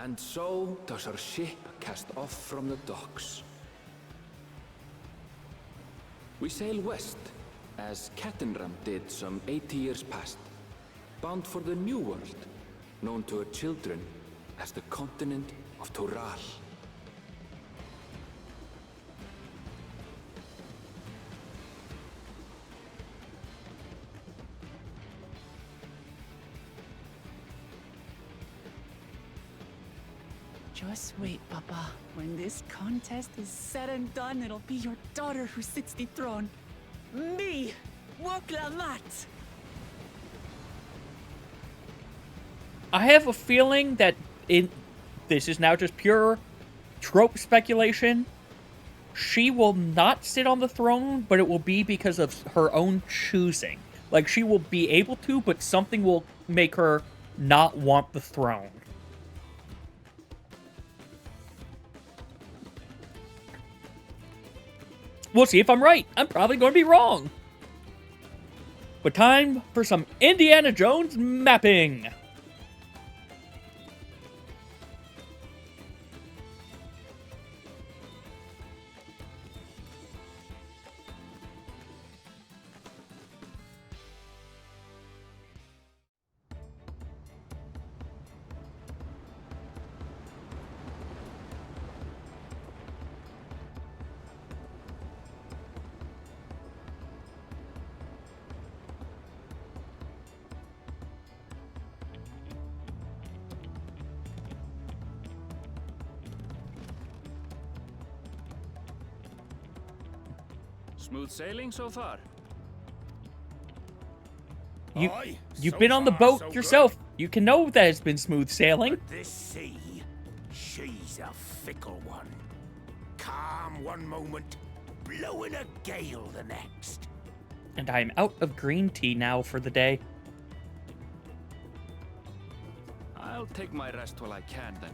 And so does our ship cast off from the docks. We sail west, as Cattenram did some 80 years past, bound for the New World, known to her children as the continent of Toral. Just wait, Papa. When this contest is said and done, it'll be your daughter who sits the throne. Me, Woklamat. I have a feeling that this is now just pure trope speculation. She will not sit on the throne, but it will be because of her own choosing. Like, she will be able to, but something will make her not want the throne. We'll see if I'm right. I'm probably going to be wrong. But time for some Indiana Jones mapping. Smooth sailing so far? You've been on the boat yourself. You can know that it's been smooth sailing. But this sea, she's a fickle one. Calm one moment, blowing a gale the next. And I'm out of green tea now for the day. I'll take my rest while I can, then.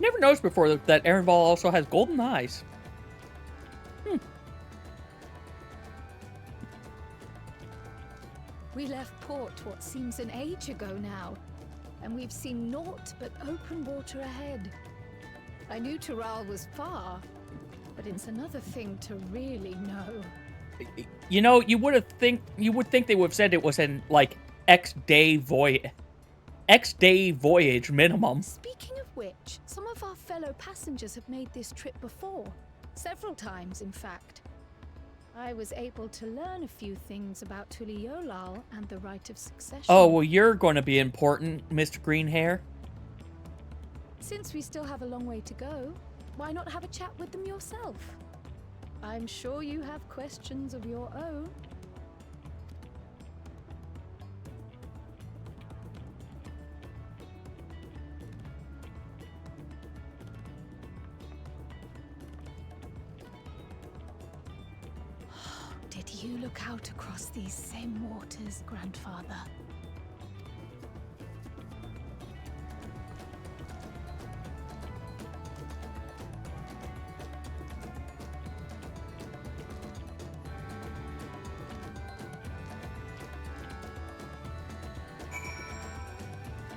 Never noticed before that Erenval also has golden eyes. We left port what seems an age ago now, and we've seen naught but open water ahead. I knew Toral was far, but it's another thing to really know. You know, you would think they would have said it was an like X-day voyage minimum. Speaking of which, some of our fellow passengers have made this trip before. Several times, in fact. I was able to learn a few things about Tuliolal and the right of succession. Oh, well, you're going to be important, Mr. Greenhair. Since we still have a long way to go, why not have a chat with them yourself? I'm sure you have questions of your own. Did you look out across these same waters, Grandfather?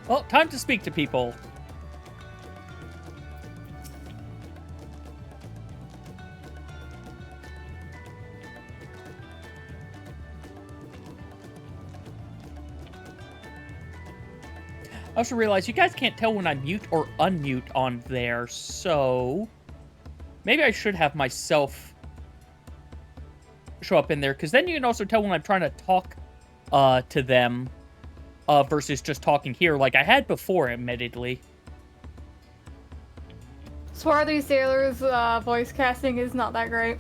Well, time to speak to people. I also realize you guys can't tell when I mute or unmute on there, so maybe I should have myself show up in there, because then you can also tell when I'm trying to talk to them versus just talking here like I had before, admittedly. Swarthy Sailor's voice casting is not that great.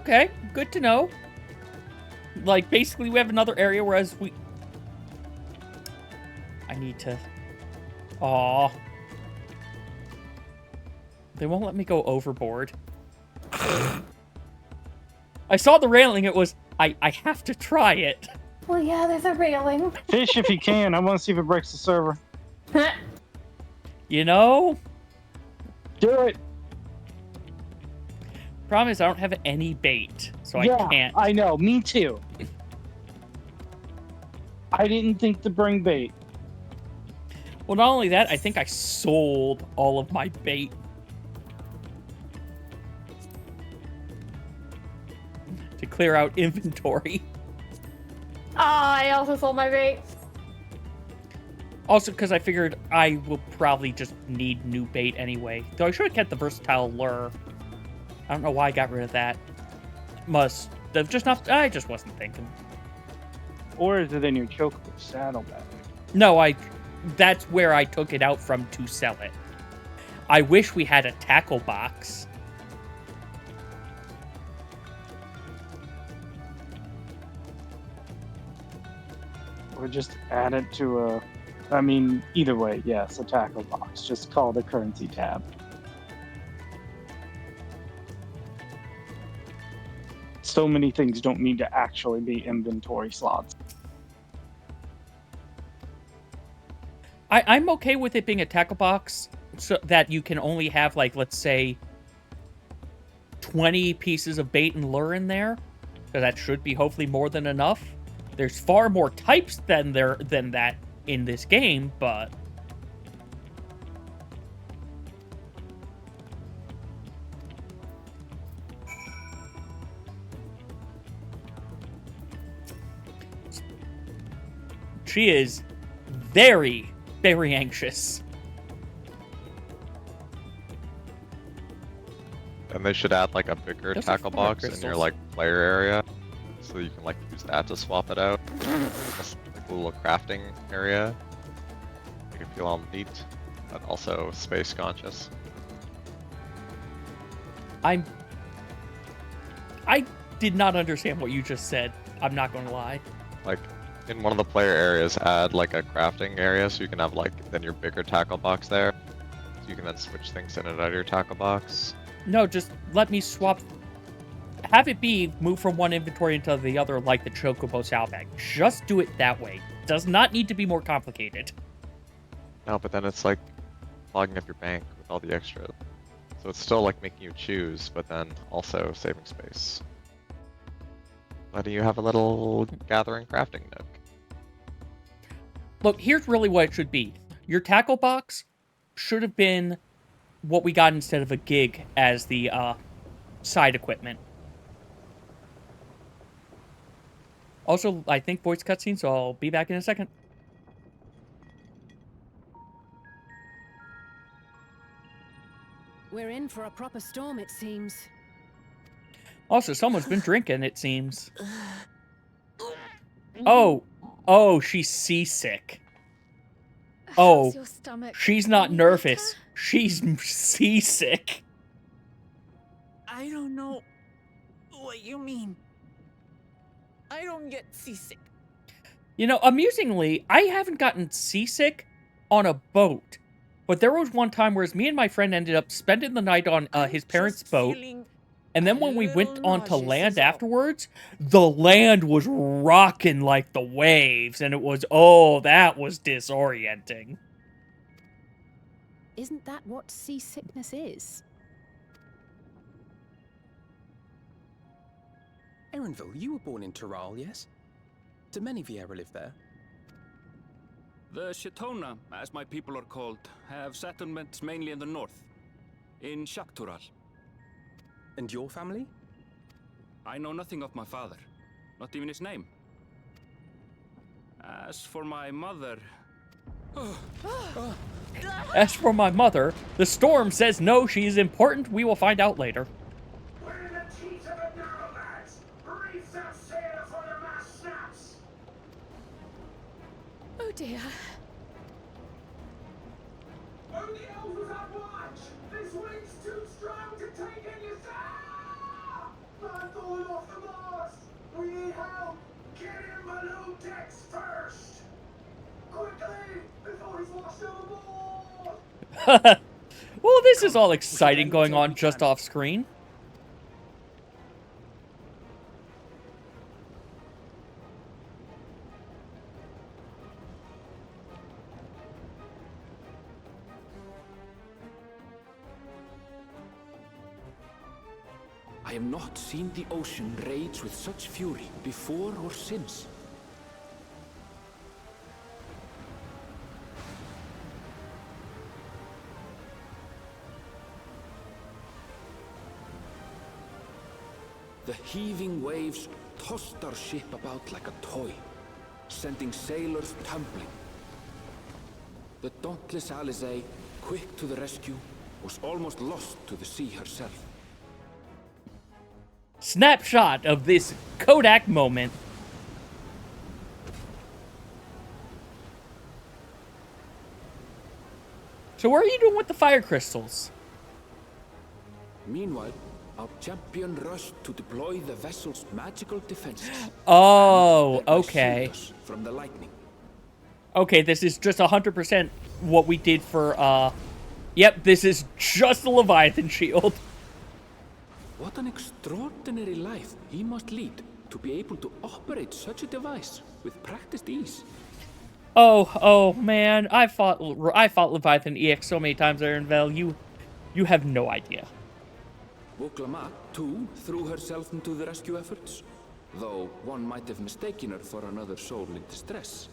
Okay, good to know. Like, basically we have another area, whereas we... I need to... Aw. They won't let me go overboard. I saw the railing, it was... I have to try it. Well, yeah, there's a railing. Fish if you can. I want to see if it breaks the server. You know? Do it. Problem is, I don't have any bait, so Yeah, I can't. I know. Me too. I didn't think to bring bait. Well, not only that, I think I sold all of my bait. To clear out inventory. I also sold my bait. Also, because I figured I will probably just need new bait anyway. Though I should have kept the versatile lure. I don't know why I got rid of that. Must have just not... I just wasn't thinking. Or is it in your choker saddlebag? No, that's where I took it out from to sell it. I wish we had a tackle box. Or just add it to a... I mean, either way, yes, a tackle box. Just call it a currency tab. So many things don't need to actually be inventory slots. I'm okay with it being a tackle box so that you can only have, like, let's say, 20 pieces of bait and lure in there. So that should be hopefully more than enough. There's far more types than that in this game, but... She is very, very anxious. And they should add like a bigger Those are tackle fire box in your crystals. like player area, so you can like use that to swap it out. Just like a little crafting area. Make it feel all neat, but also space conscious. I did not understand what you just said. I'm not going to lie. Like in one of the player areas, add like a crafting area so you can have like then your bigger tackle box there. So you can then switch things in and out of your tackle box. No, just let me swap. Have it be move from one inventory into the other like the Chocobo saddlebag. Just do it that way. Does not need to be more complicated. No, but then it's like clogging up your bank with all the extra. So it's still like making you choose, but then also saving space. Letting you have a little gathering crafting nook. Look, here's really what it should be. Your tackle box should have been what we got instead of a gig as the side equipment. Also, I think voice cutscene, so I'll be back in a second. We're in for a proper storm, it seems. Also, someone's been drinking, it seems. Oh, she's seasick. Oh, How's your stomach? she's not Any nervous. better? She's seasick. I don't know what you mean. I don't get seasick. You know, amusingly, I haven't gotten seasick on a boat. But there was one time where me and my friend ended up spending the night on his parents' boat. And then when we went onto land afterwards, the land was rocking like the waves. And it was, oh, that was disorienting. Isn't that what seasickness is? Erenville, you were born in Tural, yes? Do many Vieira live there? The Shetona, as my people are called, have settlements mainly in the north, in Shaktural. And your family? I know nothing of my father, not even his name. As for my mother... As for my mother, the storm says no, she is important. We will find out later. We're in the teeth of the narrow, lads! Reef that sail before the mast snaps! Oh dear. Only elves was on watch! This wind's too strong to take in your sail! Man falling off the mast! We need help! Get in balloon decks first! Quickly! Before he's washed overboard! Well, this is all exciting going on just off screen. I have not seen the ocean rage with such fury before or since. The heaving waves tossed our ship about like a toy, sending sailors tumbling. The dauntless Alizé, quick to the rescue, was almost lost to the sea herself. Snapshot of this Kodak moment. So what are you doing with the fire crystals? Meanwhile, our champion rushed to deploy the vessel's magical defenses. Oh, and thereby okay. shield us from the lightning. Okay, this is just 100% what we did for, Yep, this is just the Leviathan shield. What an extraordinary life he must lead to be able to operate such a device with practiced ease. Oh, man, I fought Leviathan EX so many times, Aaronvel, you have no idea. Woklama, too, threw herself into the rescue efforts, though one might have mistaken her for another soul in distress.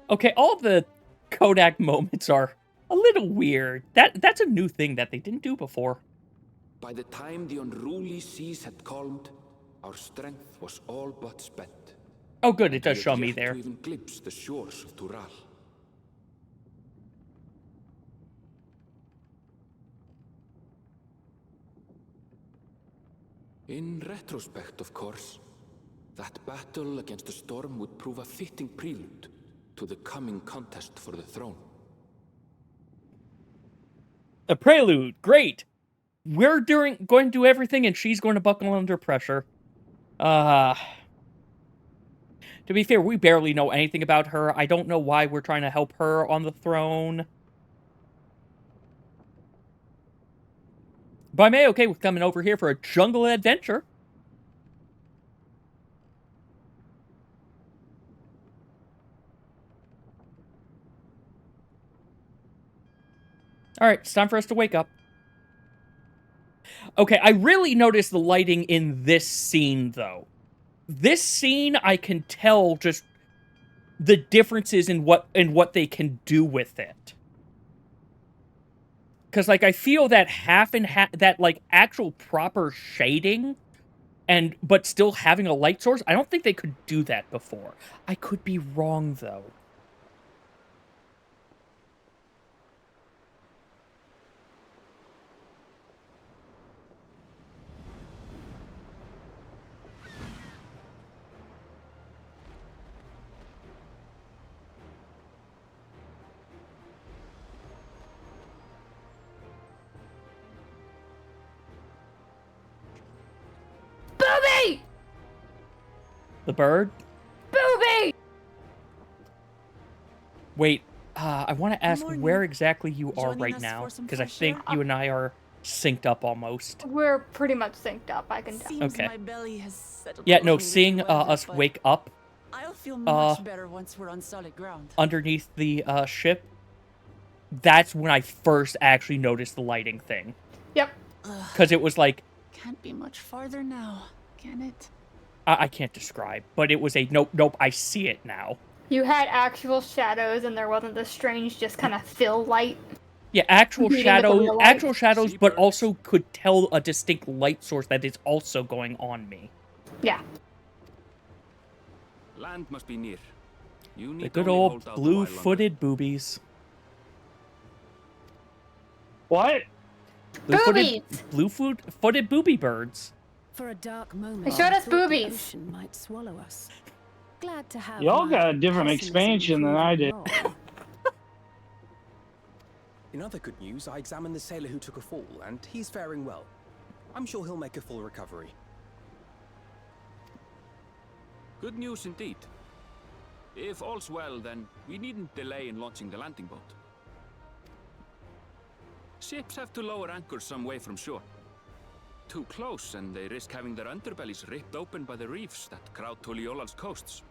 Okay, all the Kodak moments are a little weird. That's a new thing that they didn't do before. By the time the unruly seas had calmed, our strength was all but spent. Oh, good, it does We show had me yet there. to even glimpse the shores of Tural. In retrospect, of course, that battle against the storm would prove a fitting prelude to the coming contest for the throne. A prelude, great. We're going to do everything, and she's going to buckle under pressure. To be fair, we barely know anything about her. I don't know why we're trying to help her on the throne. But I'm okay with coming over here for a jungle adventure. Alright, it's time for us to wake up. Okay, I really noticed the lighting in this scene, though. This scene, I can tell just the differences in what they can do with it. Because, like, I feel that half and half, that, like, actual proper shading, but still having a light source, I don't think they could do that before. I could be wrong, though. Booby! The bird? Booby! Wait, I want to ask Morning. where exactly you are Joining right us now, for some because I fresh think air? you and I are synced up almost. We're pretty much synced up, I can tell. Seems Okay. my belly has settled Yeah, a no, little seeing weather, us but wake up I'll feel much better once we're on solid ground. underneath the ship, that's when I first actually noticed the lighting thing. Yep. Because it was like, Can't be much farther now, can it? I can't describe, but it was a nope, I see it now. You had actual shadows and there wasn't this strange just kind of fill light. Yeah, actual Competing with the real light. shadows, but also could tell a distinct light source that is also going on me. Yeah. Land must be near. You The need good only old hold out a while longer. blue-footed boobies. What? Blue-footed booby birds. For a dark moment, They showed I us thought the boobies. ocean might swallow us. Glad to have Y'all my got a different pessimism expansion than I did. proven wrong. In other good news, I examined the sailor who took a fall, and he's faring well. I'm sure he'll make a full recovery. Good news indeed. If all's well, then we needn't delay in launching the landing boat. Ships have to lower anchors some way from shore. Too close, and they risk having their underbellies ripped open by the reefs that crowd Tuliola's coasts.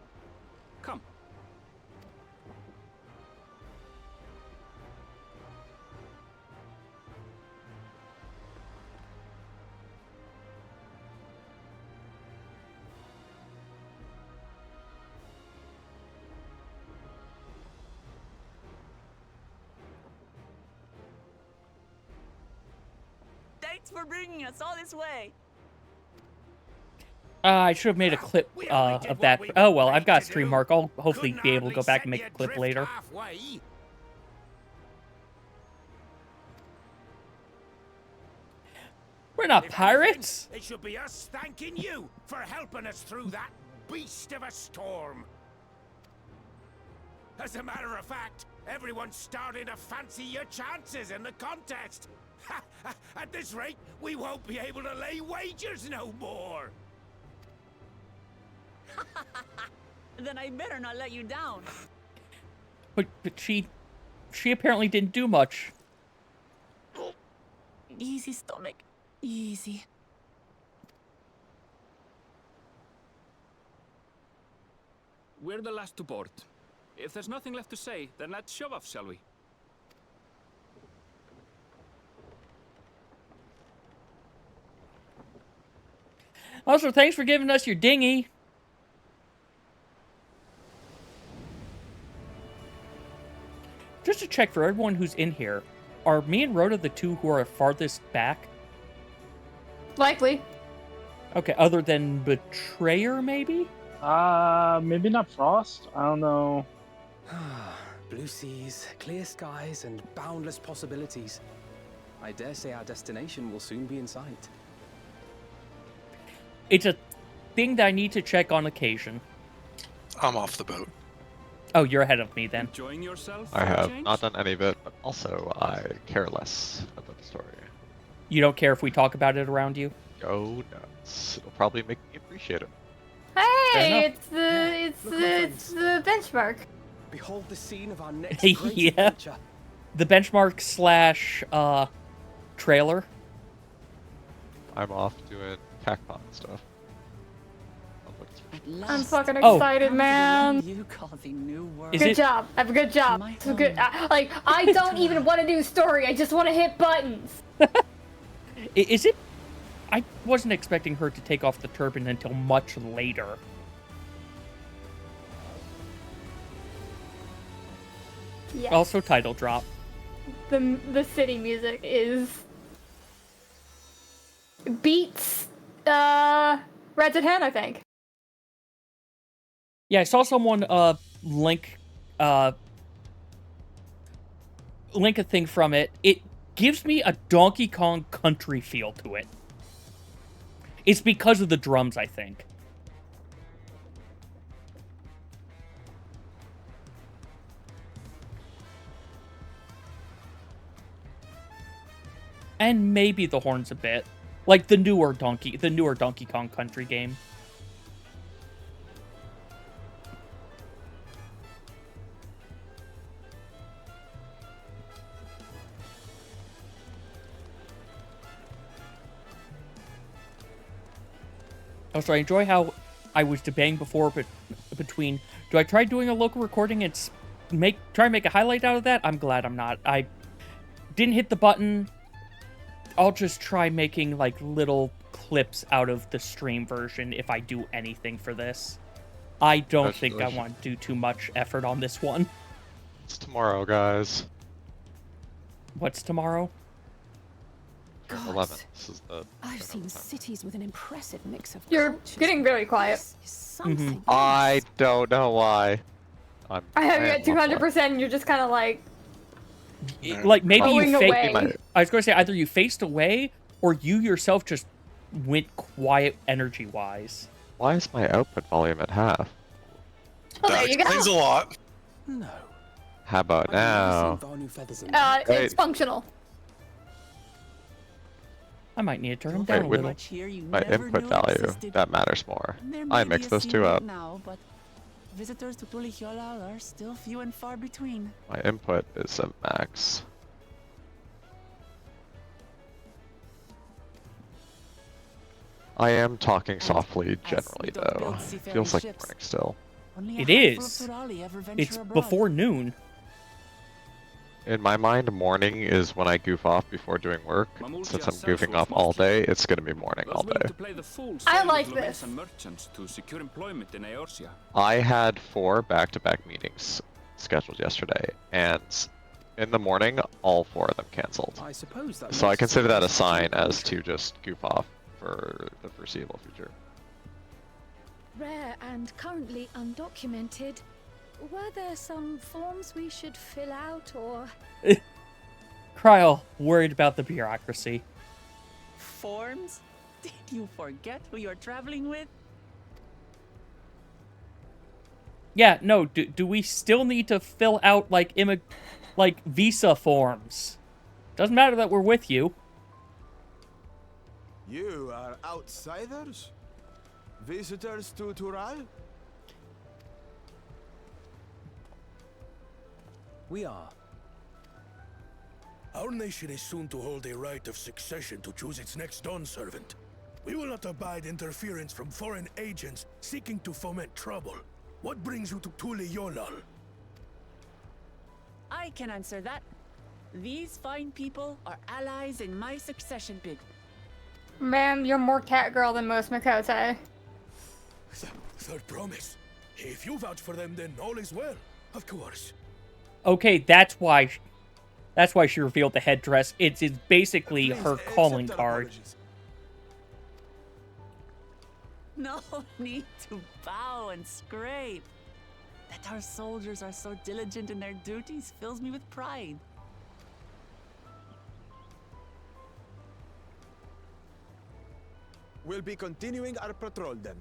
Come. Thanks for bringing us all this way. I should have made a clip of that. Oh well, I've got a stream mark. I'll hopefully be able to go back and make a clip later. We're not pirates. It should be us thanking you for helping us through that beast of a storm. As a matter of fact, everyone's starting to fancy your chances in the contest. At this rate, we won't be able to lay wagers no more. Then I better not let you down. But she apparently didn't do much. Easy, stomach. Easy. We're the last to board. If there's nothing left to say, then let's shove off, shall we? Also, thanks for giving us your dinghy. Just to check for everyone who's in here, are me and Rhoda the two who are farthest back? Likely. Okay, other than Betrayer, maybe? Maybe not Frost. I don't know. Blue seas, clear skies, and boundless possibilities. I dare say our destination will soon be in sight. It's a thing that I need to check on occasion. I'm off the boat. Oh, you're ahead of me then. Enjoying yourself? I have not done any of it, but also I care less about the story. You don't care if we talk about it around you? Go nuts. It'll probably make me appreciate it. Hey, it's the benchmark. Behold the scene of our next Yeah. great adventure. The benchmark slash trailer. I'm off doing tackpot stuff. I'm fucking Oh. excited, man. You call the new world. Is Good it- job. Have a good job. My It's a good. home. Like I don't even want to do story. I just want to hit buttons. Is it? I wasn't expecting her to take off the turban until much later. Yes. Also, title drop. The city music is beats Red Dead Hand, I think. Yeah, I saw someone link a thing from it. It gives me a Donkey Kong Country feel to it. It's because of the drums, I think. And maybe the horns a bit. Like the newer Donkey Kong Country game. Also, I enjoy how I was debating before between, do I try doing a local recording and try and make a highlight out of that? I'm glad I'm not. I didn't hit the button. I'll just try making like little clips out of the stream version if I do anything for this. I don't think I want to do too much effort on this one. It's tomorrow, guys. What's tomorrow? God, 11th. This is the. I've seen cities with an impressive mix of You're cultures. getting very quiet. This is something I else. don't know why. I have you am at 200%. And you're just kind of like. Like maybe Going you away. I was going to say either you faced away or you yourself just went quiet energy-wise. Why is my output volume at half? Oh, That there you go. explains a lot. No. How about now? It's functional. I might need to turn him Wait, down a with little. my input value, that matters more. I mix those two up. Now, but visitors to Tulihyolal are still few and far between. My input is a max. I am talking softly generally though. Feels like morning still. It is. It's before noon. In my mind, morning is when I goof off before doing work. Since I'm goofing off all day, it's gonna be morning all day. I like this. I had 4 back-to-back meetings scheduled yesterday, and in the morning, all 4 of them canceled. So I consider that a sign as to just goof off for the foreseeable future. Rare and currently undocumented. Were there some forms we should fill out or... Kryl, worried about the bureaucracy. Forms? Did you forget who you're traveling with? Yeah, no, do we still need to fill out, like, visa forms? Doesn't matter that we're with you. You are outsiders? Visitors to Tural? We are. Our nation is soon to hold a right of succession to choose its next Dawn servant. We will not abide interference from foreign agents seeking to foment trouble. What brings you to Tulihyolal? I can answer that. These fine people are allies in my succession bid. Ma'am, you're more cat girl than most Makote. Third promise. If you vouch for them, then all is well. Of course. Okay, that's why she revealed the headdress. It's basically her calling card. No need to bow and scrape. That our soldiers are so diligent in their duties fills me with pride. We'll be continuing our patrol then.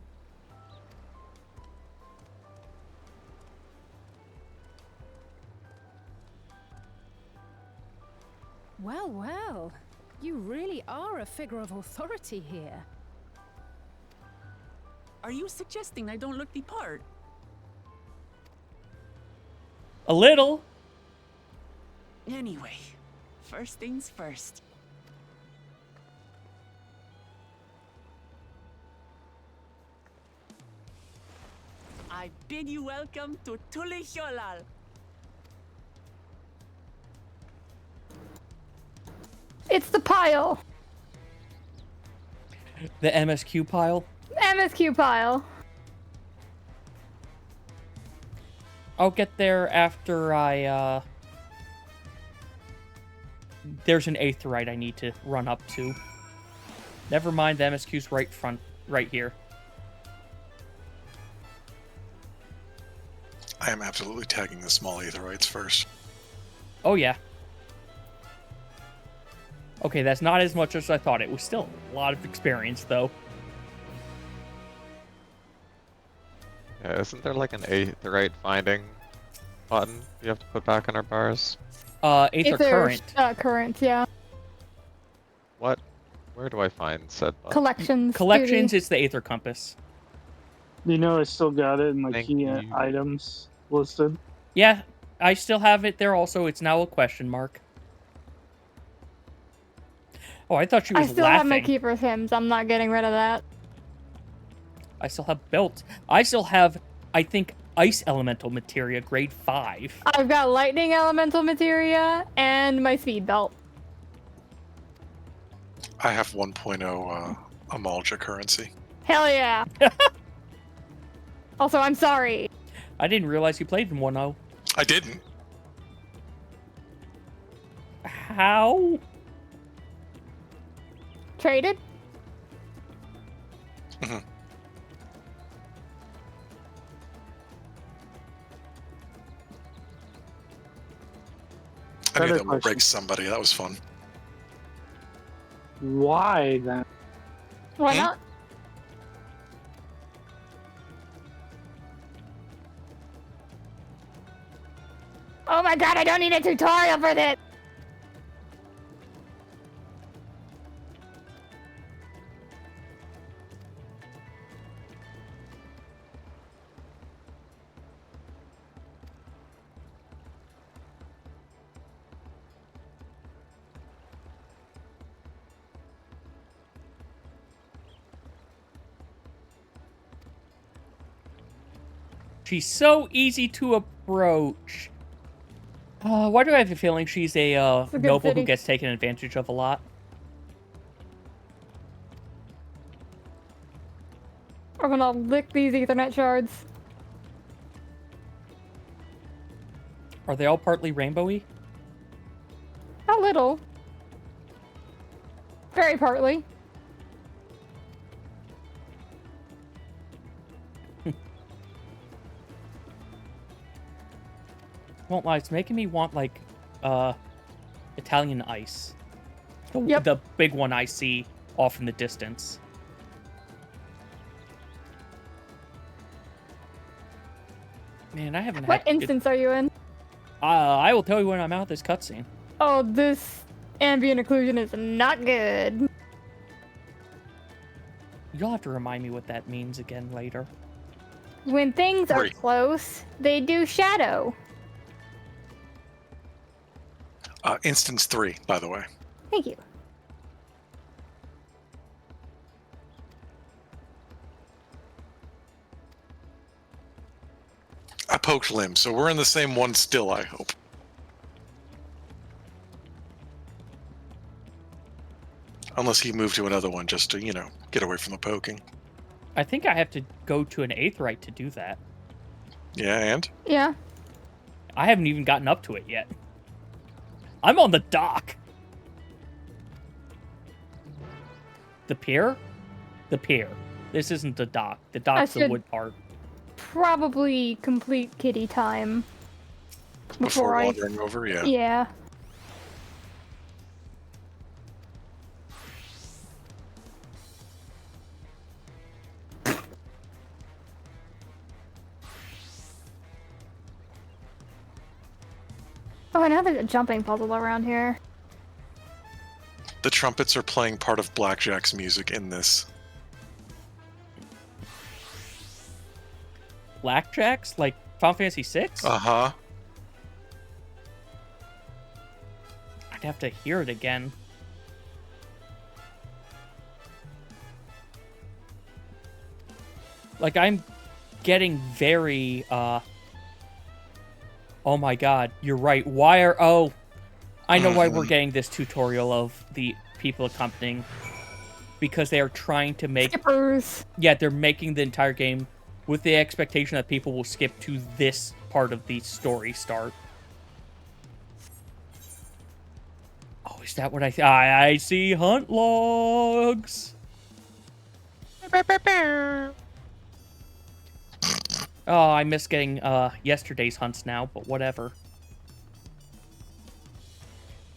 Well, well. You really are a figure of authority here. Are you suggesting I don't look the part? A little. Anyway, first things first. I bid you welcome to Tulihyolal. It's the pile. The MSQ pile? MSQ pile. I'll get there after I, There's an aetheryte I need to run up to. Never mind, the MSQ's right here. I am absolutely tagging the small aetherites first. Oh, yeah. Okay, that's not as much as I thought. It was still a lot of experience, though. Yeah, isn't there like an aetherite finding button you have to put back on our bars? Aether current. Current, yeah. What? Where do I find said button? Collections. Collections, duty. it's the Aether Compass. You know, I still got it in my Thank key you. items listed. Yeah, I still have it there also. It's now a question mark. Oh, I thought she was I still laughing. have my Keeper's Hymns. I'm not getting rid of that. I still have belts. I still have, I think, Ice Elemental Materia, grade 5. I've got Lightning Elemental Materia and my Speed Belt. I have 1.0 Amalja currency. Hell yeah. Also, I'm sorry. I didn't realize you played in 1.0. I didn't. How? Traded? Mm-hmm. I knew that would break somebody. That was fun. Why then? Why not? Oh my god, I don't need a tutorial for this! She's so easy to approach. Why do I have a feeling she's a noble city. who gets taken advantage of a lot? I'm gonna lick these Ethernet shards. Are they all partly rainbowy? A little. Very partly. Won't lie, it's making me want, like, Italian ice. Yep. The big one I see off in the distance. Man, I haven't had... What instance are you in? I will tell you when I'm out of this cutscene. Oh, this ambient occlusion is not good. You'll have to remind me what that means again later. When things are close, they do shadow. Instance 3, by the way. Thank you. I poked Lim, so we're in the same one still, I hope. Unless he moved to another one just to, you know, get away from the poking. I think I have to go to an Aetheryte to do that. Yeah, and? Yeah. I haven't even gotten up to it yet. I'm on the dock. The pier? The pier. This isn't the dock. The dock's the wood part. Probably complete kitty time. Before wandering over, yeah. Yeah. Oh, I know there's a jumping puzzle around here. The trumpets are playing part of Blackjack's music in this. Blackjacks? Like Final Fantasy VI? Uh-huh. I'd have to hear it again. Like, I'm getting very, oh my god, you're right. Why are... Oh, I know why we're getting this tutorial of the people accompanying. Because they are trying to make... Skippers. Yeah, they're making the entire game with the expectation that people will skip to this part of the story start. Oh, is that what I see hunt logs. Oh, I miss getting yesterday's hunts now, but whatever.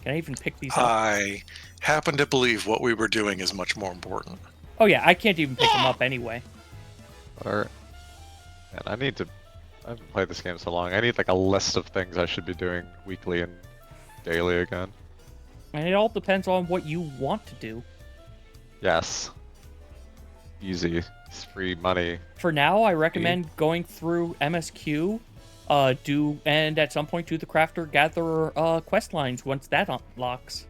Can I even pick these up? I happen to believe what we were doing is much more important. Oh yeah, I can't even pick them up anyway. Or, man, I haven't played this game so long. I need like a list of things I should be doing weekly and daily again. And it all depends on what you want to do. Yes. Easy. It's free money. For now, I recommend going through MSQ, and at some point do the Crafter Gatherer quest lines once that unlocks.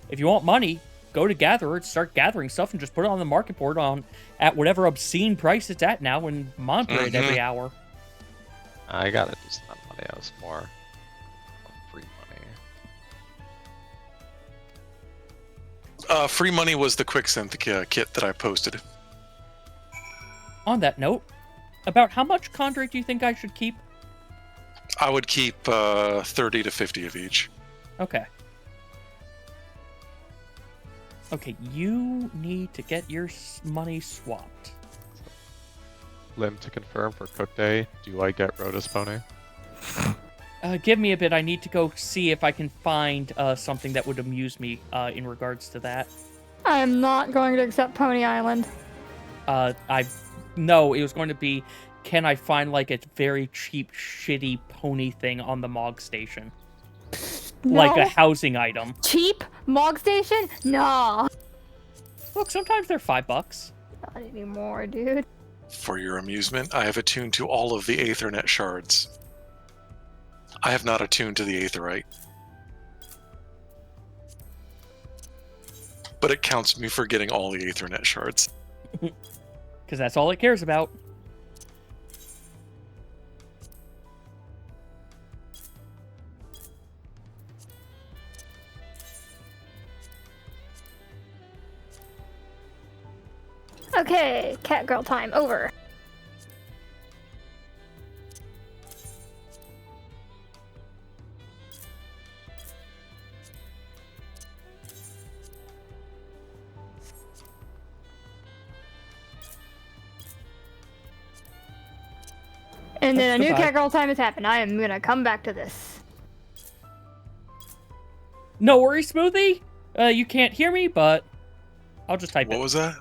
If you want money, go to Gatherer and start gathering stuff and just put it on the market board at whatever obscene price it's at now and monitor it every hour. I gotta do some money. I was more free money. Free money was the quicksynth kit that I posted. On that note, about how much Chondrite do you think I should keep? I would keep 30 to 50 of each. Okay. Okay, you need to get your money swapped. Lim, to confirm for Cook Day, do I get Rhoda's Pony? Give me a bit. I need to go see if I can find something that would amuse me in regards to that. I'm not going to accept Pony Island. No, it was going to be can I find like a very cheap, shitty pony thing on the Mog station? Like a No. housing item. Cheap Mog Station? No. Look, sometimes they're $5. Not anymore, dude. For your amusement, I have attuned to all of the Aethernet shards. I have not attuned to the Aetherite. But it counts me for getting all the Aethernet shards. Because that's all it cares about. Okay, cat girl time over. And then a new Goodbye. cat girl time has happened. I am gonna come back to this. No worries, Smoothie. You can't hear me, but I'll just type it. What was that?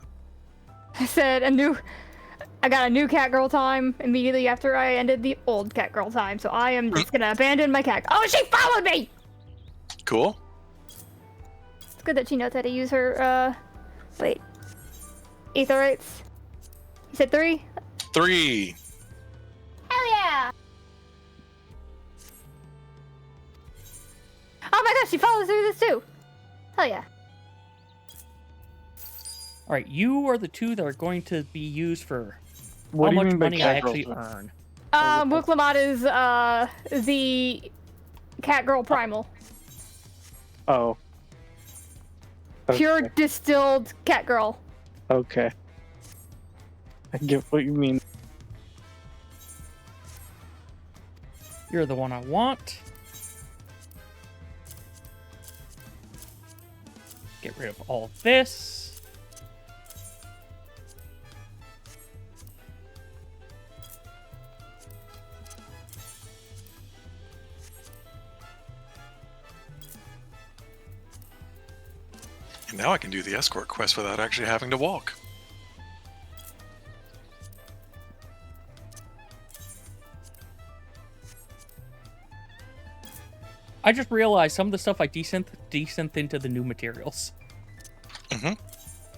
I said I got a new cat girl time immediately after I ended the old cat girl time, so I am just gonna abandon my cat. Oh, she followed me! Cool. It's good that she knows how to use her, wait. Aetherites? You said 3? 3. Hell yeah! Oh my gosh, she follows through this too! Hell yeah. Alright, you are the two that are going to be used for What how do you much mean by money I cat girl actually time? earn. Wooklamat is, the cat girl primal. Oh. Pure distilled cat girl. Okay. I get what you mean. You're the one I want. Get rid of all this. And now I can do the escort quest without actually having to walk. I just realized some of the stuff I desynth into the new materials. Mm-hmm.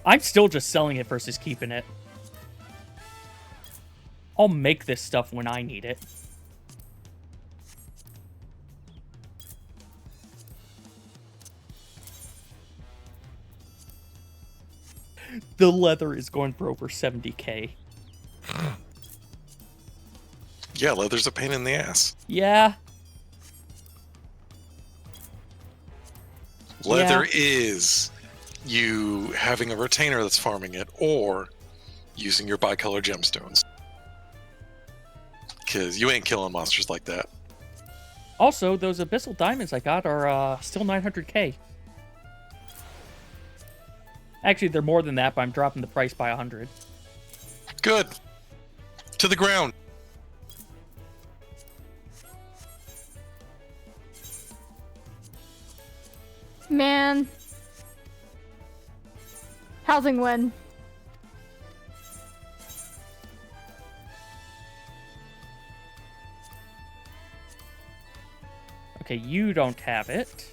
I'm still just selling it versus keeping it. I'll make this stuff when I need it. The leather is going for over 70k. Yeah, leather's a pain in the ass. Yeah. Leather is you having a retainer that's farming it, or using your bicolor gemstones. Because you ain't killing monsters like that. Also, those abyssal diamonds I got are still 900k. Actually, they're more than that, but I'm dropping the price by 100. Good. To the ground. Man. Housing when? Okay, you don't have it.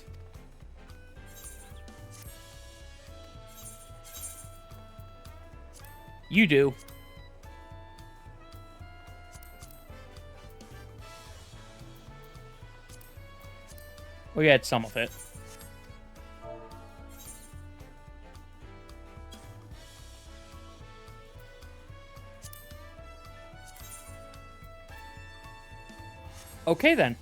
You do. We had some of it. Okay, then.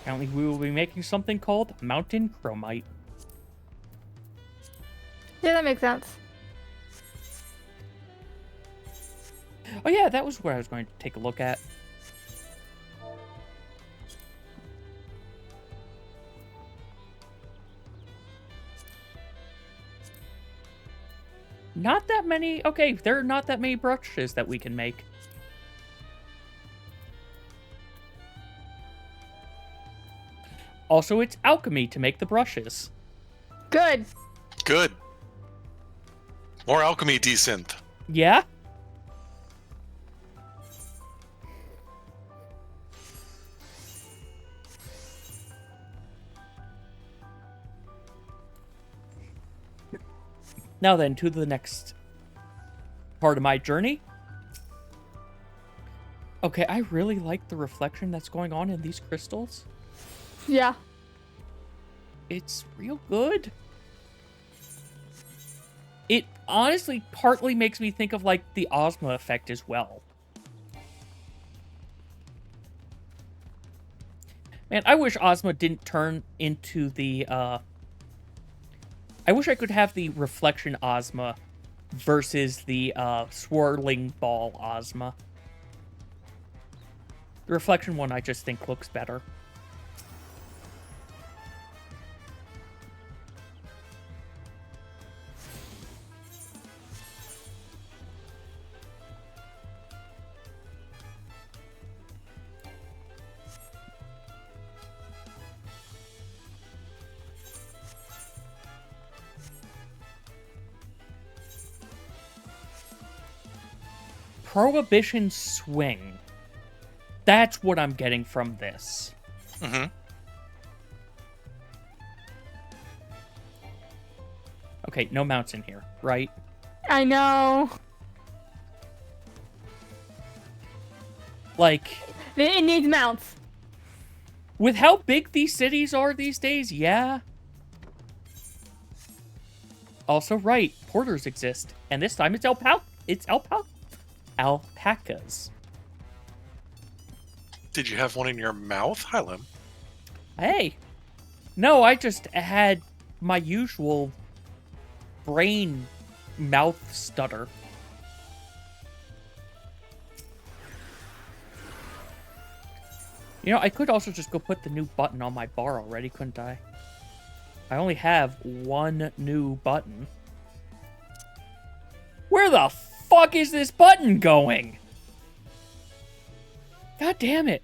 Apparently we will be making something called mountain chromite. Yeah, that makes sense. Oh yeah, that was what I was going to take a look at. Not that many. Okay, there are not that many brushes that we can make. Also, it's alchemy to make the brushes. Good. Good. More alchemy desynth. Yeah? Now then, to the next part of my journey. Okay, I really like the reflection that's going on in these crystals. Yeah. It's real good. It honestly partly makes me think of, like, the Ozma effect as well. Man, I wish Ozma didn't turn into the, I wish I could have the reflection Ozma versus the, swirling ball Ozma. The reflection one I just think looks better. Prohibition swing. That's what I'm getting from this. Mm-hmm. Okay, no mounts in here, right? I know. Like, It needs mounts. with how big these cities are these days, yeah. Also, right, porters exist, and this time it's alpacas. Did you have one in your mouth, Hylam? Hey, no, I just had my usual brain mouth stutter. You know, I could also just go put the new button on my bar already, couldn't I? I only have one new button. Where the fuck is this button going? God damn it.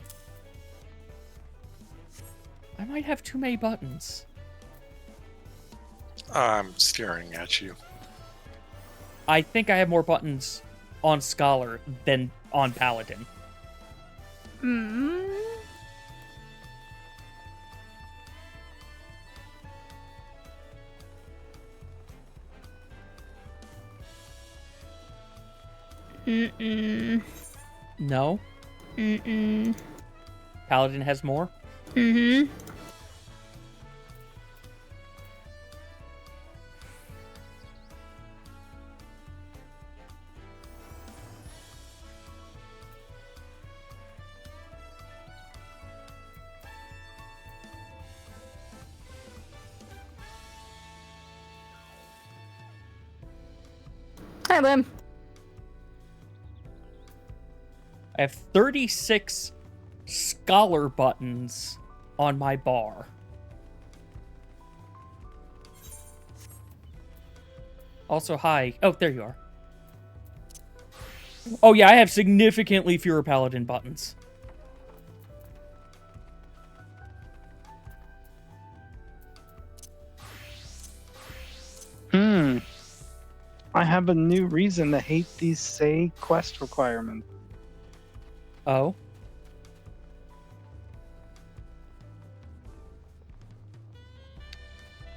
I might have too many buttons. I'm staring at you. I think I have more buttons on Scholar than on Paladin. Mm. Mm-mm. No? Mm-mm. Paladin has more? Mm-hmm. Hi, Lim. I have 36 Scholar buttons on my bar. Also, hi. Oh, there you are. Oh, yeah, I have significantly fewer Paladin buttons. I have a new reason to hate these say quest requirements. Oh?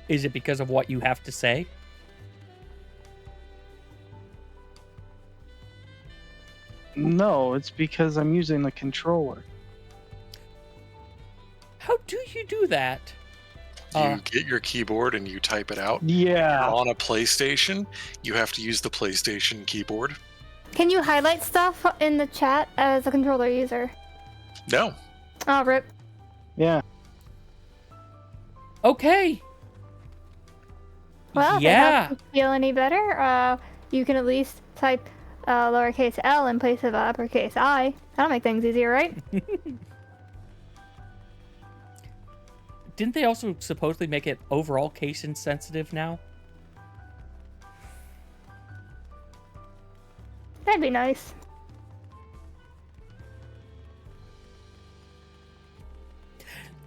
Is it because of what you have to say? No, it's because I'm using the controller. How do you do that? You get your keyboard and you type it out. Yeah. On a PlayStation, you have to use the PlayStation keyboard. Can you highlight stuff in the chat as a controller user? No. Oh, rip. Yeah. Okay. Well, if it yeah. helps you feel any better, you can at least type lowercase l in place of uppercase I. That'll make things easier, right? Didn't they also supposedly make it overall case insensitive now? That'd be nice.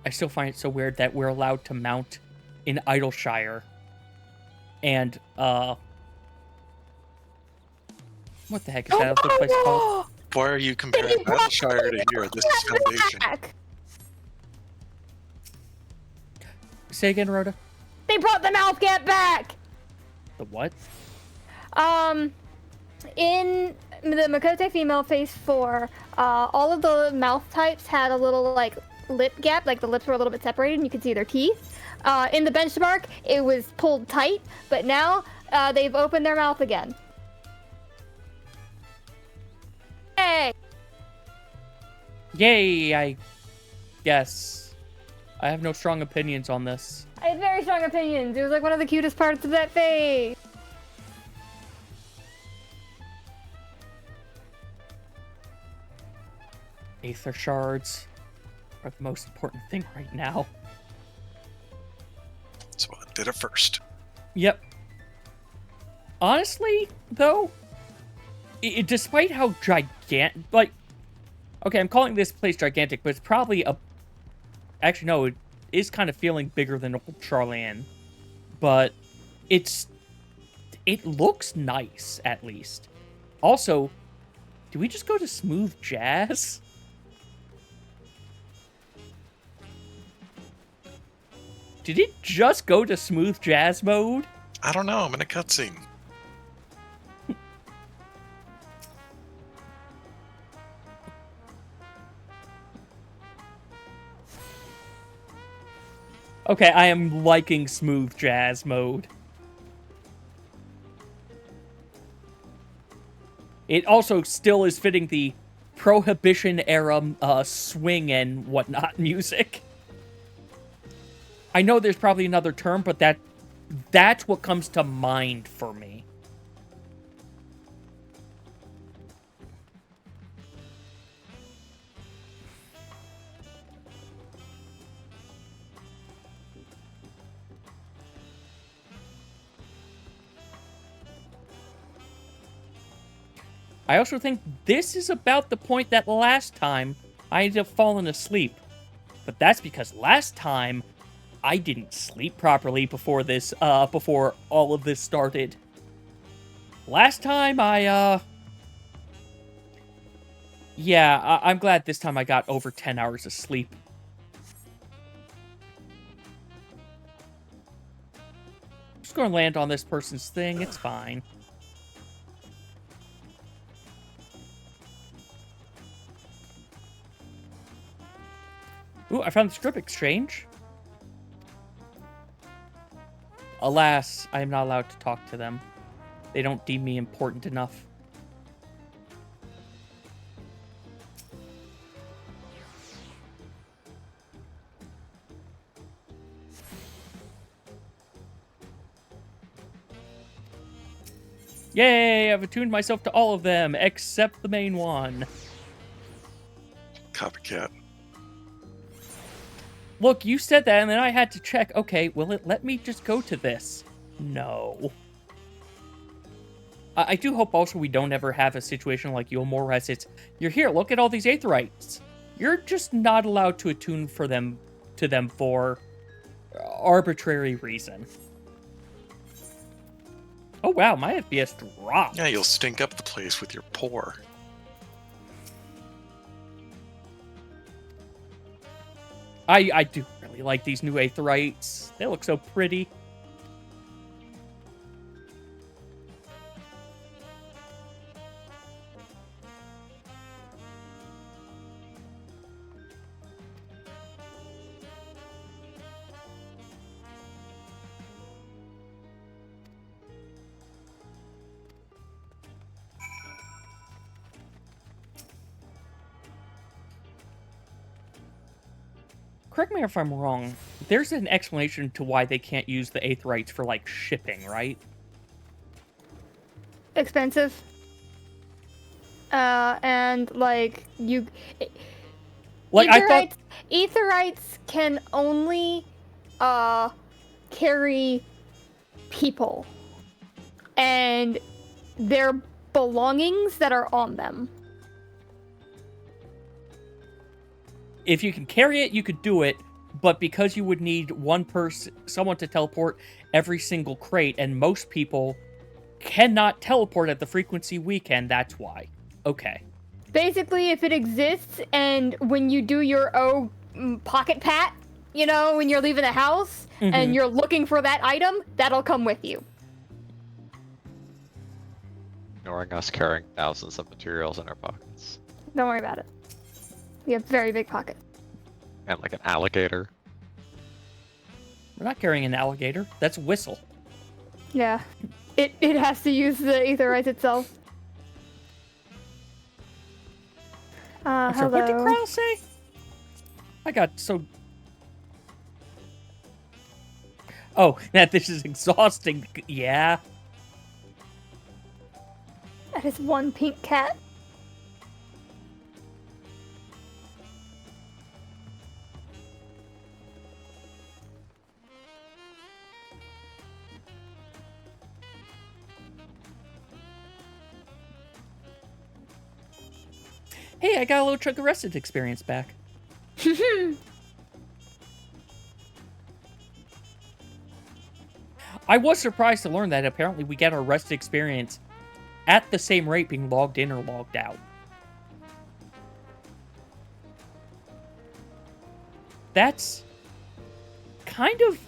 I still find it so weird that we're allowed to mount in Idleshire. And, what the heck is that other place called? Why are you comparing Battleshire to here? This is Foundation. Say again, Rhoda? They brought the mouth gap back! The what? In the Makote female phase 4, all of the mouth types had a little, like, lip gap, like the lips were a little bit separated and you could see their teeth. In the benchmark, it was pulled tight, but now they've opened their mouth again. Hey! Yay, I guess. I have no strong opinions on this. I had very strong opinions. It was like one of the cutest parts of that phase. Aether shards are the most important thing right now. So I did it first. Yep. Honestly, though, despite how gigantic, like, okay, I'm calling this place gigantic, but it's probably actually, no, it is kind of feeling bigger than old Charlan. But it looks nice, at least. Also, do we just go to smooth jazz? Did it just go to smooth jazz mode? I don't know. I'm in a cutscene. Okay, I am liking smooth jazz mode. It also still is fitting the Prohibition era swing and whatnot music. I know there's probably another term, but that's what comes to mind for me. I also think this is about the point that last time I ended up falling asleep. But that's because last time I didn't sleep properly before this, before all of this started. Last time yeah, I'm glad this time I got over 10 hours of sleep. Just gonna land on this person's thing, it's fine. Ooh, I found the script exchange. Alas, I am not allowed to talk to them. They don't deem me important enough. Yay, I've attuned myself to all of them, except the main one. Copycat. Look, you said that, and then I had to check. Okay, will it let me just go to this? No. I do hope also we don't ever have a situation like Yulmore as it's, you're here, look at all these Aetherites. You're just not allowed to attune to them for arbitrary reason. Oh wow, my FPS dropped. Yeah, you'll stink up the place with your pore. I do really like these new Aetherites. They look so pretty. Correct me if I'm wrong. There's an explanation to why they can't use the Aetherites for, like, shipping, right? Expensive. And, like, you... Like, I thought... Aetherites can only, carry people. And their belongings that are on them. If you can carry it, you could do it, but because you would need someone to teleport every single crate, and most people cannot teleport at the frequency we can, that's why. Okay. Basically, if it exists, and when you do your pocket pat, you know, when you're leaving the house, and you're looking for that item, that'll come with you. Ignoring us carrying thousands of materials in our pockets. Don't worry about it. We have very big pockets. And like an alligator. We're not carrying an alligator. That's Whistle. Yeah. It has to use the Aetherites itself. Hello. What did Kral say? I got so... Oh, that this is exhausting. Yeah. That is one pink cat. Hey, I got a little chunk of rested experience back. I was surprised to learn that apparently we get our rested experience at the same rate being logged in or logged out. That's kind of...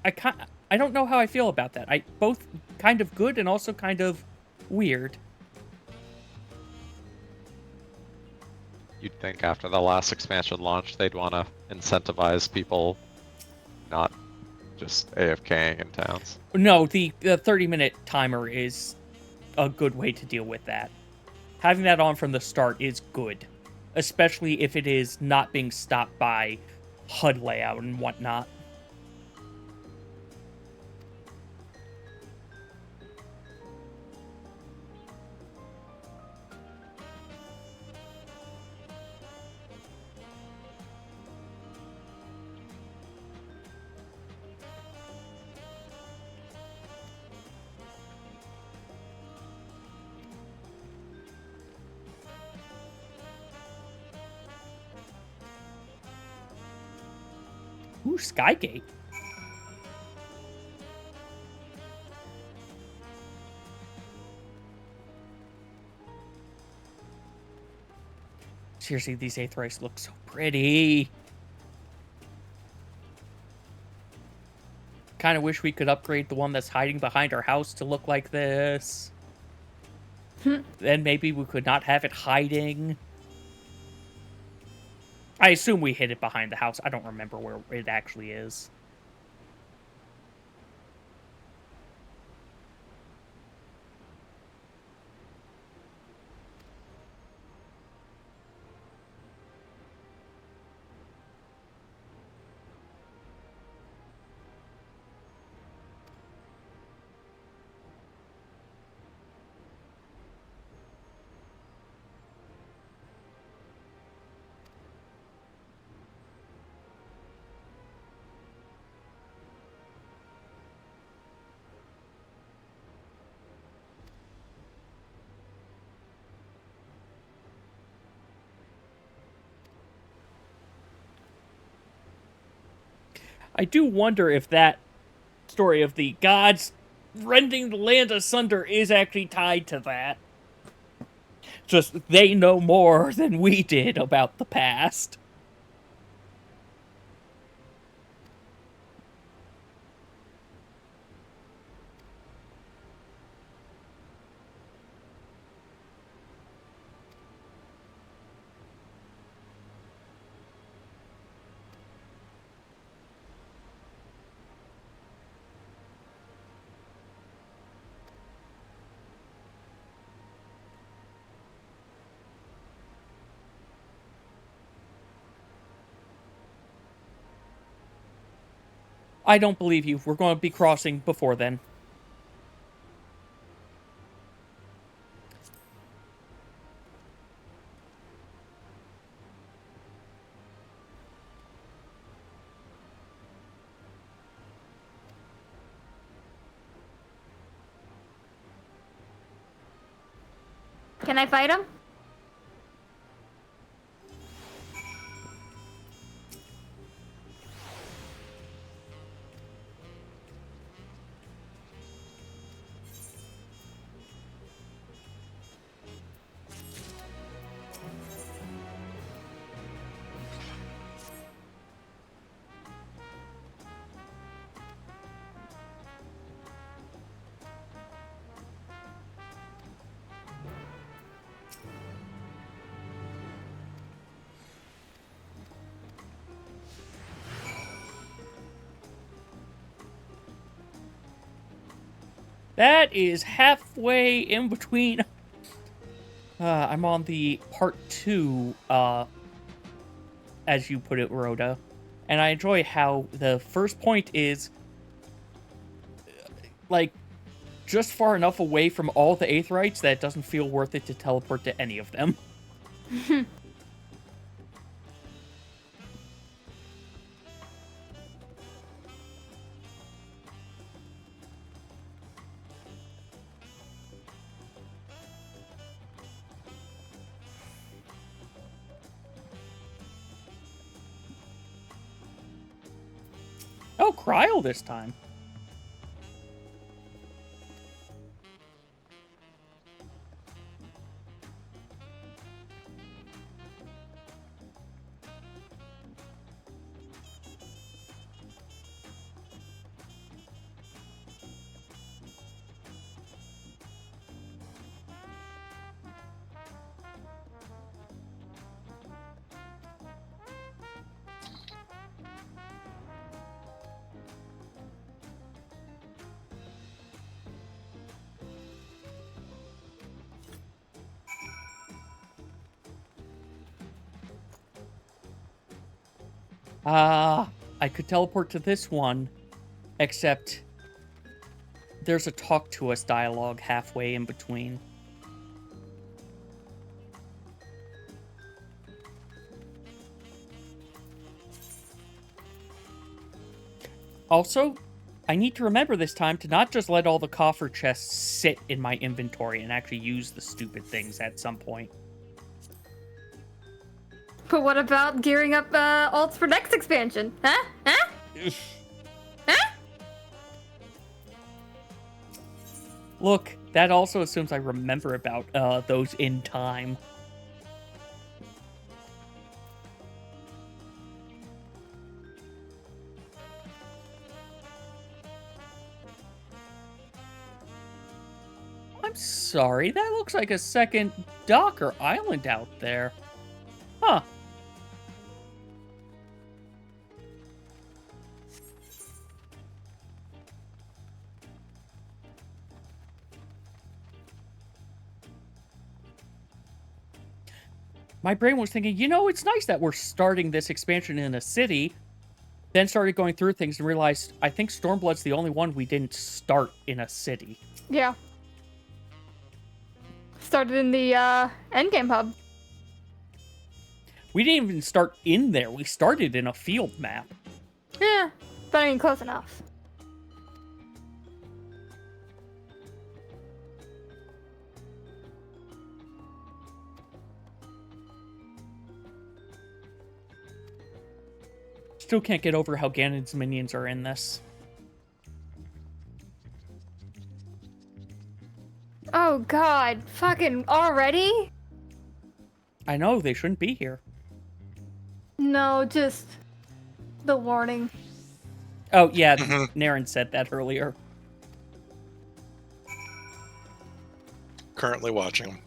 I don't know how I feel about that. Both kind of good and also kind of weird. You'd think after the last expansion launch, they'd want to incentivize people not just AFKing in towns. No, the 30-minute timer is a good way to deal with that. Having that on from the start is good, especially if it is not being stopped by HUD layout and whatnot. Ooh, Skygate. Seriously, these Aetherites look so pretty. Kind of wish we could upgrade the one that's hiding behind our house to look like this. Then maybe we could not have it hiding. I assume we hid it behind the house. I don't remember where it actually is. I do wonder if that story of the gods rending the land asunder is actually tied to that. Just they know more than we did about the past. I don't believe you. We're going to be crossing before then. Can I fight him? That is halfway in between. I'm on the part 2, as you put it, Rhoda. And I enjoy how the first point is, like, just far enough away from all the Aetherites that it doesn't feel worth it to teleport to any of them. Oh, Cryo this time. I could teleport to this one, except there's a talk to us dialogue halfway in between. Also, I need to remember this time to not just let all the coffer chests sit in my inventory and actually use the stupid things at some point. But what about gearing up alts for next expansion? Huh? Huh? Huh? Look, that also assumes I remember about those in time. I'm sorry, that looks like a second dock or island out there. Huh. My brain was thinking, you know, it's nice that we're starting this expansion in a city. Then started going through things and realized, I think Stormblood's the only one we didn't start in a city. Yeah. Started in the endgame hub. We didn't even start in there. We started in a field map. Yeah, but I mean, close enough. Still can't get over how Ganon's minions are in this. Oh god, fucking already? I know, they shouldn't be here. No, just the warning. Oh, yeah, Naren said that earlier. Currently watching them.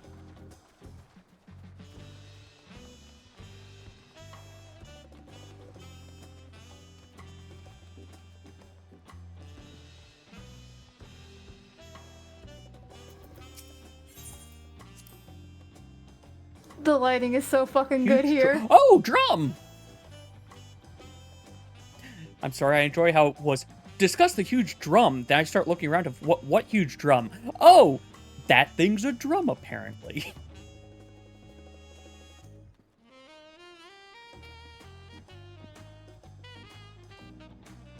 The lighting is so fucking good here. Oh, drum! I'm sorry, I enjoy how it was discuss the huge drum. Then I start looking around of what huge drum? Oh, that thing's a drum apparently.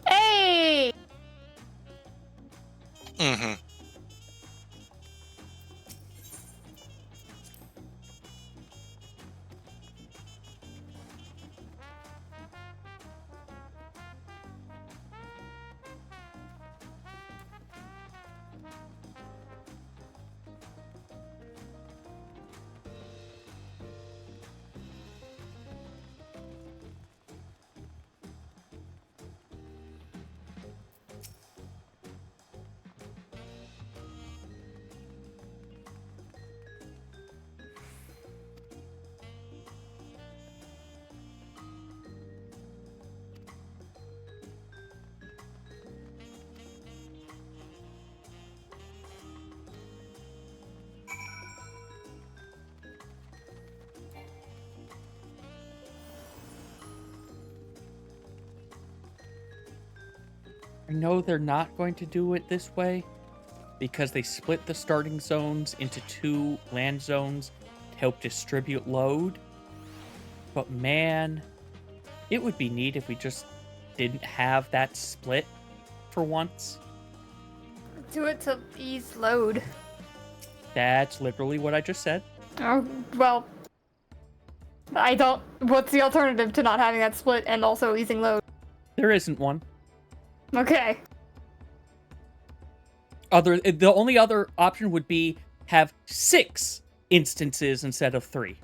Hey! Mm-hmm. I know they're not going to do it this way because they split the starting zones into 2 land zones to help distribute load. But man, it would be neat if we just didn't have that split for once. Do it to ease load. That's literally what I just said. Oh, well. I don't. What's the alternative to not having that split and also easing load? There isn't one. Okay. The only other option would be have 6 instances instead of 3.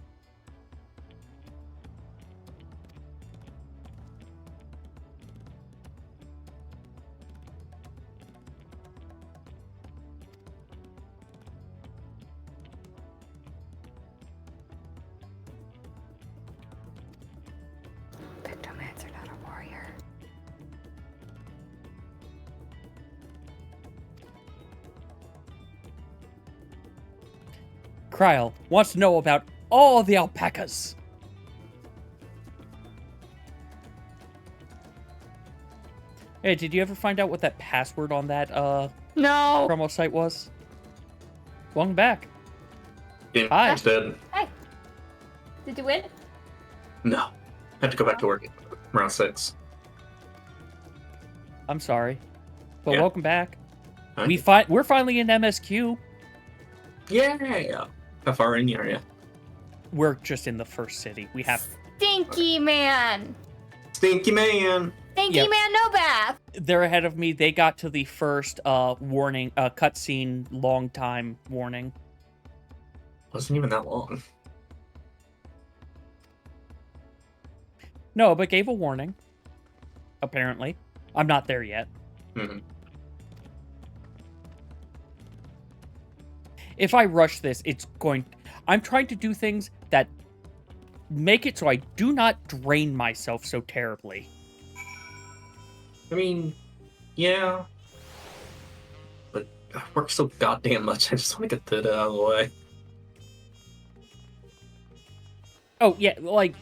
Pictomancer, not a warrior. Kryl wants to know about all the alpacas. Hey, did you ever find out what that password on that No. promo site was? Welcome back. Game Hi. is dead. Hey. Did you win? No. Had to go back to work around 6. I'm sorry, but Yeah. welcome back. Hi. We're finally in MSQ. Yeah. How far in are you? We're just in the first city. We have Stinky man. Stinky man. Stinky Yep. man, no bath. They're ahead of me. They got to the first warning, cutscene, long time warning. Wasn't even that long. No, but gave a warning. Apparently, I'm not there yet. Mm-hmm. If I rush this, I'm trying to do things that make it so I do not drain myself so terribly. I mean, yeah. But I work so goddamn much, I just want to get that out of the way. Oh, yeah, like,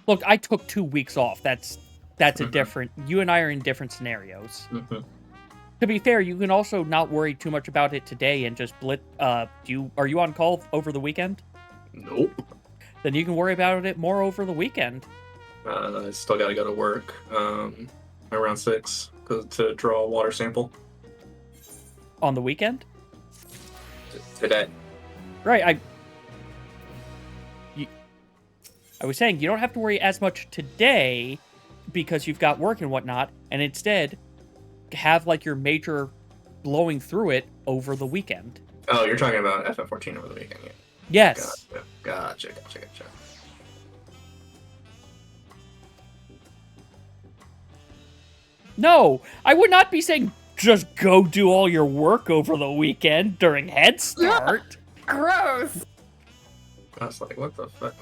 look, I took 2 weeks off. That's a different... You and I are in different scenarios. Mm-hmm. To be fair, you can also not worry too much about it today and just are you on call over the weekend? Nope. Then you can worry about it more over the weekend. I still gotta go to work around 6 to draw a water sample. On the weekend? Today. Right, I was saying you don't have to worry as much today because you've got work and whatnot, and instead have like your major blowing through it over the weekend. Oh, you're talking about FF14 over the weekend, yeah. Yes. Gotcha. No, I would not be saying just go do all your work over the weekend during Headstart. Gross. I was like, what the fuck?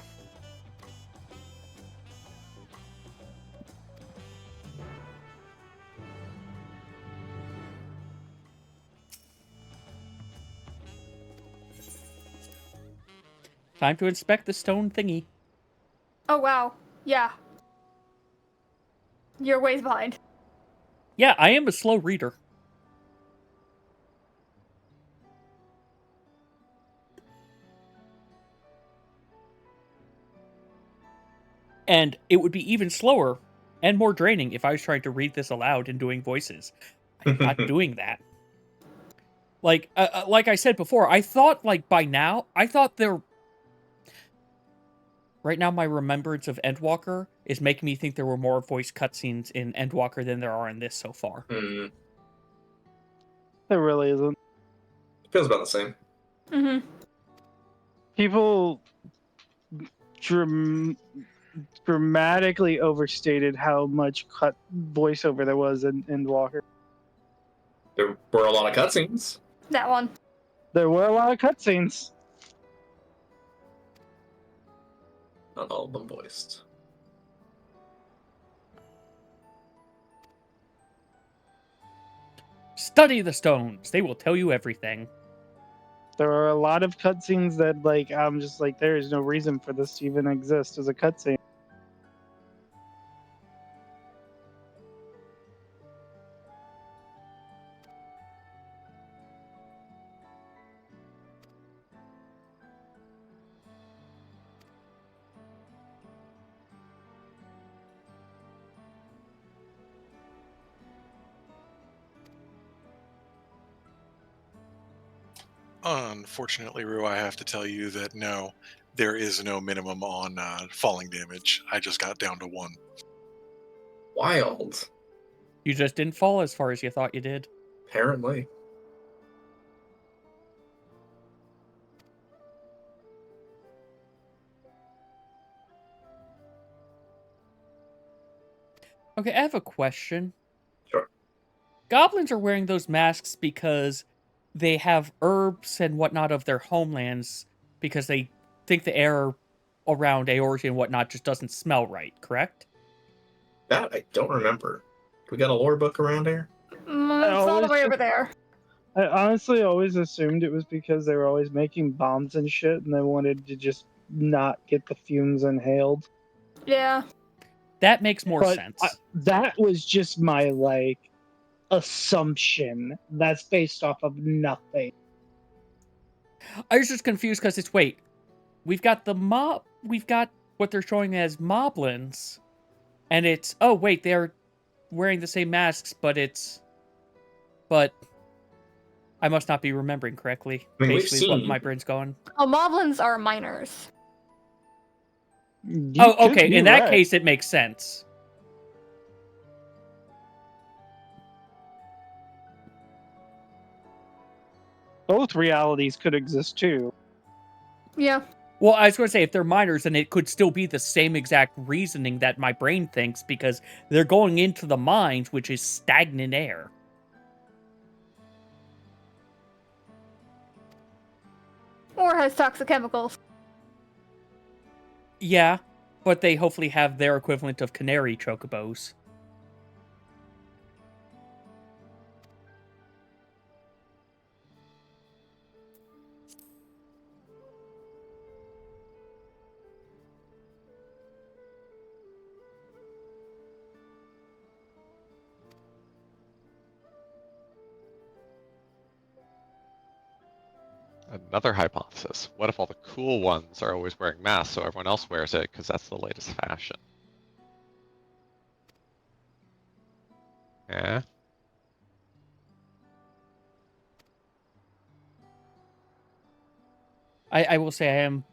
Time to inspect the stone thingy. Oh, wow. Yeah. You're ways behind. Yeah, I am a slow reader. And it would be even slower and more draining if I was trying to read this aloud and doing voices. I'm not doing that. Like I said before, I thought like by now, right now my remembrance of Endwalker is making me think there were more voice cutscenes in Endwalker than there are in this so far. There really isn't. Feels about the same. Mm-hmm. People dramatically overstated how much cut voiceover there was in Walker. There were a lot of cutscenes. That one. There were a lot of cutscenes. Not all of them voiced. Study the stones. They will tell you everything. There are a lot of cutscenes that, like, I'm just like, there is no reason for this to even exist as a cutscene. Unfortunately, Rue, I have to tell you that no, there is no minimum on falling damage. I just got down to 1. Wild. You just didn't fall as far as you thought you did. Apparently. Okay, I have a question. Sure. Goblins are wearing those masks because they have herbs and whatnot of their homelands because they think the air around Eorzea and whatnot just doesn't smell right, correct? That I don't remember. We got a lore book around here? It's all the way over there. I honestly always assumed it was because they were always making bombs and shit, and they wanted to just not get the fumes inhaled. Yeah. That makes more sense. That was just my, like, assumption. That's based off of nothing. I was just confused because it's, wait, we've got what they're showing as moblins, and it's, oh wait, they're wearing the same masks, but I must not be remembering correctly. I mean, basically is what my brain's going. Oh, moblins are miners. Oh, okay, in that case it makes sense. Both realities could exist too. Yeah. Well, I was going to say, if they're miners, then it could still be the same exact reasoning that my brain thinks, because they're going into the mines, which is stagnant air. Or has toxic chemicals. Yeah, but they hopefully have their equivalent of canary chocobos. Another hypothesis. What if all the cool ones are always wearing masks so everyone else wears it because that's the latest fashion? Yeah? I will say I am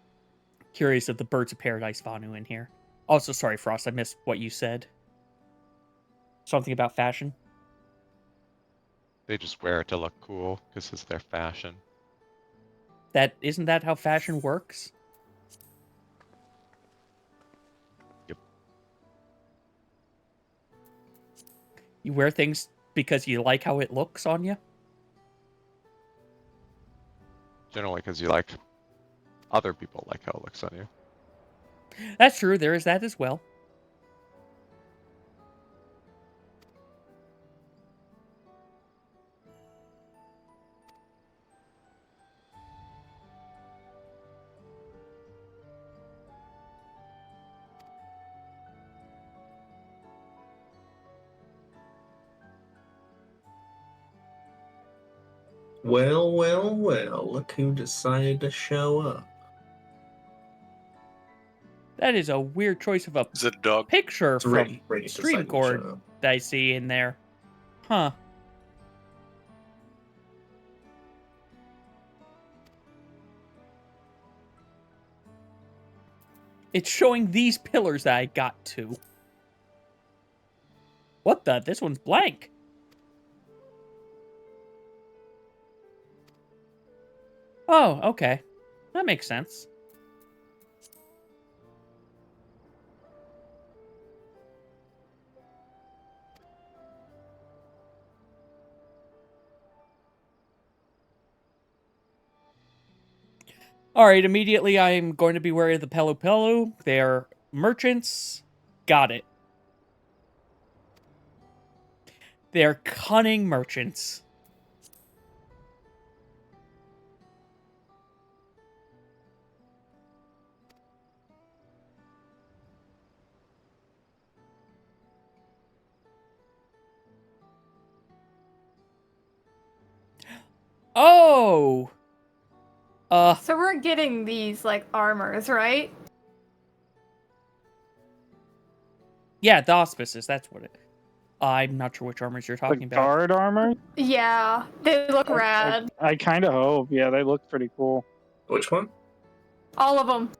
curious of the Birds of Paradise Vanu in here. Also, sorry, Frost, I missed what you said. Something about fashion? They just wear it to look cool because it's their fashion. Isn't that how fashion works? Yep. You wear things because you like how it looks on you? Generally because you like other people like how it looks on you. That's true, there is that as well. Well, well, well, look who decided to show up. That is a weird choice of a Is it a dog? picture It's from Rainy decided Stream to Cord show up. that I see in there. Huh. It's showing these pillars that I got to. What the? This one's blank. Oh, okay. That makes sense. Alright, immediately I'm going to be wary of the Pelu Pelu. They're merchants. Got it. They're cunning merchants. Oh! So we're getting these, like, armors, right? Yeah, the auspices, that's what it... I'm not sure which armors you're talking about. Guard armor? Yeah, they look rad. I kind of hope. Yeah, they look pretty cool. Which one? All of them.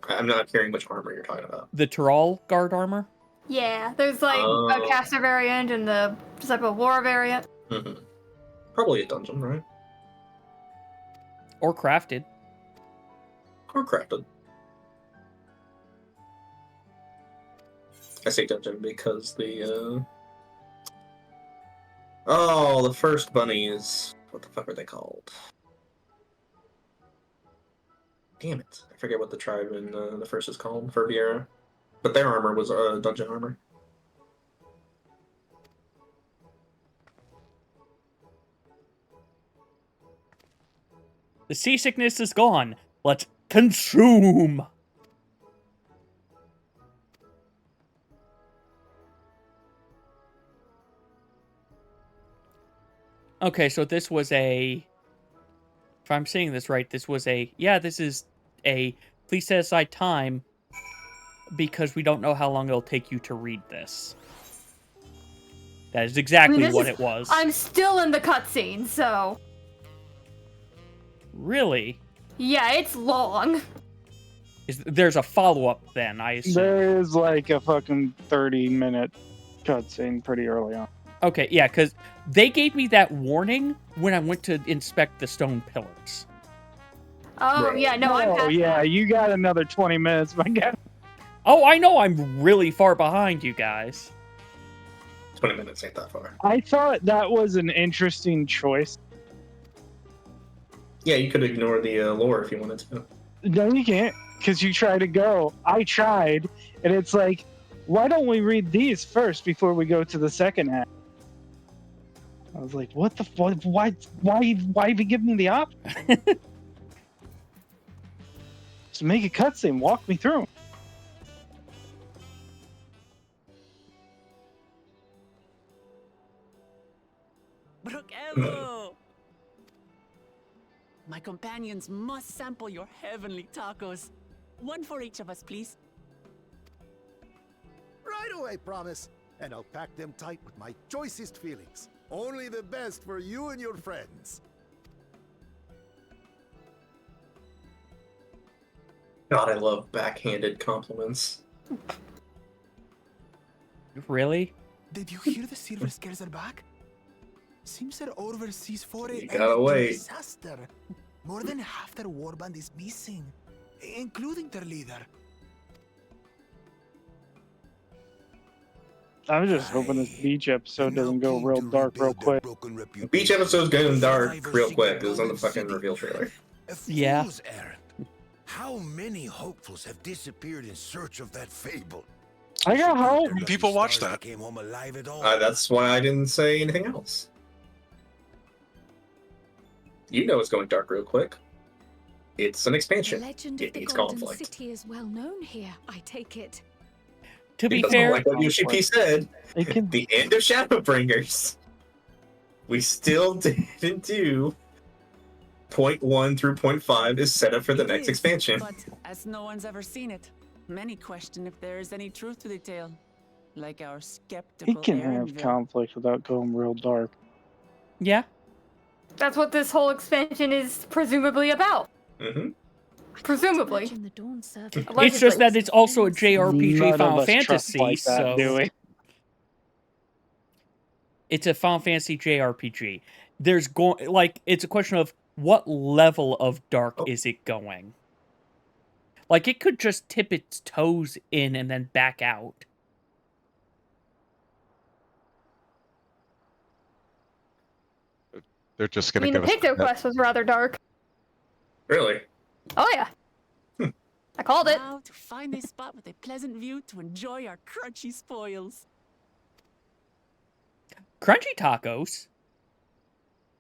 I'm not hearing which armor you're talking about. The Tyrol guard armor? Yeah, there's like a caster variant and the Disciple of War variant. Mm-hmm. Probably a dungeon, right? Or crafted. Or crafted. I say dungeon because the the first bunnies. What the fuck are they called? Damn it! I forget what the tribe in the first is called for Viera, but their armor was dungeon armor. The seasickness is gone. Let's consume! Okay, so this was a... If I'm seeing this right, this was a... Yeah, this is a... Please set aside time because we don't know how long it'll take you to read this. That is exactly what it was. I'm still in the cutscene, so... Really? Yeah, it's long. There's a follow-up then, I assume. There is like a fucking 30-minute cutscene pretty early on. Okay, yeah, because they gave me that warning when I went to inspect the stone pillars. Oh, yeah, no, I'm past yeah, you got another 20 minutes, my guy. Oh, I know I'm really far behind you guys. 20 minutes ain't that far. I thought that was an interesting choice. Yeah, you could ignore the lore if you wanted to. No, you can't, because you try to go. I tried, and it's like, why don't we read these first before we go to the second half? I was like, what the fuck? Why even give me the option? Just make a cutscene, walk me through. Brookelo! My companions must sample your heavenly tacos. One for each of us, please. Right away, promise. And I'll pack them tight with my choicest feelings. Only the best for you and your friends. God, I love backhanded compliments. Really? Did you hear the silver scares are back? Seems their overseas foray You gotta wait. disaster. More than half their warband is missing, including their leader. I was just hoping this beach episode doesn't go real dark real quick. Beach episode's going dark real quick. It was on the fucking reveal trailer. Yeah. Fool's errand. How many hopefuls have disappeared in search of that fable? I got hope. People watch that. Came home alive at all. That's why I didn't say anything else. You know it's going dark real quick. It's an The expansion. legend It of the needs Golden conflict. City is well known here, I take it. To be Because fair, like what UCP said, the end of Shadowbringers. We still didn't do point 1 through point 5 is set up for the It next is, expansion. But as no one's ever seen it, many question if there is any truth to the tale. Like our He skeptical can have Aaronville. conflict without going real dark. Yeah. That's what this whole expansion is presumably about. Mm-hmm. Presumably. Imagine the Dawn Servant. It's just that it's also a JRPG None of Final us trust Fantasy, like that, so do we? it's a Final Fantasy JRPG. There's it's a question of what level of dark is it going? Like, it could just tip its toes in and then back out. They're just I gonna mean, the give us. Picto Quest was rather dark. Really? Oh, yeah. I called it. Now to find a spot with a pleasant view to enjoy our crunchy spoils. Crunchy tacos?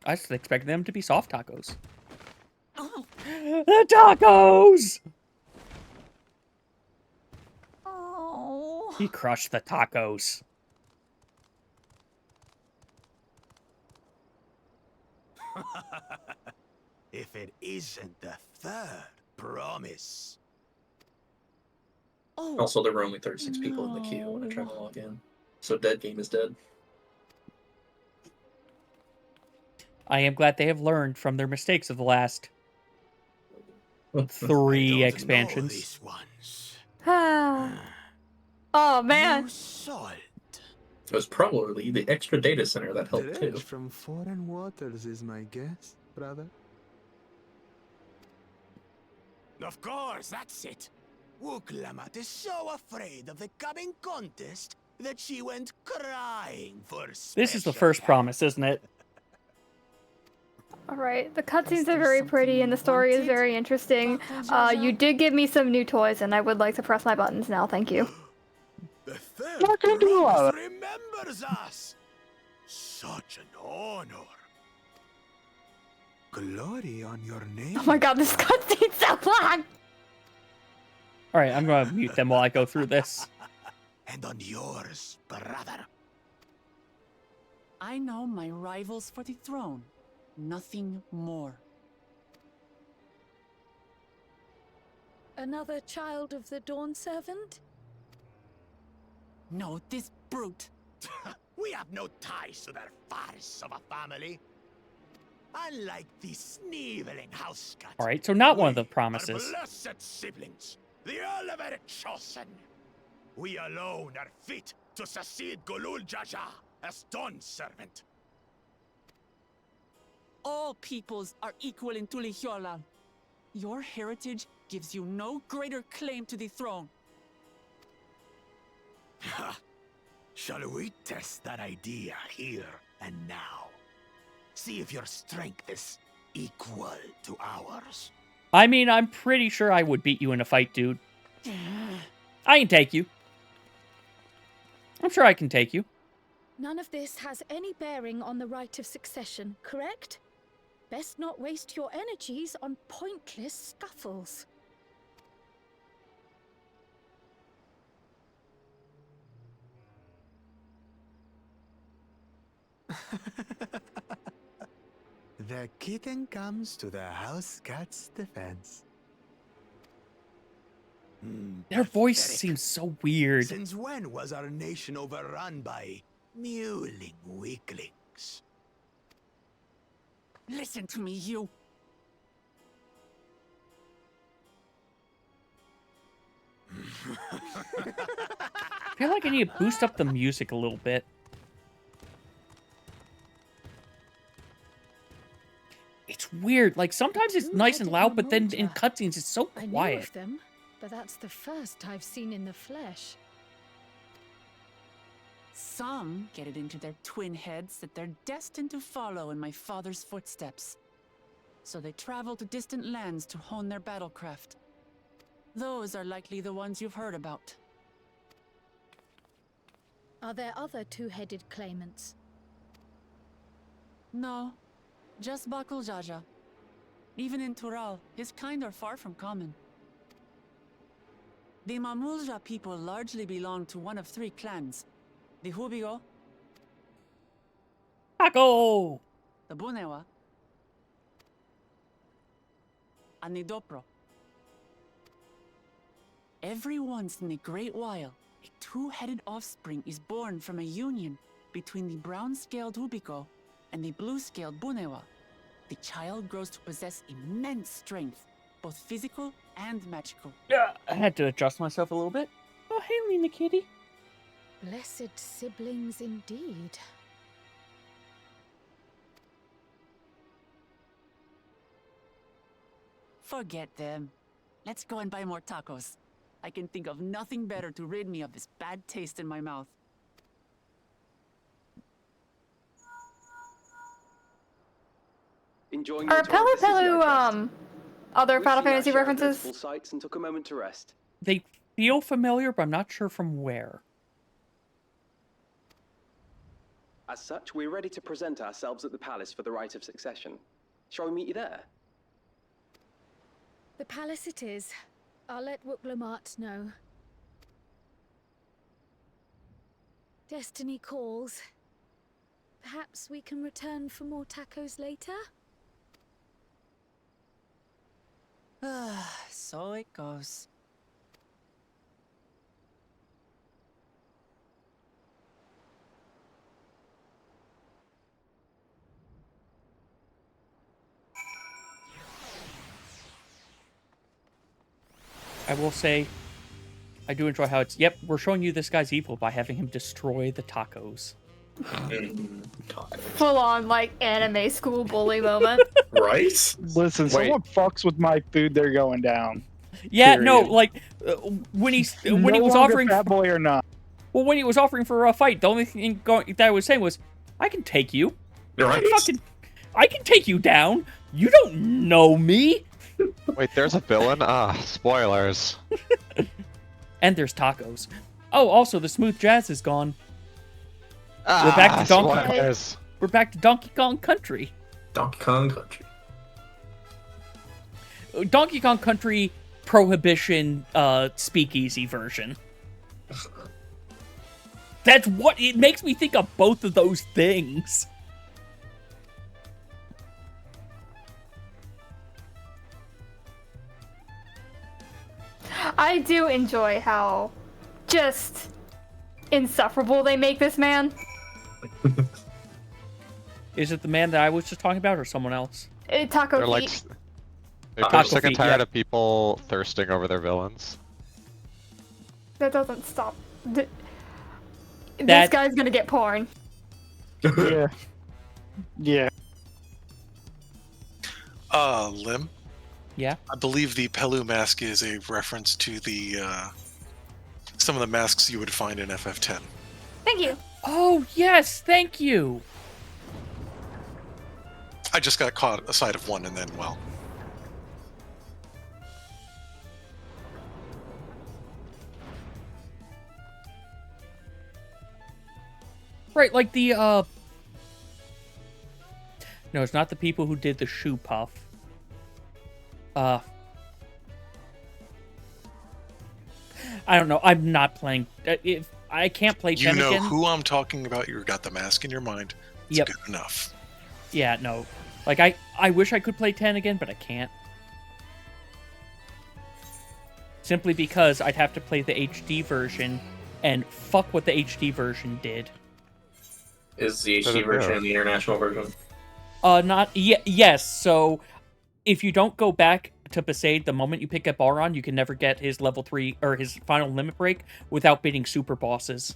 I just expected them to be soft tacos. Oh. The tacos! Oh. He crushed the tacos. If it isn't the third promise. Oh. Also, there were only 36 people in the queue when I tried to log in. So dead game is dead. I am glad they have learned from their mistakes of the last 3 expansions. Oh, man. It was probably the extra data center that helped too. Dredge from foreign waters is my guess, brother. Of course, that's it. Wuklamat is so afraid of the coming contest that she went crying for This is the first promise, isn't it? Alright, the cutscenes are very pretty and the story is very interesting. You did give me some new toys and I would like to press my buttons now, thank you. The third Not gonna do a lot of promise remembers us. Such an honor. Glory on your name. Oh my god, this cutscene's so long! Alright, I'm gonna mute them while I go through this. And on yours, brother. I know my rivals for the throne. Nothing more. Another child of the Dawn Servant? No, this brute. We have no ties to their farce of a family. Unlike these sneevling house cats. Alright, so not one of the Our promises. blessed siblings, the elevated chosen. We alone are fit to succeed Golul Jaja as Dawn Servant. All peoples are equal in Tulihiola. Your heritage gives you no greater claim to the throne. Ha! Shall we test that idea here and now? See if your strength is equal to ours. I mean, I'm pretty sure I would beat you in a fight, dude. I can take you. I'm sure I can take you. None of this has any bearing on the right of succession, correct? Best not waste your energies on pointless scuffles. The kitten comes to the house cat's defense. Their voice seems so weird. Since when was our nation overrun by mewling weaklings? Listen to me, you. I feel like I need to boost up the music a little bit. It's weird. Like, sometimes it's nice and loud, but then in cutscenes it's so I knew quiet. of them, but that's the first I've seen in the flesh. Some get it into their twin heads that they're destined to follow in my father's footsteps. So they travel to distant lands to hone their battlecraft. Those are likely the ones you've heard about. Are there other two-headed claimants? No, just Bakul Jaja. Even in Tural, his kind are far from common. The Mamulja people largely belong to one of 3 clans. The Hubigo, Taco! The bunewa. Anidopro. Every once in a great while, a two-headed offspring is born from a union between the brown-scaled ubico and the blue-scaled bunewa. The child grows to possess immense strength, both physical and magical. Yeah, I had to adjust myself a little bit. Oh, hey, Lena Kitty. Blessed siblings indeed. Forget them. Let's go and buy more tacos. I can think of nothing better to rid me of this bad taste in my mouth. Enjoying Are your tour of the city, I Pelu trust? other We've Final seen our Fantasy share of references? notable sights and took a moment to rest. They feel familiar, but I'm not sure from where. As such, we're ready to present ourselves at the palace for the rite of succession. Shall we meet you there? The palace it is. I'll let Wuklamart know. Destiny calls. Perhaps we can return for more tacos later? So it goes. I will say, I do enjoy how it's, yep, we're showing you this guy's evil by having him destroy the tacos. Full on, like, anime school bully moment. Right? Listen, someone fucks with my food, they're going down. Yeah, Period. no, like, when he No was longer offering... Fat Boy or not. Well, when he was offering for a fight, the only thing that I was saying was, I can take you. Right? I can take you down. You don't know me. Wait, there's a villain? Spoilers. And there's tacos. Oh, also, the smooth jazz is gone. We're back to spoilers. We're back to Donkey Kong Country. Donkey Kong Country. Donkey Kong Country Prohibition speakeasy version. That's what it makes me think of, both of those things. I do enjoy how just insufferable they make this man. Is it the man that I was just talking about, or someone else? Taco They're like, Feet. they're Taco sick and Feet, tired yeah. of people thirsting over their villains. That doesn't stop. This That- guy's gonna get porn. Yeah. Yeah. Lim? Yeah? I believe the Pelu mask is a reference to the, some of the masks you would find in FF10. Thank you. Oh, yes, thank you. I just got caught aside of one and then, well. Right, like the, No, it's not the people who did the shoe puff. I don't know. I'm not playing. If I can't play You 10 know again. who I'm talking about. You've got the mask in your mind. It's Yep. good enough. Yeah, no. Like, I wish I could play 10 again, but I can't. Simply because I'd have to play the HD version, and fuck what the HD version did. Is the HD version the international version? Yes, so if you don't go back to Besaid the moment you pick up Auron, you can never get his level 3, or his final limit break, without beating super bosses.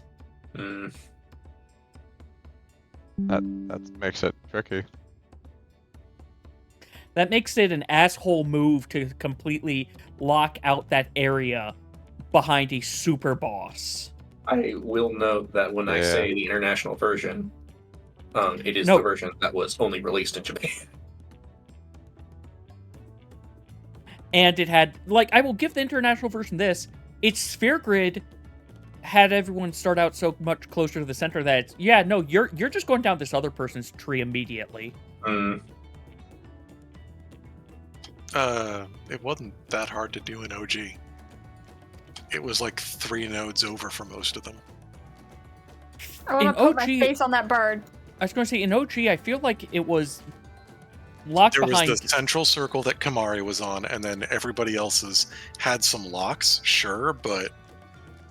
That makes it tricky. That makes it an asshole move to completely lock out that area behind a super boss. I will note that when I say the international version, it is No. the version that was only released in Japan. And it had, like, I will give the international version this. Its sphere grid had everyone start out so much closer to the center that it's, yeah, no, you're just going down this other person's tree immediately. It wasn't that hard to do in OG. It was like 3 nodes over for most of them. I want to In put my OG face on that bird. I was going to say, in OG, I feel like it was locked behind... There was the central circle that Kamari was on, and then everybody else's had some locks, sure, but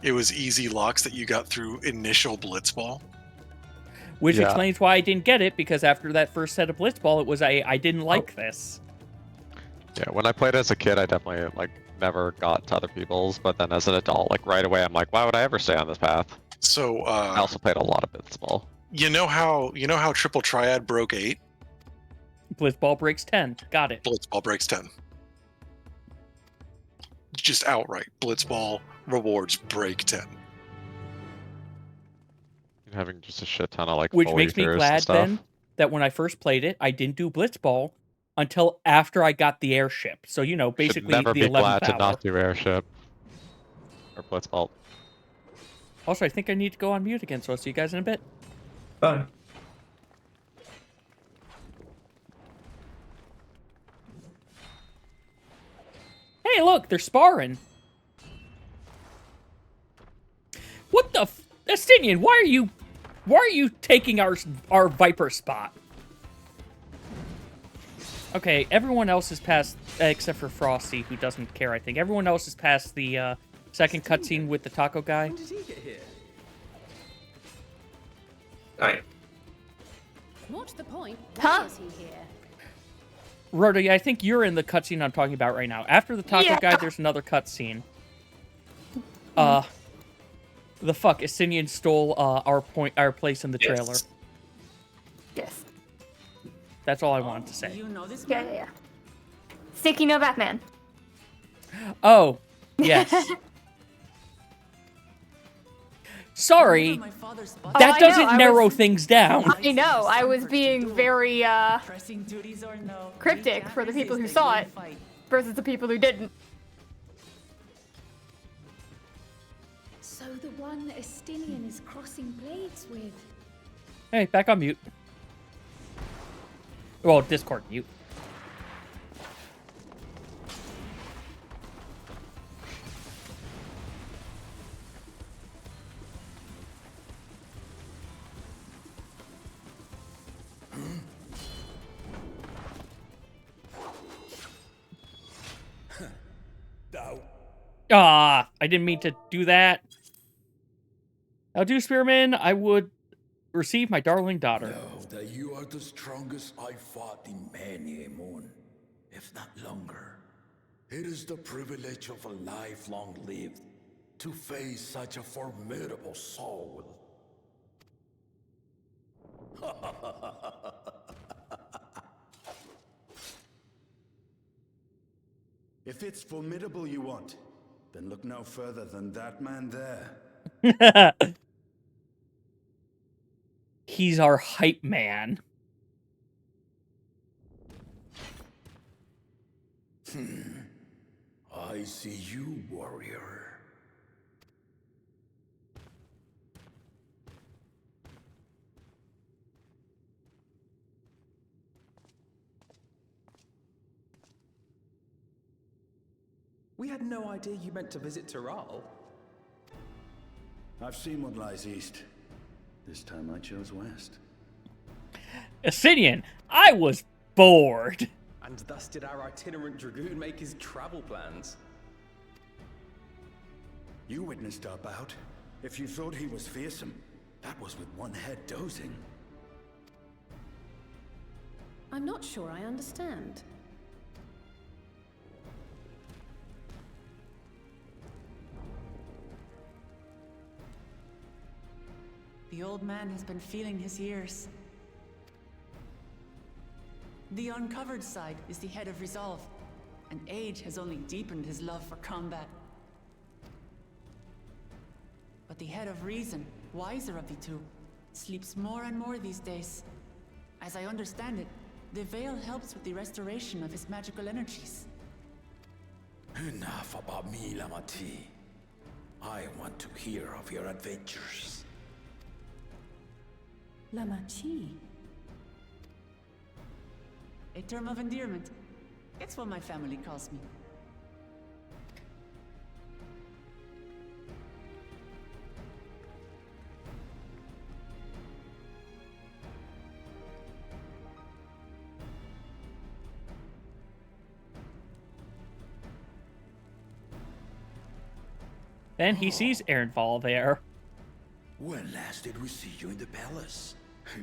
it was easy locks that you got through initial Blitzball. Which explains why I didn't get it, because after that first set of Blitzball, it was I didn't like this. Yeah, when I played as a kid, I definitely, like, never got to other people's, but then as an adult, like, right away, I'm like, why would I ever stay on this path? So, I also played a lot of Blitzball. You know how Triple Triad broke 8? Blitzball breaks 10. Got it. Blitzball breaks 10. Just outright. Blitzball rewards break 10. Having just a shit ton of, like, Which full makes me ethers and glad, stuff. then, that when I first played it, I didn't do Blitzball until after I got the airship. So, you know, basically Should never the be 11th glad to hour. not do airship. Or Blitzball. Also, I think I need to go on mute again, so I'll see you guys in a bit. Bye. Hey, look, they're sparring. What the Estinian, why are you taking our Viper spot? Okay, everyone else is past, except for Frosty, who doesn't care, I think. Everyone else is past the second cutscene with the taco guy. When did he get here? Alright. What's the point? Huh? Why is he here? Rhoda, yeah, I think you're in the cutscene I'm talking about right now. After the taco guy, there's another cutscene. The fuck, Estinian stole our place in the trailer. Yes. That's all I wanted to say. You know this Yeah, man? yeah, yeah. Sticky no Batman. Oh, yes. Sorry, My father's spot. that I doesn't know, I narrow was- things down. I know, I was being very Pressing duties or no, we cryptic can't for the people who resist saw a it good fight. versus the people who didn't. So the one Estinian is crossing blades with. Hey, back on mute. Well, Discord mute. Ah, I didn't mean to do that. Now, do Spearman, I would receive my darling daughter. Know that you are the strongest I fought in many a moon, if not longer. It is the privilege of a life long lived to face such a formidable soul. If it's formidable you want, then look no further than that man there. He's our hype man. I see you, warrior. We had no idea you meant to visit Taral. I've seen what lies east. This time I chose west. Estinian, I was bored. And thus did our itinerant dragoon make his travel plans. You witnessed our bout. If you thought he was fearsome, that was with one head dozing. I'm not sure I understand. The old man has been feeling his years. The uncovered side is the head of resolve, and age has only deepened his love for combat. But the head of reason, wiser of the two, sleeps more and more these days. As I understand it, the veil helps with the restoration of his magical energies. Enough about me, Lamati. I want to hear of your adventures. Lamachi. A term of endearment. It's what my family calls me. Then he sees Ehrenfall there. When last did we see you in the palace?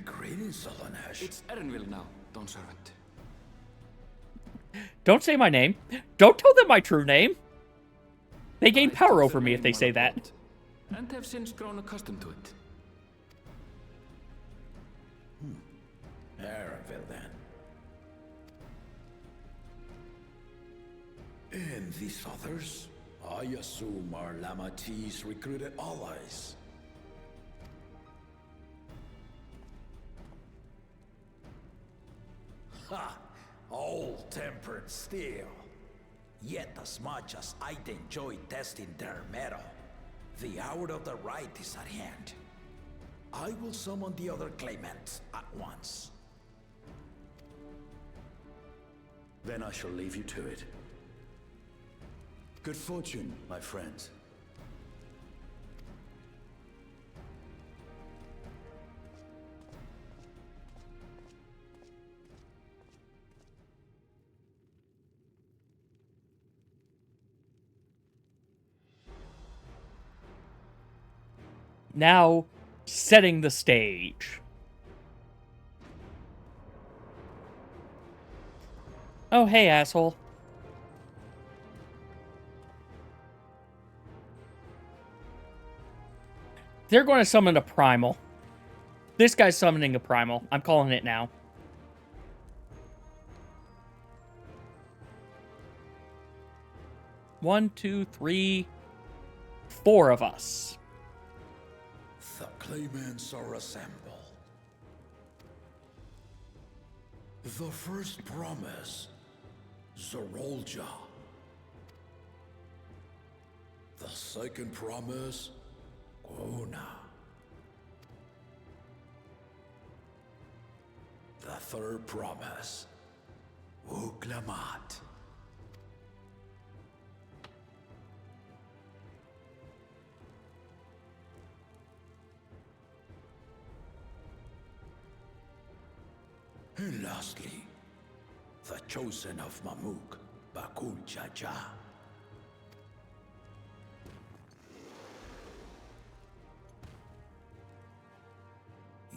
Greetings, Solonash. It's Erenville now, Dawn Servant. Don't say my name. Don't tell them my true name. They gain I power took over the me if name they when say I that. bought, and have since grown accustomed to it. Erenville, then. And these others? I assume are Lamati's recruited allies. Ha! All-tempered steel. Yet as much as I'd enjoy testing their metal, the hour of the right is at hand. I will summon the other claimants at once. Then I shall leave you to it. Good fortune, my friends. Now, setting the stage. Oh, hey, asshole. They're going to summon a primal. This guy's summoning a primal. I'm calling it now. One, two, three, 4 of us. The claimants are assembled. The first promise, Zorolja. The second promise, Gona. The third promise, Uklamat. And lastly, the chosen of Mamuk, Bakul Jaja.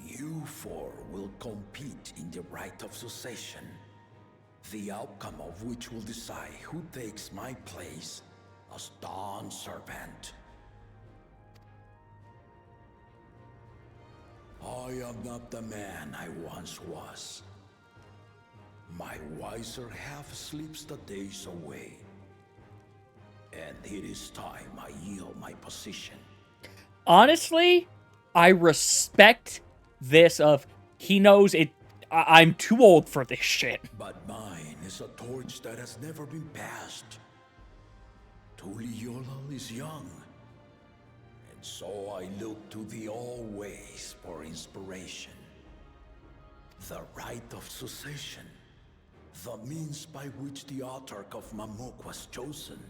You 4 will compete in the right of succession, the outcome of which will decide who takes my place as Dawn Servant. I am not the man I once was. My wiser half sleeps the days away. And it is time I yield my position. Honestly, I respect this of he knows it. I'm too old for this shit. But mine is a torch that has never been passed. Tuliyola is young. And so I look to the always for inspiration. The right of succession. The means by which the autarch of Mamuk was chosen.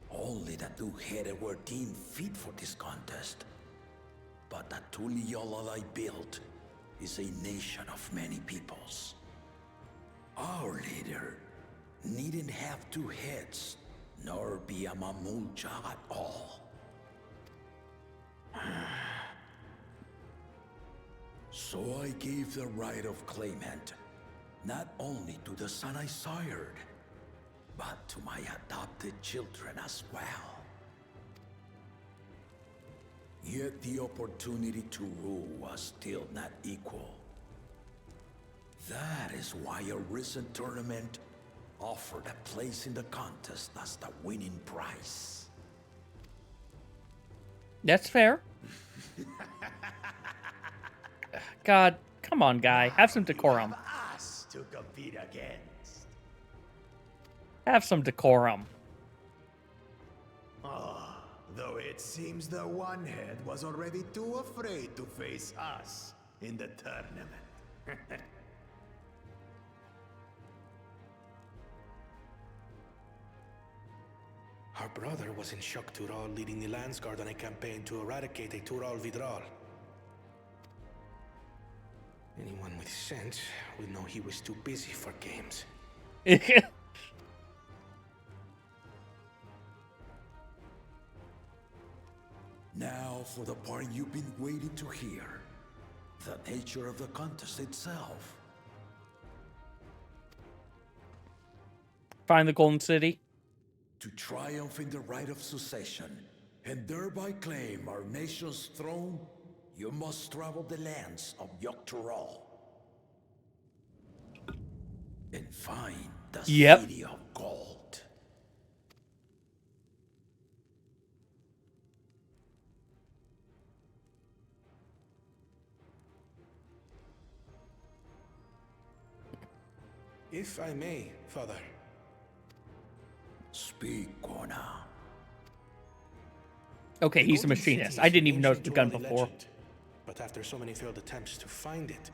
Only the 2-headed were deemed fit for this contest. But the Tuliyola I built is a nation of many peoples. Our leader needn't have 2 heads, nor be a Mamulja at all. So I gave the right of claimant, not only to the son I sired, but to my adopted children as well. Yet the opportunity to rule was still not equal. That is why a recent tournament offered a place in the contest as the winning prize. That's fair. God, come on, guy. Have some decorum. Us to compete against. Have some decorum. Though it seems the one head was already too afraid to face us in the tournament. Our brother was in Shok Tural leading the Landsguard on a campaign to eradicate a Tural Vidral. Anyone with sense would know he was too busy for games. Now for the part you've been waiting to hear. The nature of the contest itself. Find the Golden City. To triumph in the right of succession, and thereby claim our nation's throne, you must travel the lands of Yogg-Turahl. And find the City of Gold. If I may, Father. Speak, Gorna. Okay, he's a machinist. I didn't even notice the gun before. Legend, but after so many failed attempts to find it,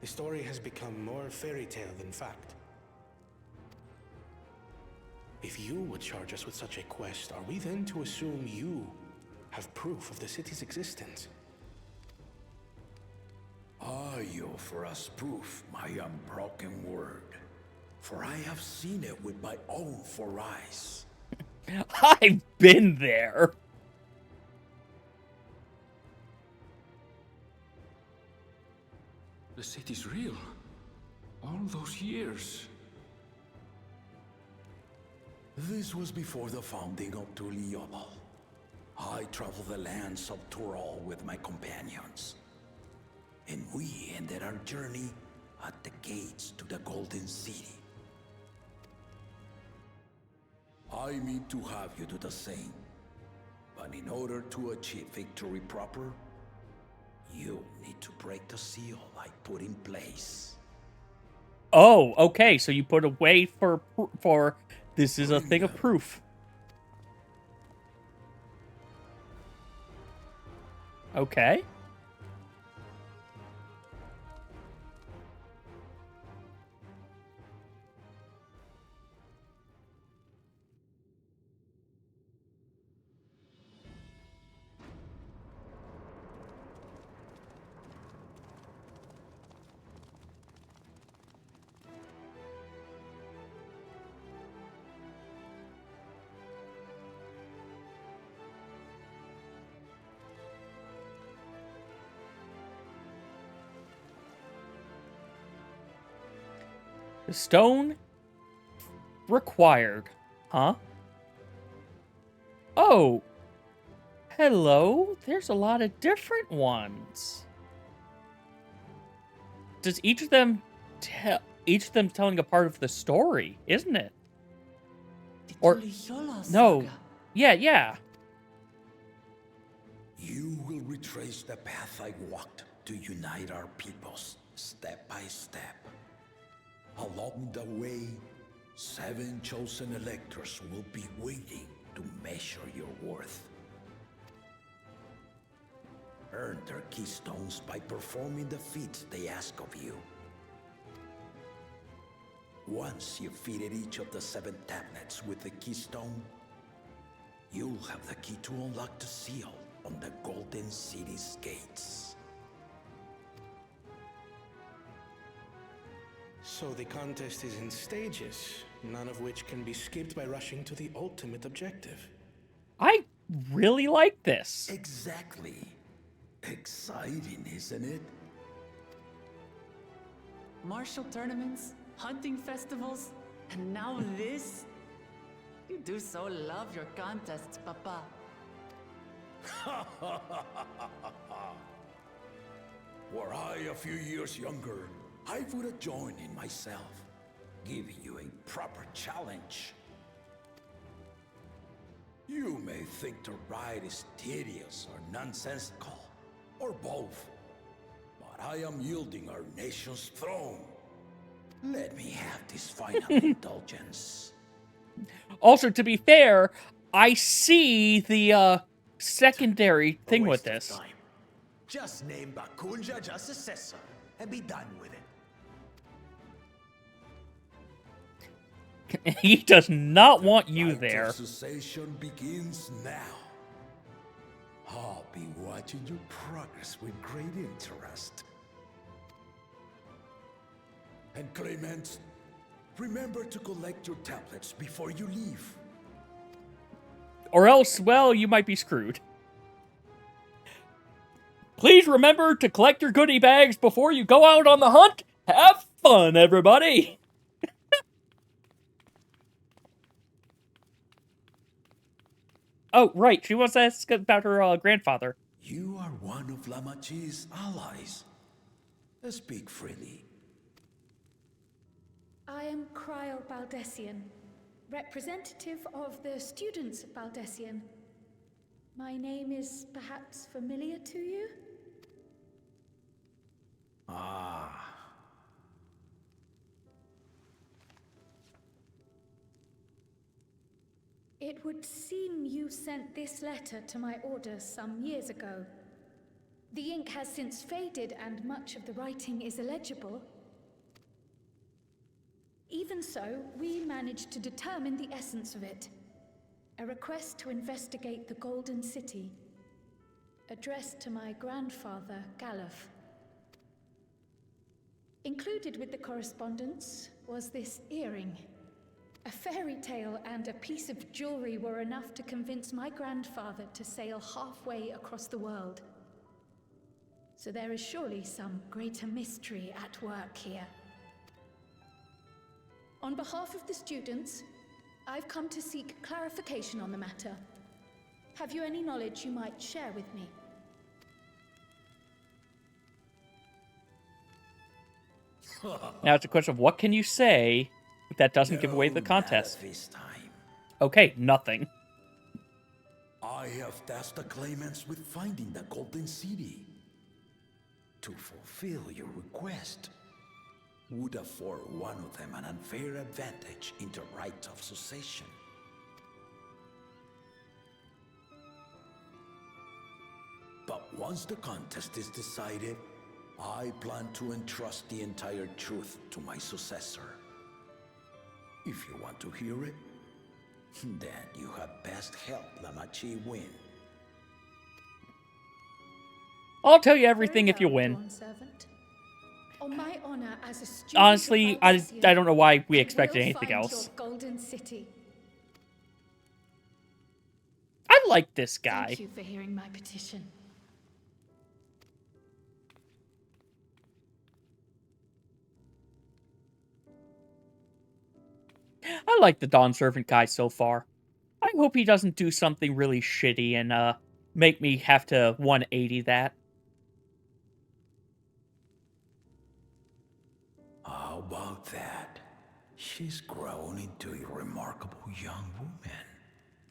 the story has become more fairy tale than fact. If you would charge us with such a quest, are we then to assume you have proof of the city's existence? You offer us proof, my unbroken word. For I have seen it with my own 4 eyes. I've been there. The city's real. All those years. This was before the founding of Tuliyobo. I traveled the lands of Turahl with my companions. And we ended our journey at the gates to the Golden City. I mean to have you do the same. But in order to achieve victory proper, you need to break the seal I put in place. Oh, okay. So you put a way for this is a thing of proof. Okay. The stone required, huh? Oh, hello. There's a lot of different ones. Does each of them telling a part of the story, isn't it? Or no? Yeah. You will retrace the path I walked to unite our peoples step by step. Along the way, 7 chosen electors will be waiting to measure your worth. Earn their keystones by performing the feats they ask of you. Once you've fitted each of the 7 tablets with the keystone, you'll have the key to unlock the seal on the Golden City's gates. So the contest is in stages, none of which can be skipped by rushing to the ultimate objective. I really like this. Exactly. Exciting, isn't it? Martial tournaments, hunting festivals, and now this? You do so love your contests, Papa. Were I a few years younger, I would have joined in myself, giving you a proper challenge. You may think the ride is tedious or nonsensical, or both, but I am yielding our nation's throne. Let me have this final indulgence. Also, to be fair, I see the secondary thing with this. Time. Just name Bakunja just successor and be done with it. He does not want you there. The cessation begins now. I'll be watching your progress with great interest. And Clement, remember to collect your tablets before you leave. Or else, well, you might be screwed. Please remember to collect your goodie bags before you go out on the hunt. Have fun, everybody! Oh, right. She wants to ask about her grandfather. You are one of Lamachi's allies. Speak freely. I am Cryle Baldessian, representative of the students of Baldessian. My name is perhaps familiar to you? Ah. It would seem you sent this letter to my orders some years ago. The ink has since faded and much of the writing is illegible. Even so, we managed to determine the essence of it. A request to investigate the Golden City, addressed to my grandfather, Galuf. Included with the correspondence was this earring. A fairy tale and a piece of jewelry were enough to convince my grandfather to sail halfway across the world. So there is surely some greater mystery at work here. On behalf of the students, I've come to seek clarification on the matter. Have you any knowledge you might share with me? Now it's a question of what can you say if that doesn't give away the contest? Okay, nothing. I have tasked the claimants with finding the Golden City. To fulfill your request would afford one of them an unfair advantage in the right of succession. But once the contest is decided, I plan to entrust the entire truth to my successor. If you want to hear it, then you had best help Lamachi win. I'll tell you everything if you win. On my honor as a student Honestly, of I Baldessian, don't know why we I expected will anything find else. your Golden City. I like this guy. Thank you for hearing my petition. I like the Dawn Servant guy so far. I hope he doesn't do something really shitty and make me have to 180 that. How about that? She's grown into a remarkable young woman.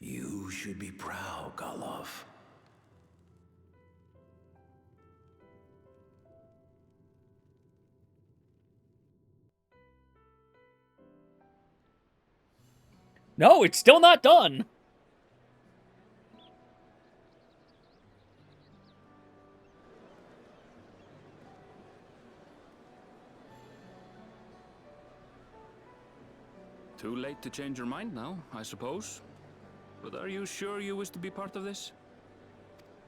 You should be proud, Galuf. No, it's still not done. Too late to change your mind now, I suppose. But are you sure you wish to be part of this?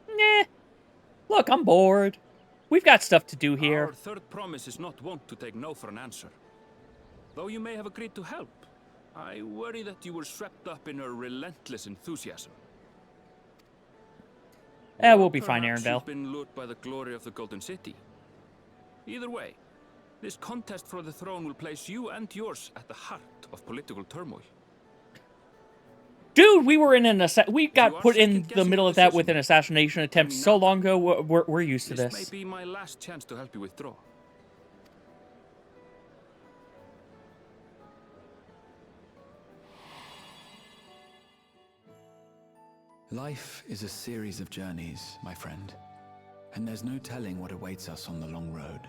Nah. Look, I'm bored. We've got stuff to do here. Our third promise is not wont to take no for an answer. Though you may have agreed to help, I worry that you were swept up in her relentless enthusiasm. We'll be fine, Perhaps Arendelle. you've been lured by the glory of the Golden City. Either way, this contest for the throne will place you and yours at the heart of political turmoil. Dude, we were in an we got put in the middle of that with an assassination attempt so long ago. We're used to This this. may be my last chance to help you withdraw. Life is a series of journeys, my friend, and there's no telling what awaits us on the long road.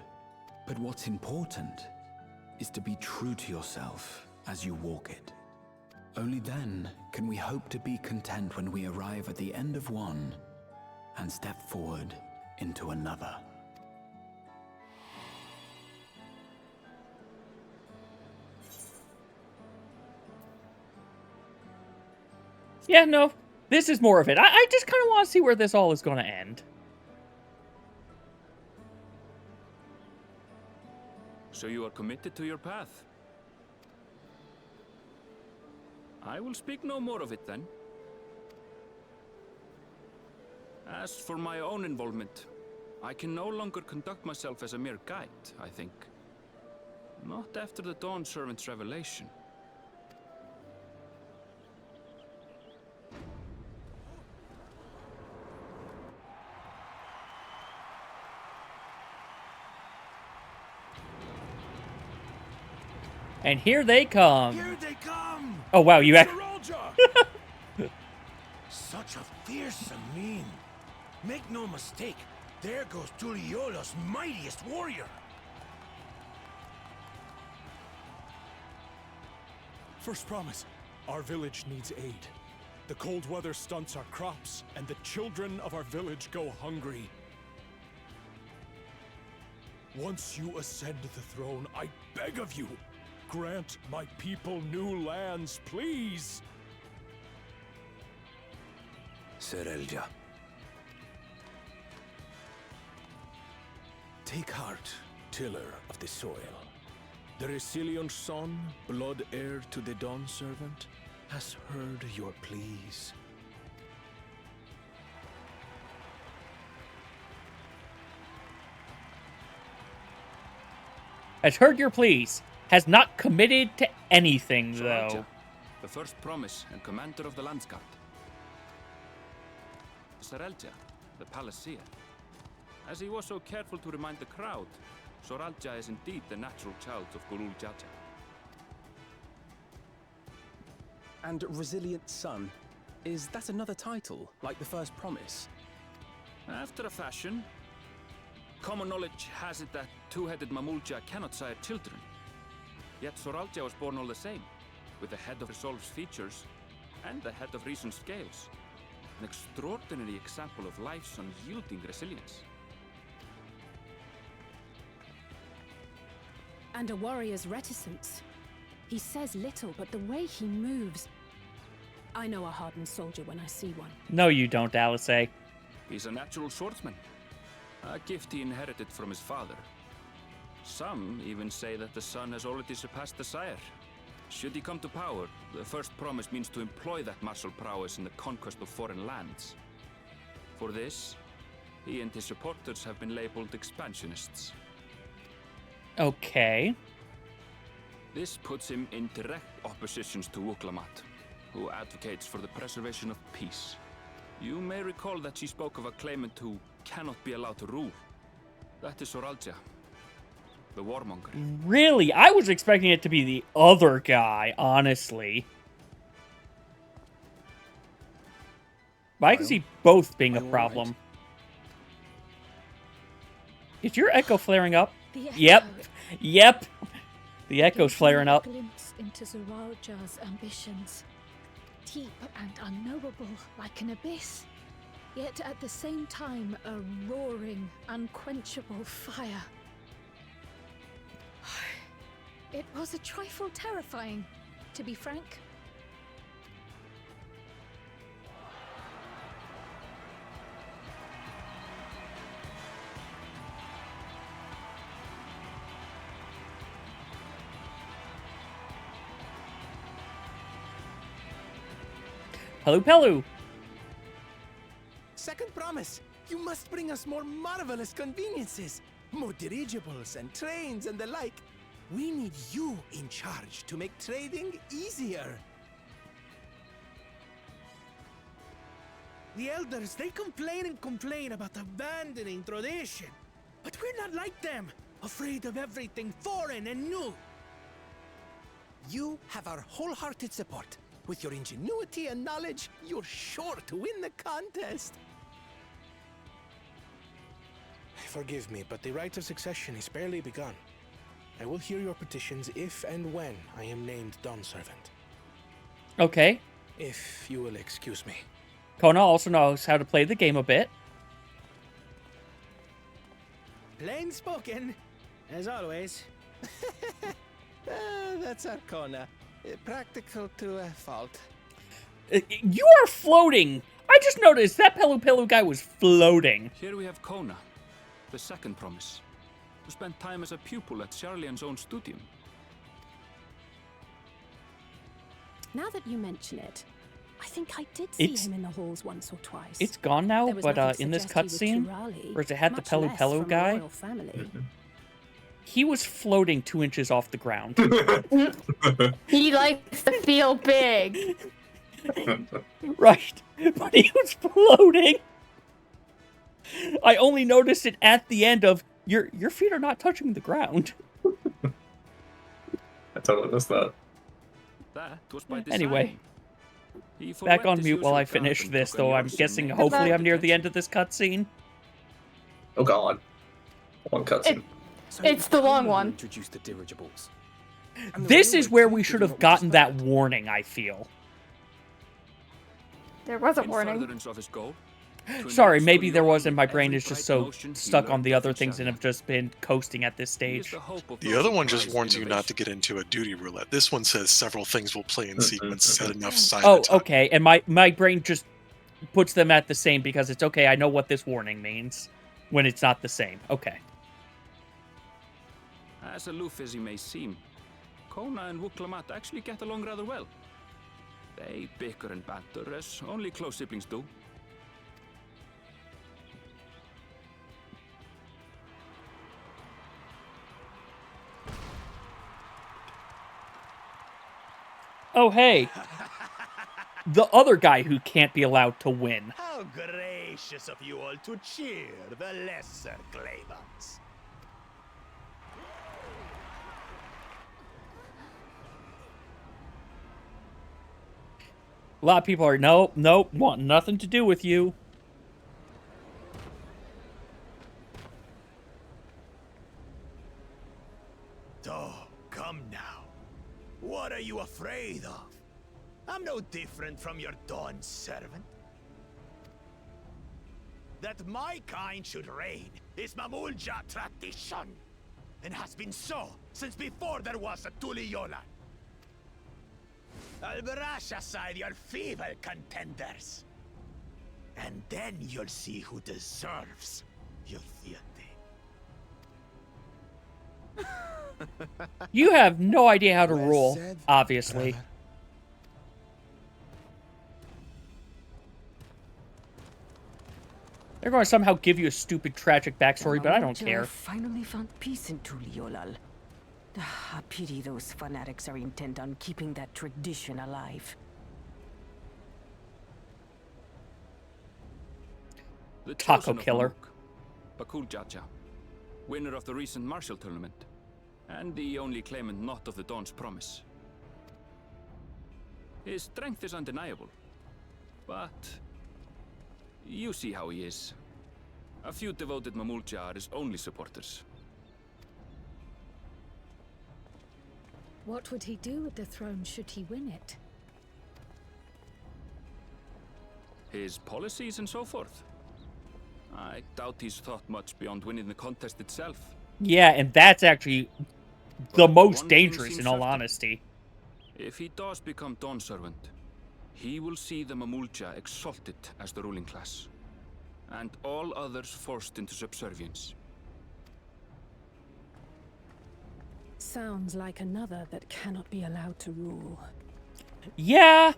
But what's important is to be true to yourself as you walk it. Only then can we hope to be content when we arrive at the end of one and step forward into another. Yeah, no, this is more of it. I just kind of want to see where this all is going to end. So you are committed to your path? I will speak no more of it then. As for my own involvement, I can no longer conduct myself as a mere guide, I think. Not after the Dawn Servant's revelation. And here they come. Here they come! Oh wow, you act. Such a fearsome mien. Make no mistake, there goes Tuliola's mightiest warrior. First promise, our village needs aid. The cold weather stunts our crops, and the children of our village go hungry. Once you ascend the throne, I beg of you, grant my people new lands, please! Serelja. Take heart, tiller of the soil. The resilient son, blood heir to the Dawn Servant, has heard your pleas. Has heard your pleas. Has not committed to anything, though. Soralja, the first promise and commander of the Landsguard. Serelja, the Palaceer. As he was so careful to remind the crowd, Soralja is indeed the natural child of Gulul Jaja. And Resilient Son, is that another title, like the first promise? After a fashion. Common knowledge has it that two-headed Mamulja cannot sire children. Yet Soralja was born all the same, with the head of Resolve's features and the head of Reason's scales. An extraordinary example of life's unyielding resilience. And a warrior's reticence. He says little, but the way he moves... I know a hardened soldier when I see one. No, you don't, Alice. He's a natural swordsman. A gift he inherited from his father. Some even say that the son has already surpassed the sire. Should he come to power, the first promise means to employ that martial prowess in the conquest of foreign lands. For this, he and his supporters have been labeled expansionists. Okay. This puts him in direct opposition to Wuklamat, who advocates for the preservation of peace. You may recall that she spoke of a claimant who cannot be allowed to rule. That is Soralja, the warmonger. Really? I was expecting it to be the other guy, honestly. But I can see both being a problem. Right. Is your echo flaring up? Yep. Yep. The echo's flaring up. Glimpse into Soralja's ambitions. Deep and unknowable, like an abyss. Yet at the same time, a roaring, unquenchable fire. It was a trifle terrifying, to be frank. Pelu Pelu! Second promise, you must bring us more marvelous conveniences. More dirigibles and trains and the like. We need you in charge to make trading easier. The elders, they complain and complain about abandoning tradition. But we're not like them, afraid of everything foreign and new. You have our wholehearted support. With your ingenuity and knowledge, you're sure to win the contest. Forgive me, but the right of succession is barely begun. I will hear your petitions if and when I am named Dawn Servant. Okay. If you will excuse me. Kona also knows how to play the game a bit. Plain spoken, as always. That's our Kona. Practical to a fault. You are floating! I just noticed that Pelu Pelu guy was floating. Here we have Kona, the second promise, who spent time as a pupil at Charlian's own studium. Now that you mention it, I think I did see him in the halls once or twice. It's gone now, There was but nothing in this suggest he was cutscene, Turali, where it had the much Pelu less Pelu from a guy, royal family. he was floating 2 inches off the ground. He likes to feel big. Right, but he was floating. I only noticed it at the end of, your feet are not touching the ground. I totally missed that. That was by design. Anyway, He back forwent on his mute while usual I path finish and this, took an though I'm Yorkshire guessing native hopefully to I'm near the catch end of this cutscene. Oh god. One cutscene. It's the long one. Introduce the dirigibles. This is where we should have gotten that warning, I feel. There was a In warning. furtherance of his goal, to Sorry, enrich maybe there Tuliyola was, and with my brain every is just bright so notion he stuck on learned the of other each things and area. have just been coasting at this He is stage. the hope of The those other who one just prize warns you not innovation. to get into a duty roulette. This one says several things will play in sequence, set enough side Oh, time. okay, and my brain just puts them at the same because it's okay, I know what this warning means when it's not the same. Okay. As aloof as he may seem, Kona and Wuklamat actually get along rather well. They bicker and banter as only close siblings do. Oh, hey. The other guy who can't be allowed to win. How gracious of you all to cheer the lesser Clavons. A lot of people are, nope, want nothing to do with you. Oh, come now. What are you afraid of? I'm no different from your Dawn servant. That my kind should reign is Mamulja tradition, and has been so since before there was a Tuliyola. I'll brush aside your feeble contenders, and then you'll see who deserves your deity. You have no idea how to rule, obviously. They're going to somehow give you a stupid, tragic backstory, but I don't care. Finally found peace in Tuliyola. A pity those fanatics are intent on keeping that tradition alive. The Taco chosen of killer. Mamuk, Bakul Jaja, winner of the recent martial tournament, and the only claimant not of the Dawn's promise. His strength is undeniable, but you see how he is. A few devoted Mamulja are his only supporters. What would he do with the throne should he win it? His policies and so forth. I doubt he's thought much beyond winning the contest itself. Yeah, and that's actually the most one thing dangerous, seems in all certain. honesty. If he does become Dawn Servant, he will see the Mamulja exalted as the ruling class, and all others forced into subservience. Sounds like another that cannot be allowed to rule. Yeah.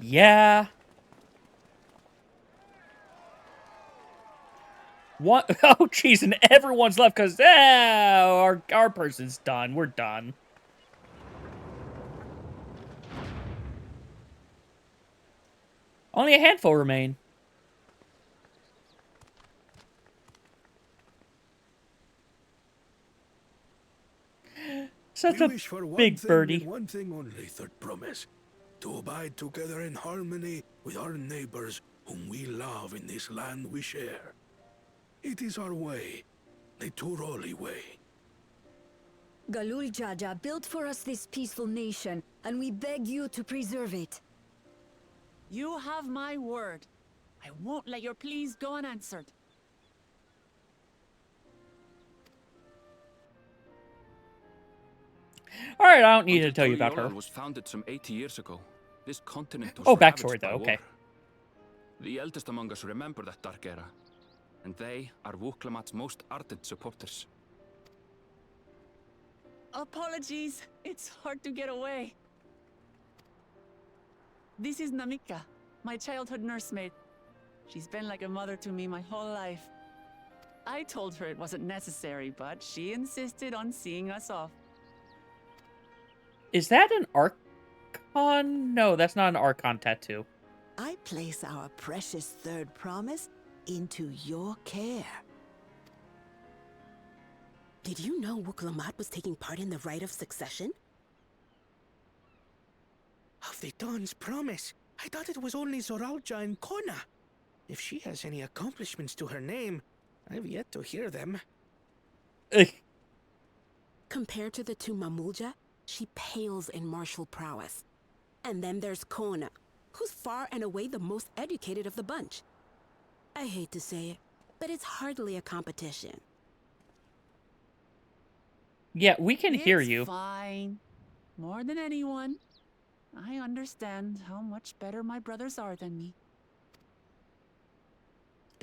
Yeah. What? Oh, jeez, and everyone's left because our person's done. We're done. Only a handful remain. Such We a wish for one big thing birdie. and one thing only, Third Promise. To abide together in harmony with our neighbors whom we love in this land we share. It is our way, the Turoli way. Galul Jaja built for us this peaceful nation, and we beg you to preserve it. You have my word. I won't let your pleas go unanswered. All right, I don't need to Until tell you about her. Tuliyola was founded some 80 years ago. This continent was Oh, ravaged backstory, by though, okay. war. The eldest among us remember that dark era, and they are Wuklamat's most ardent supporters. Apologies. It's hard to get away. This is Namika, my childhood nursemaid. She's been like a mother to me my whole life. I told her it wasn't necessary, but she insisted on seeing us off. Is that an Archon? No, that's not an Archon tattoo. I place our precious third promise into your care. Did you know Wuklamat was taking part in the rite of succession? Of the Dawn's promise. I thought it was only Zoralja and Kona. If she has any accomplishments to her name, I've yet to hear them. Compared to the two Mamulja, she pales in martial prowess. And then there's Kona, who's far and away the most educated of the bunch. I hate to say it, but it's hardly a competition. Yeah, we can hear you. It's fine. More than anyone. I understand how much better my brothers are than me.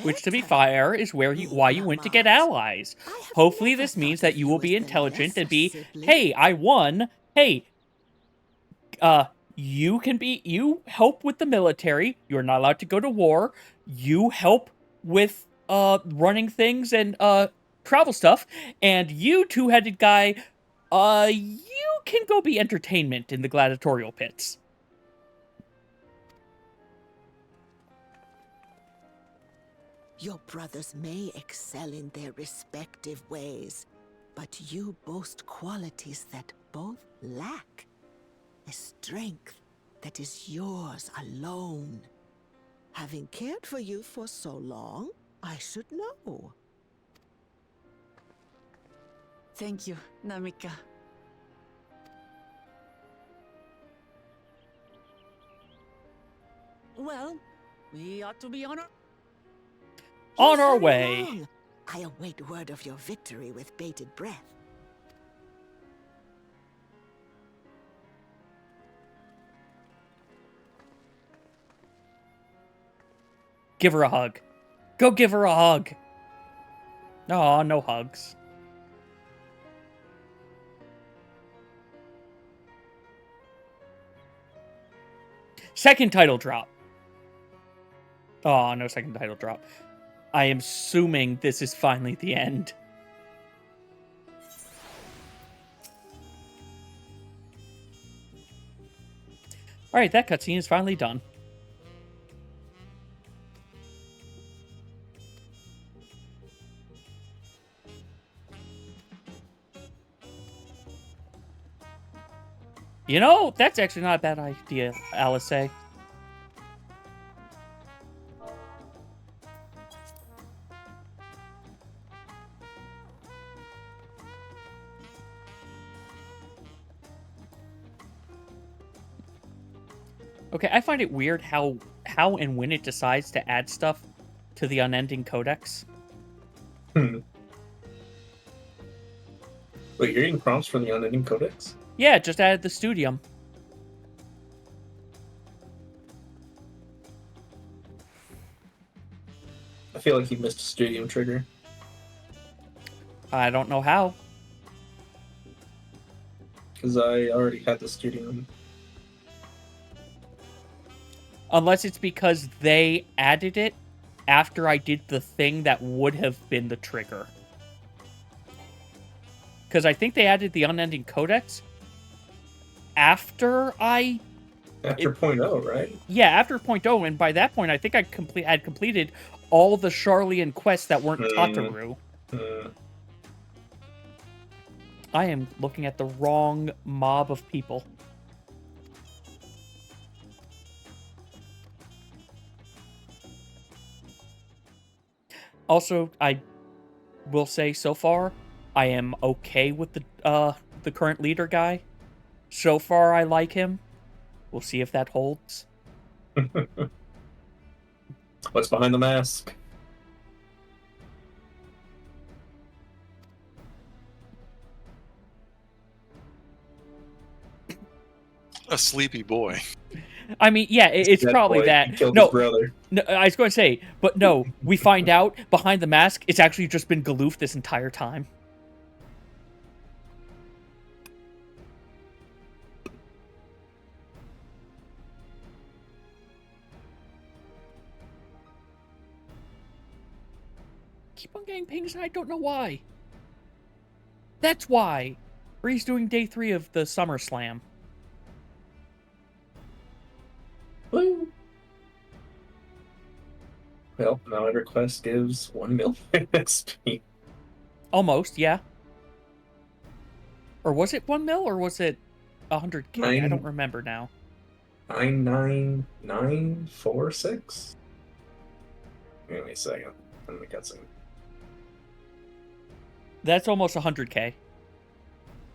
Which, to be fair, is why you went to get allies. Hopefully this means that you will be intelligent and be, hey, I won. Hey, you help with the military. You're not allowed to go to war. You help with, running things and, travel stuff. And you, two-headed guy, you can go be entertainment in the gladiatorial pits. Your brothers may excel in their respective ways, but you boast qualities that both lack. A strength that is yours alone. Having cared for you for so long, I should know. Thank you, Namika. Well, we ought to be on our way. Long. I await word of your victory with bated breath. Give her a hug. Go give her a hug. Aw, no hugs. Second title drop. Oh, no second title drop. I am assuming this is finally the end. Alright, that cutscene is finally done. You know, that's actually not a bad idea, Alice. Okay, I find it weird how and when it decides to add stuff to the Unending Codex. Wait, you're getting prompts from the Unending Codex? Yeah, just added the Studium. I feel like you missed a Studium trigger. I don't know how. Because I already had the Studium. Unless it's because they added it after I did the thing that would have been the trigger. Because I think they added the Unending Codex after I... After .0, right? Yeah, after .0, and by that point, I think I had completed all the Charlian quests that weren't Tataru. I am looking at the wrong mob of people. Also, I will say so far, I am okay with the current leader guy. So far, I like him. We'll see if that holds. What's behind the mask? A sleepy boy. I mean, yeah, it's probably boy, that. he killed No, his brother. no, I was going to say, but no, we find out behind the mask, it's actually just been Galoof this entire time. keep on getting pings and I don't know why. That's why. Bree's doing day 3 of the SummerSlam. Woo. Well, now every quest gives 1 million XP. Almost, yeah. Or was it 1 mil or was it 100k? I don't remember now. 99946? Give me a second. Let me cut some. That's almost 100k.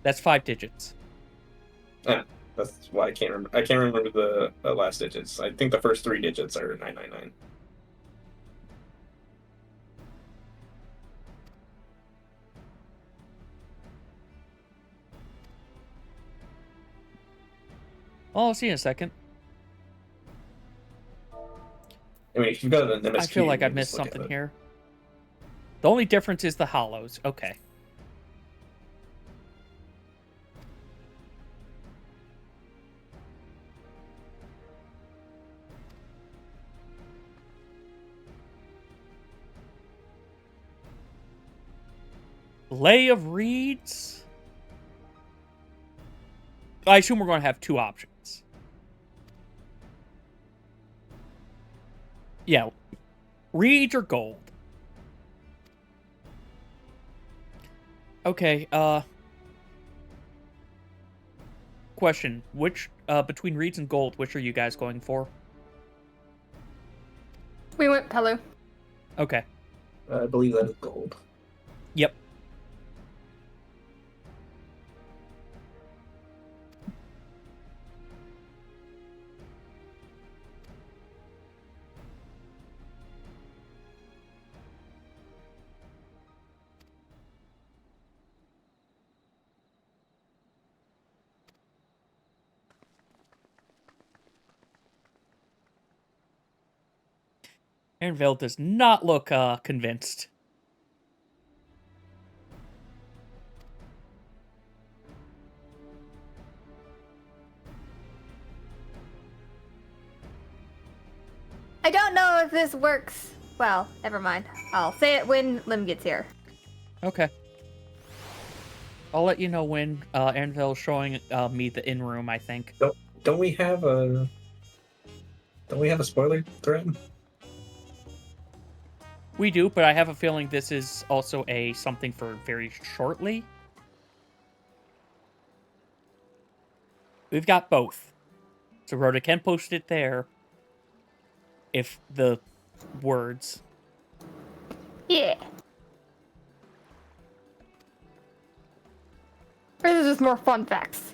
That's 5 digits. Yeah, that's why I can't remember. I can't remember the last digits. I think the first 3 digits are 999. Oh, I'll see you in a second. I mean, if you've got an MSQ, I feel like I missed something here. The only difference is the hollows. Okay. Lay of Reeds. I assume we're going to have 2 options. Yeah. Reeds or gold. Okay, question. Which, between Reeds and gold, which are you guys going for? We went Pelu. Okay. I believe that is gold. Yep. Aaronville does not look, convinced. I don't know if this works. Well, never mind. I'll say it when Lim gets here. Okay. I'll let you know when, Aaronville's showing, me the in-room, I think. Don't we have a spoiler thread? We do, but I have a feeling this is also a something for very shortly. We've got both. So Rhoda can post it there. If the words. Yeah. Or is it just more fun facts?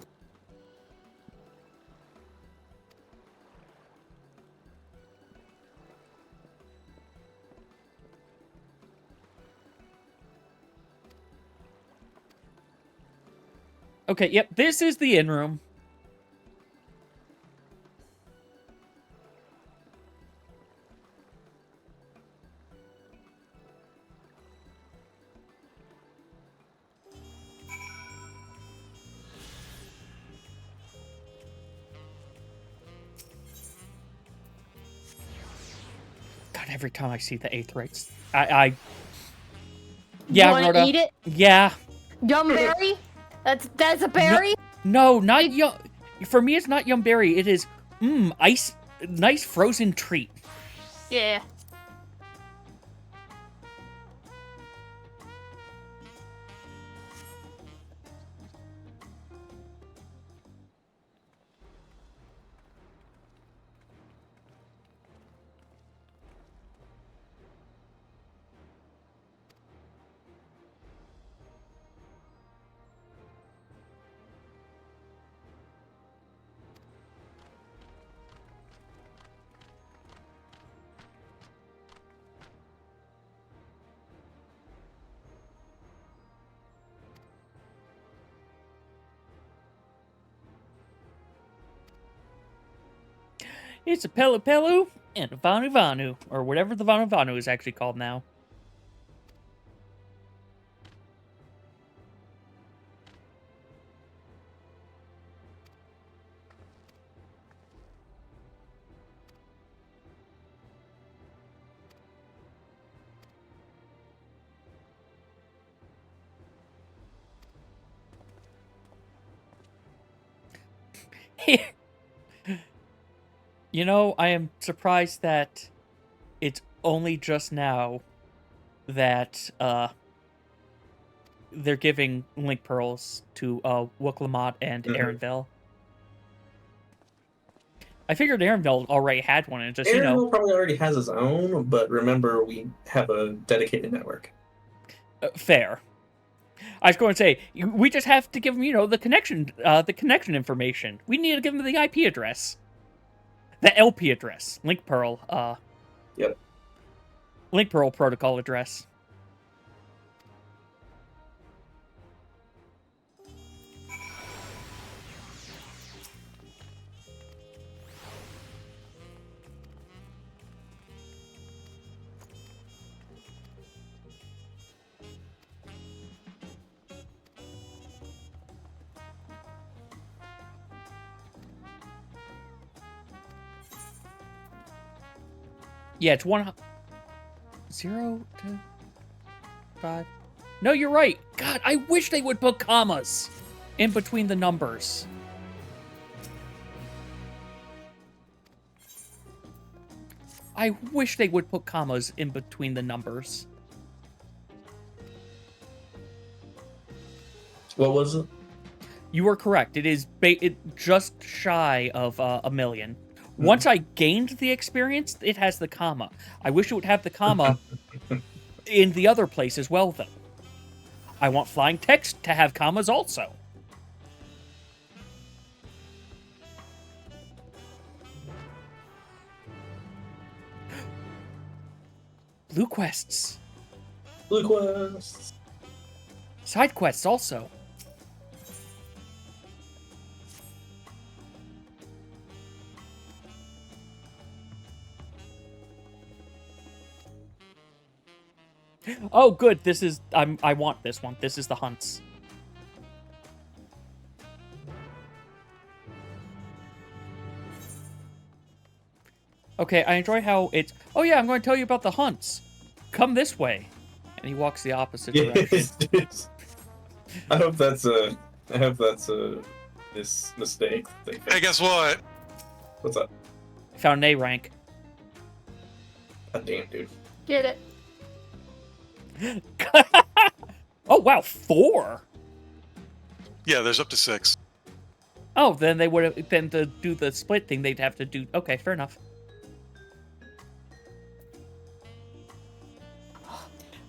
Okay, yep, this is the in-room. God, every time I see the 8th rates, I yeah, You wanna Rhoda. eat it? Yeah. Yum berry? That's a berry? No, not yum. For me, it's not yum berry. It is nice frozen treat. Yeah. It's a Pelu Pelu and a Vanu Vanu, or whatever the Vanu Vanu is actually called now. You know, I am surprised that it's only just now that they're giving Link Pearls to Wooklamat and Aaronville. I figured Aaronville already had one, and just, you know... Aaronville probably already has his own, but remember, we have a dedicated network. Fair. I was going to say, we just have to give them, you know, the connection information. We need to give them the IP address. The LP address. Link Pearl, Yep. Link Pearl protocol address. Yeah, it's 0 to 5. No, you're right. God, I wish they would put commas in between the numbers. I wish they would put commas in between the numbers. What was it? You were correct. It is just shy of a million. Once I gained the experience, it has the comma. I wish it would have the comma in the other place as well, though. I want flying text to have commas also. Blue quests. Blue quests. Side quests also. Oh, good. This is... I want this one. This is the hunts. Okay, I enjoy how it's... Oh yeah, I'm going to tell you about the hunts. Come this way. And he walks the opposite direction. I hope that's a mistake. Hey, guess what? What's up? I found an A rank. God damn, dude. Get it. Oh wow, 4. Yeah, there's up to 6. Oh, then they would have... Then to do the split thing, they'd have to do... Okay, fair enough. I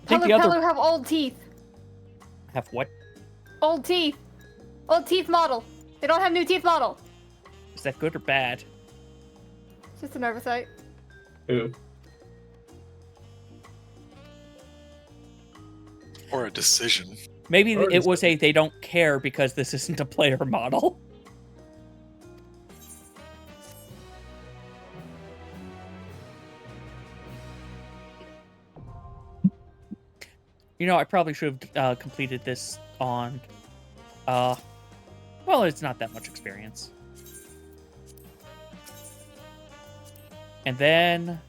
think the other... have old teeth. Have what? Old teeth. Old teeth model. They don't have new teeth model. Is that good or bad? It's just an oversight. Who? Or a decision. Maybe it was a they don't care because this isn't a player model. You know, I probably should have completed this on... well, it's not that much experience. And then...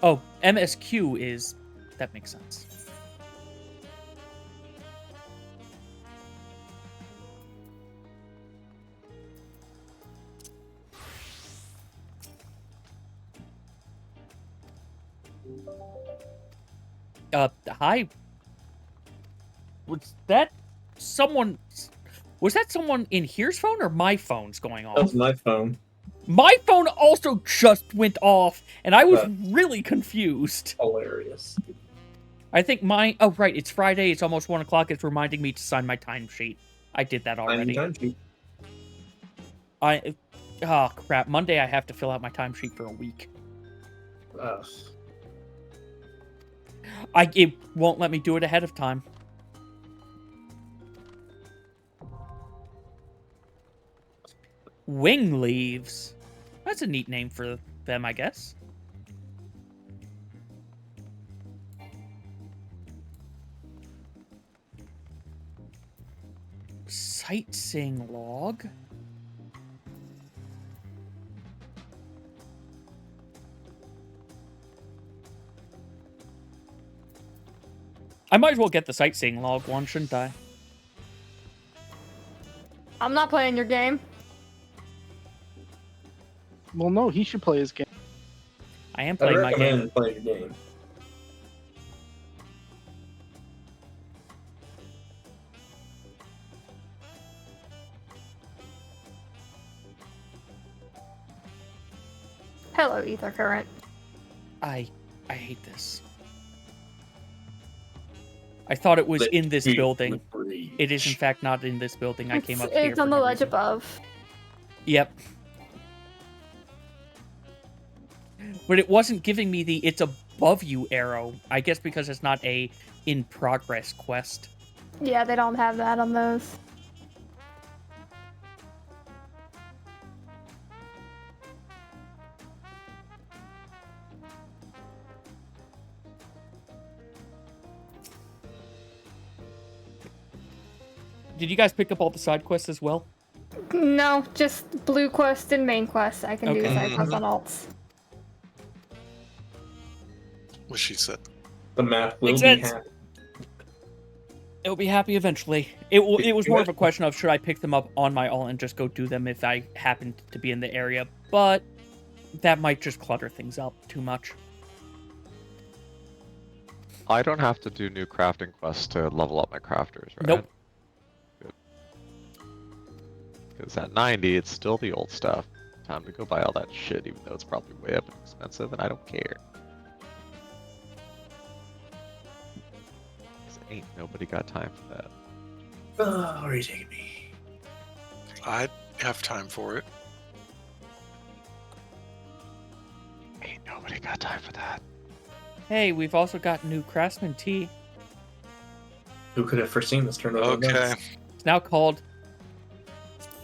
Oh, MSQ is... That makes sense. Hi. Was that someone in here's phone or my phone's going off? That was my phone. My phone also just went off, and I was really confused. Hilarious. I think mine... Oh, right, it's Friday, it's almost 1 o'clock, it's reminding me to sign my timesheet. I did that already. Timesheet. Oh, crap. Monday I have to fill out my timesheet for a week. Ugh. It won't let me do it ahead of time. Wing leaves. That's a neat name for them, I guess. Sightseeing log. I might as well get the sightseeing log one, shouldn't I? I'm not playing your game. Well, no, he should play his game. I am I playing my recommend game. playing your game. Hello, Ether Current. I hate this. I thought it was in this building. It is in fact not in this building. I came up here. It's on the ledge above. Yep. But it wasn't giving me the "it's above you" arrow. I guess because it's not a in progress quest. Yeah, they don't have that on those. Did you guys pick up all the side quests as well? No, just blue quest and main quest. I can do Okay. side quests on alts. What she said. The map will Makes be sense. happy. It'll be happy eventually. It was more of a question of should I pick them up on my alt and just go do them if I happened to be in the area, but that might just clutter things up too much. I don't have to do new crafting quests to level up my crafters, right? Nope. Good. Because at 90, it's still the old stuff. Time to go buy all that shit, even though it's probably way up and expensive, and I don't care. Ain't nobody got time for that. Oh, where are you taking me? I'd have time for it. Ain't nobody got time for that. Hey, we've also got new Craftsman tea. Who could have foreseen this turn of Okay. events? It's now called...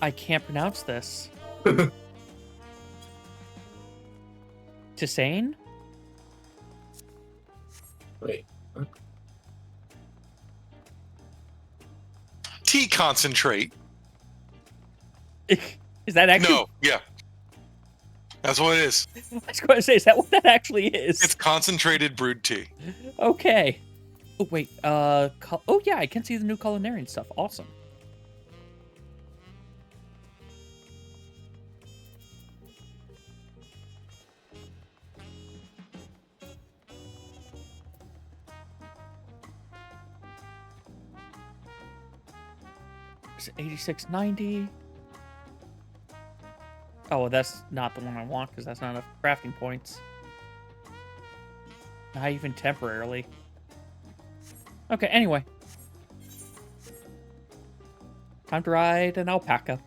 I can't pronounce this. Tisane? Wait. What? Tea concentrate. Is that actually... No, yeah. That's what it is. I was going to say, is that what that actually is? It's concentrated brewed tea. Okay. Oh, wait. Oh, yeah, I can see the new culinary stuff. Awesome. Is it 8690? Oh, well, that's not the one I want because that's not enough crafting points. Not even temporarily. Okay, anyway. Time to ride an alpaca.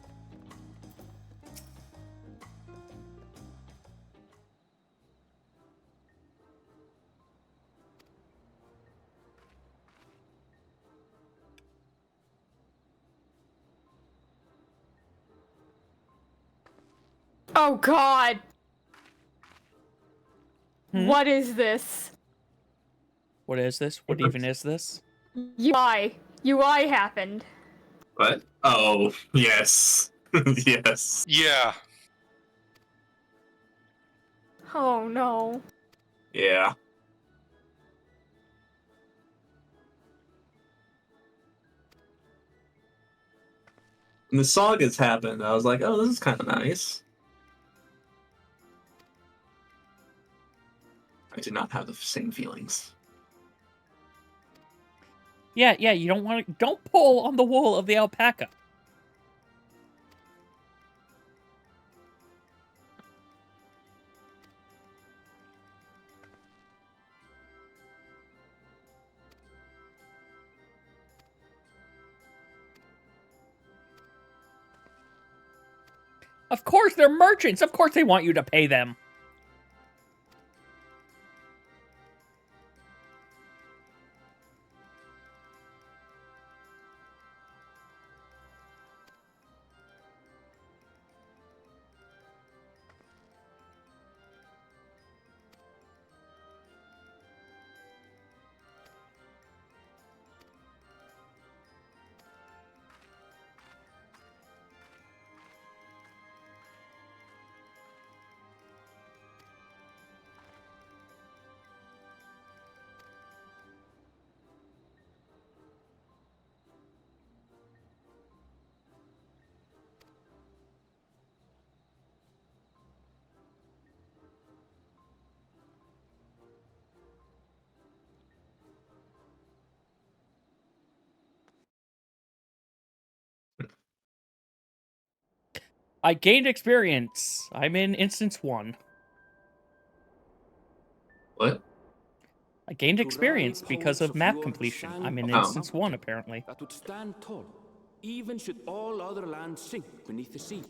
Oh God! What is this? What is this? What even is this? UI happened. What? Oh, yes. Yes. Yeah. Oh no. Yeah. When the sagas happened, I was like, oh, this is kind of nice. I did not have the same feelings. Yeah, you don't pull on the wool of the alpaca. Of course, they're merchants. Of course they want you to pay them. I gained experience. I'm in instance 1. What? I gained experience because of map completion. I'm in instance 1, apparently. That would stand tall, even should all other lands sink beneath the sea.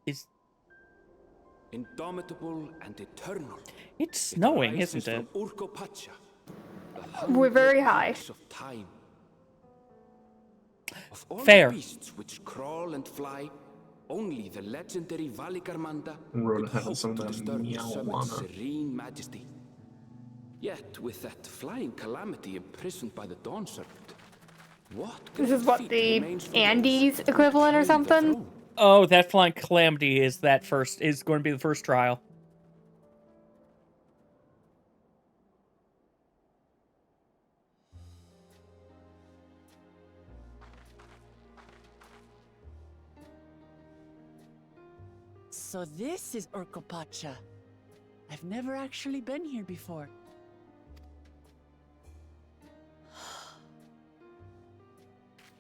Is indomitable and eternal. It's snowing, isn't it? From Urkopacha, We're very high. of time. Of all Fair. the beasts which crawl and fly, only the legendary Valigarmanda Rhoda could has hope to some disturb the summit's Meowwana. serene majesty. Yet, with that flying calamity imprisoned by the Dawn Serpent, what This is what, feat the remains for Andes equivalent or something? Oh, that flying calamity is going to be the first trial. So this is Urkopacha. I've never actually been here before.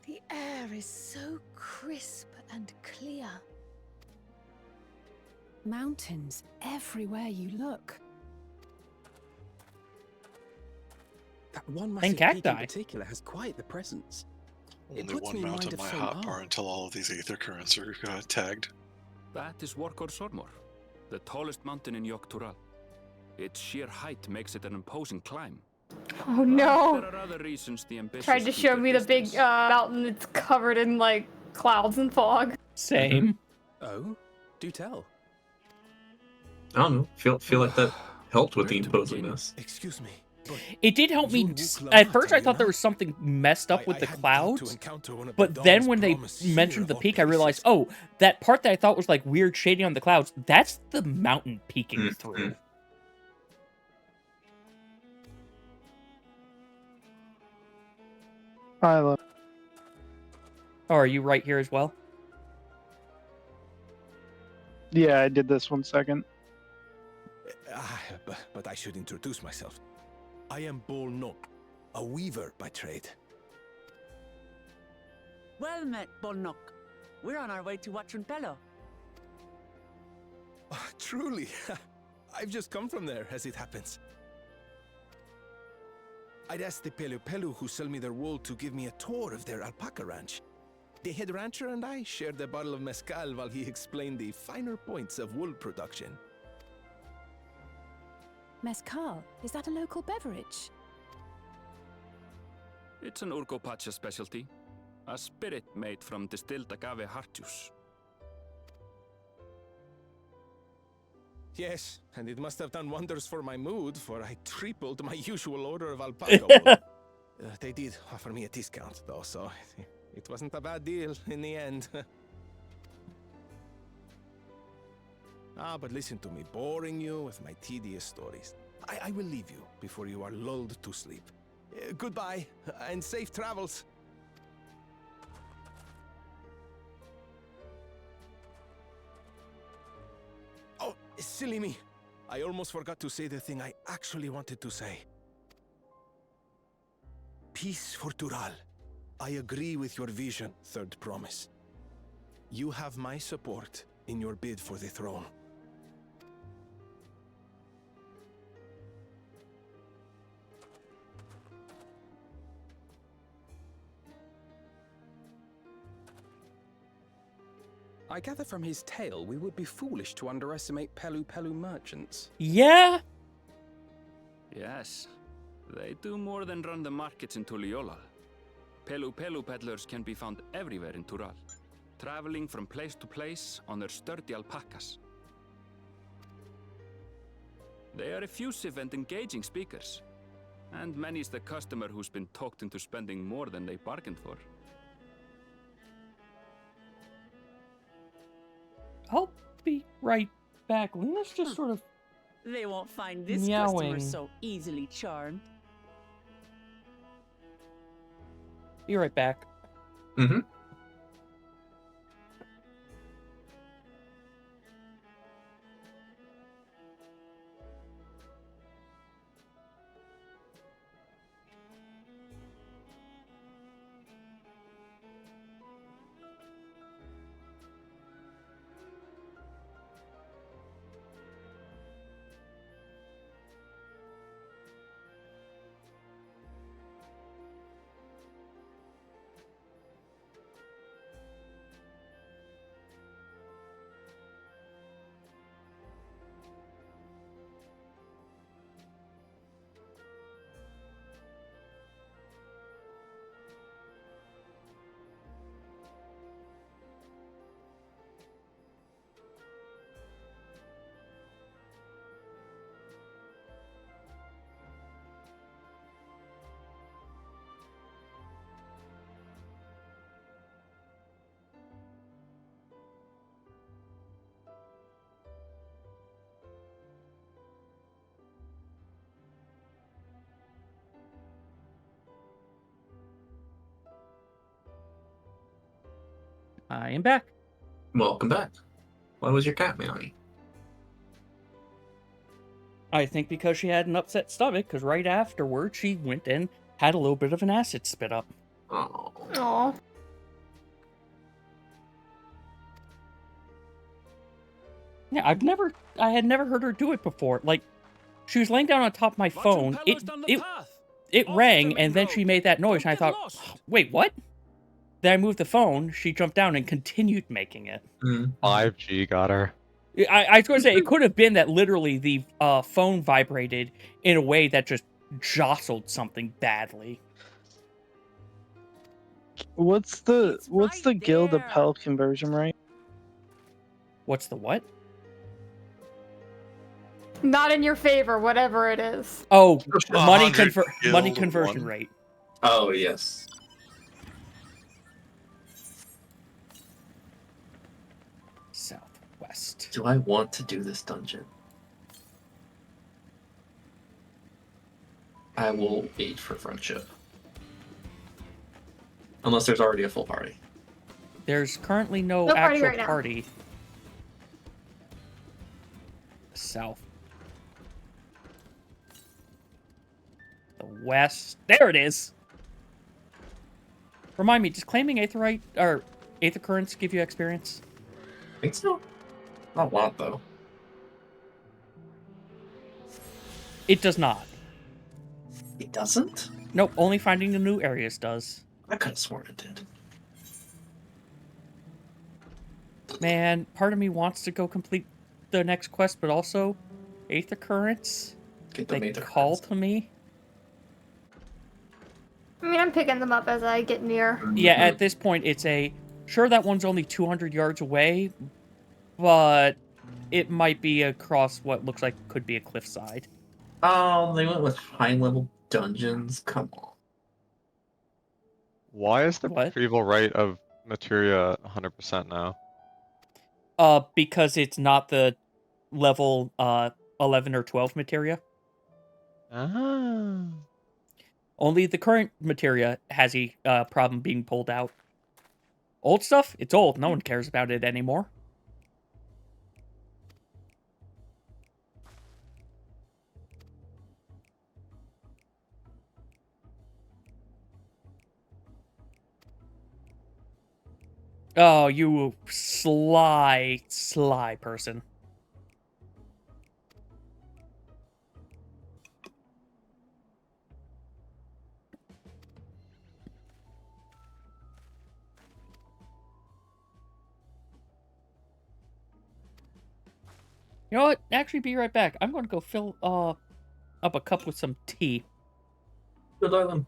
The air is so crisp and clear. Mountains everywhere you look. That one And massive peak in cacti. particular has quite the presence. It Only puts one me in mount mind on of my St. hotbar until all of these aether currents are tagged. That is Workor Sormor, the tallest mountain in Yogg-Tural. Its sheer height makes it an imposing climb. Oh no! There are other reasons the ambitious Tried to keep show their me the distance. big mountain that's covered in like clouds and fog. Same. Oh, do tell. I don't know. Feel like that helped with the imposingness. Excuse me. It did help me. At first, I thought there was something messed up with the clouds, but then when they mentioned the peak, I realized, oh, that part that I thought was like weird shading on the clouds, that's the mountain peeking through. Philo. Oh, are you right here as well? Yeah, I did this 1 second. But I should introduce myself. I am Bol Nok, a weaver by trade. Well met, Bolnok. We're on our way to Watranpello. Truly, I've just come from there, as it happens. I'd asked the Pelu who sell me their wool to give me a tour of their alpaca ranch. The head rancher and I shared a bottle of mezcal while he explained the finer points of wool production. Mezcal, is that a local beverage? It's an Urkopacha specialty. A spirit made from distilled agave heart juice. Yes, and it must have done wonders for my mood, for I tripled my usual order of alpaca wool. They did offer me a discount, though, so it wasn't a bad deal in the end. But listen to me, boring you with my tedious stories. I will leave you before you are lulled to sleep. Goodbye, and safe travels. Oh, silly me. I almost forgot to say the thing I actually wanted to say. Peace for Tural. I agree with your vision, Third Promise. You have my support in your bid for the throne. I gather from his tale we would be foolish to underestimate Pelu merchants. Yeah? Yes. They do more than run the markets in Tuliolal. Pelu peddlers can be found everywhere in Tural, traveling from place to place on their sturdy alpacas. They are effusive and engaging speakers, and many's the customer who's been talked into spending more than they bargained for. I'll be right back. Luna's just sort of They won't find this meowing. customer so easily charmed. Be right back. Mm-hmm. I am back. Welcome back. Why was your cat meowing? I think because she had an upset stomach, because right afterward she went and had a little bit of an acid spit up. Oh. Aw. Yeah, I had never heard her do it before. Like, she was laying down on top of my phone. It rang, and then she made that noise, and I thought, wait, what? Then I moved the phone, she jumped down and continued making it. 5G got her. I was going to say, it could have been that literally the phone vibrated in a way that just jostled something badly. What's the Guild of Pell conversion rate? What's the what? Not in your favor, whatever it is. Oh, money 100 money guild conversion one. rate. Oh, yes. Southwest. Do I want to do this dungeon? I will wait for friendship. Unless there's already a full party. There's currently no No party actual right now. party. South. The west. There it is. Remind me, does claiming aetherite or aether currents give you experience? I think so. Not a lot, though. It does not. It doesn't? Nope, only finding the new areas does. I could have sworn it did. Man, part of me wants to go complete the next quest, but also aether currents. They call to me. I mean, I'm picking them up as I get near. Yeah, at this point, it's sure that one's only 200 yards away, but it might be across what looks like could be a cliffside. Oh, they went with high-level dungeons? Come on. Why is the retrieval rate of materia 100% now? Because it's not the level 11 or 12 materia. Ah. Only the current materia has a problem being pulled out. Old stuff, it's old. No one cares about it anymore. Oh, you sly person. You know what? Actually, be right back. I'm going to go fill up a cup with some tea. Good island.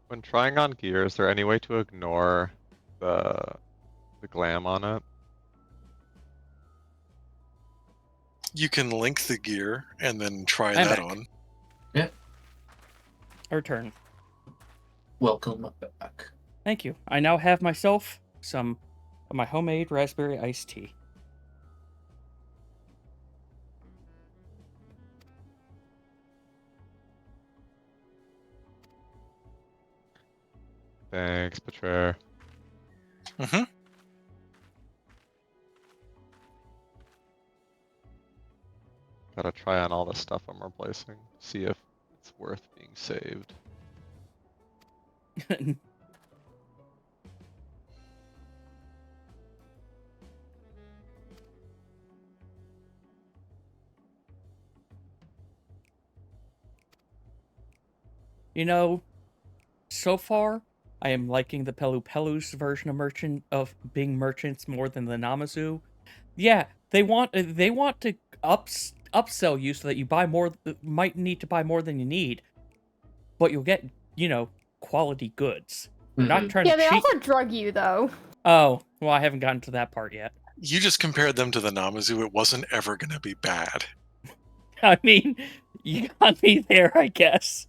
When trying on gear, is there any way to ignore the glam on it? You can link the gear and then try I'm that back. on. Yeah. Return. Welcome back. Thank you. I now have myself some of my homemade raspberry iced tea. Thanks, Betrayer. Mm-hmm. Gotta try on all the stuff I'm replacing. See if it's worth being saved. You know, so far, I am liking the Pelu Pelu's version of being merchants more than the Namazu. Yeah, they want to upsell you so that you buy more, might need to buy more than you need, but you'll get, quality goods. They're not trying Yeah, to they cheat. also drug you though. Oh, well, I haven't gotten to that part yet. You just compared them to the Namazu. It wasn't ever going to be bad. I mean, you got me there, I guess.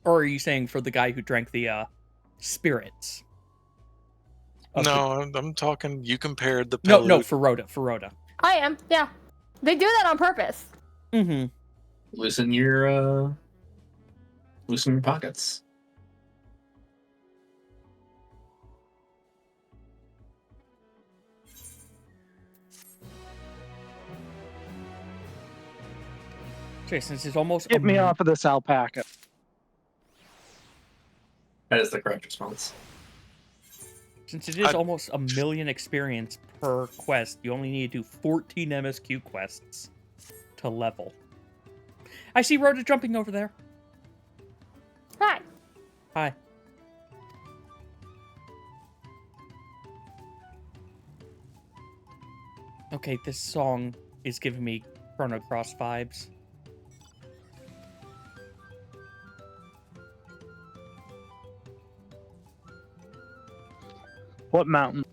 Or are you saying for the guy who drank the spirits? No, I'm talking. You compared the No, Pelu. for Rhoda. I am, yeah. They do that on purpose. Mm-hmm. Loosen your pockets. Jason, this is almost Get me off of this alpaca. That is the correct response. Since it is almost 1 million experience per quest, you only need to do 14 MSQ quests to level. I see Rhoda jumping over there. Hi. Hi. Okay, this song is giving me Chrono Cross vibes. What mountain?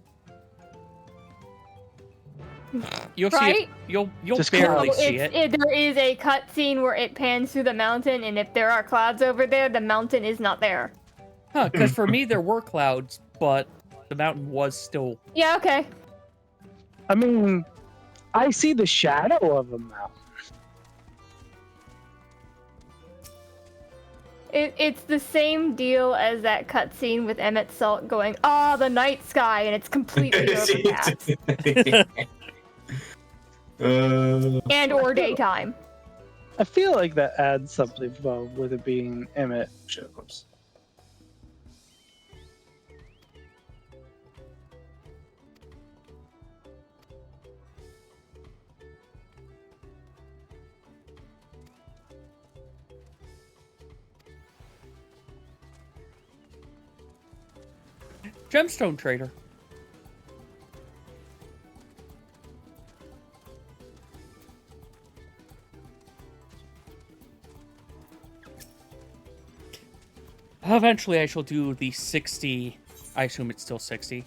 You'll see it. You'll barely see it. There is a cutscene where it pans through the mountain, and if there are clouds over there, the mountain is not there. Huh, because for me there were clouds, but the mountain was still... Yeah, okay. I mean, I see the shadow of a mountain. It's the same deal as that cutscene with Emmett Salt going, the night sky, and it's completely overcast. And or daytime. I feel like that adds something though, with it being Emmett. Oops. Gemstone Trader. Eventually I shall do the 60. I assume it's still 60.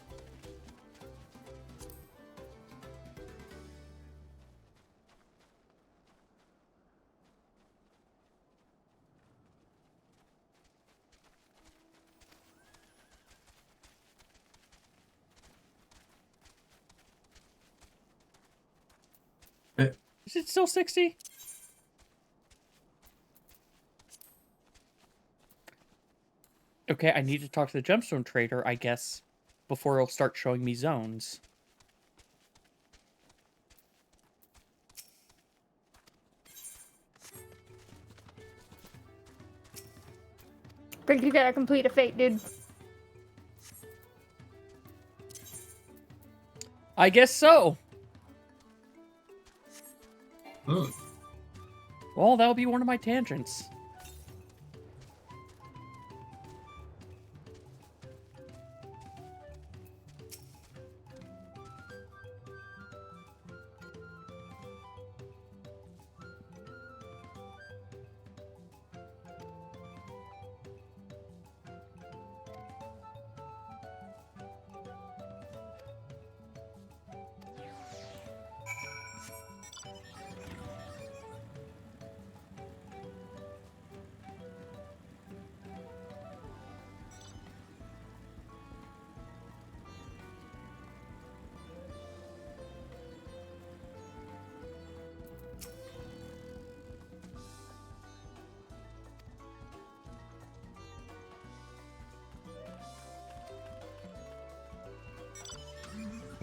Is it still 60? Okay, I need to talk to the gemstone trader, I guess, before he'll start showing me zones. Think you gotta complete a fate, dude. I guess so. Well, that'll be one of my tangents.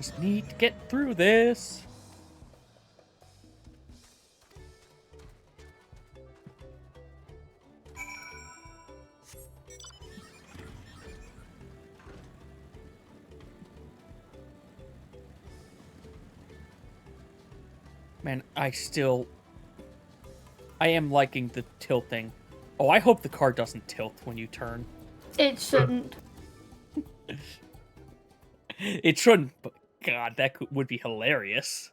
Just need to get through this. Man, I am liking the tilting. Oh, I hope the car doesn't tilt when you turn. It shouldn't. It shouldn't, but God, that would be hilarious.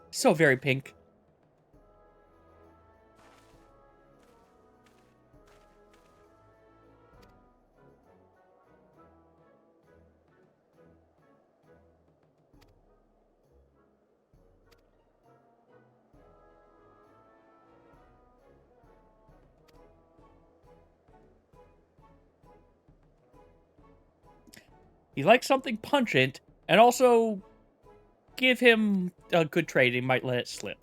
So very pink. He likes something pungent, and also give him a good trade. He might let it slip.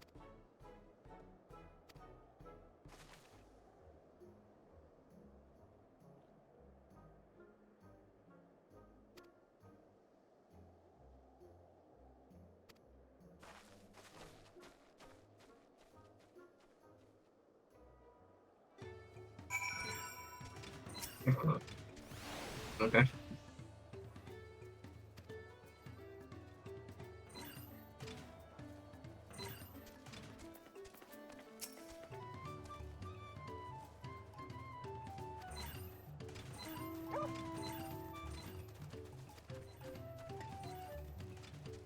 Okay.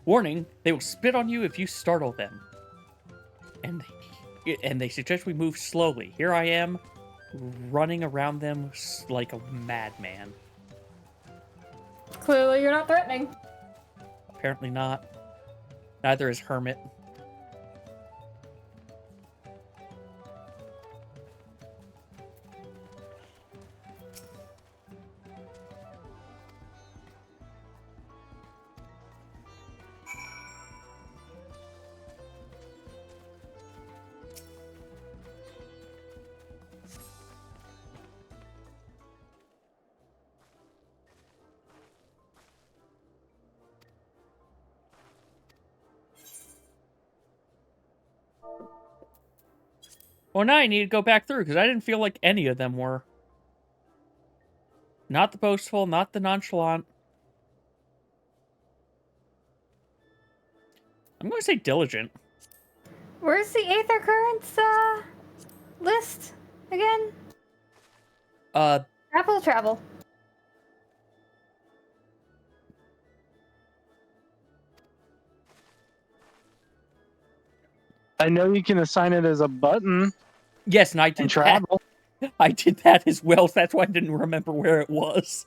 Warning, they will spit on you if you startle them. And they suggest we move slowly. Here I am, running around them like a madman. Clearly you're not threatening. Apparently not. Neither is Hermit. Well, now I need to go back through, because I didn't feel like any of them were. Not the boastful, not the nonchalant. I'm going to say diligent. Where's the Aether Currents list again? Travel. I know you can assign it as a button. Yes, and I did travel. that. I did that as well, so that's why I didn't remember where it was.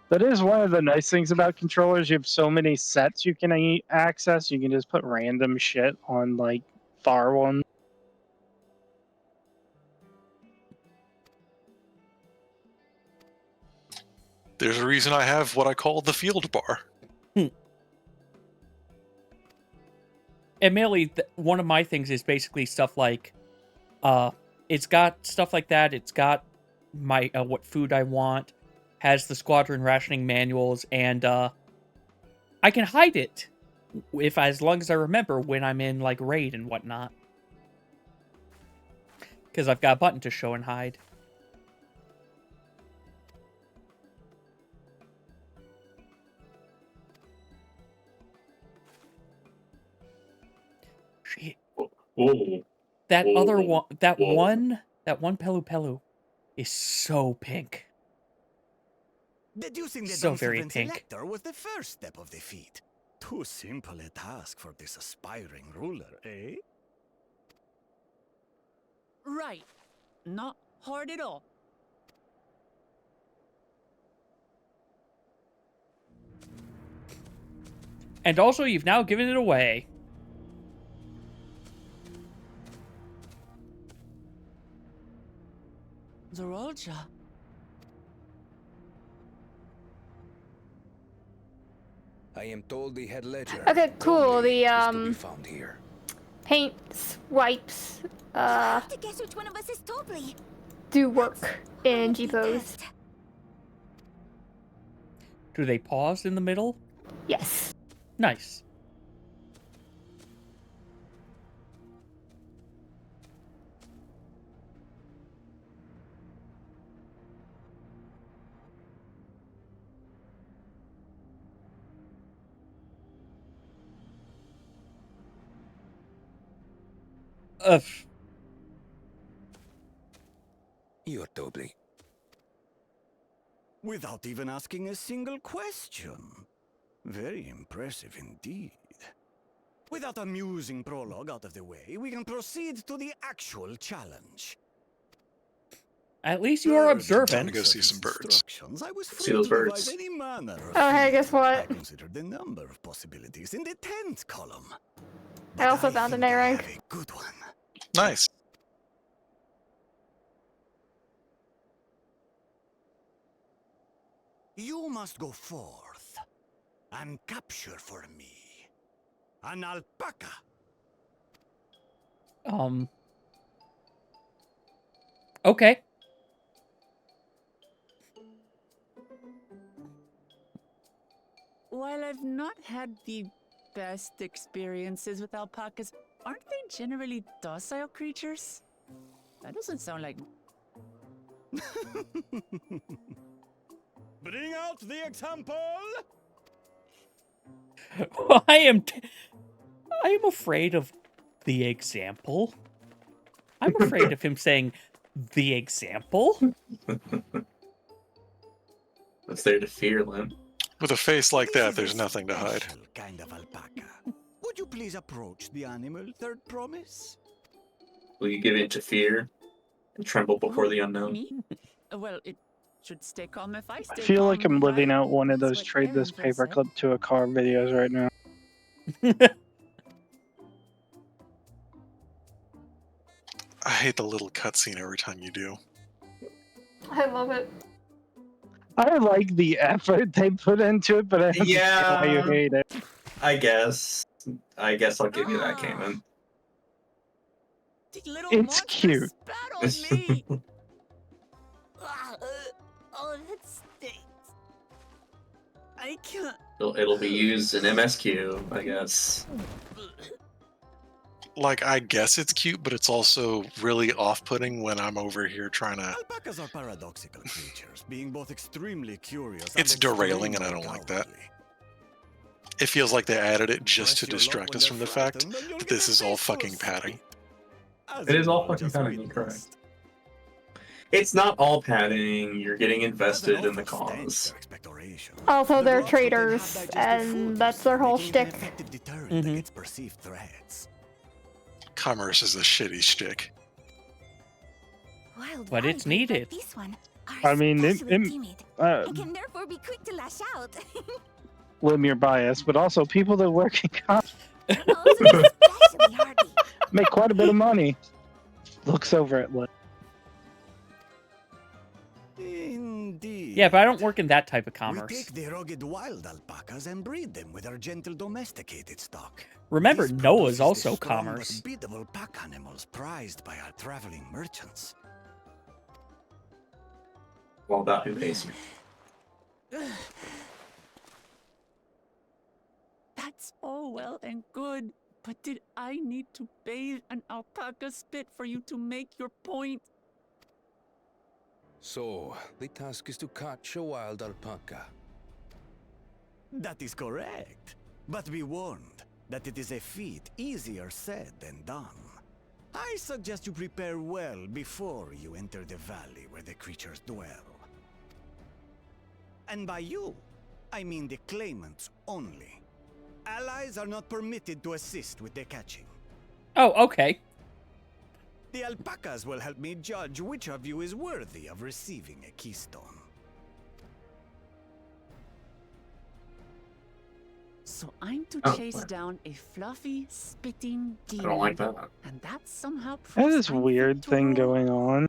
That is one of the nice things about controllers. You have so many sets you can access. You can just put random shit on, like, far ones. There's a reason I have what I call the field bar. And mainly, one of my things is basically stuff like, it's got stuff like that. It's got my what food I want, has the squadron rationing manuals, and I can hide it as long as I remember when I'm in like raid and whatnot, because I've got a button to show and hide. Shit. That other one, that one Pelu Pelu is so pink. Deducing the So very Dunsilvan pink. Selector was the first step of the feat. Too simple a task for this aspiring ruler, eh? Right. Not hard at all. And also, you've now given it away. Zorolja. I am told the head ledger. Okay, cool. The is to be found here. paints, wipes, To guess which one of us is Tobly. do work in G-pose. Do they pause in the middle? Yes. Nice. You're Tobly. Without even asking a single question. Very impressive indeed. With that amusing prologue out of the way, we can proceed to the actual challenge. At least you are observant. Time to go see some birds. I was free See those to devise birds. any manner of Oh, hey, guess feat. I what? considered the number of possibilities in the 10th column. I also found an A rank. A good one. Nice. You must go forth and capture for me an alpaca. Okay. While I've not had the best experiences with alpacas, aren't they generally docile creatures? That doesn't sound like... Bring out the example! I am afraid of the example. I'm afraid of him saying the example. What's there to fear, Lim? With a face like that, there's nothing to hide. Kind of alpaca. Would you please approach the animal, Third Promise? Will you give in to fear and tremble before the unknown? Me? Well, it should stay calm if I stay I feel like calm, I'm living right? out one of That's those what trade this Aaron said. paperclip to a car videos right now. I hate the little cutscene every time you do. I love it. I like the effort they put into it, but I understand why you Yeah. hate it. I guess I'll give you that, Caitlin. It's cute. Oh, that stinks. I can't. It'll be used in MSQ, I guess. Like, I guess it's cute, but it's also really off-putting when I'm over here trying to... Alpacas are paradoxical creatures, being both extremely curious It's and derailing, and I don't like that. It feels like they added it just to distract us from the fact that this is all fucking padding. It is all fucking padding, correct. It's not all padding, you're getting invested in the cause. Also, they're traders, and that's their whole shtick. Against perceived threats. Commerce is a shitty shtick. Wild But it's ones needed. like this one are I mean, especially timid and Lim, can therefore be quick to lash out. you're biased, but also people that work in cops Especially hardy. make quite a bit of money. Looks over at Lim. Indeed. Yeah, but I don't work in that type of We commerce. take the rugged wild alpacas and breed them with our gentle domesticated stock. Remember, This Noah's produces also the strong but commerce. biddable pack animals prized by our traveling merchants. All about who pays you. That's all well and good, but did I need to bathe an alpaca spit for you to make your point? So, the task is to catch a wild alpaca. That is correct. But be warned that it is a feat easier said than done. I suggest you prepare well before you enter the valley where the creatures dwell. And by you, I mean the claimants only. Allies are not permitted to assist with the catching. Oh, okay. The alpacas will help me judge which of you is worthy of receiving a keystone. So I'm to Oh, chase what? down a fluffy, spitting demon. I don't like that. And that's somehow That proves is I'm fit weird to thing roll. going on.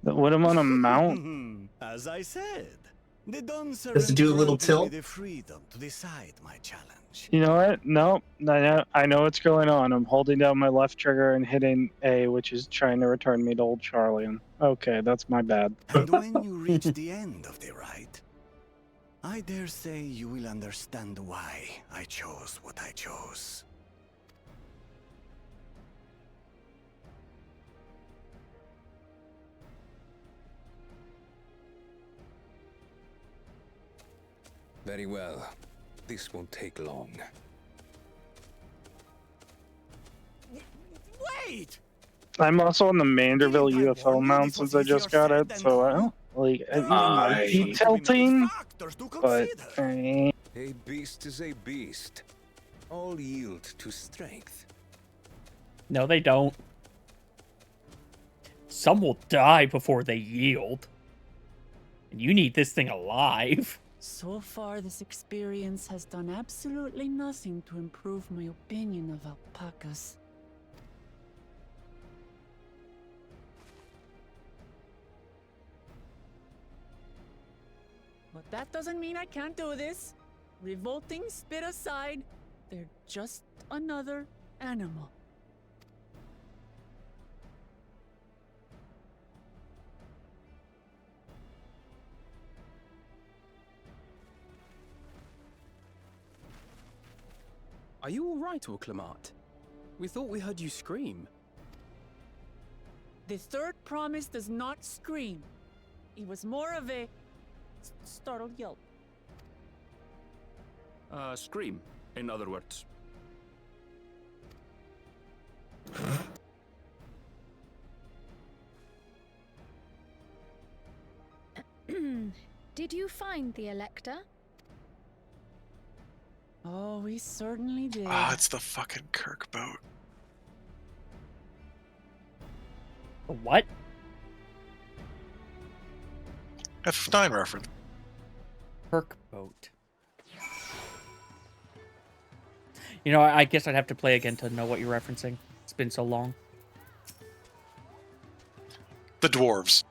What am I on a mount? As I said, they don't Does it do a little tilt? the freedom to decide my challenge. You know what? No, I know what's going on. I'm holding down my left trigger and hitting A, which is trying to return me to old Charlie. Okay, that's my bad. And when you reach the end of the ride, I dare say you will understand why I chose what I chose. Very well. This won't take long. Wait! I'm also on the Manderville UFO mount since I just got it, so I don't like it might be tilting, but A beast is a beast. All yield to strength. No, they don't. Some will die before they yield. And you need this thing alive. So far, this experience has done absolutely nothing to improve my opinion of alpacas. But that doesn't mean I can't do this. Revolting spit aside, they're just another animal. Are you all right, Orclamat? We thought we heard you scream. The third promise does not scream. It was more of a startled yelp. Scream, in other words. Did you find the Elector? Oh, we certainly did. Ah, it's the fucking Kirk boat. What? F9 reference. Kirk boat. You know, I guess I'd have to play again to know what you're referencing. It's been so long. The dwarves.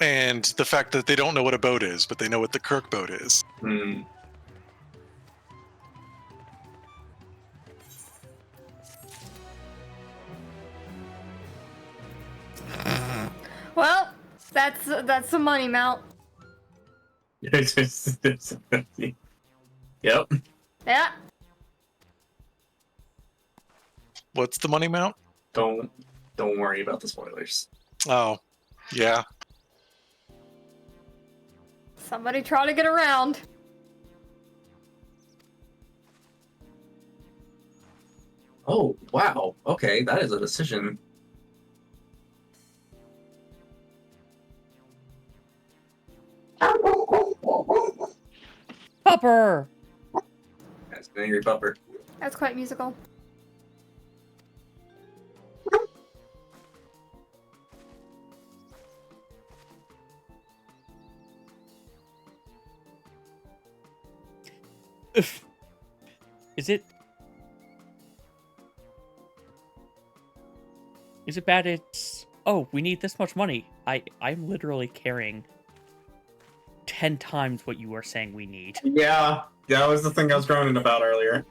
And the fact that they don't know what a boat is, but they know what the Kirk boat is. Hmm. Well, that's a money mount. Yep. Yeah. What's the money mount? Don't worry about the spoilers. Oh, yeah. Somebody try to get around. Oh, wow. Okay, that is a decision. Pupper! That's an angry pupper. That's quite musical. Is it bad it's... Oh, we need this much money. I'm literally carrying 10 times what you are saying we need. Yeah, that was the thing I was groaning about earlier.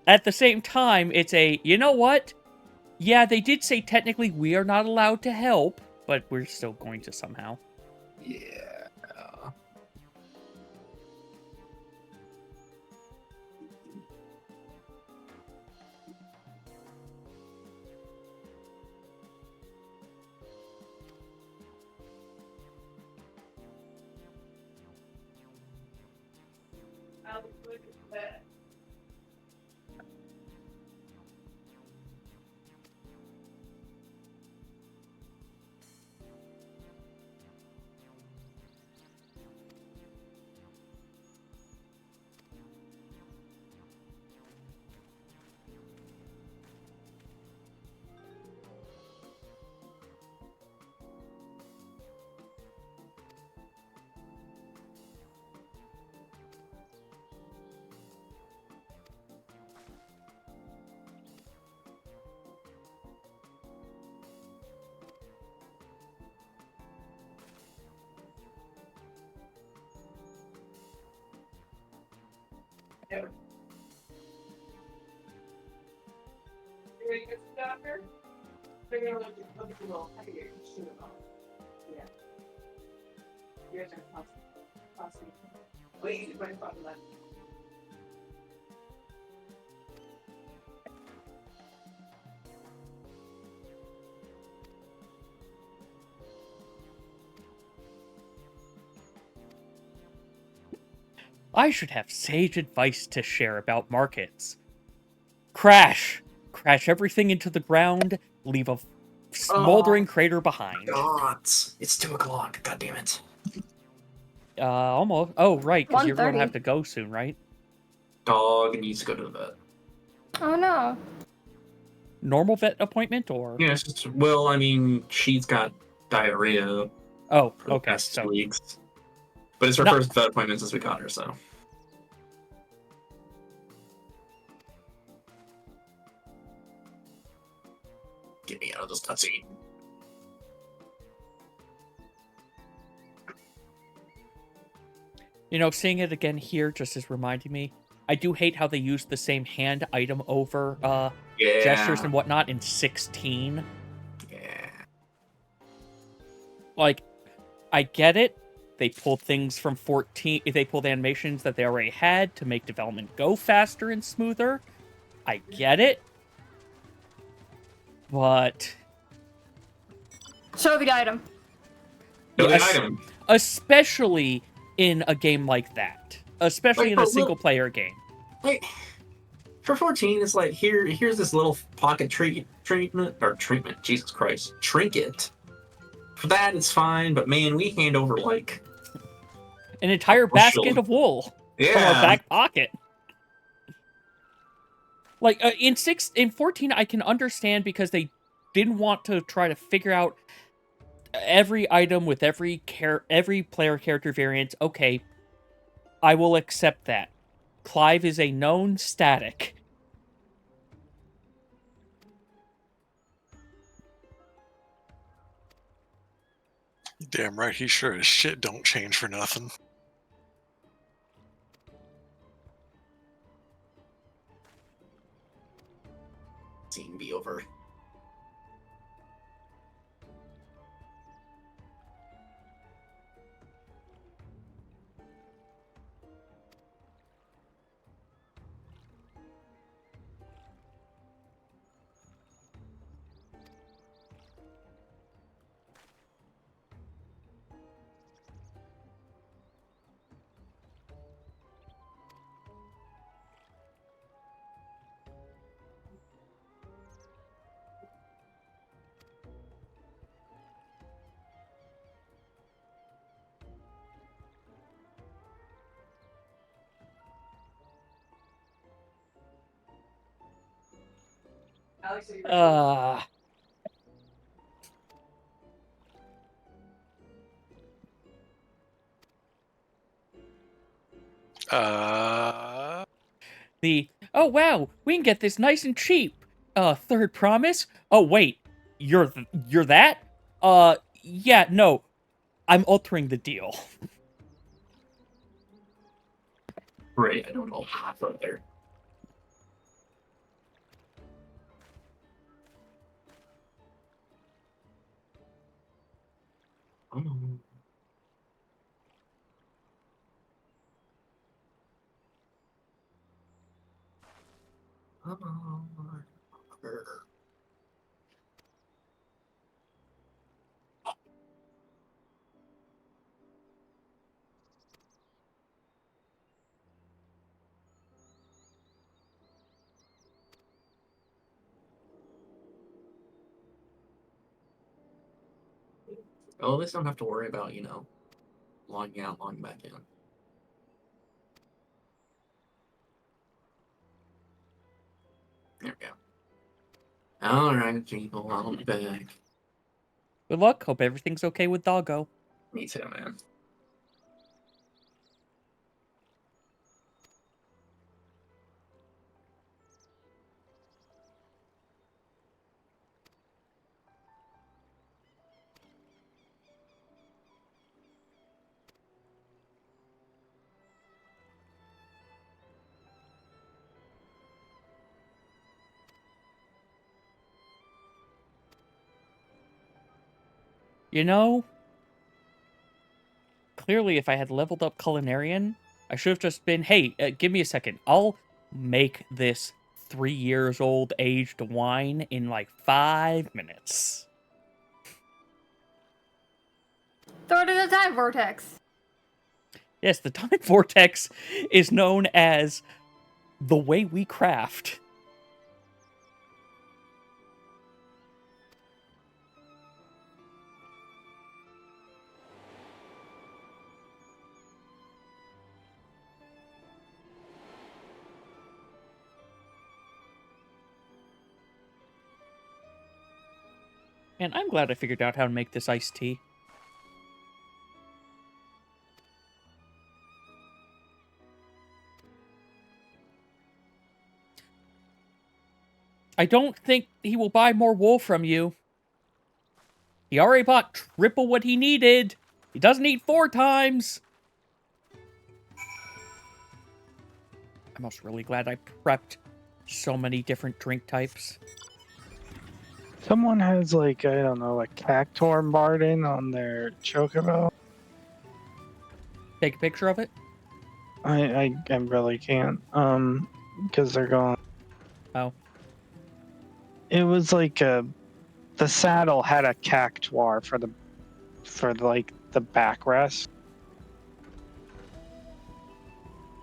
At the same time, it's a, you know what? Yeah, they did say technically we are not allowed to help, but we're still going to somehow. Yeah. I should have sage advice to share about markets. Crash! Crash everything into the ground, leave a smoldering crater behind. God, it's 2 o'clock. God damn it. Almost. Oh, right, because you're going to 1:30. have to go soon, right? Dog needs to go to the vet. Oh no. Normal vet appointment, or? Yeah, it's just, well, I mean, she's got diarrhea. Oh, for the okay, past so 2 weeks. But it's her No. first vet appointment since we caught her, so. Get me out of this cutscene. You know, seeing it again here just is reminding me. I do hate how they use the same hand item over gestures and whatnot in 16. Yeah. Like, I get it. They pull things from 14. They pull the animations that they already had to make development go faster and smoother. I get it. But Show the item. Show the es- item. especially in a game like that. Especially Like, in a for single player game. Like, for 14, it's like, here's this little pocket treatment. Jesus Christ. Trinket. For that, it's fine, but man, we hand over, like, An entire bushel. basket of wool from Yeah. our back pocket. Like, in 14, I can understand because they didn't want to try to figure out every item with every player character variant. Okay, I will accept that. Clive is a known static. Damn right, he sure as shit don't change for nothing. Scene be over. Uh, oh wow, we can get this nice and cheap. Third promise? Oh wait, you're that? Yeah, no. I'm altering the deal. Great, I don't know right there. Oh, at least I don't have to worry about, logging out, logging back in. There we go. Alright, people, I'll be back. Good luck. Hope everything's okay with Doggo. Me too, man. You know, clearly if I had leveled up Culinarian, I should have just been, hey, give me a second. I'll make this 3 years old aged wine in like 5 minutes. Throw it in a time vortex. Yes, the time vortex is known as the way we craft. And I'm glad I figured out how to make this iced tea. I don't think he will buy more wool from you. He already bought triple what he needed. He doesn't need 4 times. I'm also really glad I prepped so many different drink types. Someone has like, I don't know, a Cactor Barden on their Chocobo. Take a picture of it? I really can't. Because they're gone. Oh. It was like the saddle had a Cactuar for like the backrest.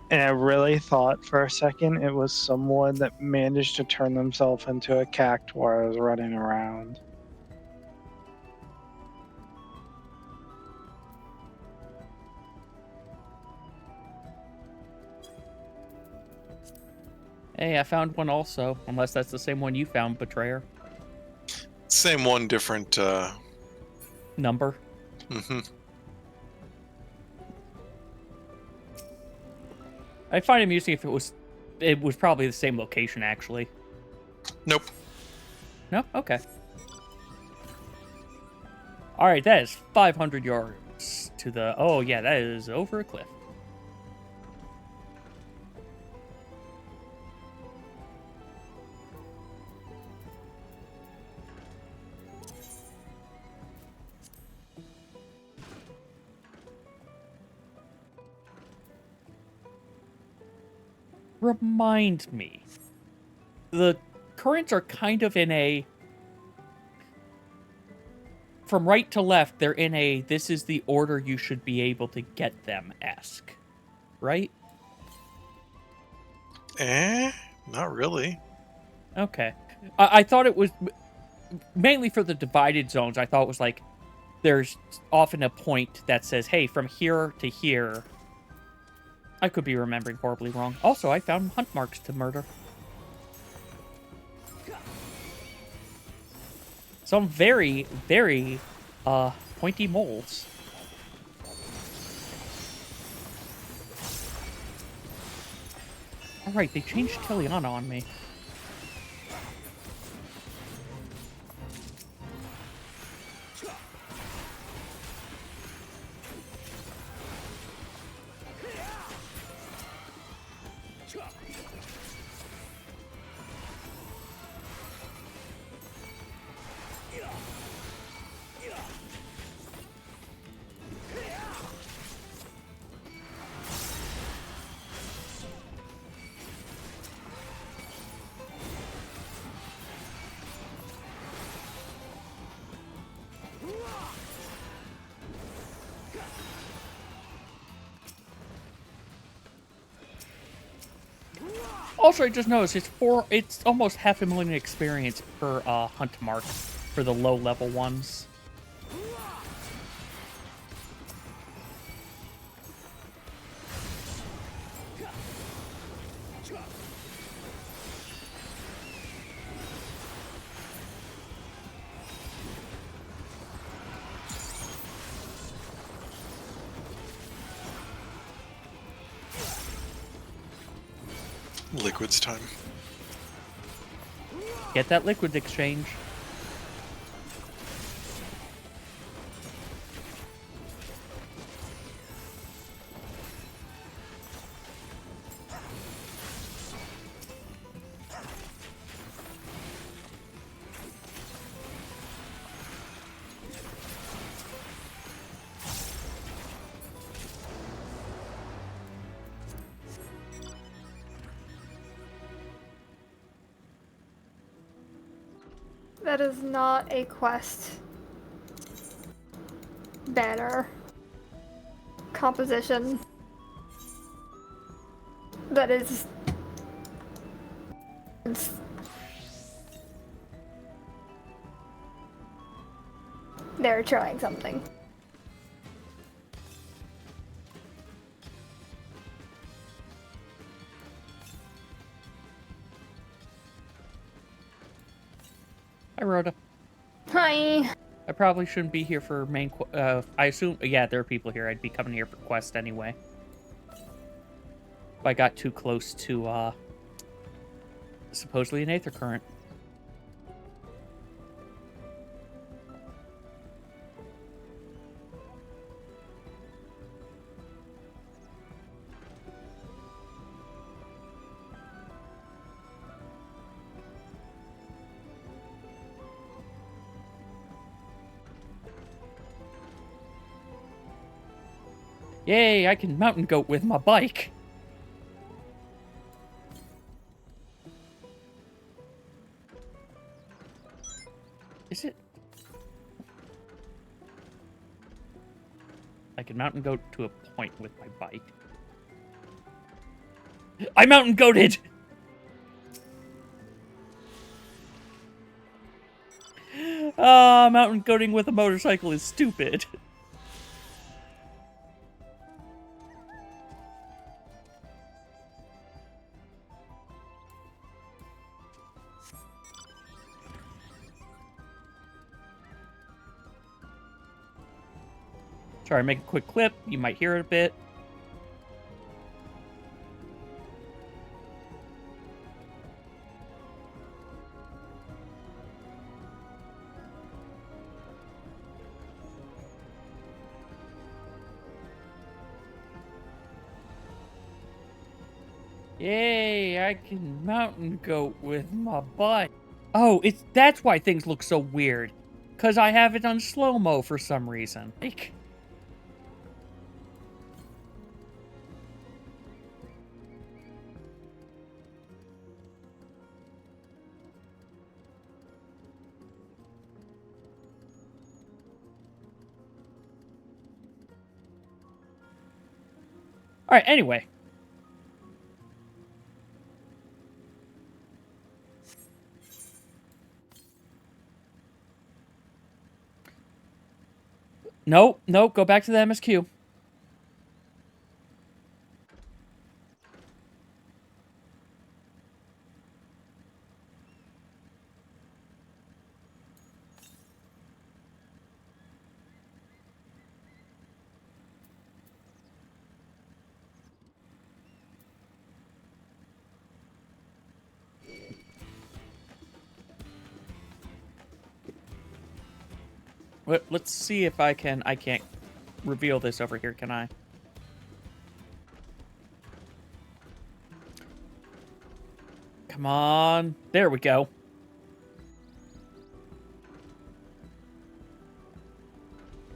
And I really thought for a second it was someone that managed to turn themselves into a Cactuar that was running around. Hey, I found one also. Unless that's the same one you found, Betrayer. Same one, different number. Mm-hmm. I'd find it amusing if it was probably the same location, actually. Nope. No? Okay. Alright, that is 500 yards to the... Oh, yeah, that is over a cliff. Remind me. The currents are kind of in a... From right to left, they're in a this is the order you should be able to get them-esque. Right? Not really. Okay. I thought it was... Mainly for the divided zones, I thought it was like... There's often a point that says, hey, from here to here... I could be remembering horribly wrong. Also, I found hunt marks to murder. Some very, very, pointy moles. Alright, they changed Tiliana on me. Also, I just noticed it's almost 500,000 experience per hunt mark for the low level ones. Liquid's time. Get that liquid exchange. That is not a quest banner composition. That is... They're trying something. Hi, Rhoda. Hi. I probably shouldn't be here for main I assume, yeah, there are people here. I'd be coming here for quest anyway. If I got too close to, supposedly an Aether Current. Yay, I can mountain goat with my bike. Is it? I can mountain goat to a point with my bike. I mountain goated! Mountain goating with a motorcycle is stupid. Sorry, make a quick clip. You might hear it a bit. Yay, I can mountain goat with my butt. Oh, that's why things look so weird. 'Cause I have it on slow-mo for some reason. Like... Alright, anyway. Nope, nope, go back to the MSQ. Let's see if I can't reveal this over here, can I? Come on. There we go.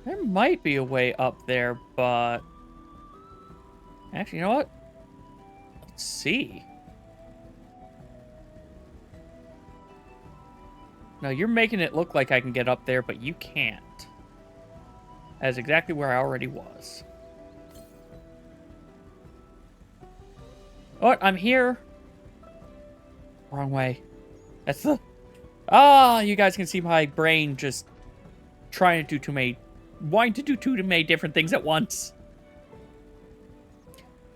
There might be a way up there, but... Actually, you know what? Let's see. No, you're making it look like I can get up there, but you can't. That's exactly where I already was. Oh, I'm here. Wrong way. That's the... Ah, you guys can see my brain just trying to do too many... Wanting to do too many different things at once.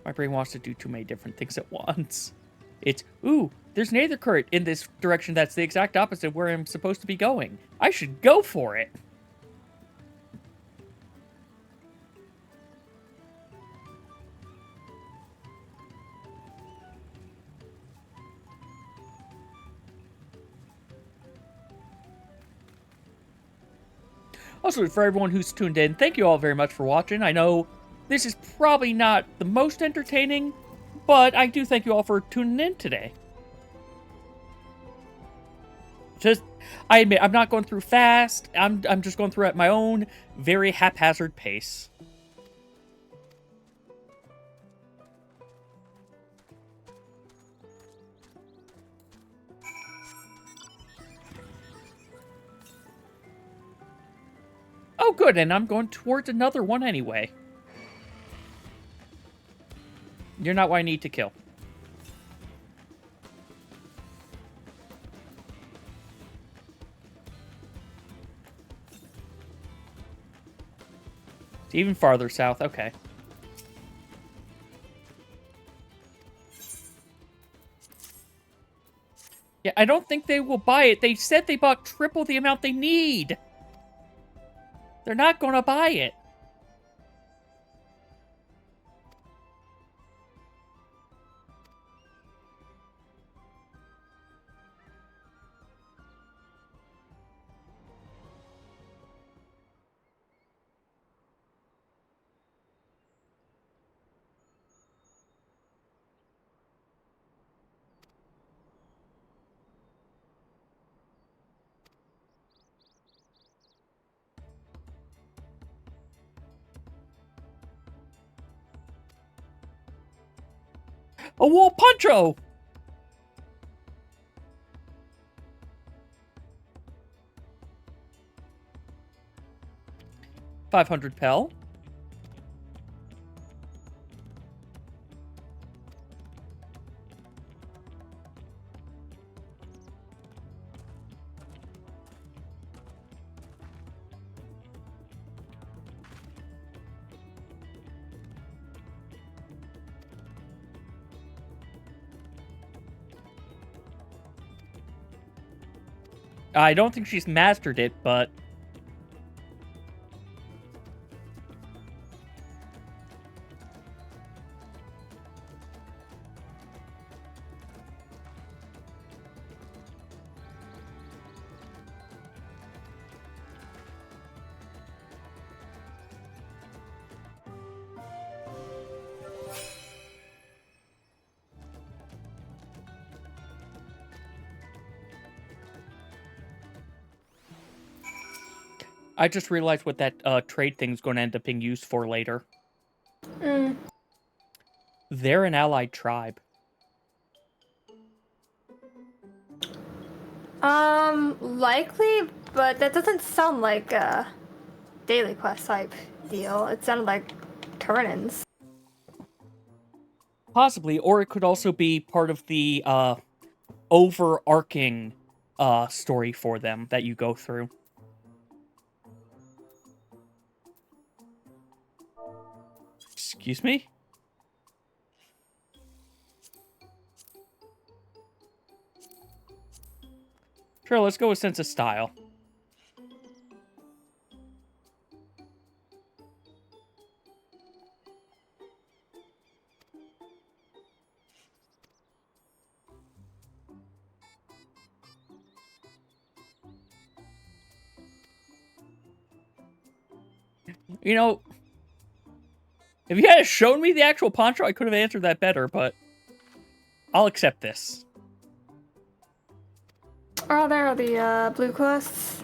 My brain wants to do too many different things at once. It's, ooh, there's an Aether Current in this direction that's the exact opposite of where I'm supposed to be going. I should go for it. Also, for everyone who's tuned in, thank you all very much for watching. I know this is probably not the most entertaining, but I do thank you all for tuning in today. Just, I admit, I'm not going through fast. I'm just going through at my own very haphazard pace. Oh, good, and I'm going towards another one anyway. You're not what I need to kill. It's even farther south, okay. Yeah, I don't think they will buy it. They said they bought triple the amount they need. They're not going to buy it. A wool poncho! $500 pel. I don't think she's mastered it, but... I just realized what that trade thing's going to end up being used for later. Mm. They're an allied tribe. Likely, but that doesn't sound like a daily quest type deal. It sounded like turn-ins. Possibly, or it could also be part of the overarching story for them that you go through. Excuse me? Sure, let's go with sense of style. You know, if you had shown me the actual poncho, I could have answered that better, but I'll accept this. Oh, there are the blue quests.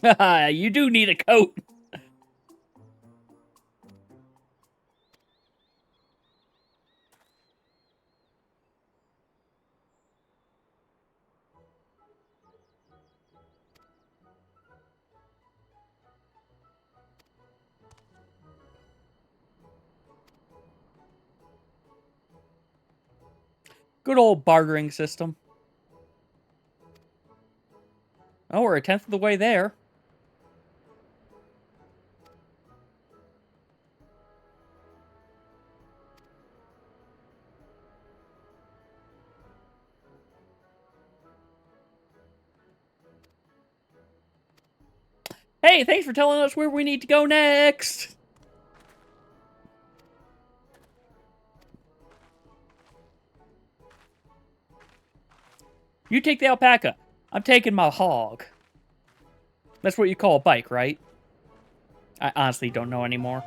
You do need a coat. Good old bartering system. Oh, we're a tenth of the way there. Hey, thanks for telling us where we need to go next! You take the alpaca. I'm taking my hog. That's what you call a bike, right? I honestly don't know anymore.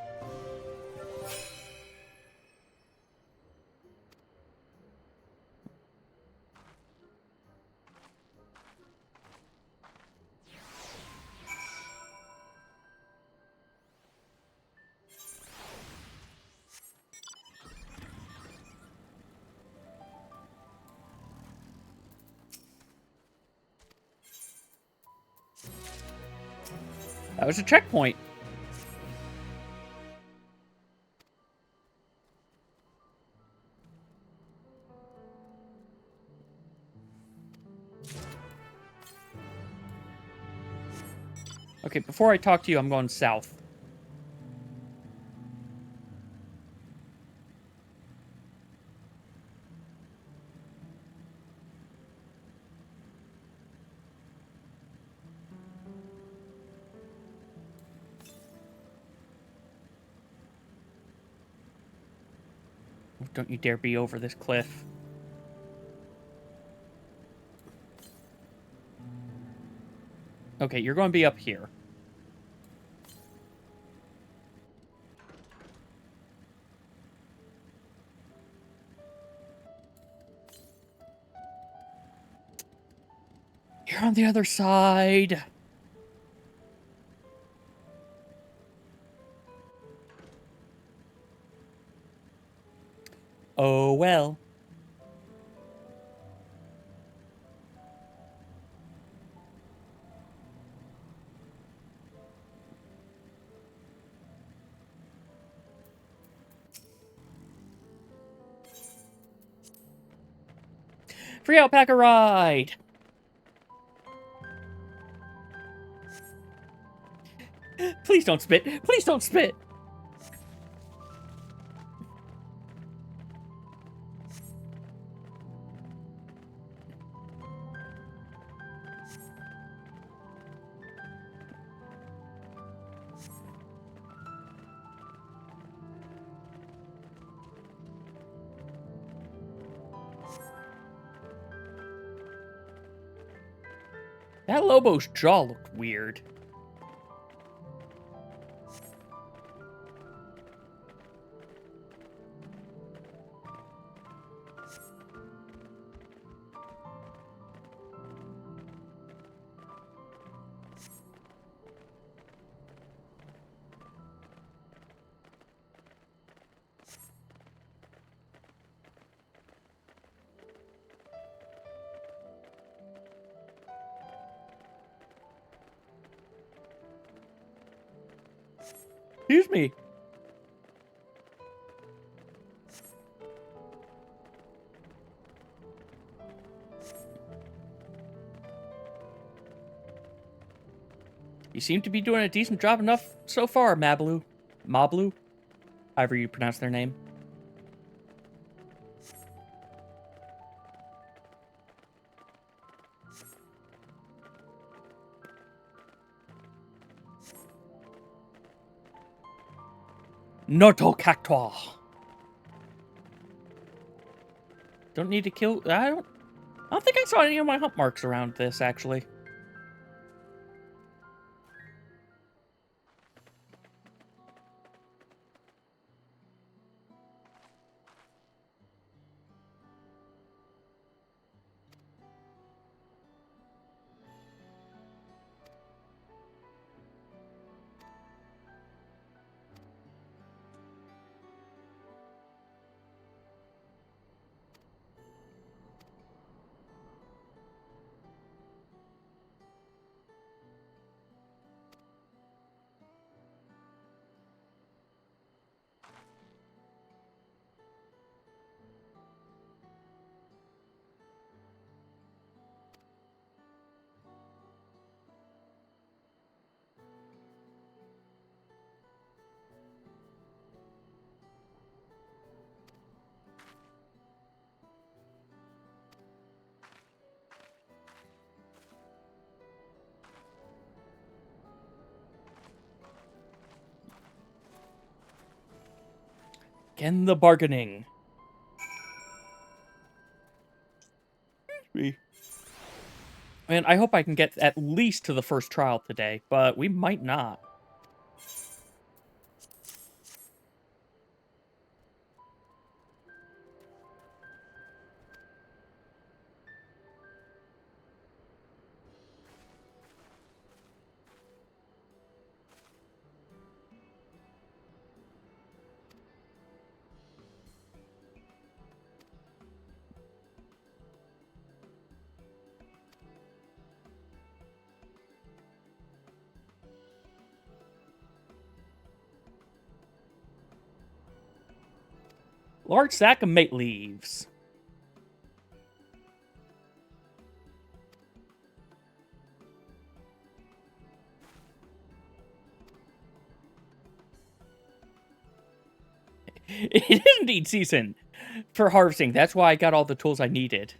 That was a checkpoint. Okay, before I talk to you, I'm going south. Don't you dare be over this cliff. Okay, you're going to be up here. You're on the other side. Oh, well. Free alpaca ride! Please don't spit! Please don't spit! That Lobo's jaw looked weird. Excuse me. You seem to be doing a decent job enough so far, Mablu. Mablu? However you pronounce their name. Noto cactua. Don't need to kill. I don't think I saw any of my hump marks around this, actually. Again, the bargaining. Man, I hope I can get at least to the first trial today, but we might not. Large sack of mate leaves. It is indeed season for harvesting. That's why I got all the tools I needed.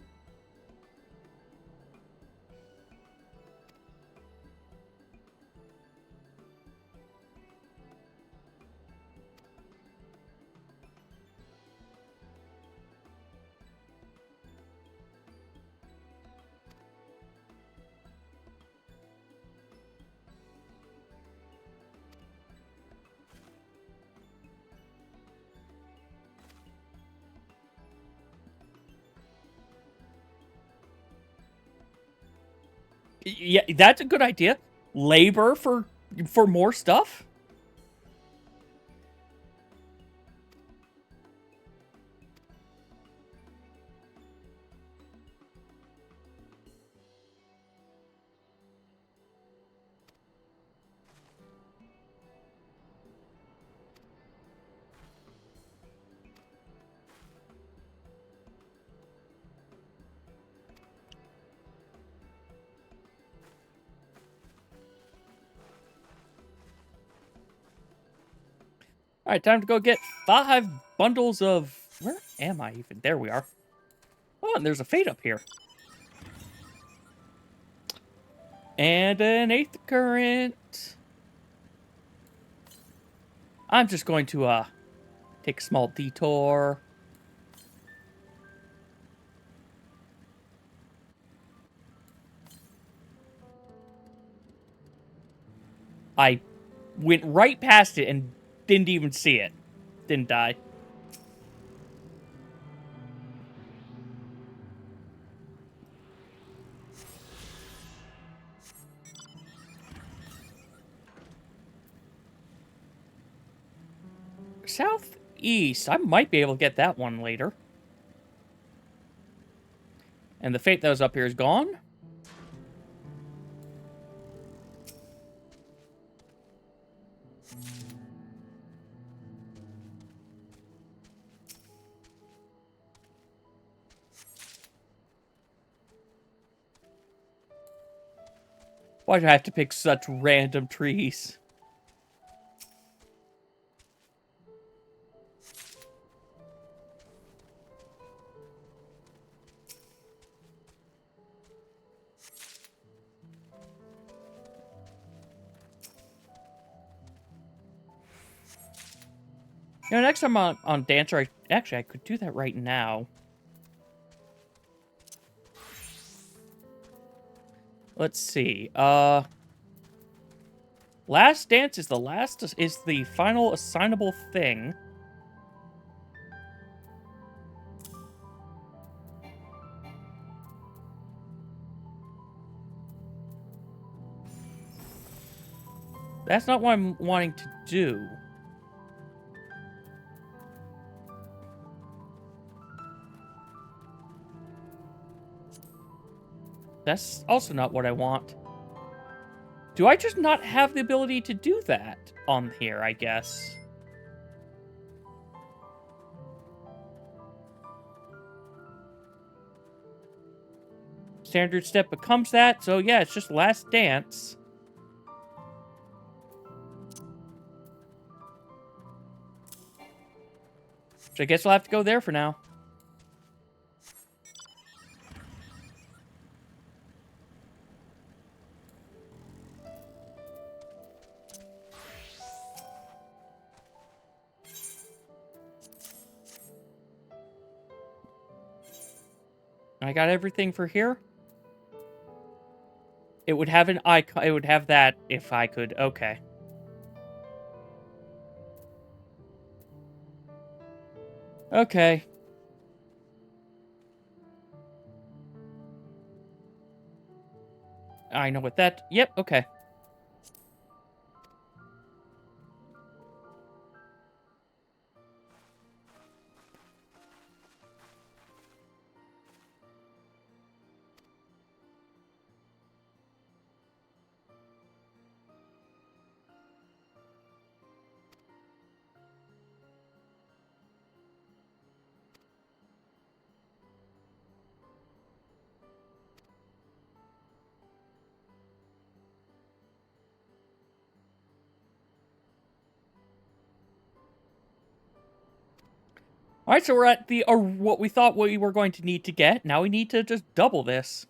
Yeah, that's a good idea. Labor for more stuff? Alright, time to go get 5 bundles of... Where am I even? There we are. Oh, and there's a fate up here. And an 8th current. I'm just going to, take a small detour. I went right past it and didn't even see it. Didn't die. Southeast. I might be able to get that one later. And the fate that was up here is gone. Why do I have to pick such random trees? You know, next time on Dancer, I could do that right now. Let's see. Last Dance is the final assignable thing. That's not what I'm wanting to do. That's also not what I want. Do I just not have the ability to do that on here, I guess? Standard step becomes that, so yeah, it's just Last Dance. So I guess I'll have to go there for now. I got everything for here. It would have an icon. It would have that if I could. Okay. Okay. I know what that... Yep, okay. Alright, so we're at the what we thought we were going to need to get. Now we need to just double this.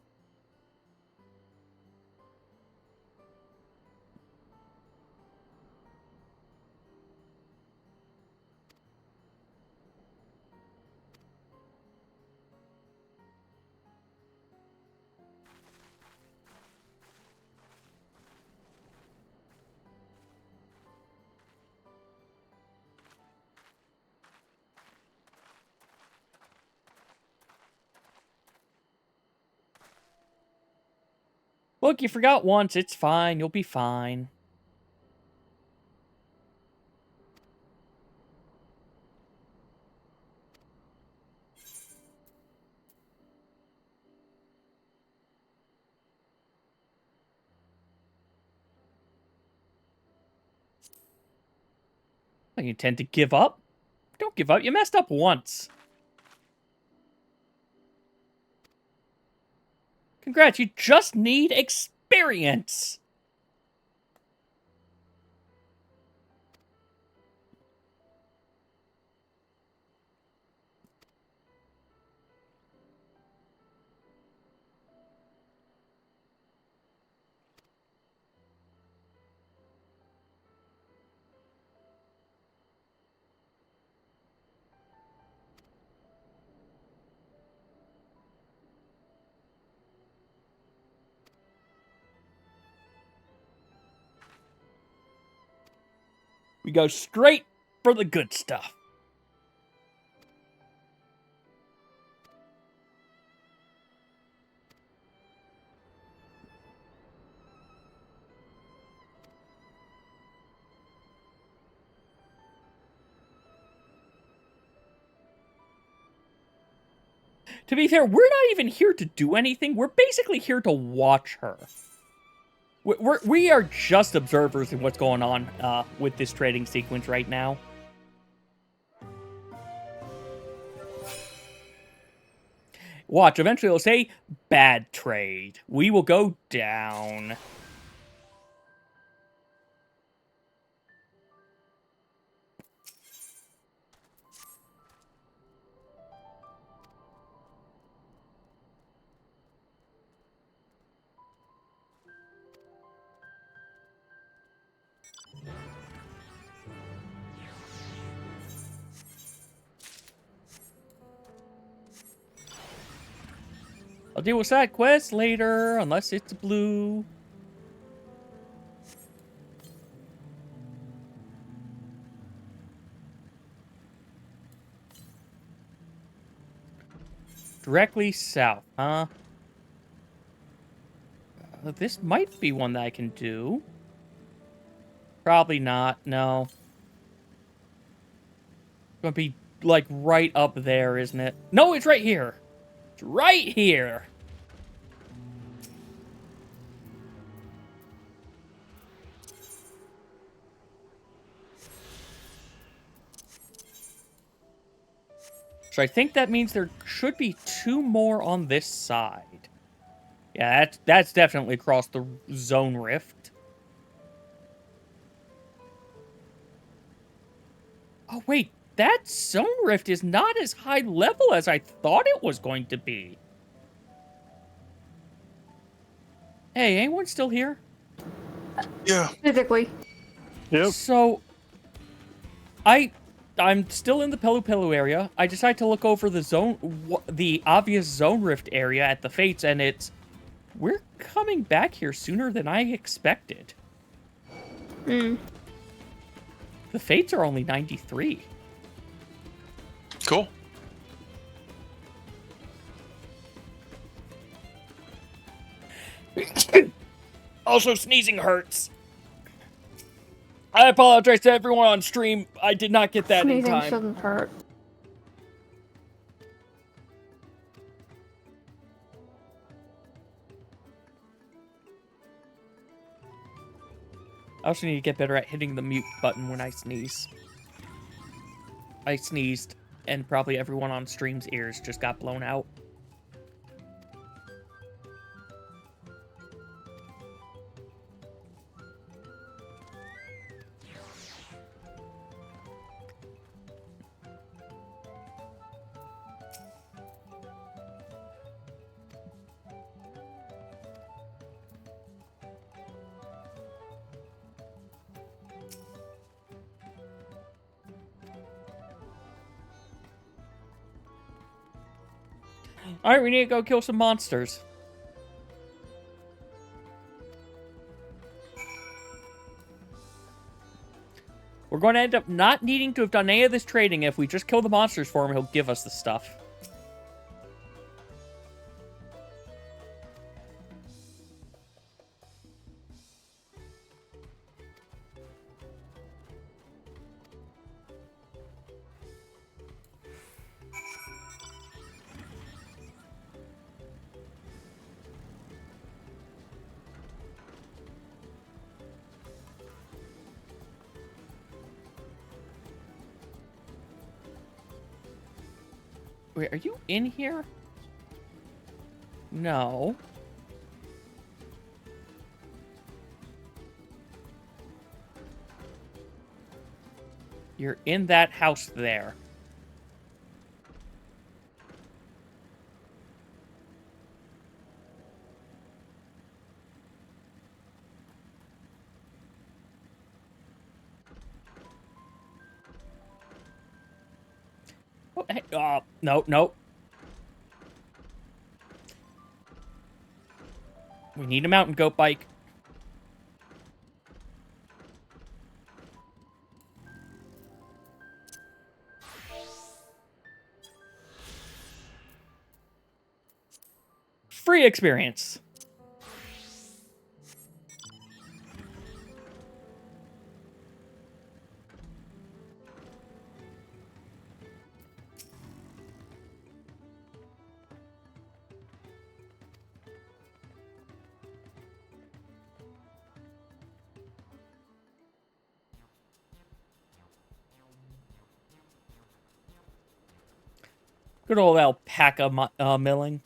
Look, you forgot once. It's fine. You'll be fine. You tend to give up? Don't give up. You messed up once. Congrats, you just need experience. We go straight for the good stuff. To be fair, we're not even here to do anything. We're basically here to watch her. We are just observers in what's going on with this trading sequence right now. Watch, eventually it'll say, bad trade. We will go down. I'll deal with side quests later, unless it's blue. Directly south, huh? This might be one that I can do. Probably not, no. It's gonna be, like, right up there, isn't it? No, it's right here! It's right here! So I think that means there should be 2 more on this side. Yeah, that's definitely across the zone rift. Oh, wait. That zone rift is not as high level as I thought it was going to be. Hey, anyone still here? Yeah. Physically. Yep. So, I I'm still in the Pelu Pelu area. I decided to look over the obvious zone rift area at the Fates, and we're coming back here sooner than I expected. Hmm. The Fates are only 93. Cool. Also, sneezing hurts. I apologize to everyone on stream. I did not get that in time. Sneezing shouldn't hurt. I also need to get better at hitting the mute button when I sneeze. I sneezed, and probably everyone on stream's ears just got blown out. Alright, we need to go kill some monsters. We're going to end up not needing to have done any of this trading. If we just kill the monsters for him, he'll give us the stuff. Wait, are you in here? No. You're in that house there. Oh, hey, no. We need a mountain goat bike. Free experience. Good old alpaca milling.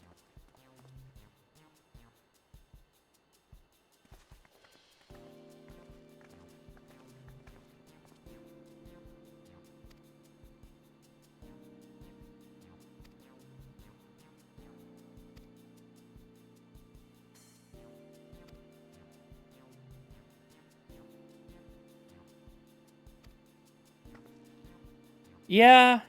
Yeah.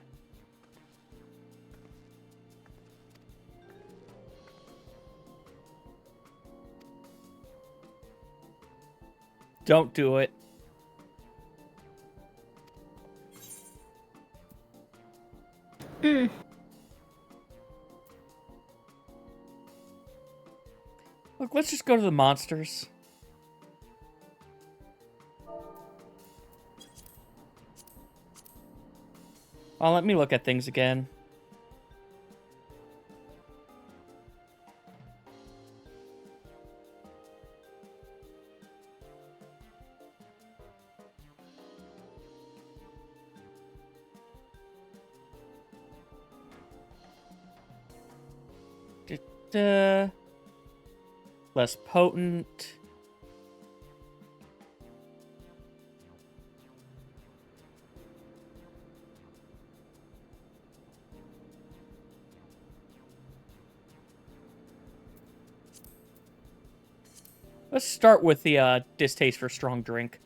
Don't do it. Mm. Look, let's just go to the monsters. Oh, let me look at things again. Less potent. Let's start with the distaste for strong drink.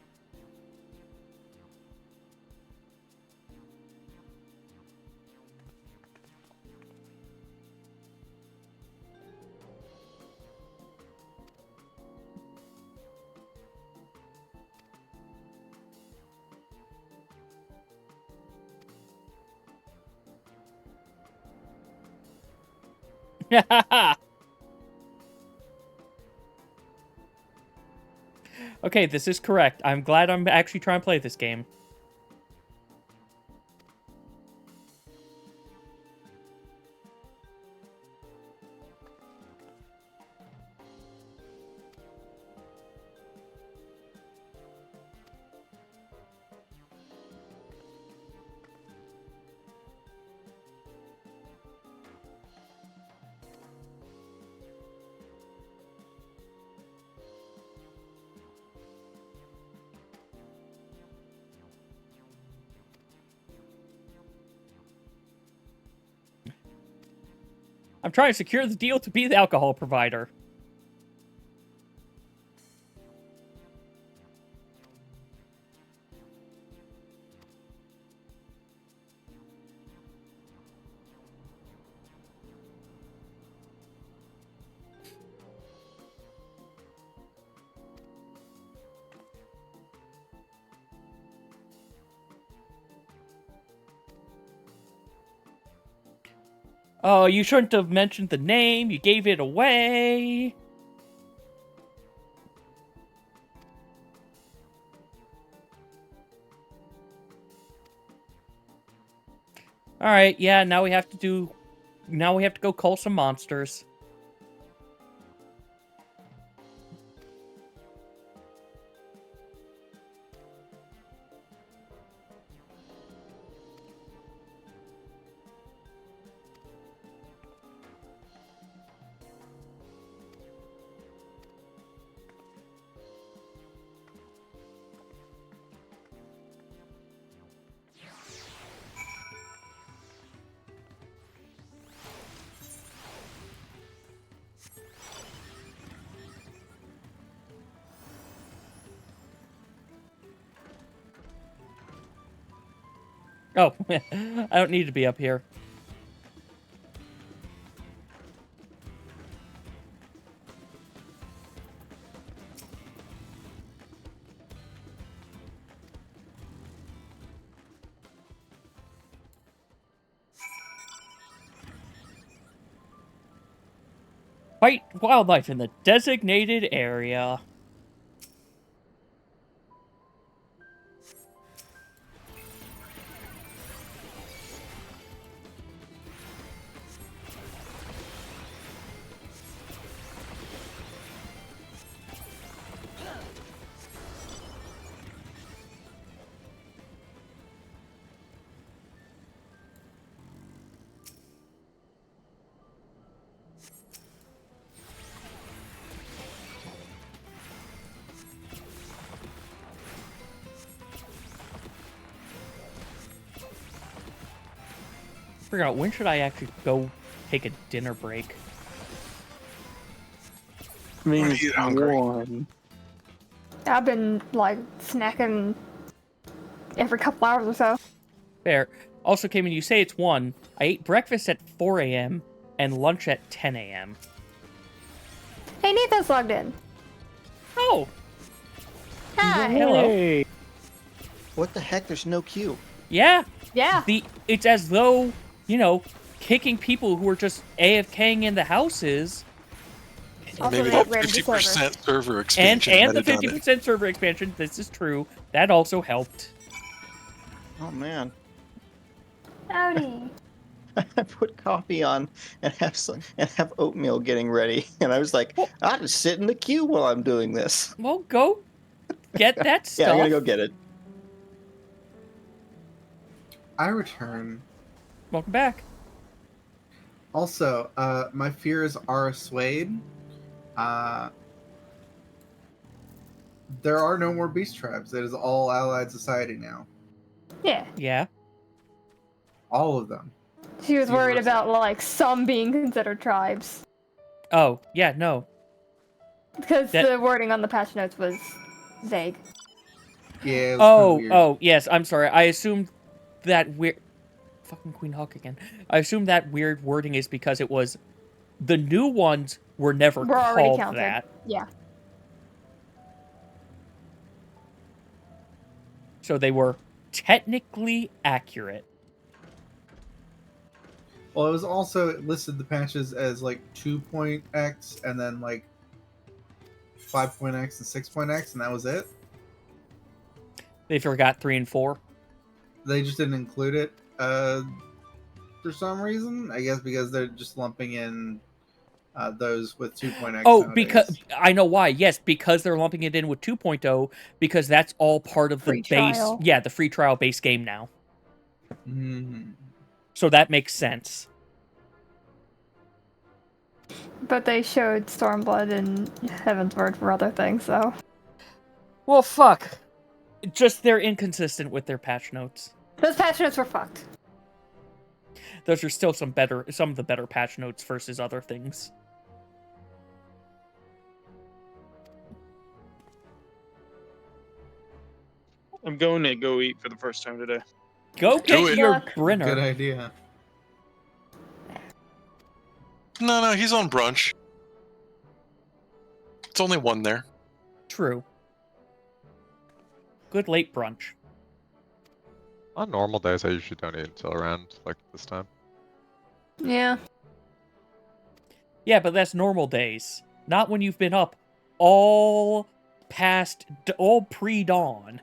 Okay, this is correct. I'm glad I'm actually trying to play this game. I'm trying to secure the deal to be the alcohol provider. Oh, you shouldn't have mentioned the name. You gave it away. All right, yeah, now we have to go cull some monsters. Oh, I don't need to be up here. Fight wildlife in the designated area. Figure out when should I actually go take a dinner break. I mean, Are you hungry? one. I've been like snacking every couple hours or so. Fair. Also, Cayman, you say it's 1. I ate breakfast at 4 a.m. and lunch at 10 a.m. Hey, Nathan's logged in. Oh. Hi. Hello. What the heck? There's no queue. Yeah. Yeah. It's as though, you know, kicking people who are just AFKing in the houses. Also, Maybe they the ran the 50% server expansion. And the might have done it. 50% server expansion, this is true. That also helped. Oh man. Howdy. I put coffee on and have oatmeal getting ready, and I was like, I'll just sit in the queue while I'm doing this. Well, go get that stuff. Yeah, I'm gonna go get it. I return. Welcome back. Also, my fears are assuaged. There are no more beast tribes. It is all allied society now. Yeah. Yeah. All of them. She was worried about like some being considered tribes Oh, yeah, no. because the wording on the patch notes was vague. Yeah. It was kinda weird. Oh, yes. I'm sorry. I assumed that weird. Fucking Queen Hawk again. I assumed that weird wording is because it was the new ones were never We're already called counted. that. Yeah. So they were technically accurate. Well, it was also listed the patches as like 2.x and then like 5.x and 6.x, and that was it. They forgot 3 and 4. They just didn't include it for some reason. I guess because they're just lumping in those with 2.x. Oh, nowadays. because I know why. Yes, because they're lumping it in with 2.0 because that's all part of the Free base. trial. Yeah, the free trial base game now. Mm. So that makes sense. But they showed Stormblood and Heavensward for other things, so. Well, fuck. Just they're inconsistent with their patch notes. Those patch notes were fucked. Those are still some of the better patch notes versus other things. I'm going to go eat for the first time today. Go get it. your Brenner. Good idea. No, he's on brunch. It's only one there. True. Good late brunch. On normal days, I usually don't eat until around like this time. Yeah. Yeah, but that's normal days. Not when you've been up all pre-dawn.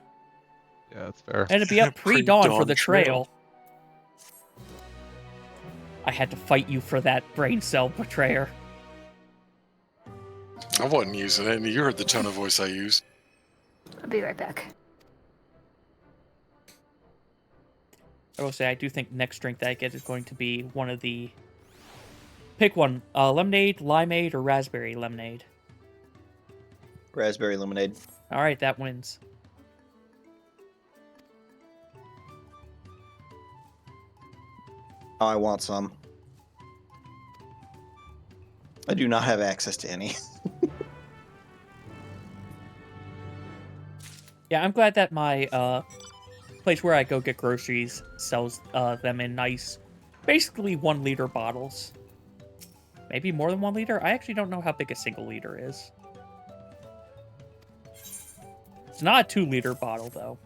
Yeah, that's fair. And to be up pre-dawn for Pre-dawn the trail. I had to fight you for that brain cell betrayer. I wasn't using it, and you heard the tone of voice I used. I'll be right back. I will say, I do think next drink that I get is going to be one of the... Pick one. Lemonade, limeade, or raspberry lemonade. Raspberry lemonade. Alright, that wins. Oh, I want some. I do not have access to any. Yeah, I'm glad that my place where I go get groceries sells them in nice, basically 1 liter bottles. Maybe more than 1 liter? I actually don't know how big a single liter is. It's not a 2 liter bottle, though.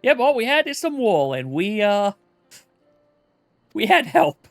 Yep, all we had is some wool, and we had help.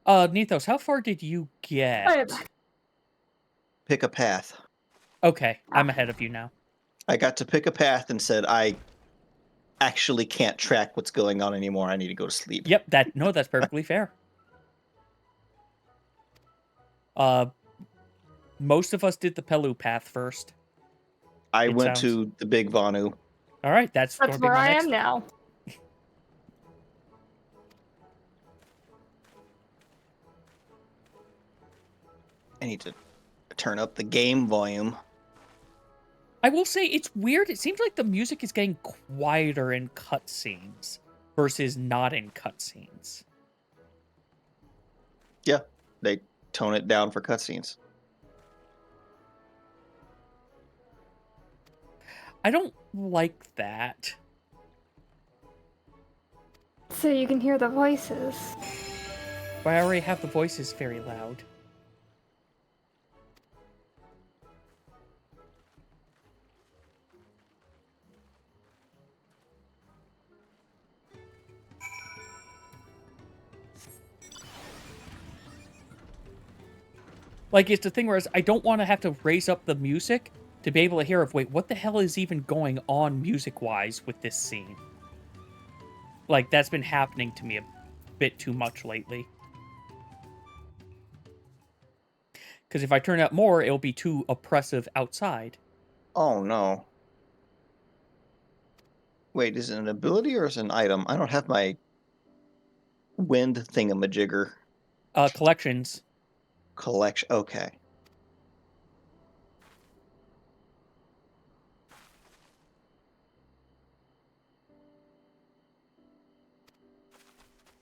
Nithos, how far did you get? Pick a path. Okay, I'm ahead of you now. I got to pick a path and said, I actually can't track what's going on anymore. I need to go to sleep. Yep, that's perfectly fair. Most of us did the Pelu path first. I went to the Big Vanu. All right, that's where I am now. I need to turn up the game volume. I will say it's weird. It seems like the music is getting quieter in cutscenes versus not in cutscenes. Yeah, they tone it down for cutscenes. I don't like that. So you can hear the voices. But I already have the voices very loud. Like, it's the thing where I don't want to have to raise up the music to be able to hear of, wait, what the hell is even going on music-wise with this scene? Like, that's been happening to me a bit too much lately. Because if I turn up more, it'll be too oppressive outside. Oh, no. Wait, is it an ability or is it an item? I don't have my wind thingamajigger. Collections. Collection, okay.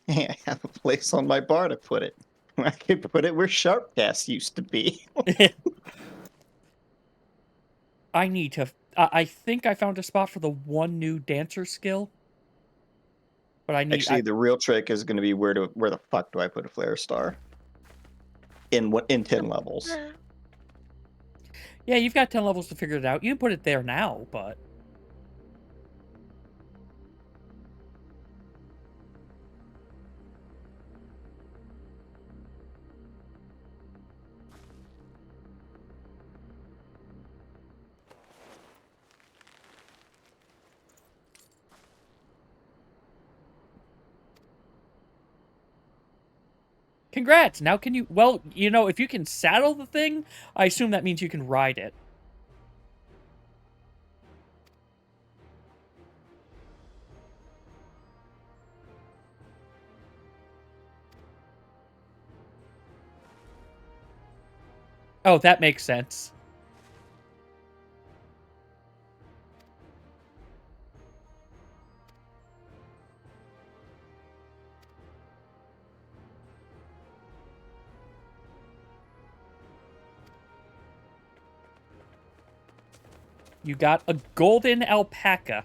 I have a place on my bar to put it. I could put it where Sharpcast used to be. I need to... I think I found a spot for the one new dancer skill. But I need... Actually, the real trick is going to be where the fuck do I put a flare star? In 10 levels. Yeah, you've got 10 levels to figure it out. You can put it there now, but... Congrats! Now can you... Well, you know, if you can saddle the thing, I assume that means you can ride it. Oh, that makes sense. You got a golden alpaca.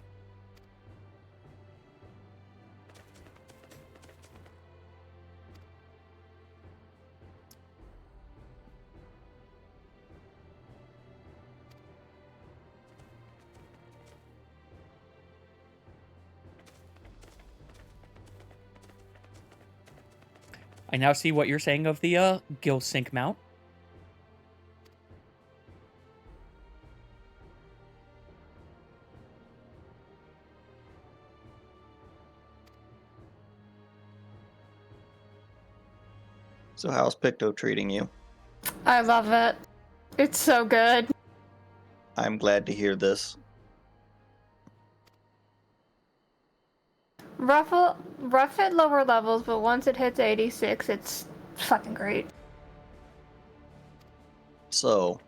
I now see what you're saying of the gill sync mount. So how's Picto treating you? I love it. It's so good. I'm glad to hear this. Rough at lower levels, but once it hits 86, it's fucking great. So,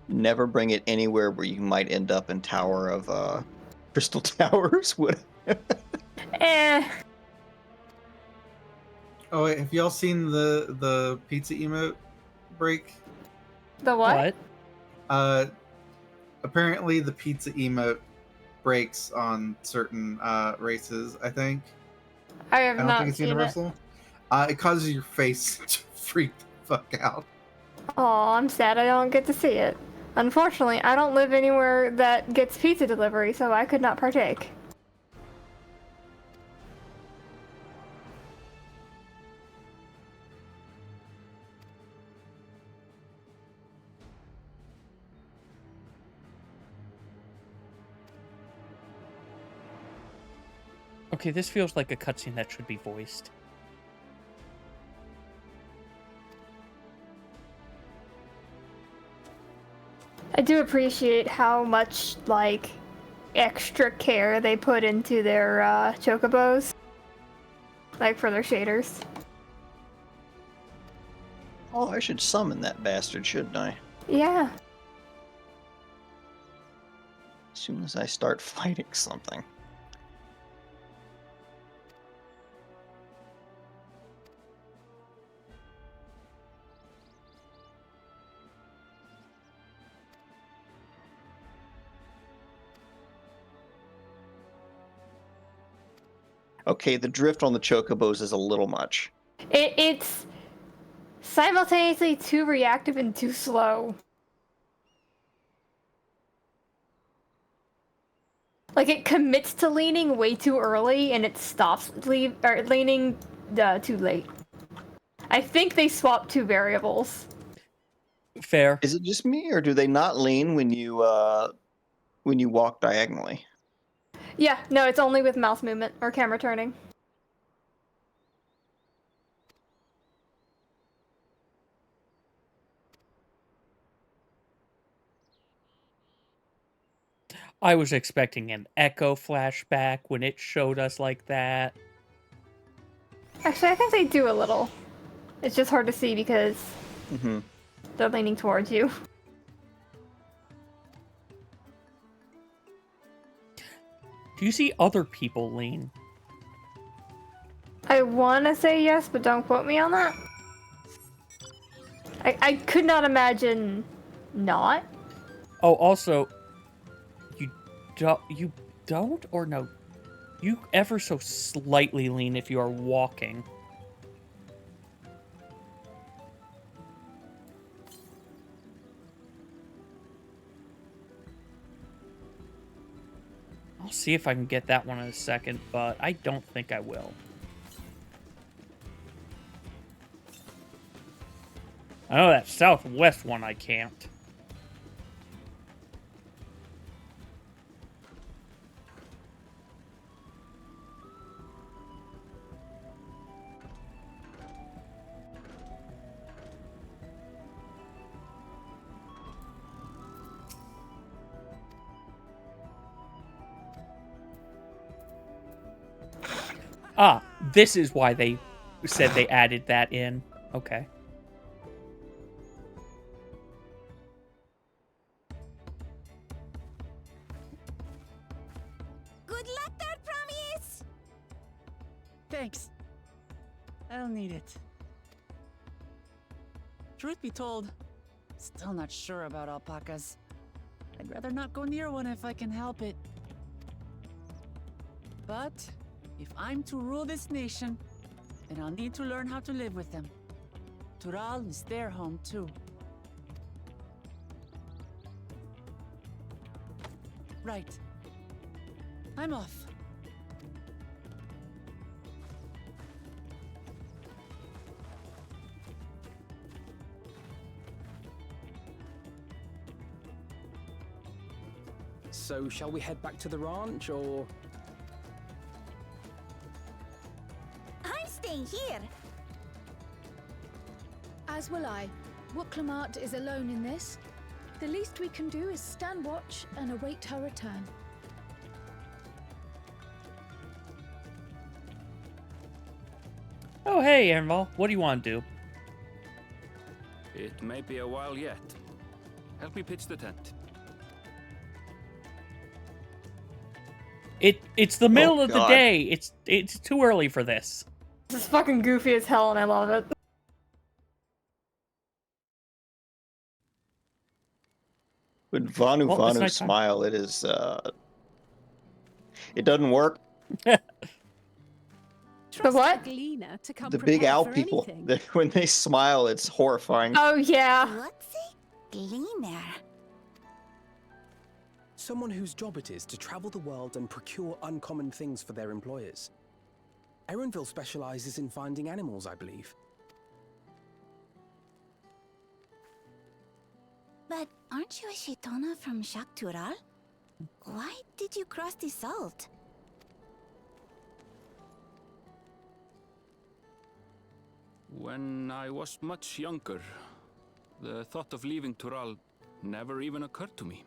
never bring it anywhere where you might end up in Tower of Crystal Towers. Eh. Oh wait, have y'all seen the pizza emote break? The what? Apparently the pizza emote breaks on certain races, I think. I have don't not think it's seen universal. It causes your face to freak the fuck out. Oh, I'm sad I don't get to see it. Unfortunately, I don't live anywhere that gets pizza delivery, so I could not partake. Okay, this feels like a cutscene that should be voiced. I do appreciate how much, like, extra care they put into their chocobos. Like, for their shaders. Oh, I should summon that bastard, shouldn't I? Yeah. As soon as I start fighting something. Okay, the drift on the chocobos is a little much. It's simultaneously too reactive and too slow. Like, it commits to leaning way too early, and it stops leaning too late. I think they swapped two variables. Fair. Is it just me, or do they not lean when you walk diagonally? Yeah, no, it's only with mouse movement or camera turning. I was expecting an echo flashback when it showed us like that. Actually, I think they do a little. It's just hard to see because they're leaning towards you. Do you see other people lean? I want to say yes, but don't quote me on that. I could not imagine not. Oh, also, you don't or no? You ever so slightly lean if you are walking. I'll see if I can get that one in a second, but I don't think I will. I know that southwest one I can't. Ah, this is why they said they added that in. Okay. Good luck there, Promise! Thanks. I'll need it. Truth be told, still not sure about alpacas. I'd rather not go near one if I can help it. But if I'm to rule this nation, then I'll need to learn how to live with them. Tural is their home too. Right. I'm off. So, shall we head back to the ranch, or...? I'm staying here. As will I. Wooklamart is alone in this. The least we can do is stand watch and await her return. Oh, hey, Ernval. What do you want to do? It may be a while yet. Help me pitch the tent. It's the middle Oh, of the God. day. It's too early for this. This is fucking goofy as hell, and I love it. When Vanu Well, it's Vanu nighttime. smile, it is it doesn't work. The what? Gleaner to come The big prepared owl for people, anything. when they smile, it's horrifying. Oh yeah. What's a gleaner? Someone whose job it is to travel the world and procure uncommon things for their employers. Erenville specializes in finding animals, I believe. But aren't you a Shaitana from Shak Tural? Why did you cross the salt? When I was much younger, the thought of leaving Tural never even occurred to me.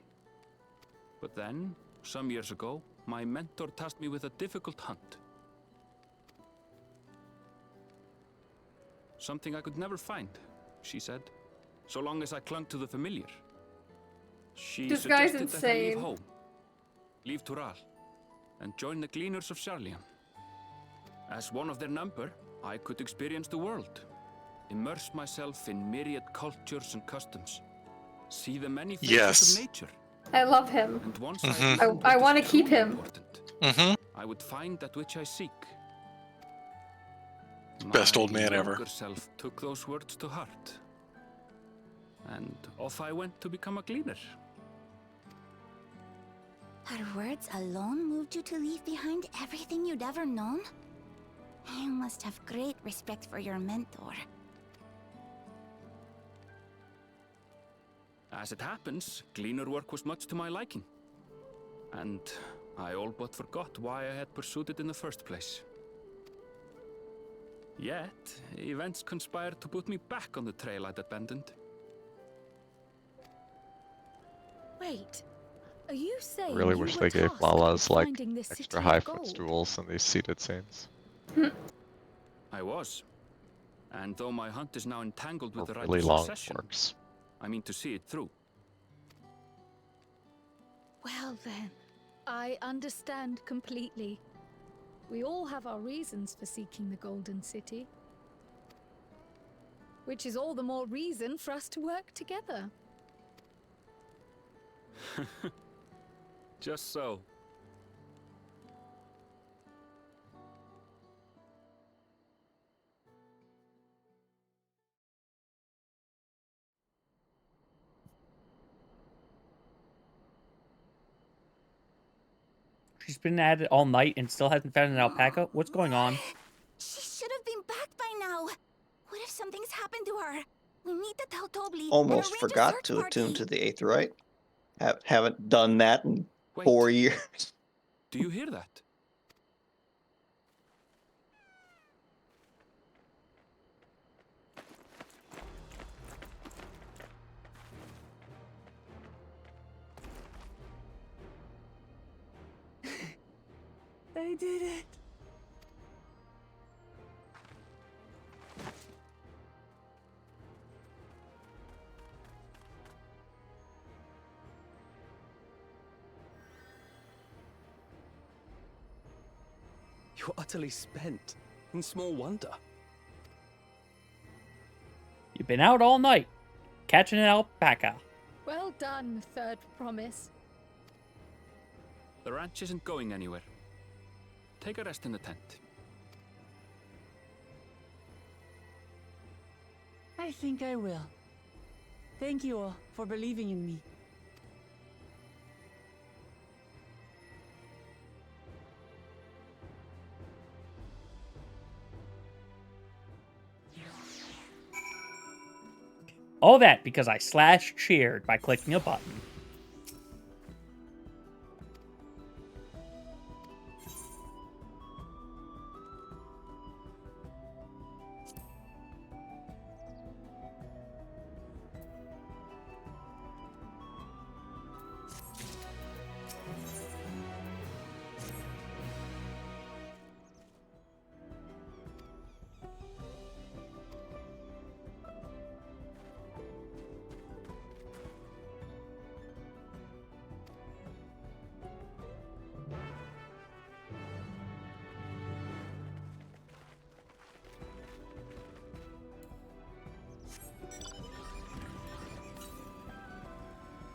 But then, some years ago, my mentor tasked me with a difficult hunt. Something I could never find, she said, so long as I clung to the familiar. She This guy's suggested that I leave insane. home, leave Tural, and join the Gleaners of Sharlian. As one of their number, I could experience the world, immerse myself in myriad cultures and customs, see the many faces Yes. of nature. I love him. And once Mhm. I learned I what want is to keep truly him. important, I would find that which I seek. Best old My man ever. younger self took those words to heart. And off I went to become a gleaner. Her words alone moved you to leave behind everything you'd ever known? You must have great respect for your mentor. As it happens, gleaner work was much to my liking. And I all but forgot why I had pursued it in the first place. Yet, events conspired to put me back on the trail I'd abandoned. Wait, are you I saying really you wish were they gave tasked Lala's with like finding this extra city high of gold? footstools in these seated scenes. I was. And though my hunt is now entangled with Or the right really of long succession, forks. I mean to see it through. Well then, I understand completely. We all have our reasons for seeking the Golden City. Which is all the more reason for us to work together. Just so. She's been at it all night and still hasn't found an alpaca? What's going on? She should have been back by now. What if something's happened to her? We need to tell Tobli Almost and arrange a forgot search to party. attune to the Aetheryte. Haven't done that in 4 years. Do you hear that? They did it. You're utterly spent, and small wonder. You've been out all night, catching an alpaca. Well done, Third Promise. The ranch isn't going anywhere. Take a rest in the tent. I think I will. Thank you all for believing in me. All that because I /cheered by clicking a button.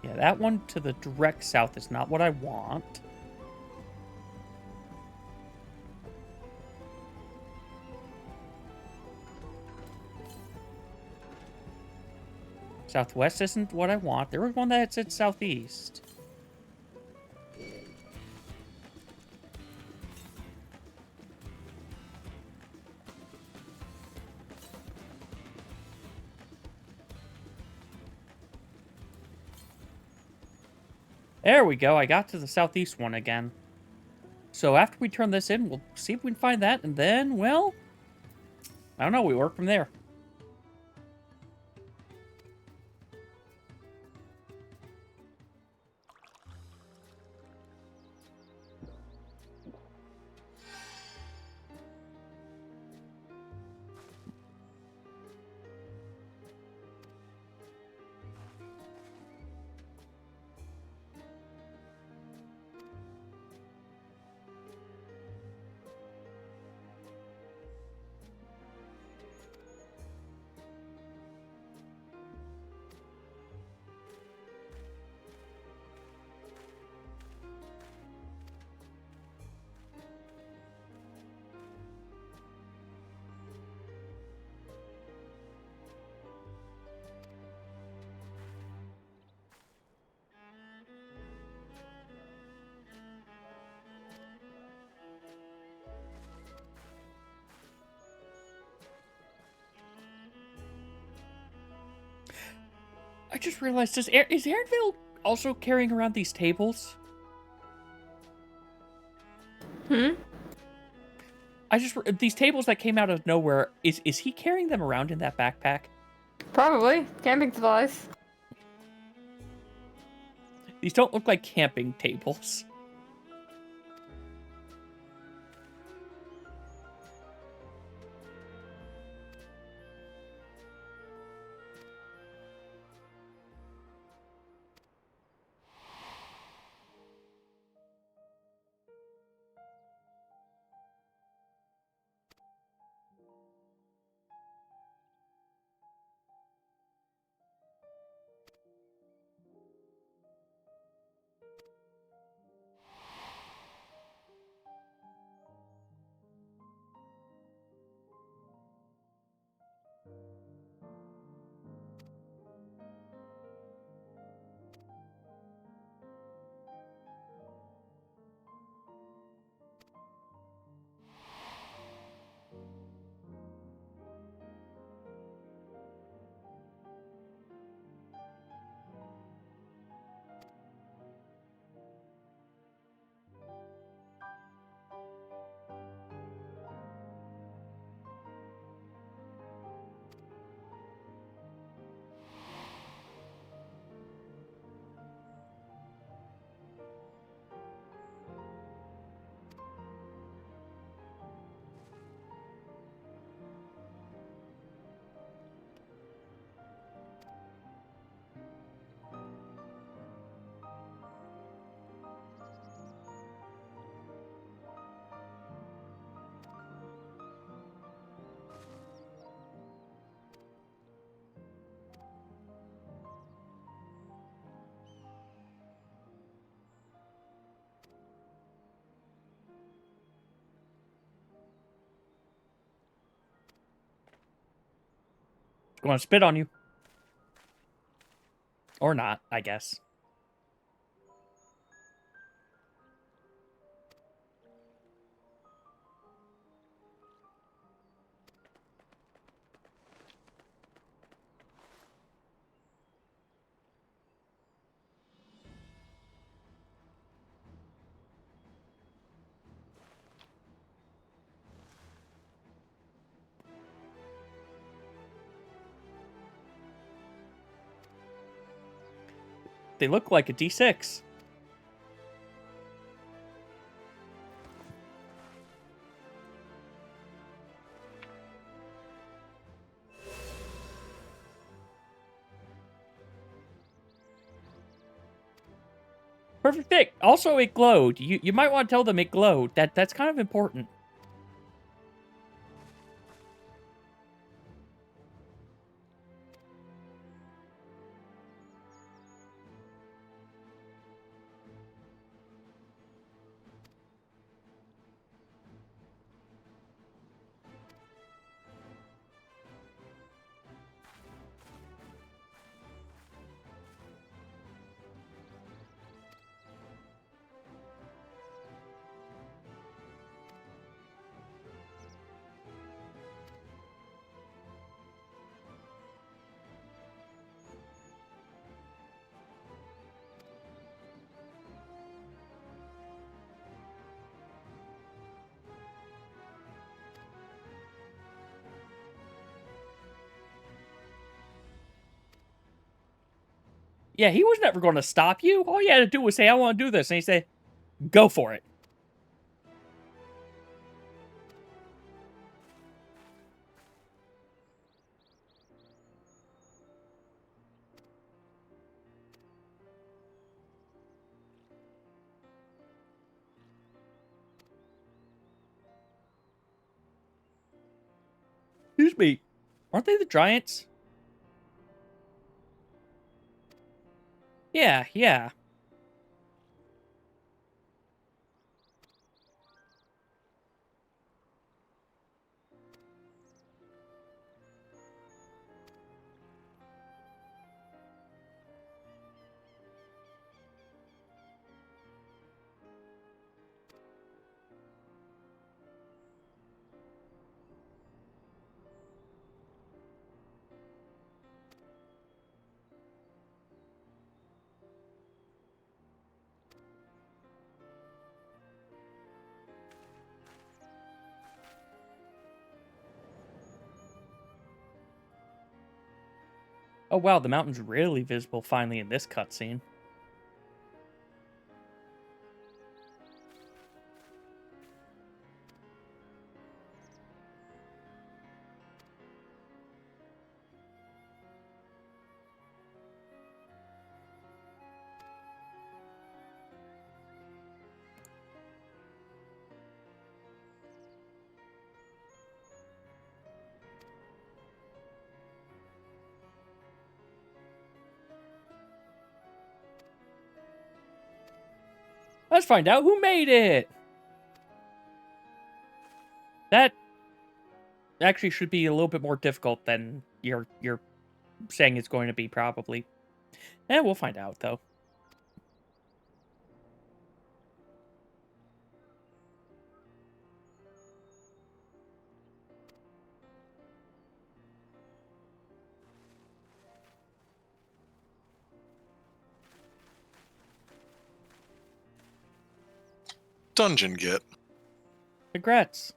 Yeah, that one to the direct south is not what I want. Southwest isn't what I want. There was one that said southeast. There we go. I got to the southeast one again. So after we turn this in, we'll see if we can find that, and then, well, I don't know. We work from there. I just realized, is Aaronville also carrying around these tables? These tables that came out of nowhere, is he carrying them around in that backpack? Probably. Camping supplies. These don't look like camping tables. Going to spit on you. Or not, I guess. They look like a D6. Perfect pick. Also, it glowed. You might want to tell them it glowed. That's kind of important. Yeah, he was never going to stop you. All you had to do was say, I want to do this. And he said, go for it. Excuse me. Aren't they the Giants? Yeah, yeah. Oh wow, the mountain's really visible finally in this cutscene. Let's find out who made it! That actually should be a little bit more difficult than you're saying it's going to be, probably. We'll find out, though. Dungeon get. Congrats.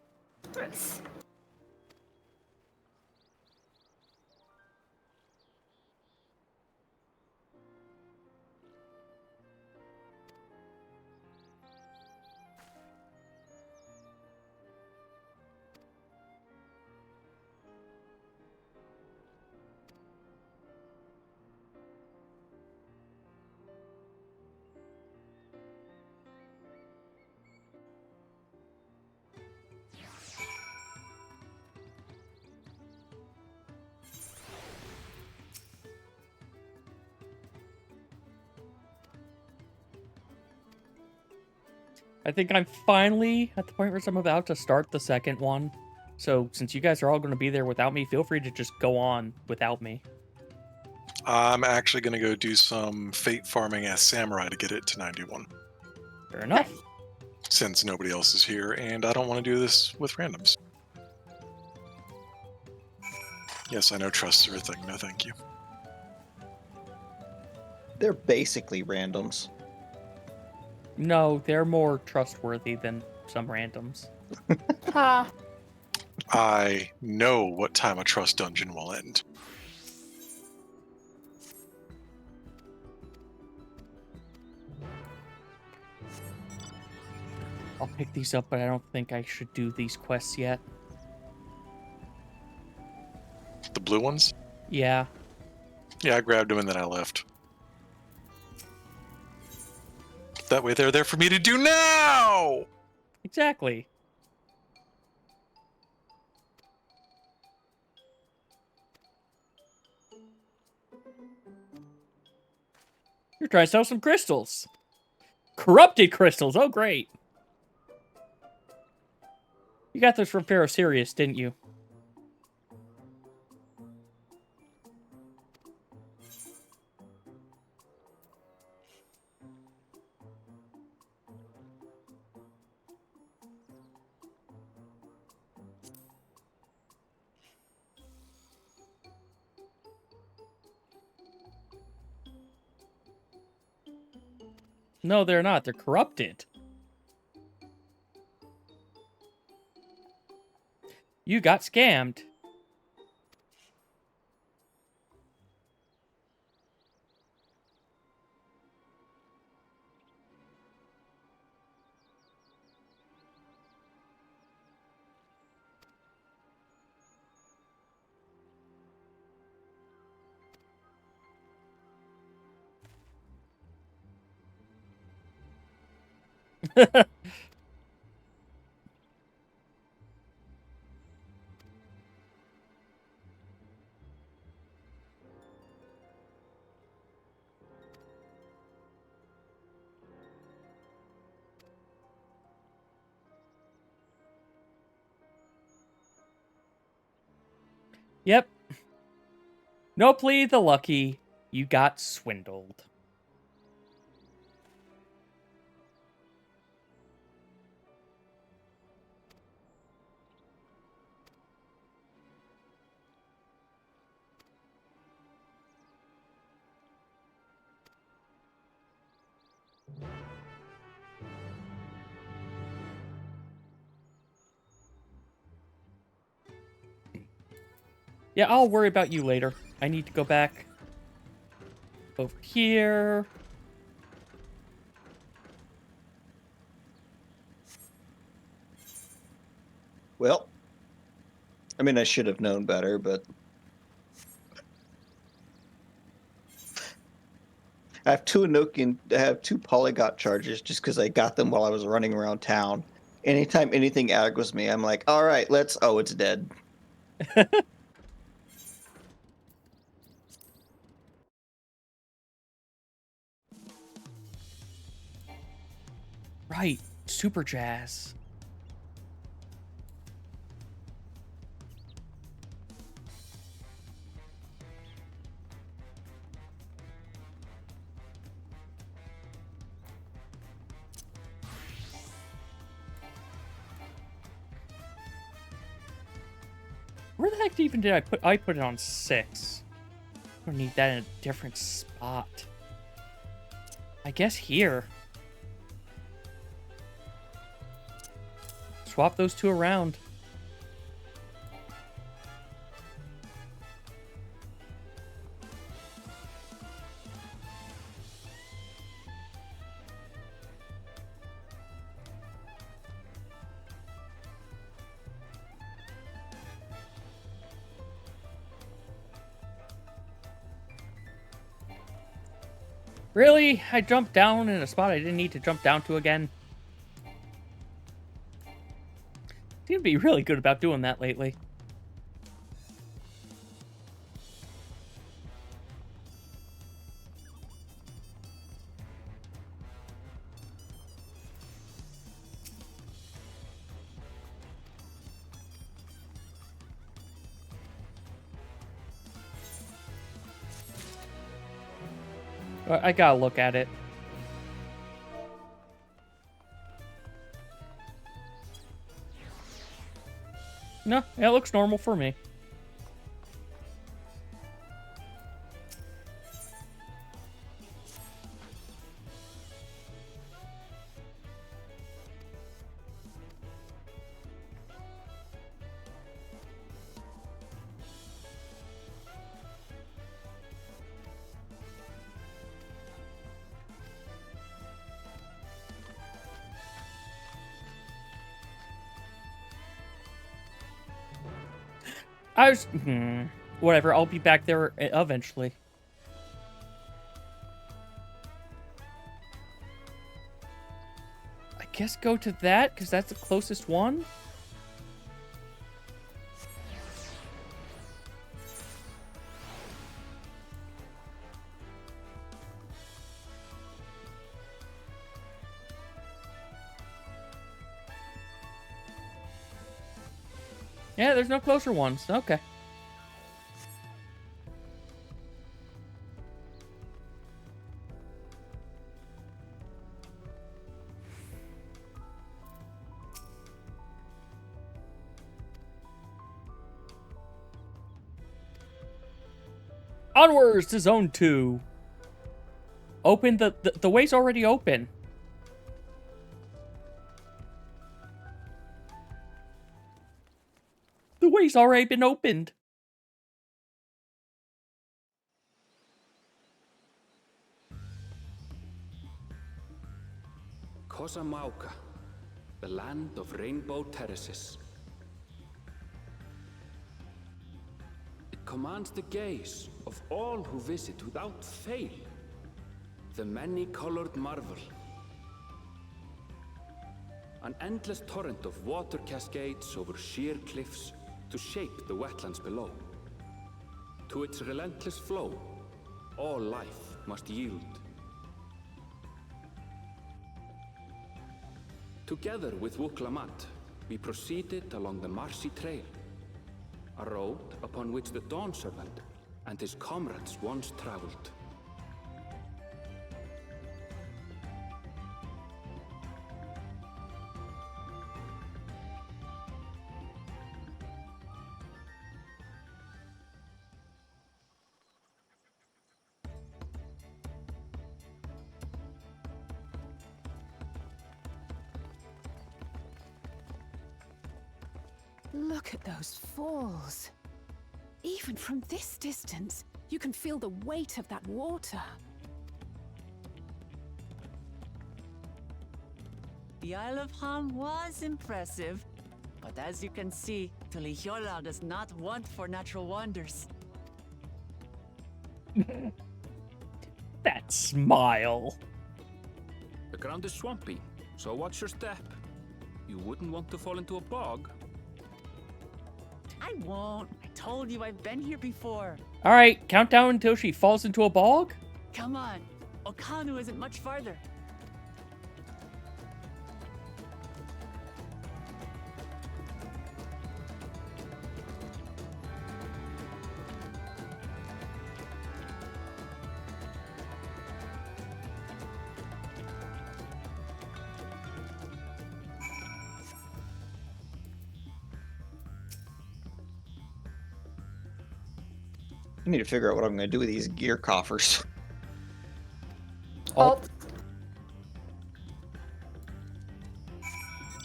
I think I'm finally at the point where I'm about to start the second one. So, since you guys are all going to be there without me, feel free to just go on without me. I'm actually going to go do some fate farming as samurai to get it to 91. Fair enough. Since nobody else is here, and I don't want to do this with randoms. Yes, I know trusts are a thing. No, thank you. They're basically randoms. No, they're more trustworthy than some randoms. Ha. I know what time a trust dungeon will end. I'll pick these up, but I don't think I should do these quests yet. The blue ones? Yeah. Yeah, I grabbed them and then I left. That way they're there for me to do now! Exactly. You're trying to sell some crystals. Corrupted crystals. Oh, great. You got this from Pharaoh Sirius, didn't you? No, they're not. They're corrupted. You got scammed. Yep. No plea the lucky. You got swindled. Yeah, I'll worry about you later. I need to go back Over here. Well, I mean, I should have known better, but I have two polygot charges just because I got them while I was running around town. Anytime anything aggroes me, I'm like, all right, let's. Oh, it's dead. Right, super jazz. Where the heck even did I put? I put it on 6. I don't need that in a different spot. I guess here. Swap those two around. Really? I jumped down in a spot I didn't need to jump down to again? Seem to be really good about doing that lately. I gotta look at it. No, it looks normal for me. Whatever, I'll be back there eventually. I guess go to that, because that's the closest one. Yeah, there's no closer ones. Okay. Onwards to Zone 2. Open the way's already open. The way's already been opened. Kosamauka, the land of rainbow terraces. It commands the gaze of all who visit without fail. The many-colored marvel. An endless torrent of water cascades over sheer cliffs to shape the wetlands below. To its relentless flow, all life must yield. Together with Wuklamat, we proceeded along the Marcy Trail, a road upon which the Dawn Servant and his comrades once traveled. Look at those falls. Even from this distance, You can feel the weight of that water. The Isle of Ham was impressive, but as you can see, Tulihiola does not want for natural wonders. That smile. The ground is swampy, so watch your step. You wouldn't want to fall into a bog. I won't. I told you I've been here before. All right, count down until she falls into a bog? Come on. Okanu isn't much farther. I need to figure out what I'm going to do with these gear coffers. Alt.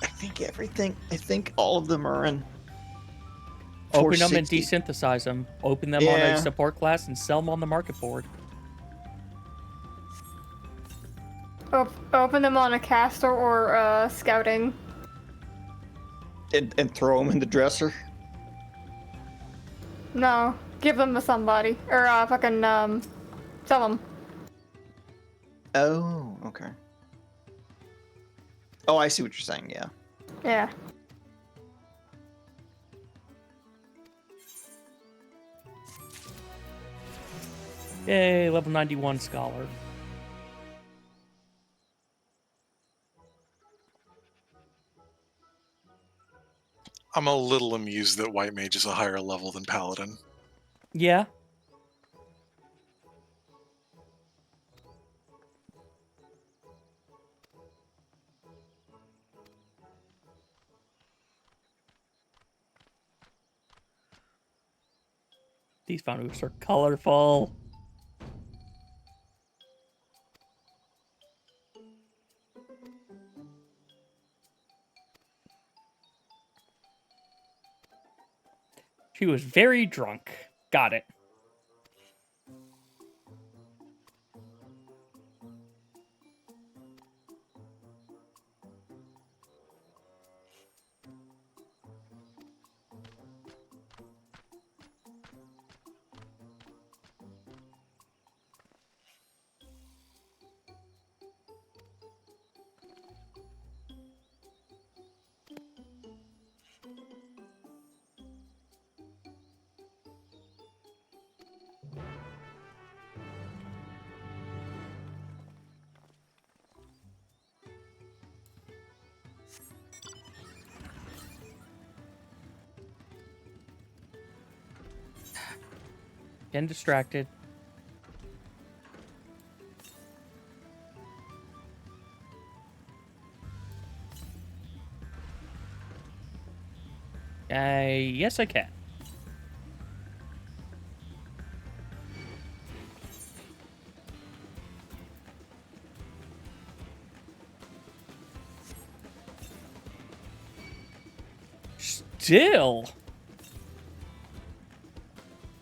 I think all of them are in. Open them and 460. desynthesize them. Open them on a support class and sell them on the market board. Open them on a caster or scouting. And throw them in the dresser. No, give them to somebody or fucking sell them. Oh, okay. Oh, I see what you're saying. Yeah. Yeah. Yay, level 91 scholar. I'm a little amused that White Mage is a higher level than Paladin. Yeah. These fountains are colorful. She was very drunk. Got it. Getting distracted. Yes, I can. Still.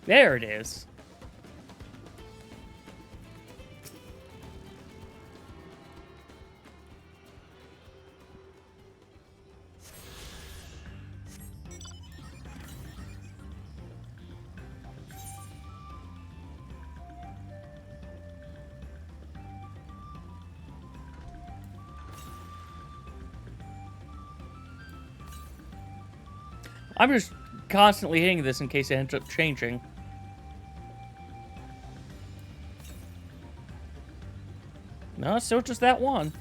There it is. I'm just constantly hitting this in case it ends up changing. No, it's still just that one.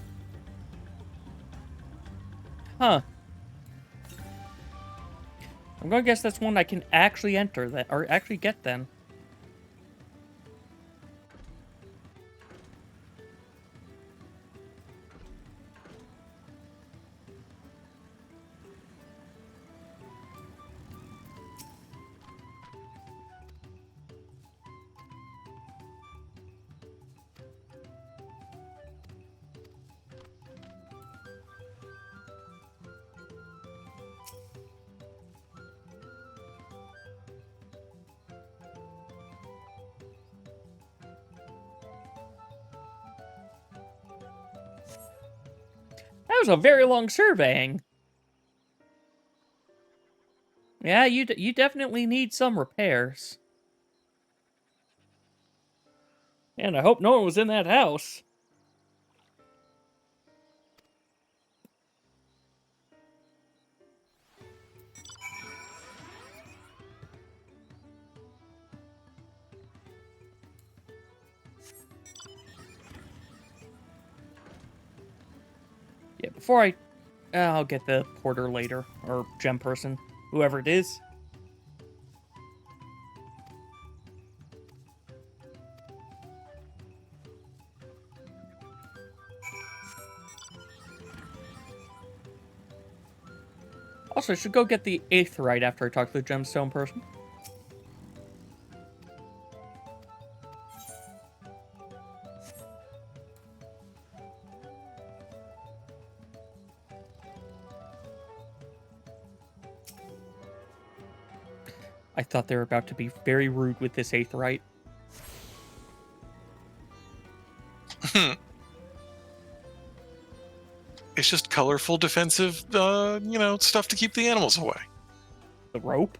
Huh. I'm gonna guess that's one I can actually enter that, or actually get then. was a very long surveying. Yeah, you definitely need some repairs. And I hope no one was in that house. Yeah, before I'll get the porter later, or gem person, whoever it is. Also, I should go get the aetheryte after I talk to the gemstone person. I thought they were about to be very rude with this aetheryte. It's just colorful, defensive, stuff to keep the animals away. The rope?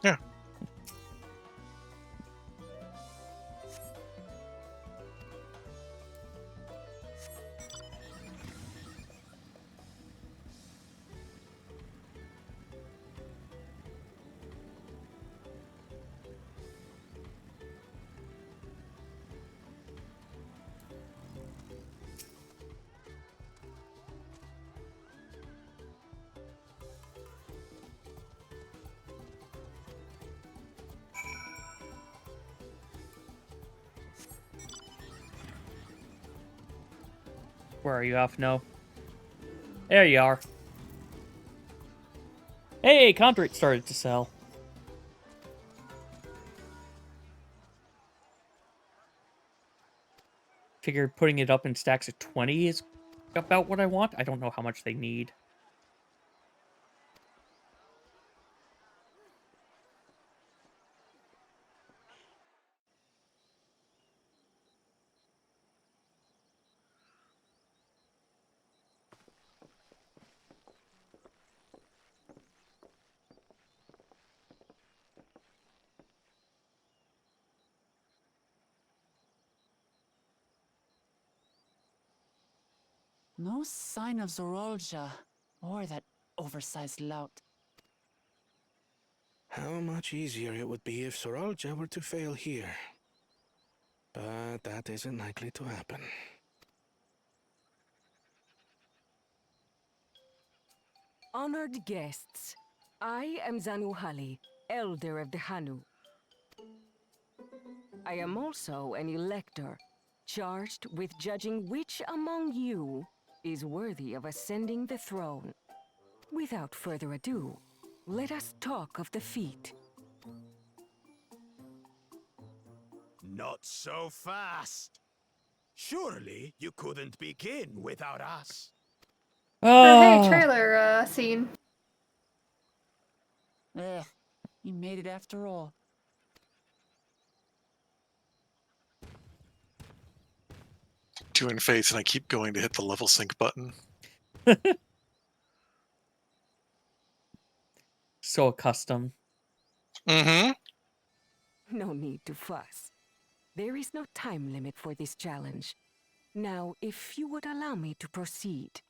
Yeah. Where are you off? No. There you are. Hey, Conduit started to sell. Figured putting it up in stacks of 20 is about what I want. I don't know how much they need. No sign of Zorolja, or that oversized lout. How much easier it would be if Soralja were to fail here. But that isn't likely to happen. Honored guests, I am Zanuhali, Elder of the Hanu. I am also an elector, charged with judging which among you is worthy of ascending the throne. Without further ado, let us talk of the feat. Not so fast. Surely you couldn't begin without us. Hey, trailer scene. Ugh, you made it after all. Doing face, and I keep going to hit the level sync button. So accustomed. Mm-hmm. No need to fuss. There is no time limit for this challenge. Now, if you would allow me to proceed.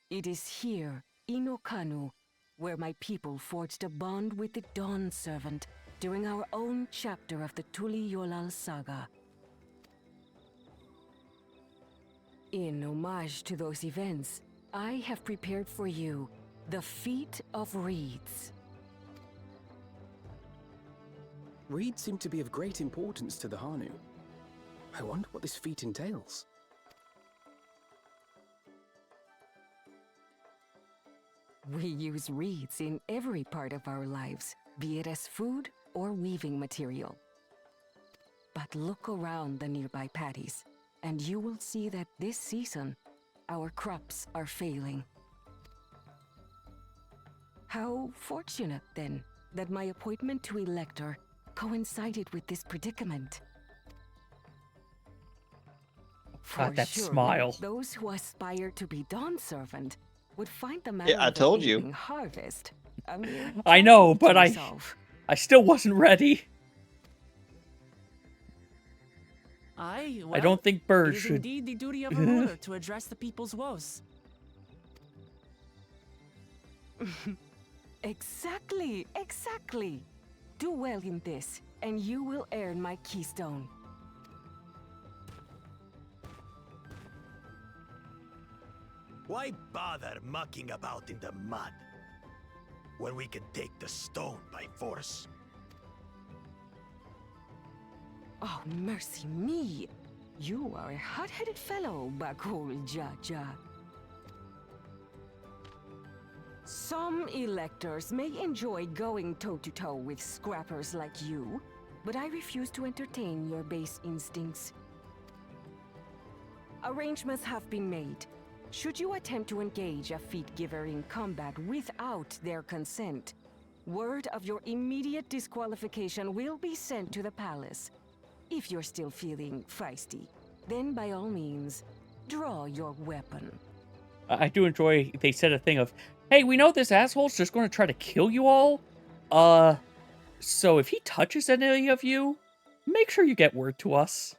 It is here, in Okanu, where my people forged a bond with the Dawn Servant during our own chapter of the Tuli Yolal saga. In homage to those events, I have prepared for you the Feat of Reeds. Reeds seem to be of great importance to the Hanu. I wonder what this feat entails. We use reeds in every part of our lives, be it as food or weaving material. But look around the nearby paddies, and you will see that this season, our crops are failing. How fortunate, then, that my appointment to Elector coincided with this predicament. For that sure, smile. those who aspire to be Dawn Servant would find the Yeah, matter I of the told you. evening harvest a mere I know, trifle but to I resolve. still wasn't ready. Aye, I don't think it birds is should. indeed the duty of a ruler to address the people's woes. Exactly, exactly. Do well in this, and you will earn my keystone. Why bother mucking about in the mud when we can take the stone by force? Oh, mercy me. You are a hot-headed fellow, Bakul Jaja. Some electors may enjoy going toe-to-toe with scrappers like you, but I refuse to entertain your base instincts. Arrangements have been made. Should you attempt to engage a feat-giver in combat without their consent, word of your immediate disqualification will be sent to the palace. If you're still feeling feisty, then by all means, draw your weapon. I do enjoy. They said a thing of, "Hey, we know this asshole's just going to try to kill you all. So if he touches any of you, make sure you get word to us."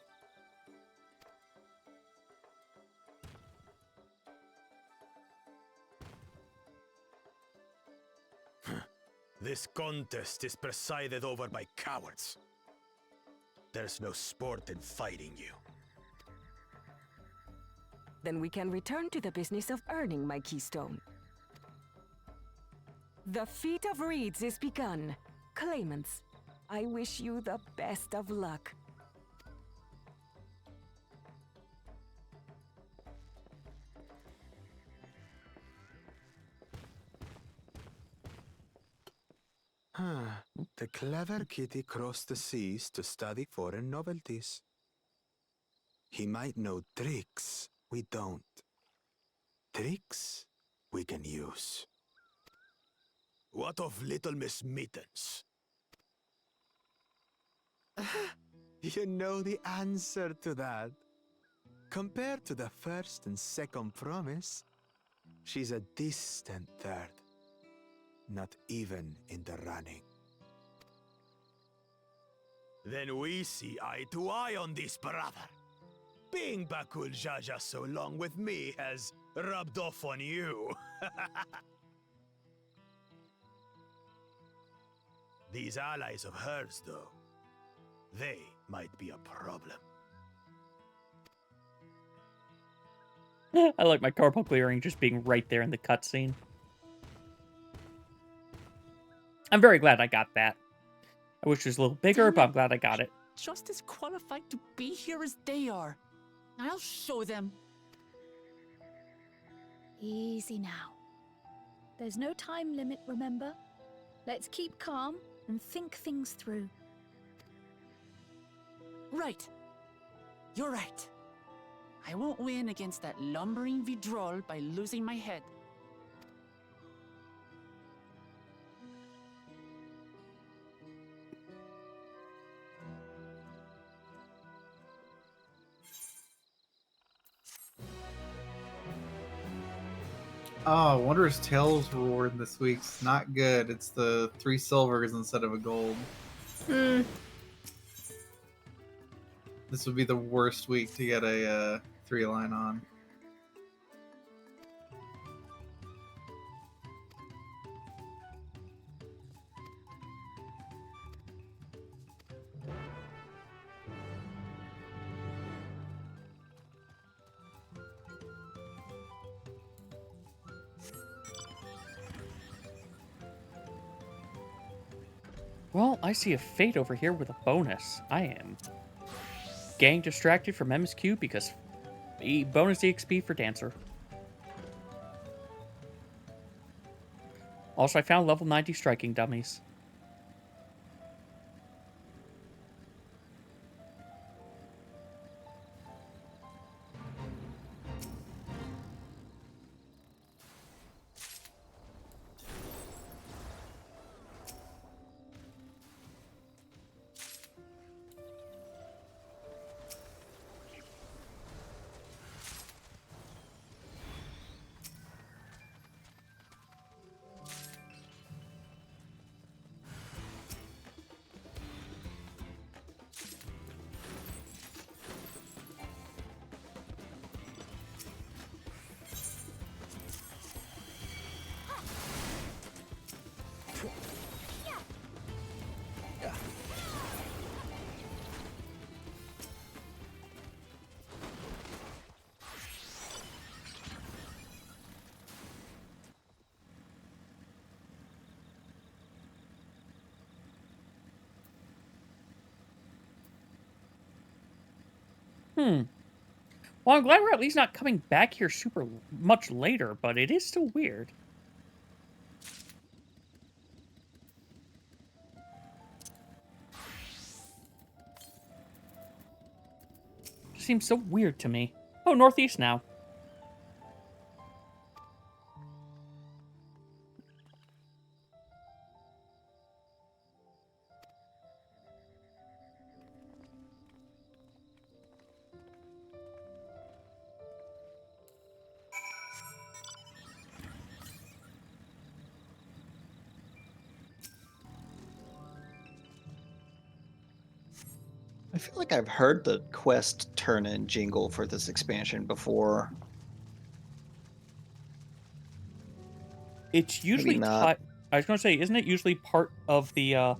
This contest is presided over by cowards. There's no sport in fighting you. Then we can return to the business of earning my keystone. The feat of reeds is begun. Claimants, I wish you the best of luck. The clever kitty crossed the seas to study foreign novelties. He might know tricks we don't. Tricks we can use. What of Little Miss Mittens? You know the answer to that. Compared to the first and second promise, she's a distant third. Not even in the running. Then we see eye to eye on this, brother. Being Bakul Jaja so long with me has rubbed off on you. These allies of hers, though, they might be a problem. I like my carbuncle earring just being right there in the cutscene. I'm very glad I got that. I wish it was a little bigger, but I'm glad I got it. Just as qualified to be here as they are. I'll show them. Easy now. There's no time limit, remember? Let's keep calm and think things through. Right. You're right. I won't win against that lumbering Vidrol by losing my head. Oh, Wondrous Tales reward this week's not good. It's the 3 silvers instead of a gold. This would be the worst week to get a 3-line on. Well, I see a fate over here with a bonus. I am getting distracted from MSQ because bonus EXP for Dancer. Also, I found level 90 striking dummies. Well, I'm glad we're at least not coming back here super much later, but it is still weird. Seems so weird to me. Oh, northeast now. I feel like I've heard the quest turn-in jingle for this expansion before. It's usually not. I was going to say, isn't it usually part of the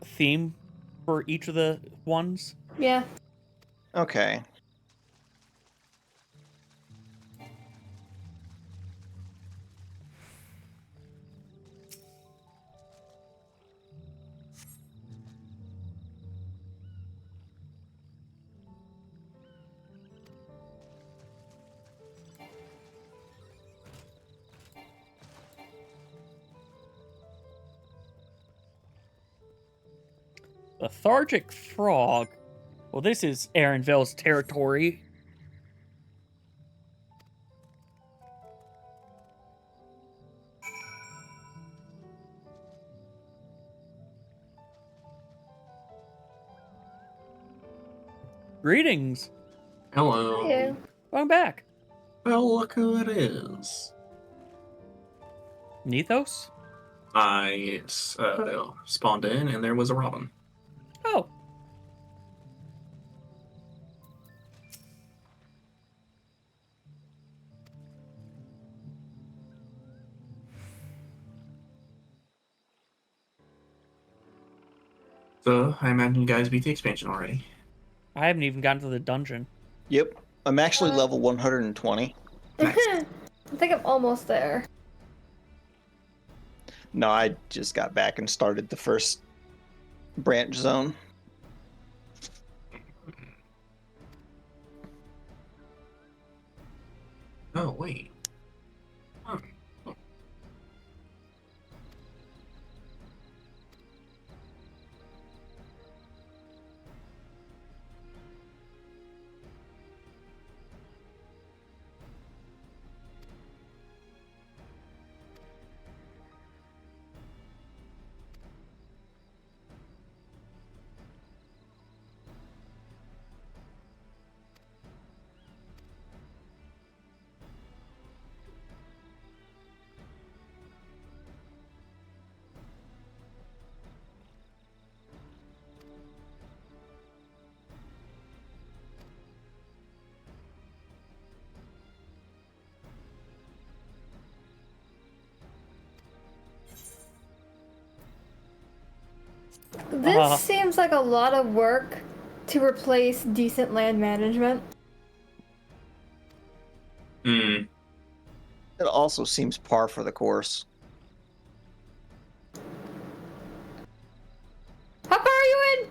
theme for each of the ones? Yeah. Okay. Lethargic Frog. Well, this is Aaronville's territory. Greetings. Hello. Yeah. Welcome back. Well, look who it is. Nethos? I spawned in and there was a robin. Oh. So, I imagine you guys beat the expansion already. I haven't even gotten to the dungeon. Yep. I'm actually level 120. I think I'm almost there. No, I just got back and started the first branch zone. Oh, wait. This seems like a lot of work to replace decent land management. It also seems par for the course. How far are you in?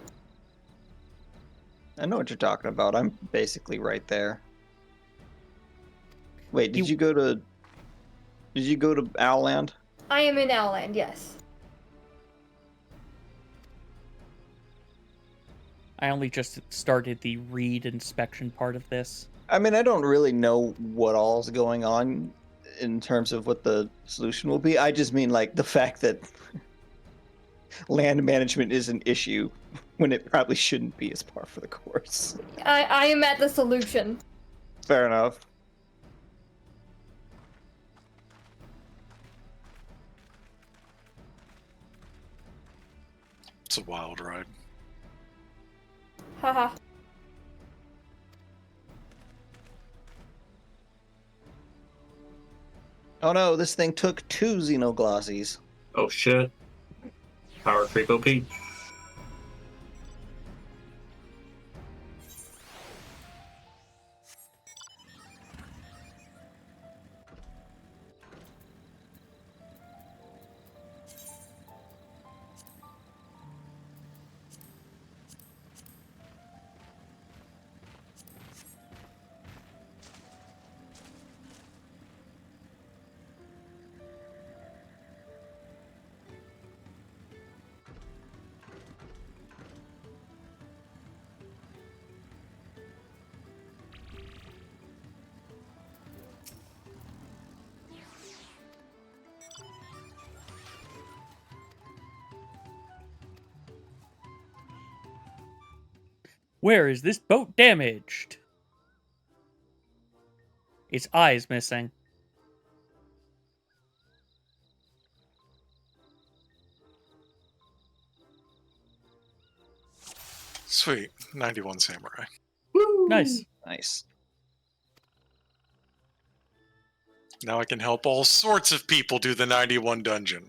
I know what you're talking about. I'm basically right there. Wait, did you go to Owlland? I am in Owlland, yes. I only just started the read inspection part of this. I mean, I don't really know what all's going on in terms of what the solution will be. I just mean like the fact that land management is an issue when it probably shouldn't be as par for the course. I am at the solution. Fair enough. It's a wild ride. Haha. Oh no, this thing took 2 xenoglossies. Oh shit. Power creep OP. Where is this boat damaged? Its eye is missing. Sweet. 91 samurai. Nice. Nice. Now I can help all sorts of people do the 91 dungeon.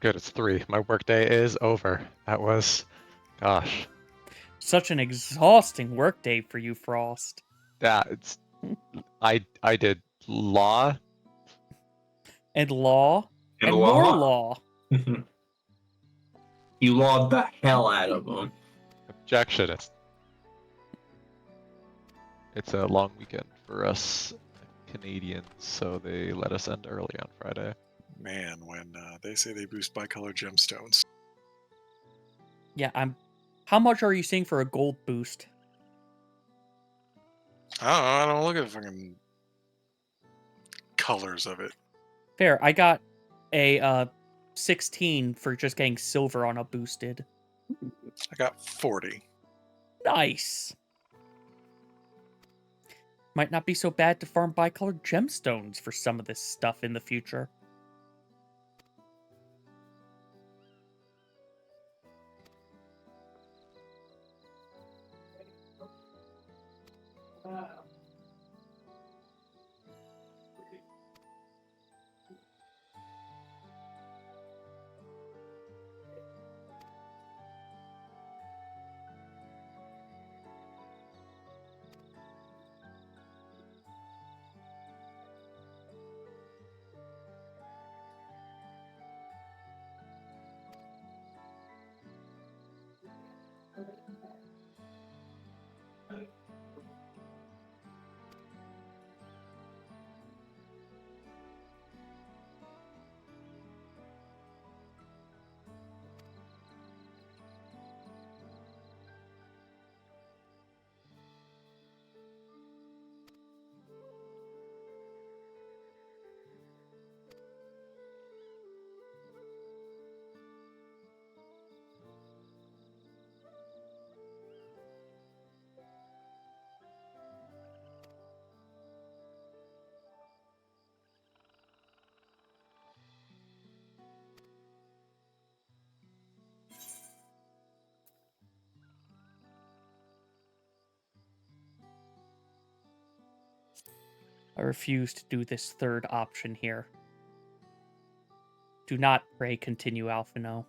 Good, it's 3. My workday is over. That was, gosh. Such an exhausting workday for you, Frost. Yeah, it's. I did law. And law. And more law. law. You lawed the hell out of them. Objection. It's a long weekend for us Canadians, so they let us end early on Friday. Man, when they say they boost bicolor gemstones. Yeah, How much are you seeing for a gold boost? I don't look at the fucking colors of it. Fair. I got a 16 for just getting silver on a boosted. I got 40. Nice. Might not be so bad to farm bicolored gemstones for some of this stuff in the future. I refuse to do this third option here. Do not pray continue, Alphino.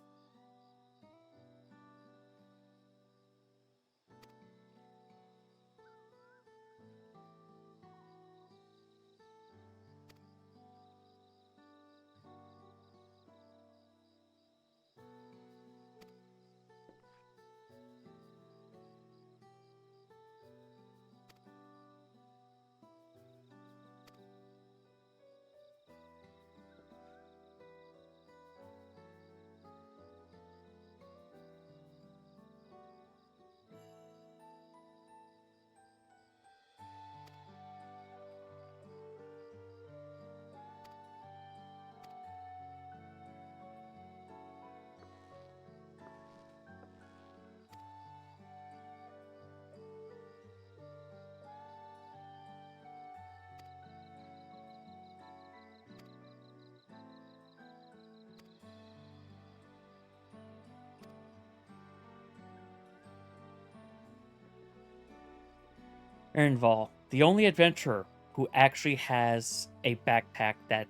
Ernval, the only adventurer who actually has a backpack that,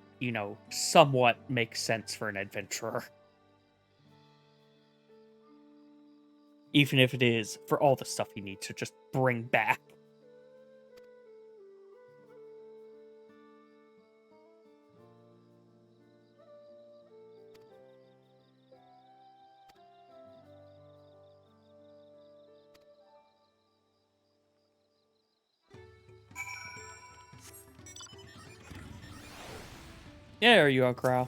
somewhat makes sense for an adventurer. Even if it is for all the stuff you need to just bring back. There you are, Crow.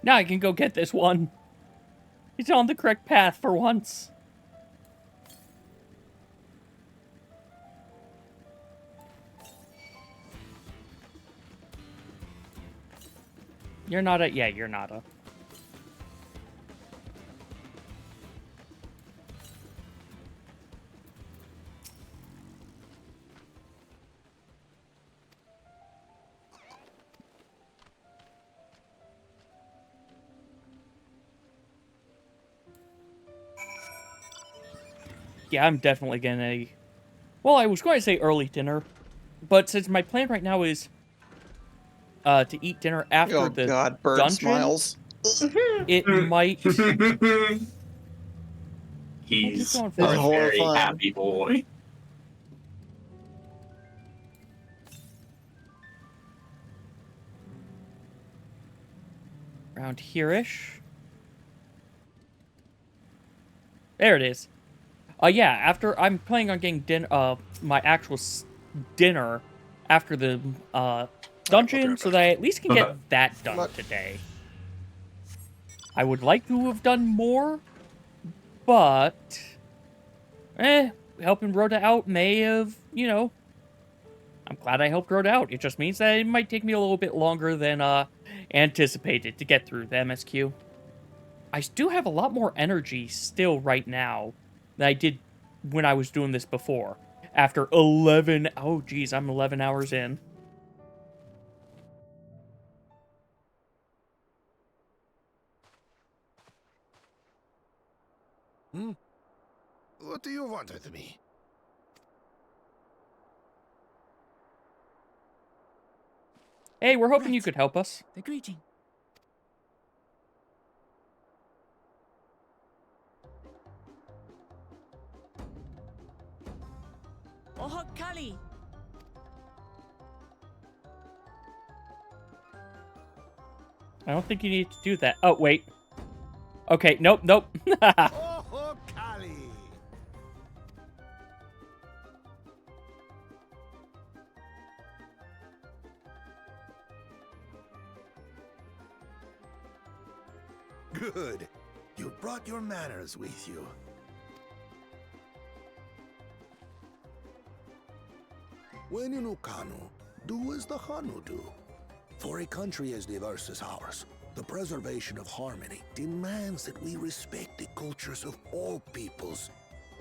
Now I can go get this one. He's on the correct path for once. You're not a... Yeah, you're not a... Yeah, I'm definitely gonna... Well, I was going to say early dinner, but since my plan right now is to eat dinner after the God, bird dungeon, smiles. it might... He's going a for it. very happy boy. Around here-ish. There it is. Yeah, after I'm planning on getting my actual dinner after the dungeon, so that I at least can get that done today. I would like to have done more, but helping Rhoda out may have, you know. I'm glad I helped Rhoda out. It just means that it might take me a little bit longer than anticipated to get through the MSQ. I do have a lot more energy still right now than I did when I was doing this before. After 11... Oh, geez, I'm 11 hours in. Hmm? What do you want with me? Hey, we're hoping you could help us. The greeting. Oh, Kali! I don't think you need to do that. Oh, wait. Okay, nope, nope. Oh, Kali! Good. You brought your manners with you. When in Ukanu, do as the Hanu do. For a country as diverse as ours, the preservation of harmony demands that we respect the cultures of all peoples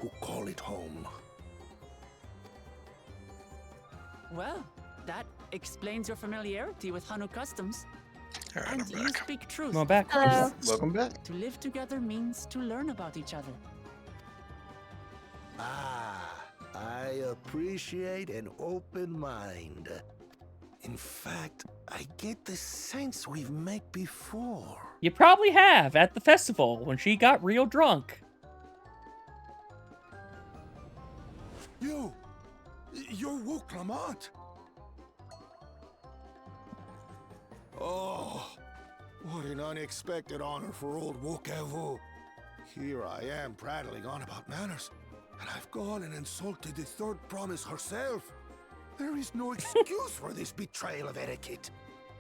who call it home. Well, that explains your familiarity with Hanu customs. And you speak truth. Welcome back. Hello. Welcome back. To live together means to learn about each other. Ah, I appreciate an open mind. In fact, I get the sense we've met before. You probably have at the festival when she got real drunk. You're Wu Clement. Oh, what an unexpected honor for old Wokevu. Here I am prattling on about manners, and I've gone and insulted the third promise herself. There is no excuse for this betrayal of etiquette.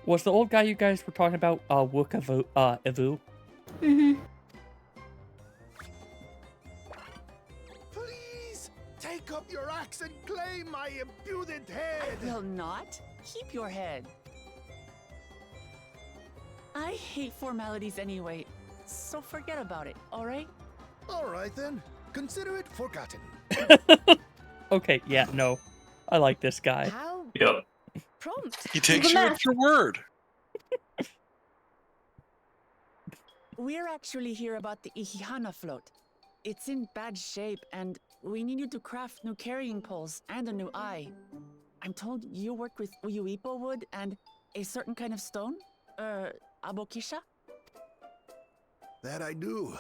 Was the old guy you guys were talking about, Wokevu, Evu? Mm-hmm. Please, take up your axe and claim my impudent head. I will not. Keep your head. I hate formalities anyway, so forget about it, alright? Alright then, consider it forgotten. Okay, yeah, no. I like this guy. How Yep. prompt. He takes you at your word. We're actually here about the Ihihana float. It's in bad shape, and we need you to craft new carrying poles and a new eye. I'm told you work with Uyuipo wood and a certain kind of stone? Abokisha? That I do.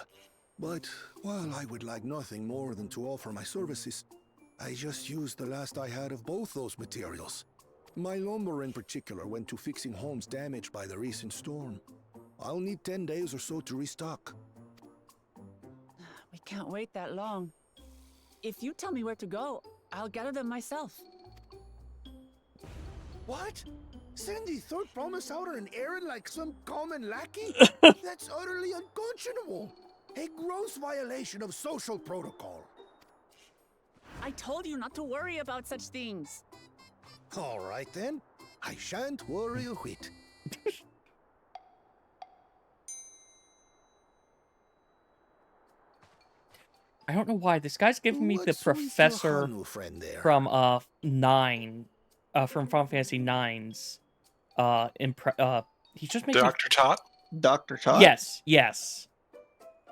But while I would like nothing more than to offer my services, I just used the last I had of both those materials. My lumber in particular went to fixing homes damaged by the recent storm. I'll need 10 days or so to restock. We can't wait that long. If you tell me where to go, I'll gather them myself. What? Send the third promise out on an errand like some common lackey? That's utterly unconscionable. A gross violation of social protocol. I told you not to worry about such things. All right then. I shan't worry a whit. I don't know why this guy's giving me the What's with your professor Hanu friend there? from from Final Fantasy 9's he's just making Dr. Tot? Dr. Tot? Yes, yes.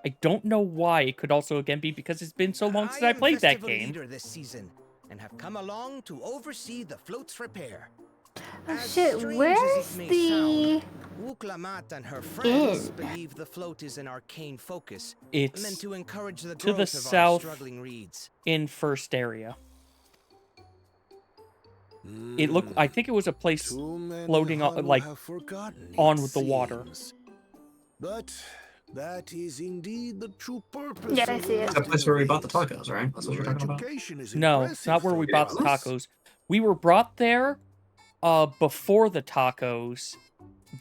I don't know why. It could also again be because it's been so long since I played that festival game. leader this season and have come along to oversee the float's repair. Oh As shit, strange where's as it may the... sound, Wuklamat and her friends believe the float is an arcane focus It's meant to encourage the to growth the of our south struggling reeds. in first area. It looked. I think it was a place floating on, like on with the water. But that is indeed the true purpose. Yeah, I see it. That's that place where we bought the tacos, right? That's what you're talking about? No, it's not where we bought the tacos. We were brought there before the tacos.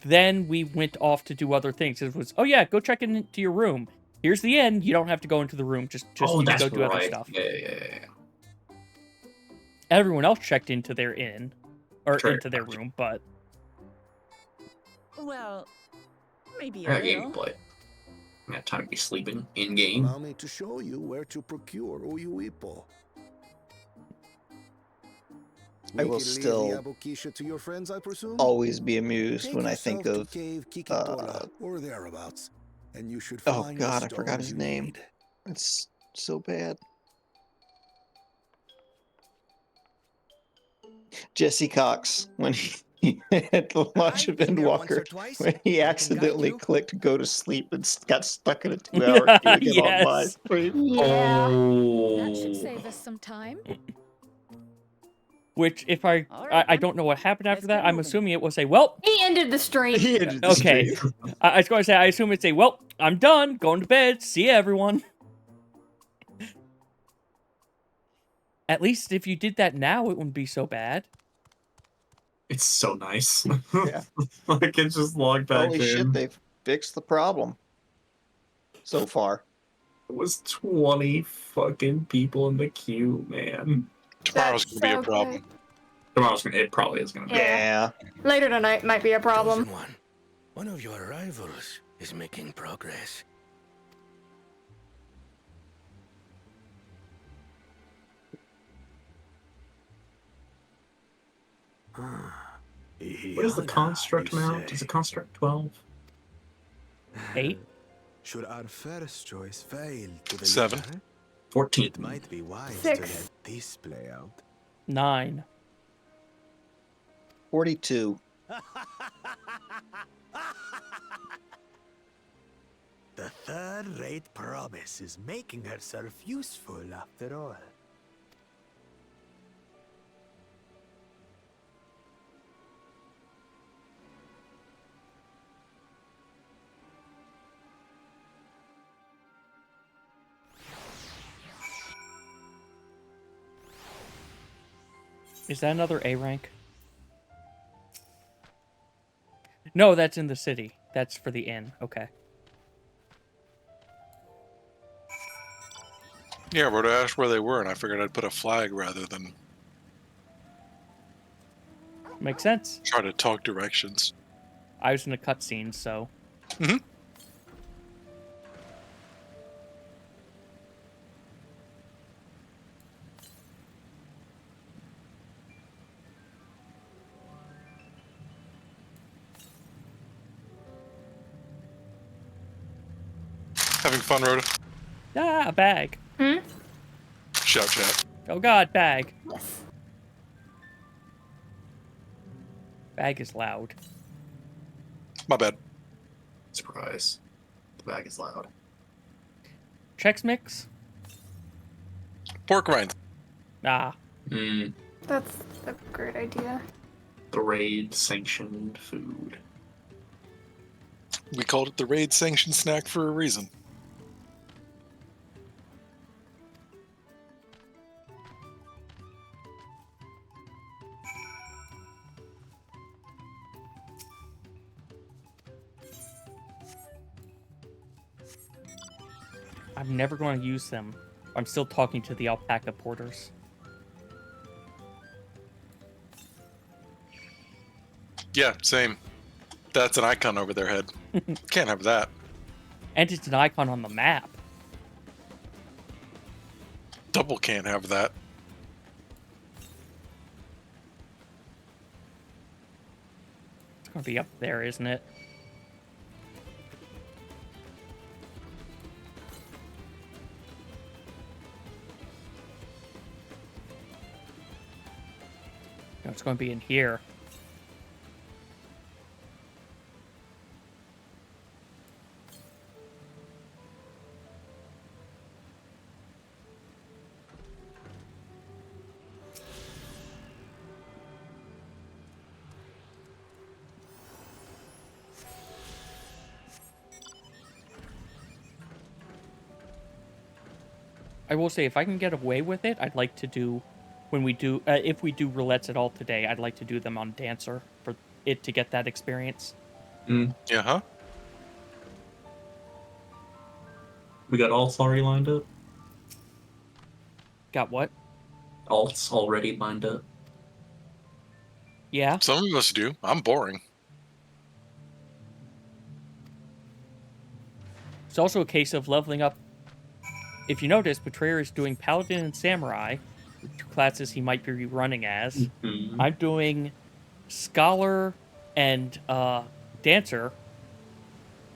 Then we went off to do other things. It was, oh yeah, go check into your room. Here's the end. You don't have to go into the room. Just Oh, you that's go do other right. stuff. Yeah. Everyone else checked into their inn, or Sure. into their room, but Well, maybe Yeah, a game little. play. I got time to be sleeping in game. Allow me to show you where to procure Uyuipo. I will still to your friends, I presume? always be amused Take when I think yourself of to Cave Kikitola, or thereabouts, and you should oh find god, the I forgot stones his you name. need. It's so bad. Jesse Cox, when he had the launch of Endwalker, when he accidentally clicked go to sleep and got stuck in a 2-hour queue to get online. Yeah. Oh. That should save us some time. which if I don't know what happened after that. I'm assuming it was a well. He ended the stream. Okay, I was going to say I assume it's a well. I'm done. Going to bed. See ya, everyone. At least if you did that now, it wouldn't be so bad. It's so nice. Yeah. I can just log back Holy in. shit, they've fixed the problem so far. It was 20 fucking people in the queue, man. Tomorrow's gonna be a problem. It probably is gonna be. Yeah. Later tonight might be a problem. One of your rivals is making progress. What is the construct mount? Is it construct 12? 8? Should our first choice fail to the 7. leader, 14. it might be wise 6. to let this play out. 9. 42. The third-rate promise is making herself useful after all. Is that another A rank? No, that's in the city. That's for the inn. Okay. Yeah, but I asked where they were, and I figured I'd put a flag rather than Makes sense. try to talk directions. I was in a cutscene, so. Mm-hmm. Having fun, Rhoda? Ah, a bag. Shout chat. Oh god, bag. Bag is loud. My bad. Surprise. The bag is loud. Chex Mix? Pork rinds. Ah. That's a great idea. The raid sanctioned food. We called it the raid sanctioned snack for a reason. I'm never going to use them. I'm still talking to the alpaca porters. Yeah, same. That's an icon over their head. Can't have that. And it's an icon on the map. Double can't have that. It's going to be up there, isn't it? No, it's going to be in here. I will say, if I can get away with it, I'd like to do, when we do, if we do roulettes at all today, I'd like to do them on Dancer for it to get that experience. Yeah, huh? We got alts already lined up. Got what? Alts already lined up. Yeah. Some of us do. I'm boring. It's also a case of leveling up. If you notice, Betrayer is doing Paladin and Samurai, the two classes he might be running as. I'm doing Scholar and Dancer,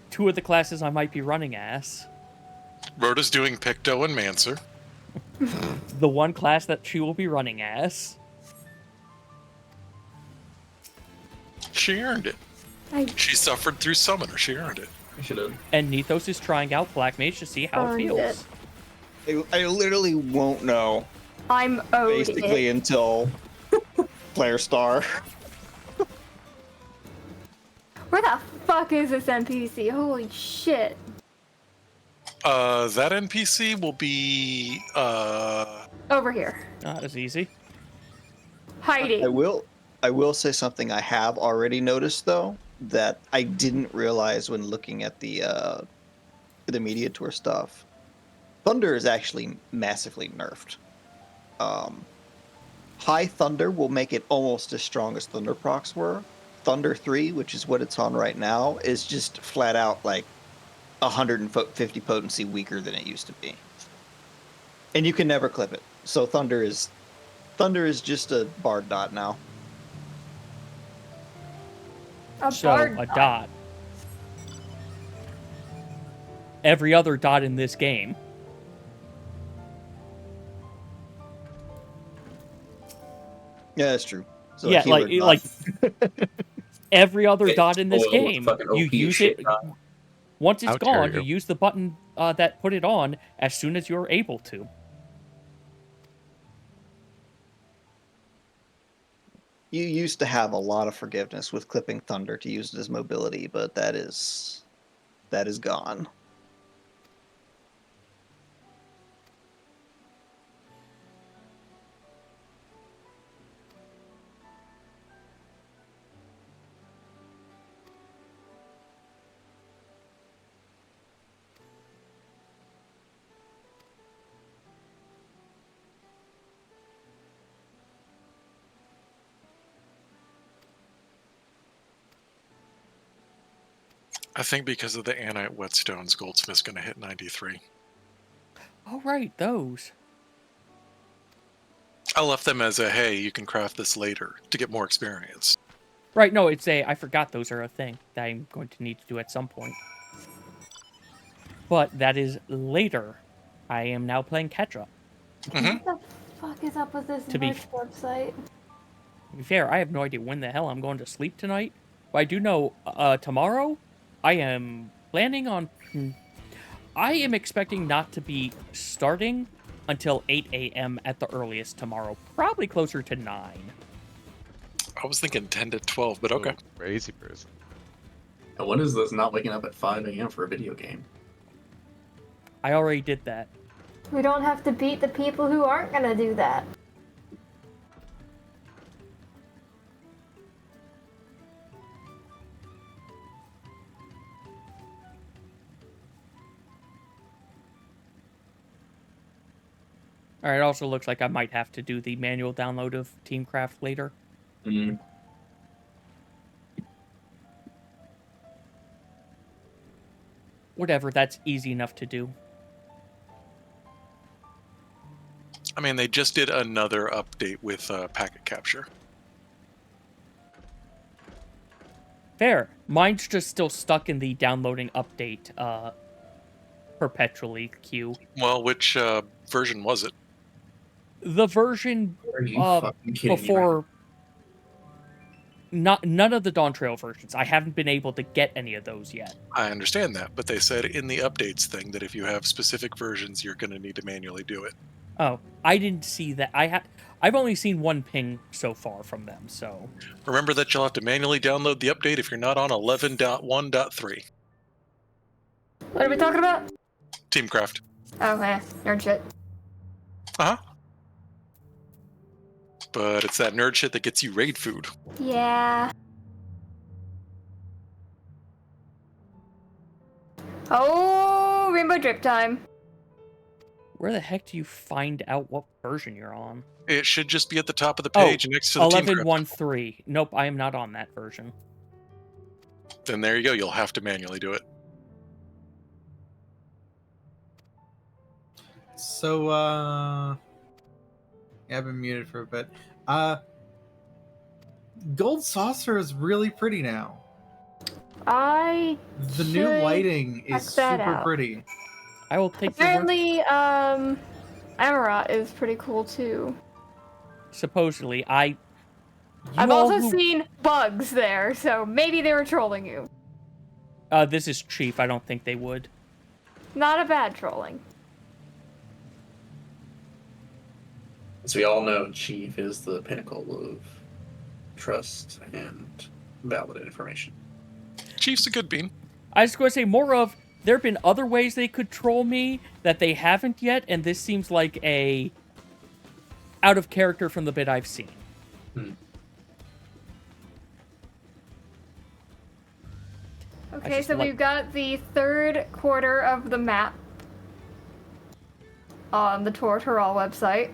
two of the classes I might be running as. Rhoda's doing Picto and Mancer. The one class that she will be running as. She earned it. She suffered through Summoner. She earned it. She did. And Nethos is trying out Black Mage to see how it feels. I literally won't know. I'm owed basically it. until Player Star. Where the fuck is this NPC? Holy shit. That NPC will be Over here. Not as easy. Hiding. I will say something I have already noticed though that I didn't realize when looking at the media tour stuff. Thunder is actually massively nerfed. High Thunder will make it almost as strong as Thunder procs were. Thunder 3, which is what it's on right now, is just flat out like 150 potency weaker than it used to be. And you can never clip it. So Thunder is just a bard dot now. A dot. Every other dot in this game. Yeah, that's true. So yeah, like every other dot in this game, you use it. Once it's gone, you use the button that put it on as soon as you're able to. You used to have a lot of forgiveness with clipping Thunder to use it as mobility, but that is gone. I think because of the Anite Whetstones, Goldsmith's going to hit 93. Oh, right, those. I left them as a, hey, you can craft this later to get more experience. Right, no, it's a, I forgot those are a thing that I'm going to need to do at some point. But that is later. I am now playing catch-up. What the fuck is up with this merch website? To be fair, I have no idea when the hell I'm going to sleep tonight. But I do know, tomorrow, I am planning on... I am expecting not to be starting until 8 a.m. at the earliest tomorrow. Probably closer to 9. I was thinking 10 to 12, but okay. Crazy person. And what is this not waking up at 5 a.m. for a video game? I already did that. We don't have to beat the people who aren't gonna do that. All right, it also looks like I might have to do the manual download of Teamcraft later. Whatever, that's easy enough to do. I mean, they just did another update with packet capture. Fair. Mine's just still stuck in the downloading update perpetually queue. Well, which version was it? The version Are you fucking kidding me before none of the Dawntrail versions. I haven't been able to get any of those yet. I understand that, but they said in the updates thing that if you have specific versions, you're going to need to manually do it. Oh, I didn't see that. I've only seen one ping so far from them, so... Remember that you'll have to manually download the update if you're not on 11.1.3. What are we talking about? Teamcraft. Okay, nerd shit. Uh-huh. But it's that nerd shit that gets you raid food. Yeah. Oh, Rainbow Drip time. Where the heck do you find out what version you're on? It should just be at the top of the page next to the Teamcraft. 11.1.3. Nope, I am not on that version. Then there you go. You'll have to manually do it. So, yeah, I've been muted for a bit. Gold Saucer is really pretty now. The new lighting is super pretty. I will take Apparently, Amarat is pretty cool too. Supposedly, I've also seen bugs there, so maybe they were trolling you. This is Chief. I don't think they would. Not a bad trolling. As we all know, Chief is the pinnacle of trust and valid information. Chief's a good bean. I was going to say more of, there have been other ways they could troll me that they haven't yet, and this seems like a out of character from the bit I've seen. Okay, so we've got the third quarter of the map on the Tortoral website.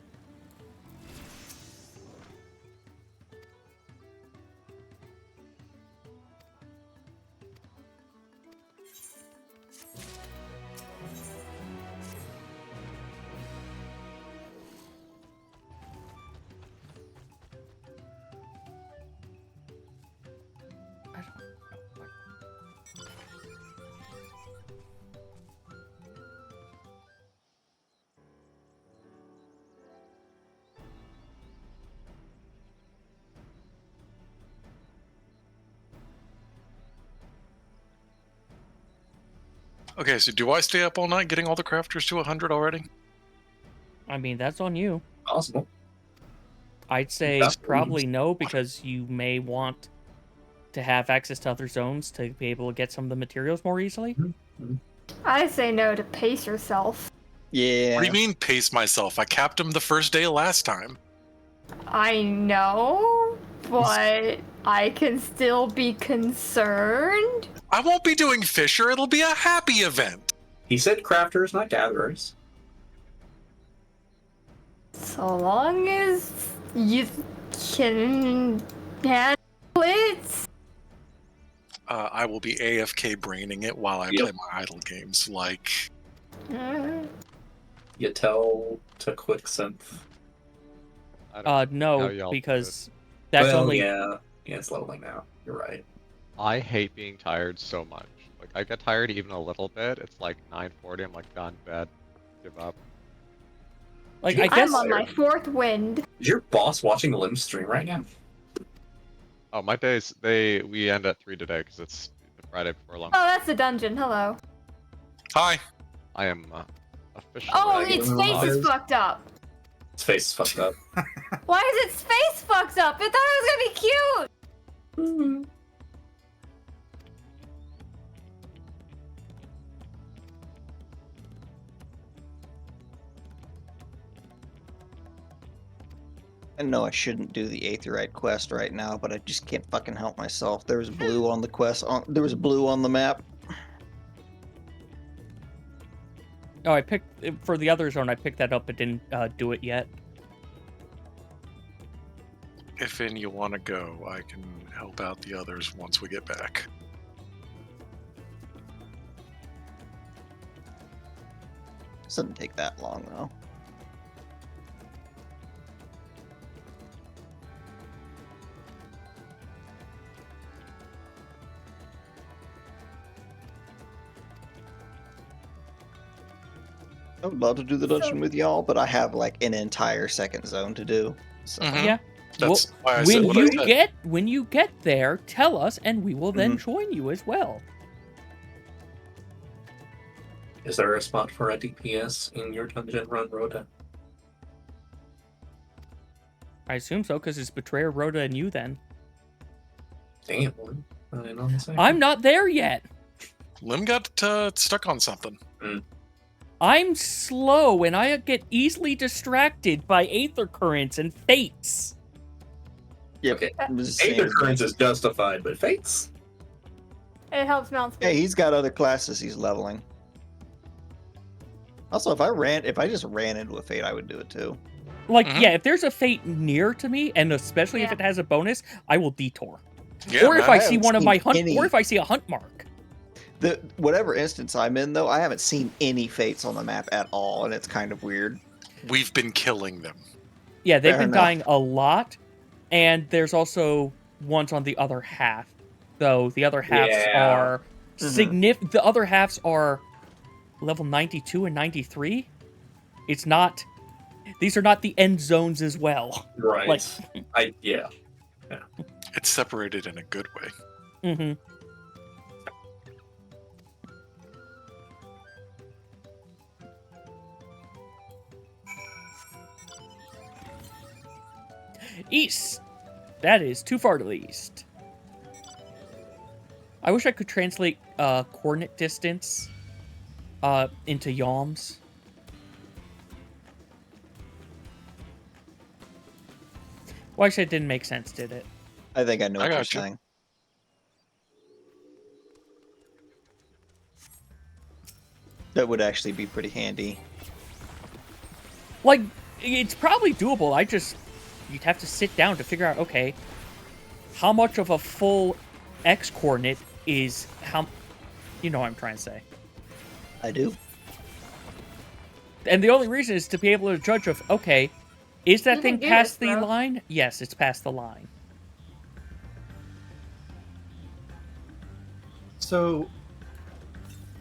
Okay, so do I stay up all night getting all the crafters to 100 already? I mean, that's on you. Possible. I'd say probably no, because you may want to have access to other zones to be able to get some of the materials more easily. I say no to pace yourself. Yeah. What do you mean pace myself? I capped him the first day last time. I know, but I can still be concerned. I won't be doing Fisher. It'll be a happy event. He said crafters, not gatherers. So long as you can handle it. I will be AFK braining it while I play my idle games. Like, You tell to quick synth. No, because that's only. Yeah, it's leveling now. You're right. I hate being tired so much. Like, I get tired even a little bit. It's like 9:40. I'm like, done, bed, give up. Like, I guess I'm on my fourth wind. Is your boss watching the Lim stream right now? Oh, my days, we end at 3 today because it's the Friday before lunch. Oh, that's the dungeon. Hello. Hi. I am officially. Oh, its face is fucked up. Its face is fucked up. Why is its face fucked up? I thought it was gonna be cute. I know I shouldn't do the Aetheryte quest right now, but I just can't fucking help myself. There was blue on the quest. There was blue on the map. Oh, I picked for the other zone. I picked that up, but didn't do it yet. If and you want to go, I can help out the others once we get back. Doesn't take that long though. I would love to do the dungeon with y'all, but I have like an entire second zone to do. So. Yeah. That's why I said what I said. When you get there, tell us, and we will then join you as well. Is there a spot for a DPS in your dungeon run, Rhoda? I assume so, because it's Betrayer, Rhoda, and you then. Damn, I didn't know this. I'm not there yet. Lim got stuck on something. I'm slow, and I get easily distracted by Aether Currents and Fates. Yep. Okay. Aether Currents is justified, but Fates? It helps mount speed. Hey, he's got other classes he's leveling. Also, if I just ran into a Fate, I would do it too. Like, yeah, if there's a Fate near to me, and especially if it has a bonus, I will detour. Yeah, or if I see one of my hunt, any... or if I see a hunt mark. Whatever instance I'm in, though, I haven't seen any Fates on the map at all, and it's kind of weird. We've been killing them. Yeah, they've Fair been enough. dying a lot, and there's also ones on the other half. Though the other halves are significant. The other halves are level 92 and 93. It's not. These are not the end zones as well. Right. Like, yeah. It's separated in a good way. Mm-hmm. East. That is too far to the east. I wish I could translate coordinate distance into yalms. Well, actually, it didn't make sense, did it? I think I know what you're saying. That would actually be pretty handy. Like, it's probably doable. You'd have to sit down to figure out, okay, how much of a full X coordinate is how... You know what I'm trying to say. I do. And the only reason is to be able to judge of, okay, is that thing past the bro. line? Yes, it's past the line. So,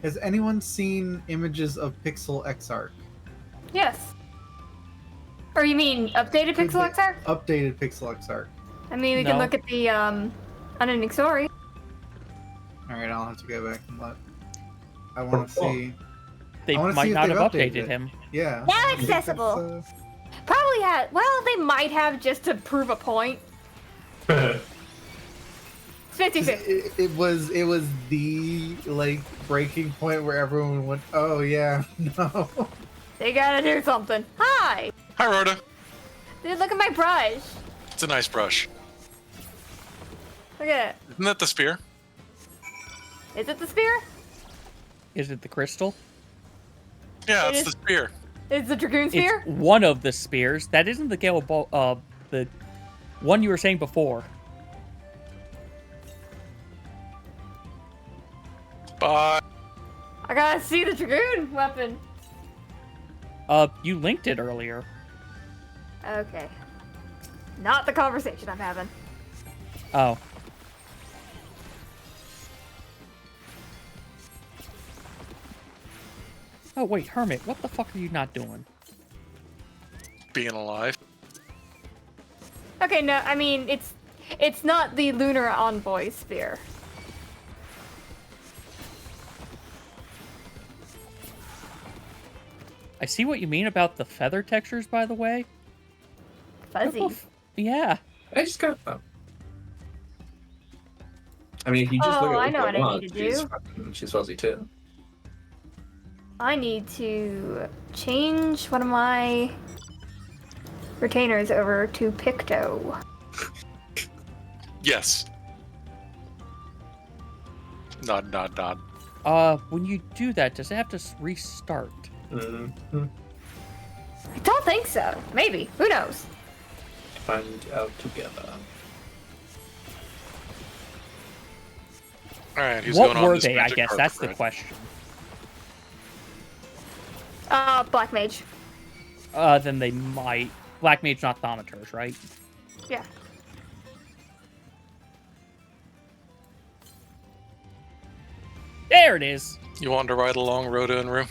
has anyone seen images of Pixel XR? Yes. Or you mean updated Pixel XR? Updated Pixel XR. I mean, we can look at the unending story. Alright, I'll have to go back and look. I want to see. They I wanna might see if not they've have updated updated it. him. Yeah. Now accessible. Probably had. Well, they might have just to prove a point. 50-50. It was the like breaking point where everyone went, oh yeah, no. They gotta do something. Hi. Hi, Rhoda. Dude, look at my brush. It's a nice brush. Look at it. Isn't that the spear? Is it the spear? Is it the crystal? Yeah, It it's is- the spear. Is the Dragoon spear? It's one of the spears. That isn't the Gale of the one you were saying before. Bye. I gotta see the Dragoon weapon. You linked it earlier. Okay. Not the conversation I'm having. Oh. Oh, wait, Hermit, what the fuck are you not doing? Being alive. Okay, no, I mean, it's not the Lunar Envoy spear. I see what you mean about the feather textures, by the way. Fuzzy. Yeah. I just got them. I mean, if you just look at I know what I Wand, need to do. she's fuzzy too. I need to change one of my retainers over to Picto. Yes. Nod, nod, nod. When you do that, does it have to restart? Mm-hmm. I don't think so. Maybe. Who knows? Find out together. All right, who's What going on were this they? I magic guess carpet that's the ride? question. Black Mage. Then they might. Black Mage, not Thaumaturs, right? Yeah. There it is. You want to ride along, Rhoda and Rue?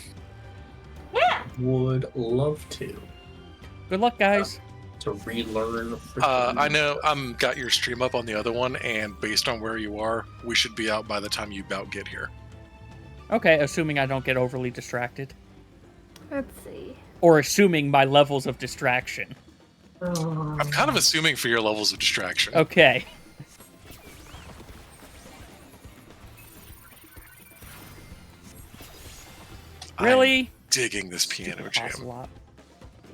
Yeah. Would love to. Good luck, guys. To relearn. I know I'm got your stream up on the other one, and based on where you are, we should be out by the time you about get here. Okay, assuming I don't get overly distracted. Let's see. Or assuming my levels of distraction. I'm kind of assuming for your levels of distraction. Okay. Really? I'm digging this piano jam.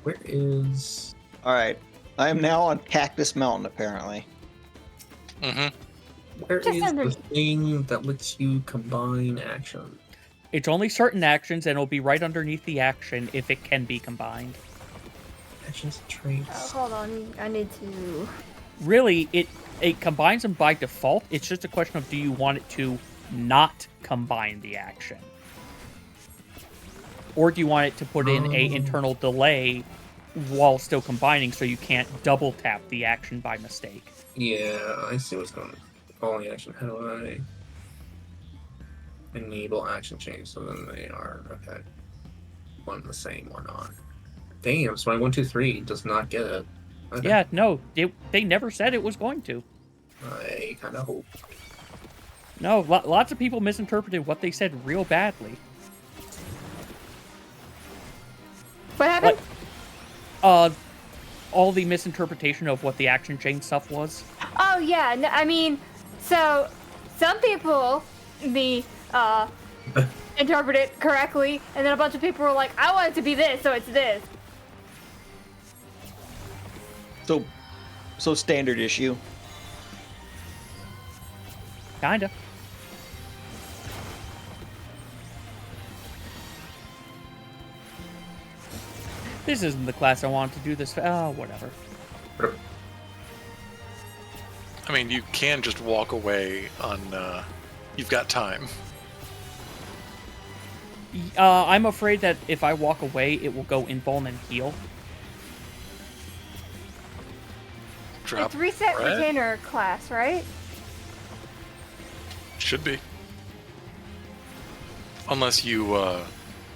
Where is... Alright. I am now on Cactus Mountain, apparently. Mm-hmm. Where is the thing that lets you combine action? It's only certain actions, and it'll be right underneath the action if it can be combined. Actions and traits. Oh, hold on. I need to... Really, it combines them by default. It's just a question of do you want it to not combine the action? Or do you want it to put in a internal delay while still combining so you can't double tap the action by mistake? Yeah, I see what's going on. Following action. How do I enable action change so then they are okay? One the same, one on. Damn, so my 1, 2, 3 does not get it. Okay. Yeah, no, they never said it was going to. I kind of hope. No, lots of people misinterpreted what they said real badly. What happened? All the misinterpretation of what the action chain stuff was. Oh, yeah. No, I mean, so some people, interpret it correctly, and then a bunch of people were like, I want it to be this, so it's this. So standard issue. Kinda. This isn't the class I wanted to do this. Oh, whatever. I mean, you can just walk away on. You've got time. I'm afraid that if I walk away, it will go invuln and heal. Drop It's reset bread? retainer class, right? Should be. Unless you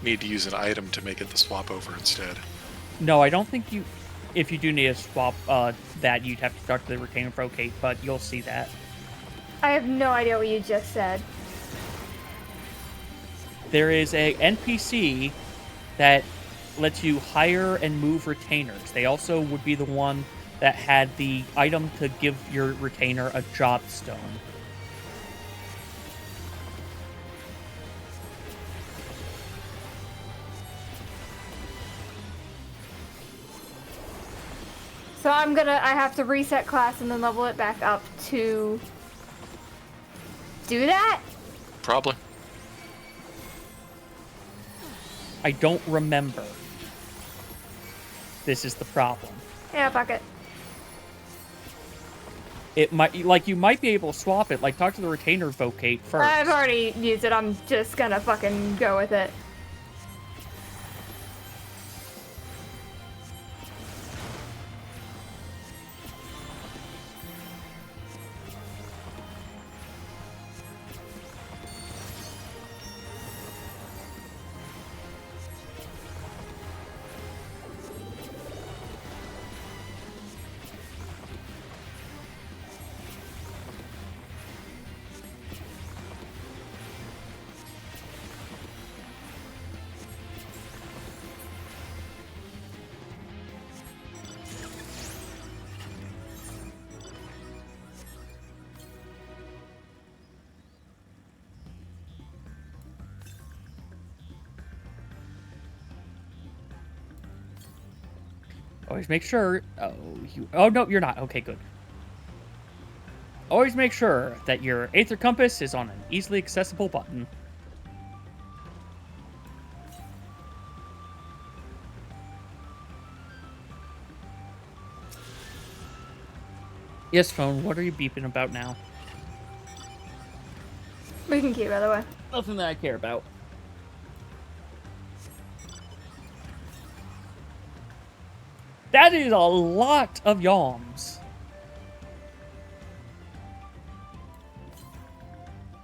need to use an item to make it the swap over instead. No, I don't think you... If you do need to swap that, you'd have to start the retainer vocate, but you'll see that. I have no idea what you just said. There is a NPC that lets you hire and move retainers. They also would be the one that had the item to give your retainer a job stone. So I have to reset class and then level it back up to do that? Probably. I don't remember. This is the problem. Yeah, fuck it. It might, like, you might be able to swap it. Like, talk to the retainer vocate first. I've already used it. I'm just gonna fucking go with it. Always make sure... Oh, no, you're not. Okay, good. Always make sure that your Aether Compass is on an easily accessible button. Yes, phone, what are you beeping about now? We can keep, by the way. Nothing that I care about. That is a lot of yawns.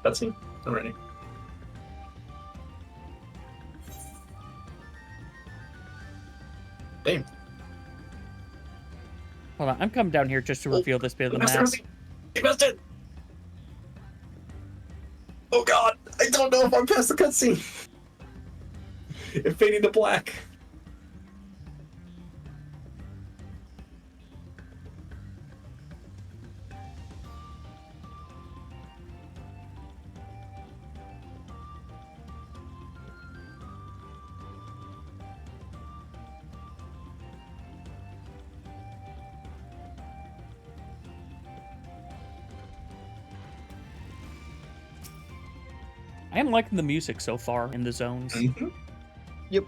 Cutscene? I'm ready. Damn. Hold on, I'm coming down here just to reveal this bit of the map. You missed it! Oh god! I don't know if I'm past the cutscene! It faded to black. I am liking the music so far in the zones. Yep.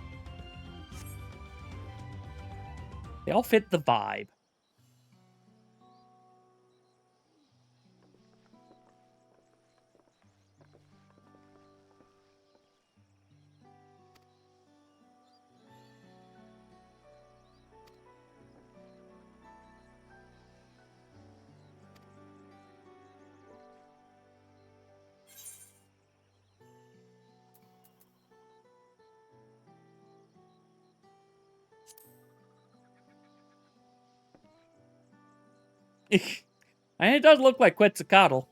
They all fit the vibe. And it does look like Quetzalcoatl.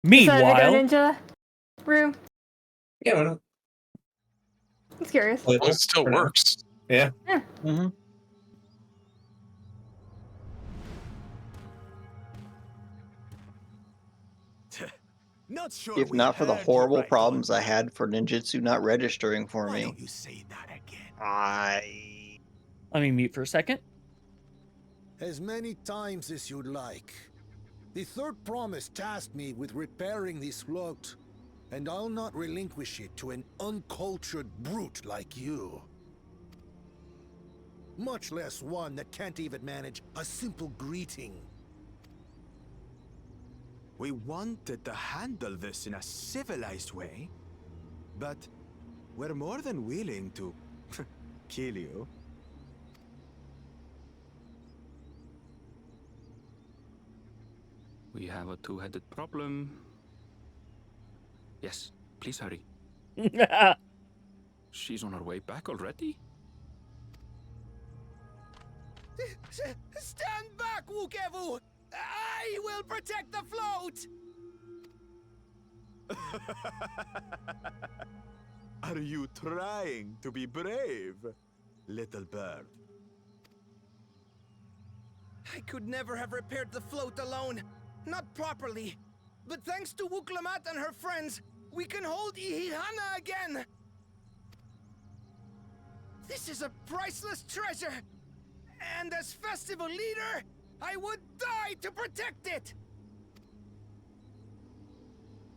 Decided to go Meanwhile, ninja, Rue. Yeah, why not? I'm curious. Well, it still works. Yeah. Yeah. Mm-hmm. Not sure If we not for the heard you horrible right problems I had for ninjutsu not registering for Why me. don't you say that again? let me mute for a second. As many times as you'd like. The third promise tasked me with repairing this float, and I'll not relinquish it to an uncultured brute like you. Much less one that can't even manage a simple greeting. We wanted to handle this in a civilized way, but we're more than willing to kill you. We have a two-headed problem. Yes, please hurry. She's on her way back already? Stand back, Wukevu! I will protect the float! Are you trying to be brave, little bird? I could never have repaired the float alone. Not properly. But thanks to Wuklamat and her friends, we can hold Ihihana again! This is a priceless treasure! And as festival leader, I would die to protect it!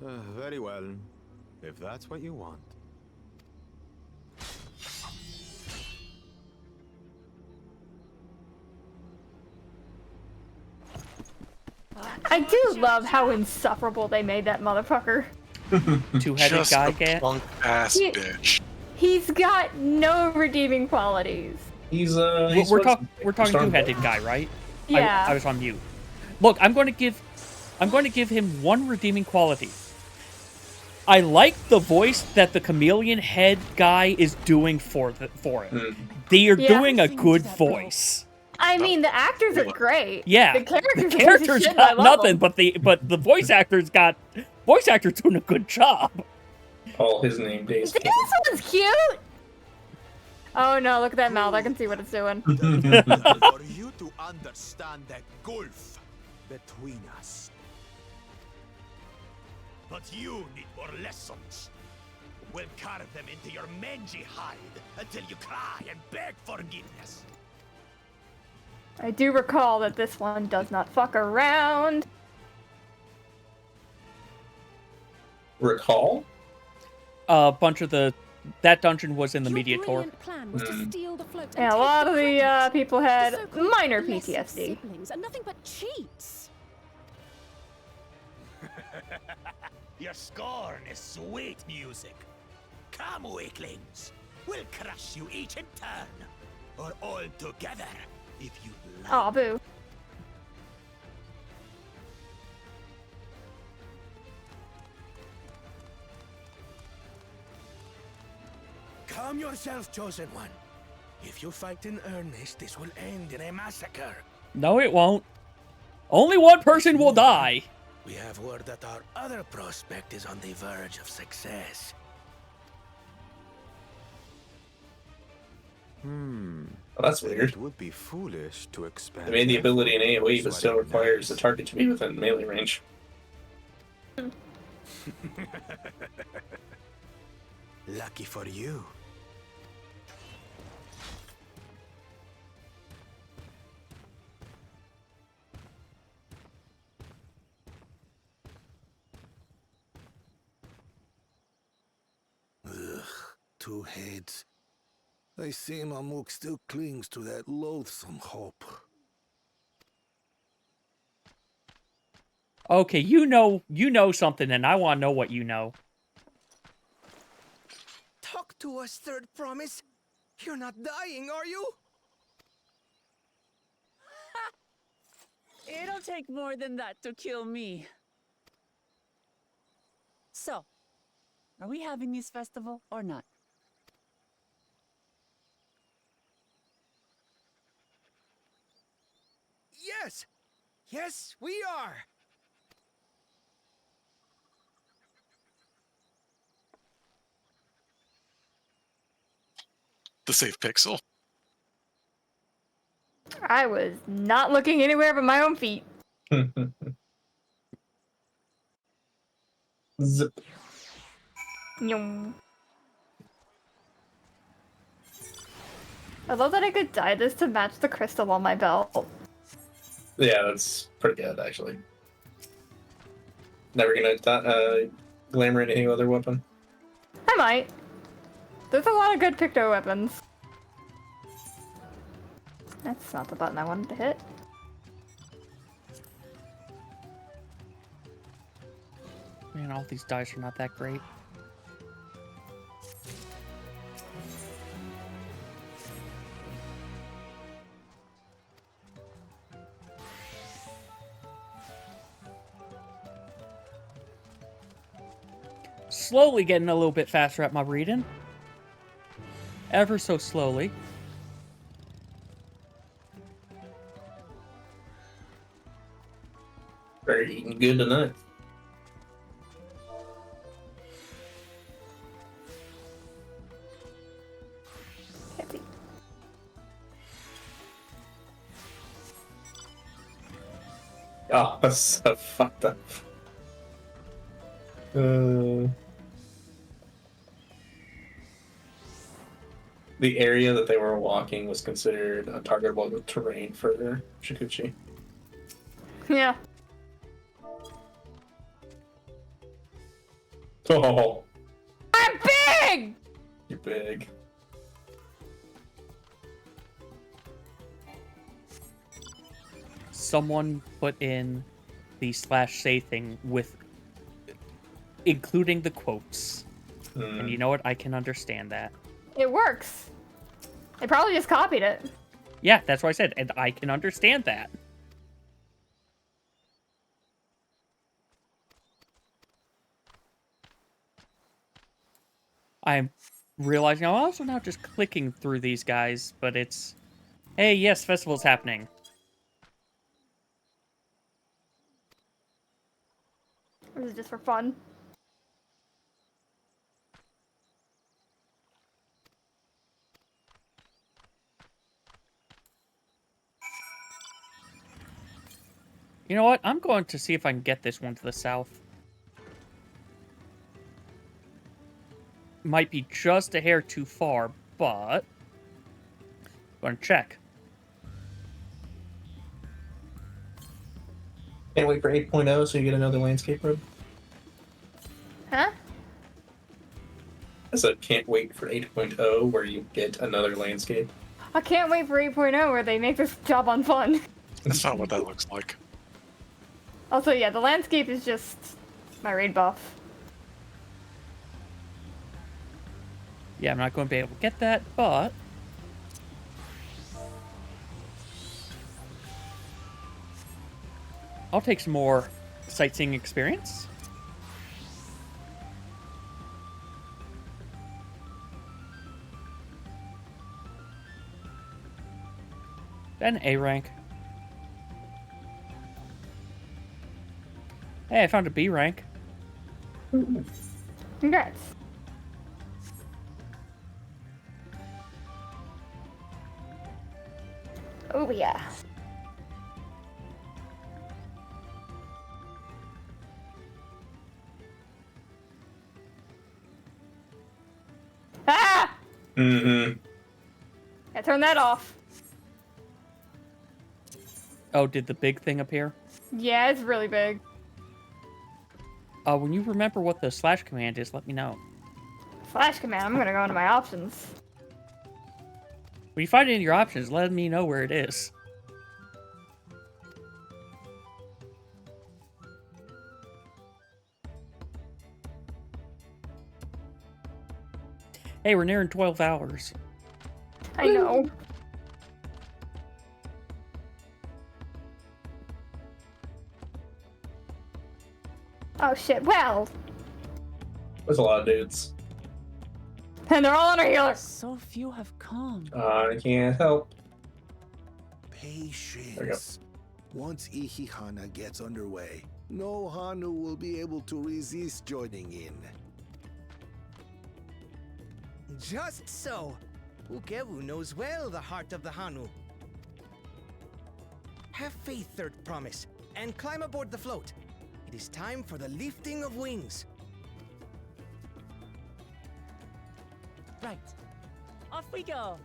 Very well, if that's what you want. I do love how insufferable they made that motherfucker. Two-headed Just guy a get. punk ass He- bitch. He's got no redeeming qualities. He's We're talking two-headed guy, right? Yeah. I was on mute. Look, I'm going to give him one redeeming quality. I like the voice that the chameleon head guy is doing for it. They are doing a good voice. I mean, the actors are great. Yeah, The characters, the are piece of characters shit, and I got love nothing, them. but the voice actors doing a good job. All his name days. This one's cute! Oh no, look at that mouth. I can see what it's doing. For you to understand the gulf between us. But you need more lessons. We'll carve them into your mangy hide until you cry and beg forgiveness. I do recall that this one does not fuck around. Recall? A bunch of that dungeon was in the media tour. Yeah, a lot of the people had minor PTSD. Are nothing but cheats. Your scorn is sweet music. Come, weaklings. We'll crush you each in turn. Or all together, if you like. Aw, boo. Calm yourself, Chosen One. If you fight in earnest, this will end in a massacre. No, it won't. Only one person will die. We have word that our other prospect is on the verge of success. Hmm. Well, that's weird. It would be foolish to expand. I mean, the ability in AoE, but still requires the target to be within melee range. Lucky for you. Ugh, two heads. I see Mamuk still clings to that loathsome hope. Okay, you know something, and I want to know what you know. Talk to us, Third Promise. You're not dying, are you? It'll take more than that to kill me. So, are we having this festival or not? Yes! Yes, we are! The safe pixel. I was not looking anywhere but my own feet. Zip. Nyong. I love that I could dye this to match the crystal on my belt. Yeah, that's pretty good, actually. Never gonna glamour any other weapon. I might. There's a lot of good Picto weapons. That's not the button I wanted to hit. Man, all these dice are not that great. Slowly getting a little bit faster at my reading. Ever so slowly. Better eating good tonight. Oh, that's so fucked up. The area that they were walking was considered a targetable terrain for Shikuchi. Yeah. Oh, I'm big! you're big. Someone put in the /say thing with including the quotes. And you know what? I can understand that. It works. They probably just copied it. Yeah, that's what I said, and I can understand that. I'm realizing I'm also now just clicking through these guys, but it's... Hey, yes, festival's happening. Or is it just for fun? You know what? I'm going to see if I can get this one to the south. Might be just a hair too far, but... I'm going to check. Can't wait for 8.0 so you get another landscape road. Huh? I said can't wait for 8.0 where you get another landscape. I can't wait for 8.0 where they make this job unfun. That's not what that looks like. Also, yeah, the landscape is just my raid buff. Yeah, I'm not going to be able to get that, but... I'll take some more sightseeing experience. Then A rank. Hey, I found a B rank. Congrats. Oh yeah. Ah! Mm-hmm. I turned that off. Oh, did the big thing appear? Yeah, it's really big. When you remember what the slash command is, let me know. Slash command, I'm gonna go into my options. When you find it in your options, let me know where it is. Hey, we're nearing 12 hours. I know. Oh shit, well. There's a lot of dudes. And they're all on our healers. So few have come. I can't help. Patience. Once Ihihana gets underway, no Hanu will be able to resist joining in. Just so. Ukewu knows well the heart of the Hanu. Have faith, Third Promise, and climb aboard the float. It is time for the lifting of wings. Right. Off we go.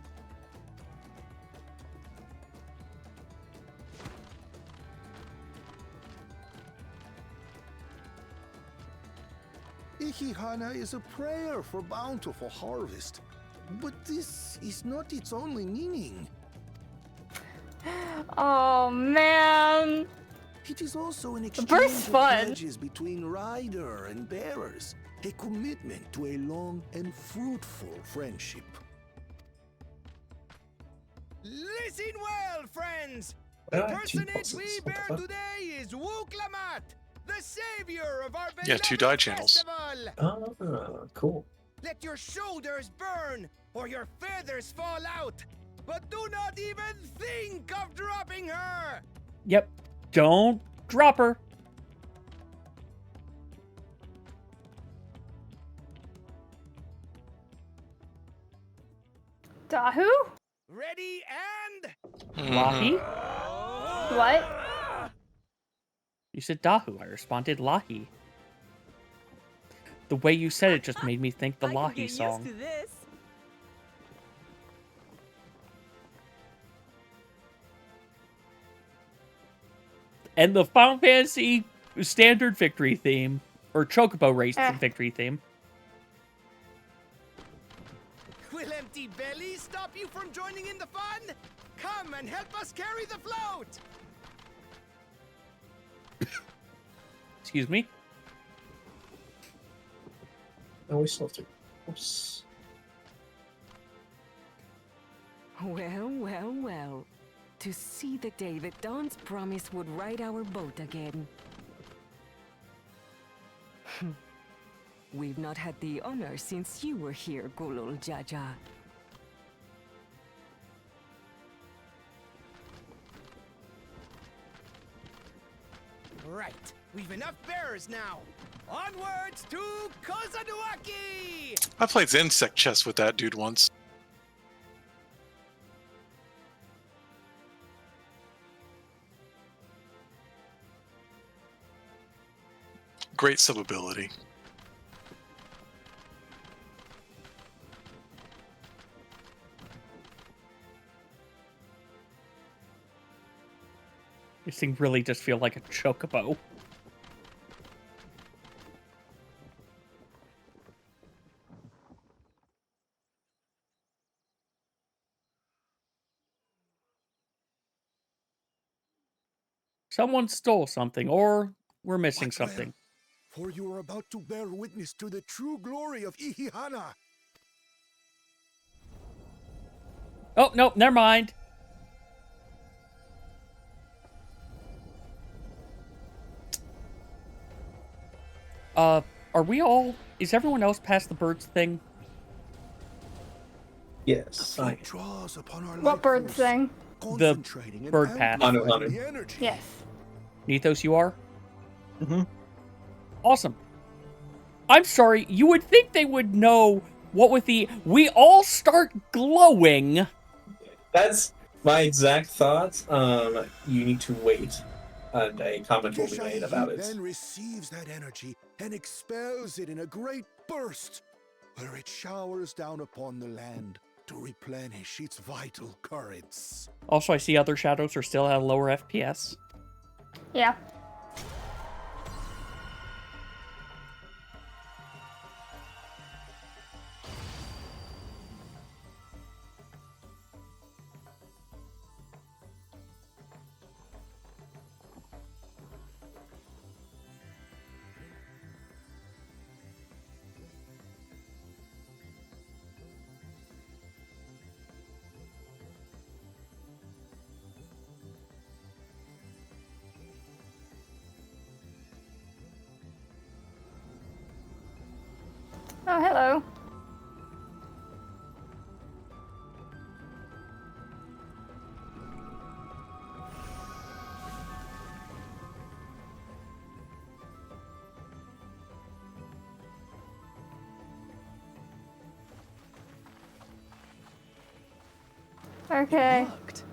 Ihihana is a prayer for bountiful harvest. But this is not its only meaning. Oh man. It is also an exchange Burst's of fun. pledges between rider and bearers, a commitment to a long and fruitful friendship. Listen well, friends! The personage we bear today is Wuklamat, the savior of our beloved 2 die channels. festival. Oh, cool. Let your shoulders burn, or your feathers fall out. But do not even think of dropping her! Yep. Don't drop her. Dahu? Ready and... Lahi? What? You said Dahu. I responded Lahi. The way you said it just made me think the Lahi song. Used to this. And the Final Fantasy standard victory theme, or Chocobo race victory theme. Will empty bellies stop you from joining in the fun? Come and help us carry the float! Excuse me? Oh, we still have to. Oops. Well, well, well. To see the day that Dawn's promise would ride our boat again. We've not had the honor since you were here, Gulul Jaja. Right, we've enough bearers now. Onwards to Kozanuaki! I played insect chess with that dude once. Great sub-ability. This thing really does feel like a chocobo. Someone stole something, or we're missing Watch well, something. for you are about to bear witness to the true glory of Ihihana. Oh, no, never mind. Are we all... Is everyone else past the birds thing? Yes. Draws upon our What bird thing? The bird path. Yes. Nethos, you are? Mm-hmm. Awesome. I'm sorry, you would think they would know what with the... We all start glowing. That's my exact thoughts. You need to wait, and a comment will be made about it. Then receives that energy and expels it in a great burst, where it showers down upon the land to replenish its vital currents. Also, I see other shadows are still at a lower FPS. Yeah. Oh, hello. Okay. It worked.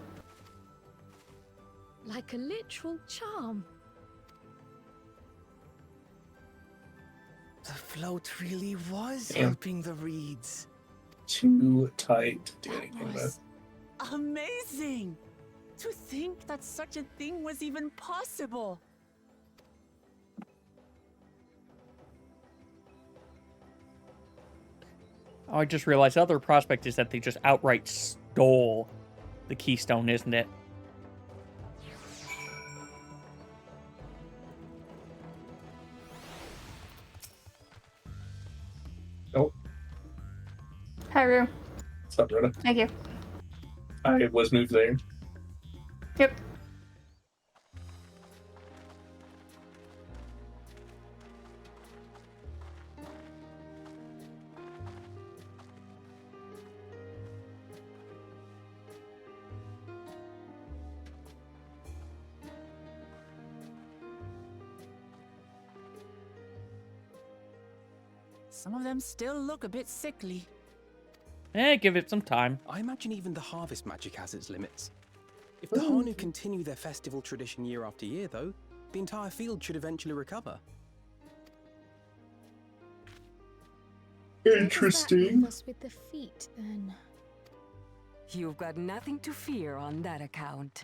Like a literal charm. The float really was Damn. helping the reeds. Too tight to do anything with. Amazing! To think that such a thing was even possible. Oh, I just realized the other prospect is that they just outright stole the keystone, isn't it? Nope. Hi, Rue. What's up, Rhoda? Thank you. I was moved there. Yep. Some of them still look a bit sickly. Give it some time. I imagine even the harvest magic has its limits. If the Hanu continue their festival tradition year after year, though, the entire field should eventually recover. Interesting. Us with the feet, then. You've got nothing to fear on that account.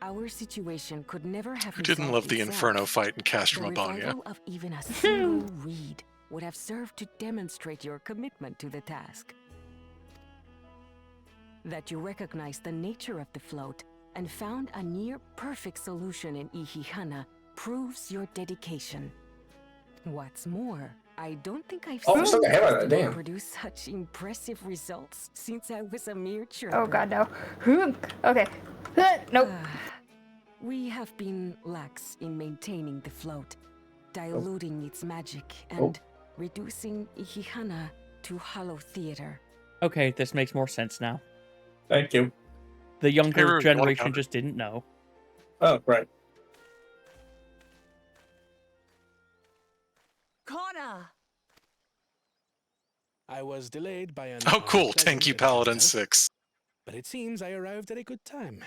Our situation could never have Who didn't resolved love the itself. Inferno fight in Castro The Mabanga? revival of even a single reed would have served to demonstrate your commitment to the task. That you recognize the nature of the float and found a near-perfect solution in Ihihana proves your dedication. What's more, I don't think I've Oh, stuck a hair on that, anyone damn. produce such impressive results since I was a mere chirper. Oh god, no. Okay. Nope. We have been lax in maintaining the float, diluting its magic, Oh. and reducing Ihihana to hollow theater. Okay, this makes more sense now. Thank you. The younger Error, generation water. just didn't know. Oh, right. Kona! I was delayed by an Oh, cool. unpleasant Tanky Paladin agenda, 6. but it seems I arrived at a good time.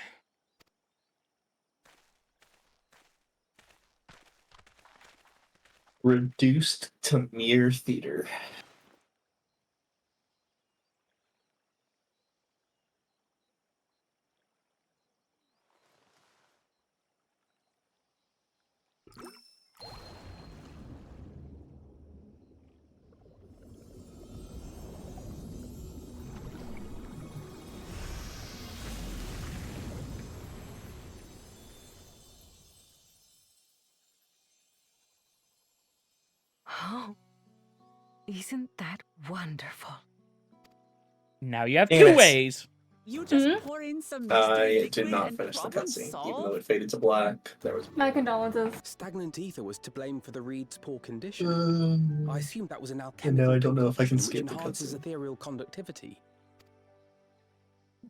Reduced to mere theater. Oh, isn't that wonderful? Now you have two Yes. ways. You just pour in some mystery I liquid did not and finish the problem cutscene, even solved? though it faded to black. There was My condolences. Stagnant ether was to blame for the reed's poor condition. I assumed that was an and now alchemical I don't know if I can concoction which skip the enhances cutscene. ethereal conductivity.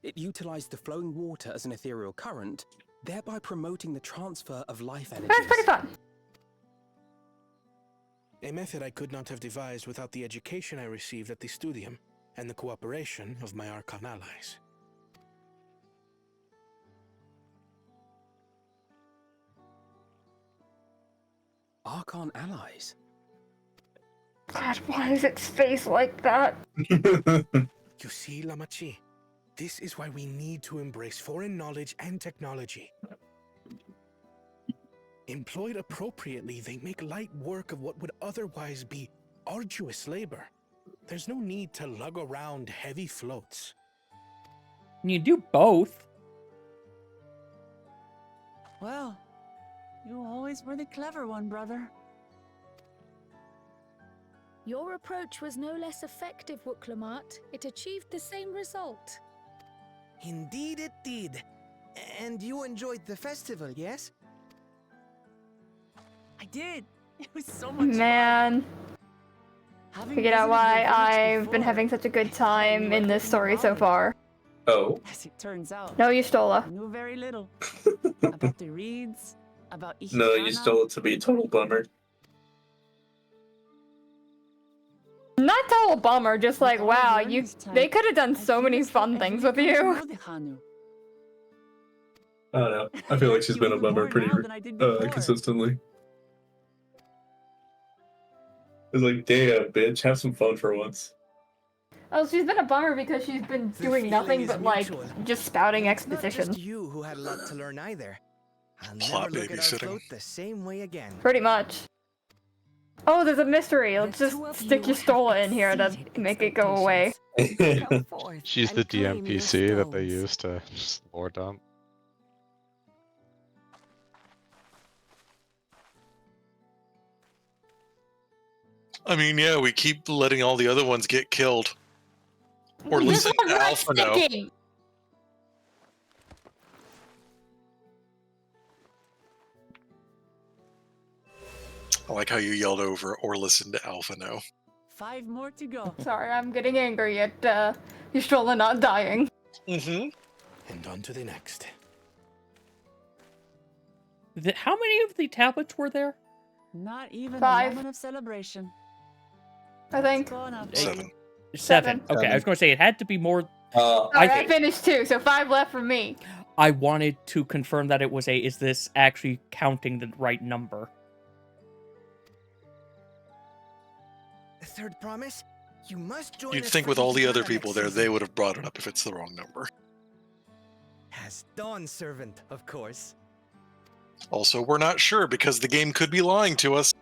It utilized the flowing water as an ethereal current, thereby promoting the transfer of life energies. That's pretty fun. A method I could not have devised without the education I received at the studium and the cooperation of my Archon allies. Archon allies? God, why is its face like that? You see, Lamachi, this is why we need to embrace foreign knowledge and technology. Employed appropriately, they make light work of what would otherwise be arduous labor. There's no need to lug around heavy floats. You do both. Well, you always were the clever one, brother. Your approach was no less effective, Wooklamat. It achieved the same result. Indeed it did. And you enjoyed the festival, yes? I did. It was so much Man. Having Figured out visited why your village I've been before, having such a good I thought you time were in this hidden story so knowledge. far. Oh. As it turns out, No, you stole her. I knew very little about the reeds, about Ihana. No, you stole it to be a total bummer. Not total bummer, just like, all wow, learned you this time, they could have done I so feel many as though fun I've things really with come to you. know the Hanu. I don't know. I feel like she's been a bummer pretty now than I did before. consistently. It's like, damn, bitch, have some fun for once. Oh, she's been a bummer because she's been doing nothing feeling but is like mutual. just spouting It's not exposition. just you who had a lot to learn either. I'll Plot never look at our babysitting. float the same way again. Pretty much. Oh, there's a mystery. Let's just stick your Stola in here to make it go away. She's the DMPC that they use to just lore dump. I mean, yeah, we keep letting all the other ones get killed. Or This listen one to not Alpha No. sticking. I like how you yelled over or listen to Alpha No. 5 more to go. Sorry, I'm getting angry at your Stola not dying. Mm-hmm. And on to the next. How many of the tablets were there? Not even 5. a moment of celebration. I think. Gone up. 7. 7. Okay, I was going to say it had to be more. I finished 2, so 5 left for me. I wanted to confirm that it was a. Is this actually counting the right number? The third promise? You must join You'd us think for with all the other Ihana people next there, season. they would have brought it up if it's the wrong number. As Dawn Servant, of course. Also, we're not sure because the game could be lying to us.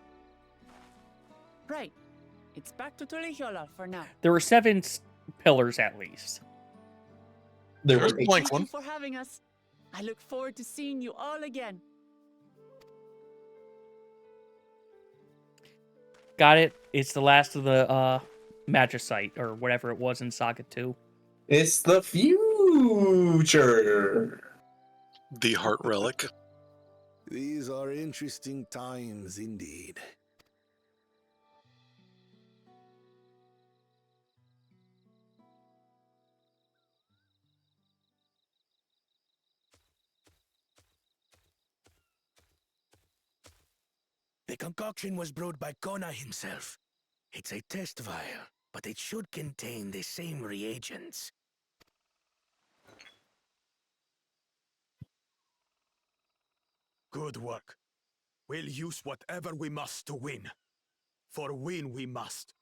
Right. It's back to Tulihiola for now. There were 7 pillars at least. There's the blank Thank one. you for having us. I look forward to seeing you all again. Got it. It's the last of the Magicite, or whatever it was in Saga 2. It's the future. The Heart Relic. These are interesting times indeed. The concoction was brewed by Kona himself. It's a test vial, but it should contain the same reagents. Good work. We'll use whatever we must to win. for win we must.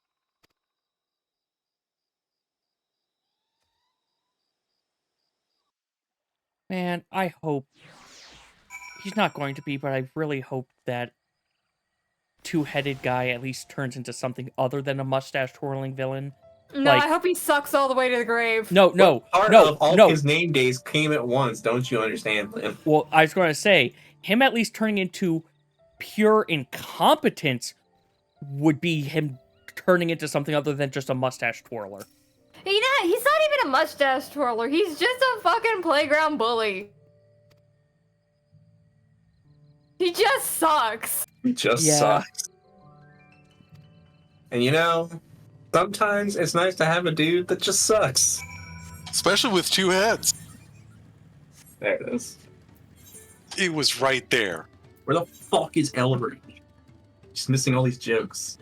Man, I hope he's not going to be, but I really hope that two-headed guy at least turns into something other than a mustache-twirling villain. No, I hope he sucks all the way to the grave. No, Part of all his name days came at once. Don't you understand, Lynn? Well, I was going to say, him at least turning into pure incompetence would be him turning into something other than just a mustache twirler. He's not even a mustache twirler. He's just a fucking playground bully. He just sucks. It just sucks. And you know, sometimes it's nice to have a dude that just sucks. Especially with two heads. There it is. It was right there. Where the fuck is Ellery? She's missing all these jokes.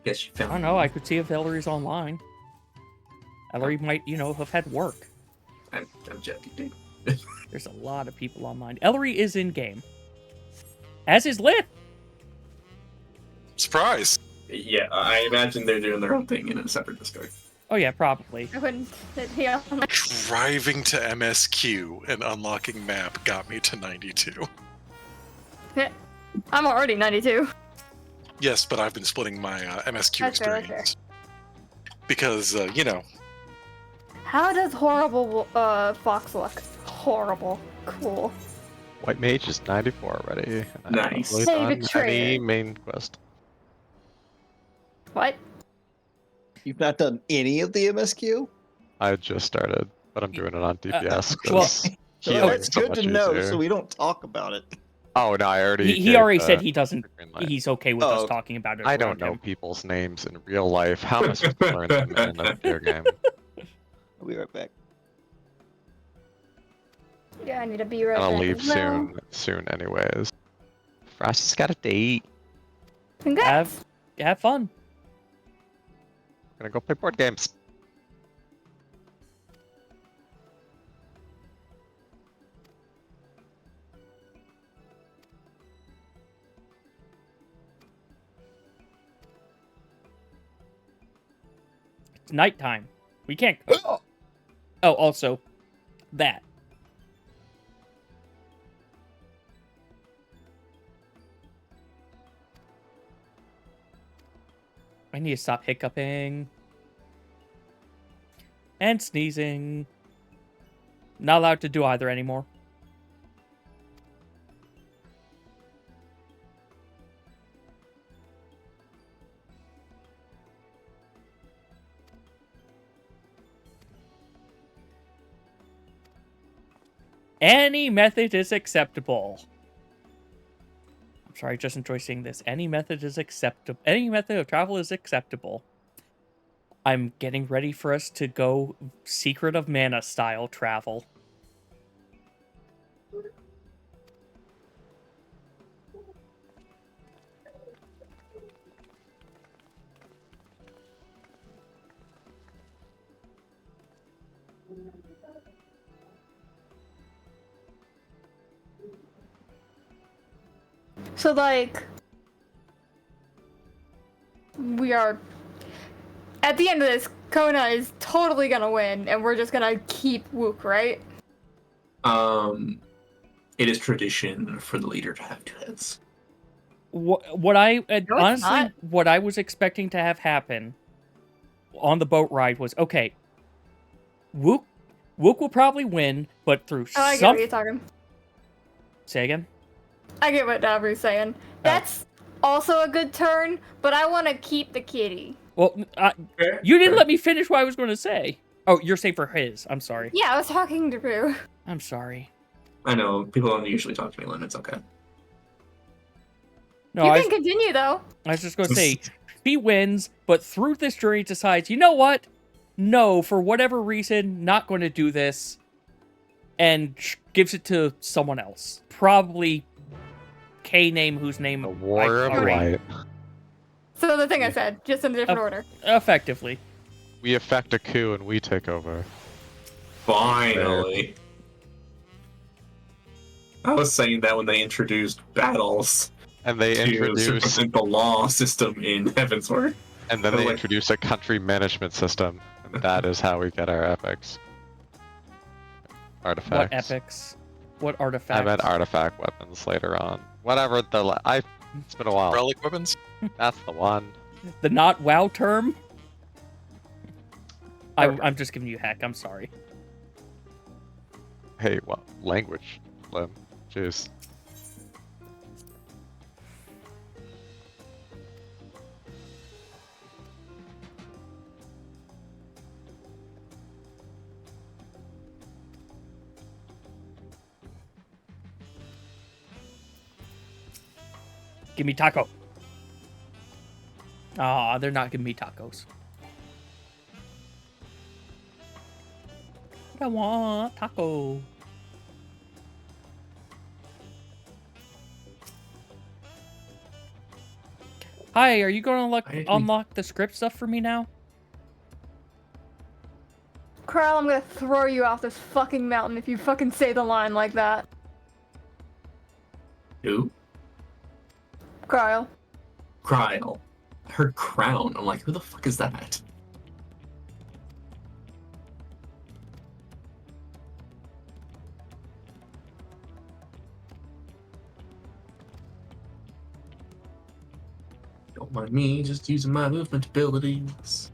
Guess she I found don't know, I could see if Ellery's online. Ellery might, have had work. I'm joking, dude. There's a lot of people online. Ellery is in-game. As is Lith! Surprise! Yeah, I imagine they're doing their own thing in a separate Discord. Oh yeah, probably. I wouldn't. Driving to MSQ and unlocking map got me to 92. I'm already 92. Yes, but I've been splitting my MSQ That's fair, that's experience. Because, How does horrible Fox look? Horrible. Cool. White Mage is 94 already. and I haven't Nice. really Save done a trade. any main quest. What? You've not done any of the MSQ? I just started, but I'm doing it on DPS. well, 'cause So healing that's is so good much to know, easier. so we don't talk about it. Oh no, I already. He gave already the said he doesn't. green light. He's okay with us talking about it. I around don't know him. people's names in real life. How am I supposed to learn them in a video game? I'll be right back. Yeah, I need to be right I'll back leave as well. soon anyways. Frosty's got a date. Congrats. Have fun. Gonna go play board games. It's nighttime. We can't. Oh, also, that. I need to stop hiccuping. And sneezing. Not allowed to do either anymore. Any method is acceptable. I'm sorry, I just enjoy seeing this. Any method is acceptable. Any method of travel is acceptable. I'm getting ready for us to go Secret of Mana style travel. So, like, we are at the end of this. Kona is totally gonna win, and we're just gonna keep Wook, right? It is tradition for the leader to have two heads. What I honestly, not. what I was expecting to have happen on the boat ride was okay. Wook will probably win, but through Oh, I get some. what you're talking. Say again. I get what Aubrey's saying. That's also a good turn, but I want to keep the kitty. Well, you didn't let me finish what I was going to say. Oh, you're saying for his. I'm sorry. Yeah, I was talking to Rue. I'm sorry. I know, people don't usually talk to me, Lynn. It's okay. No, You I can was, continue though. I was just going to say, he wins, but through this journey decides, you know what? No, for whatever reason, not going to do this, and gives it to someone else. Probably K name whose name. The War of already- Light. So the thing I said, just in a different order. Effectively. We effect a coup and we take over. Finally. I was saying that when they introduced battles. And they to introduced circumvent the law system in Heavensward. And then they introduce a country management system, and that is how we get our epics. Artifacts. What epics? What artifacts? I meant artifact weapons later on. Whatever it's been a while. Relic weapons? That's the one. The not WoW term? I'm just giving you heck, I'm sorry. Hey, what language, Lim? Jeez. Give me taco. Aw, they're not giving me tacos. I want taco. Hi, are you going to unlock the script stuff for me now? Carl, I'm gonna throw you off this fucking mountain if you fucking say the line like that. Who? Kyle. Kryle. I heard crown. I'm like, who the fuck is that? Don't mind me, just using my movement abilities.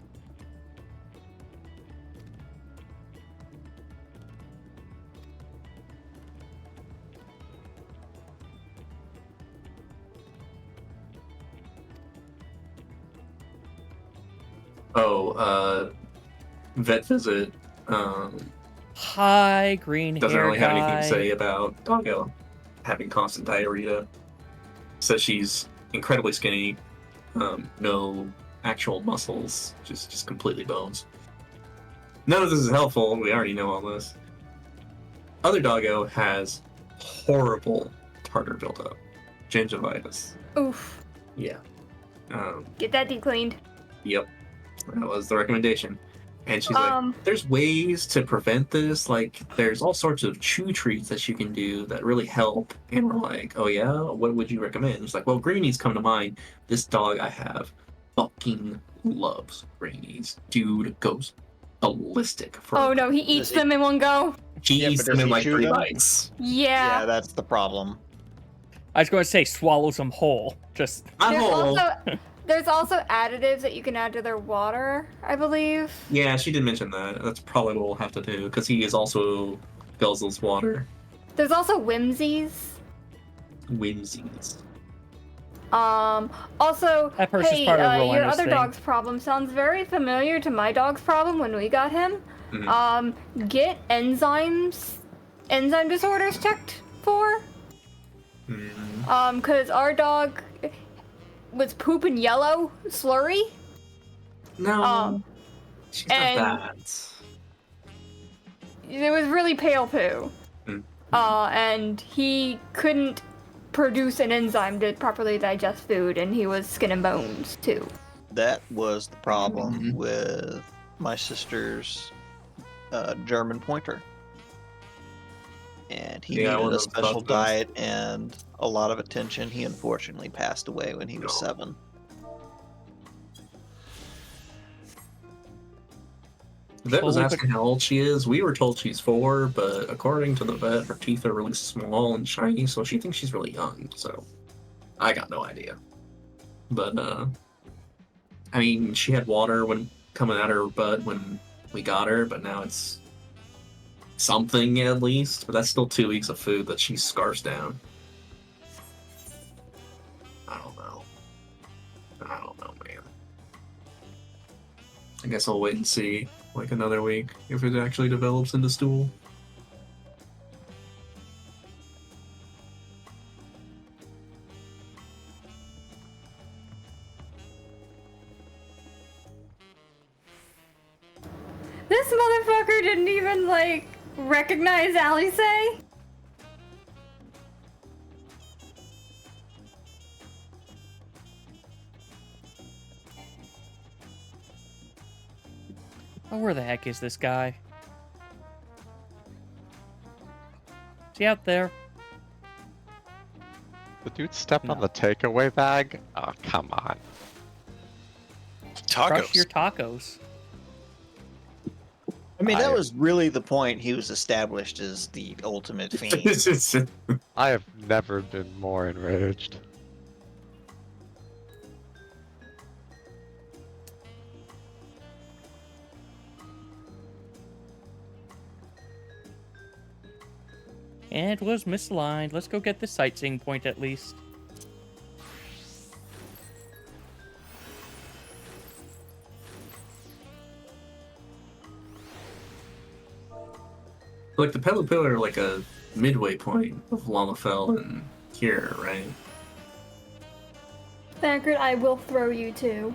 Vet visit. Hi, green hair Doesn't really have anything guy. to say about Doggo having constant diarrhea. Says she's incredibly skinny, no actual muscles, just completely bones. None of this is helpful. We already know all this. Other Doggo has horrible tartar buildup, gingivitis. Oof. Yeah. Get that deep cleaned. Yep. That was the recommendation. And she's like, there's ways to prevent this. Like, there's all sorts of chew treats that you can do that really help. And we're like, oh yeah? What would you recommend? It's like, well, greenies come to mind. This dog I have fucking loves greenies. Dude goes ballistic for Oh no, he eats them in one go. He eats them in like 3 bites. Yeah. Yeah, that's the problem. I was going to say swallows them whole. Just There's also additives that you can add to their water, I believe. Yeah, she did mention that. That's probably what we'll have to do, because he is also guzzles water. There's also whimsies. Whimsies. Also, That person's hey, part of your Rolanda's other thing. dog's problem sounds very familiar to my dog's problem when we got him. Get enzyme disorders checked for. Cause our dog was pooping yellow slurry. No, she's not that. It was really pale poo. And he couldn't produce an enzyme to properly digest food, and he was skin and bones too. That was the problem with my sister's German pointer. And he needed a special diet and a lot of attention. He unfortunately passed away when he was 7. The vet was asking how old she is. We were told she's 4, but according to the vet, her teeth are really small and shiny, so she thinks she's really young. So I got no idea. But I mean, she had water when coming out of her butt when we got her, but now it's something at least. But that's still 2 weeks of food that she scarfs down. I don't know, man. I guess I'll wait and see, like another week, if it actually develops into stool. This motherfucker didn't even, like, recognize Alice. Oh, where the heck is this guy? Is he out there? The dude stepped on No. the takeaway bag? Oh, come on. Crush your tacos. I mean, that was really the point. He was established as the ultimate fiend. I have never been more enraged. And it was misaligned. Let's go get the sightseeing point at least. Like the Pelu Pillar are like a midway point of Lalafell and here, right? Thancred, I will throw you too.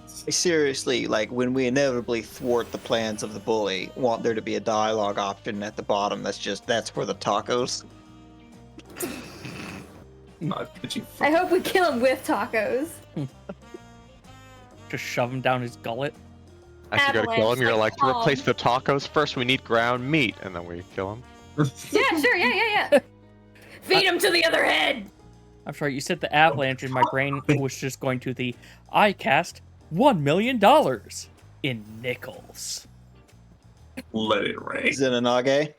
Seriously, like when we inevitably thwart the plans of the bully, want there to be a dialogue option at the bottom. That's for the tacos. I hope we kill him with tacos. Just shove him down his gullet. As you go to kill him, you're like, to Avalanche, replace the tacos, first we need ground meat, and then we kill him. Yeah, sure, yeah. Feed him to the other head! I'm sorry, you said the avalanche, and my brain was just going to the, I cast $1 million in nickels. Let it rain. Zenonage?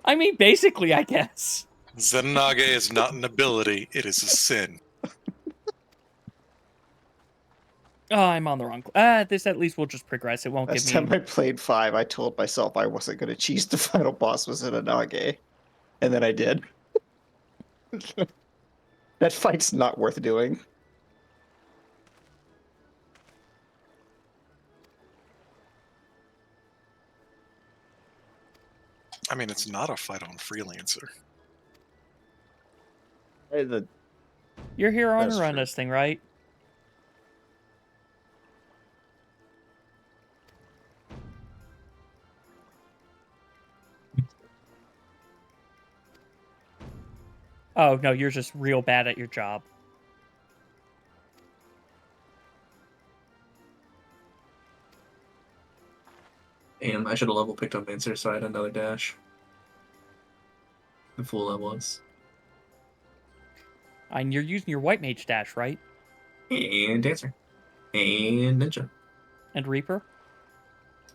I mean, basically, I guess. Zenonage is not an ability, it is a sin. Oh, I'm on the wrong. This at least will just progress. It won't Last give me. time I played 5, I told myself I wasn't going to cheese the final boss was Zenonage. And then I did. That fight's not worth doing. I mean, it's not a fight on Freelancer. You're here on That's a run true. this thing, right? Oh, no, you're just real bad at your job. And I should have level picked up Mancer, so I had another dash. The full that was. And you're using your white mage dash, right? And Dancer. And Ninja. And Reaper?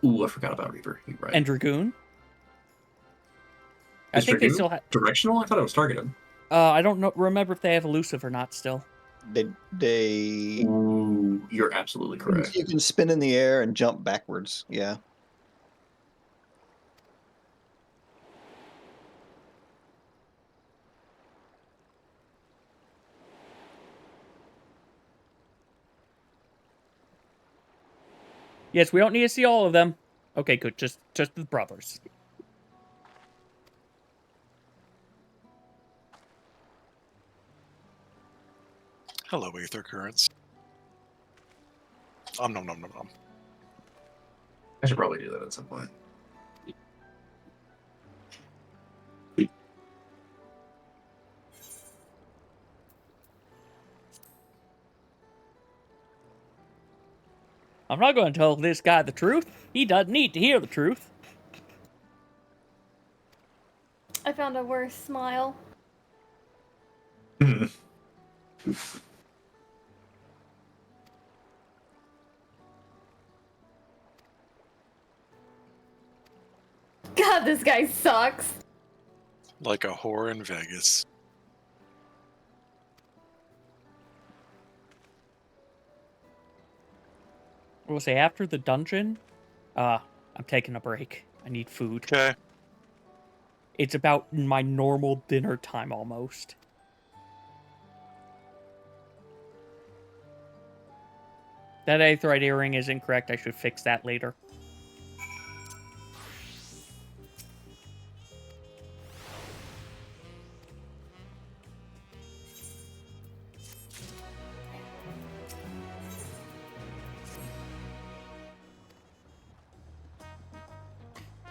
Ooh, I forgot about Reaper. You're right. And Dragoon? I Is think they Dragoon still have. directional? I thought it was targeted. I don't remember if they have elusive or not still. They. Ooh, you're absolutely correct. You can spin in the air and jump backwards. Yeah. Yes, we don't need to see all of them. Okay, good. Just the brothers. Hello, Aether Currents. Nom nom nom nom. I should probably do that at some point. I'm not going to tell this guy the truth. He doesn't need to hear the truth. I found a worse smile. God, this guy sucks. Like a whore in Vegas. We'll say after the dungeon, I'm taking a break. I need food. Okay. It's about my normal dinner time almost. That aetheryte earring is incorrect. I should fix that later.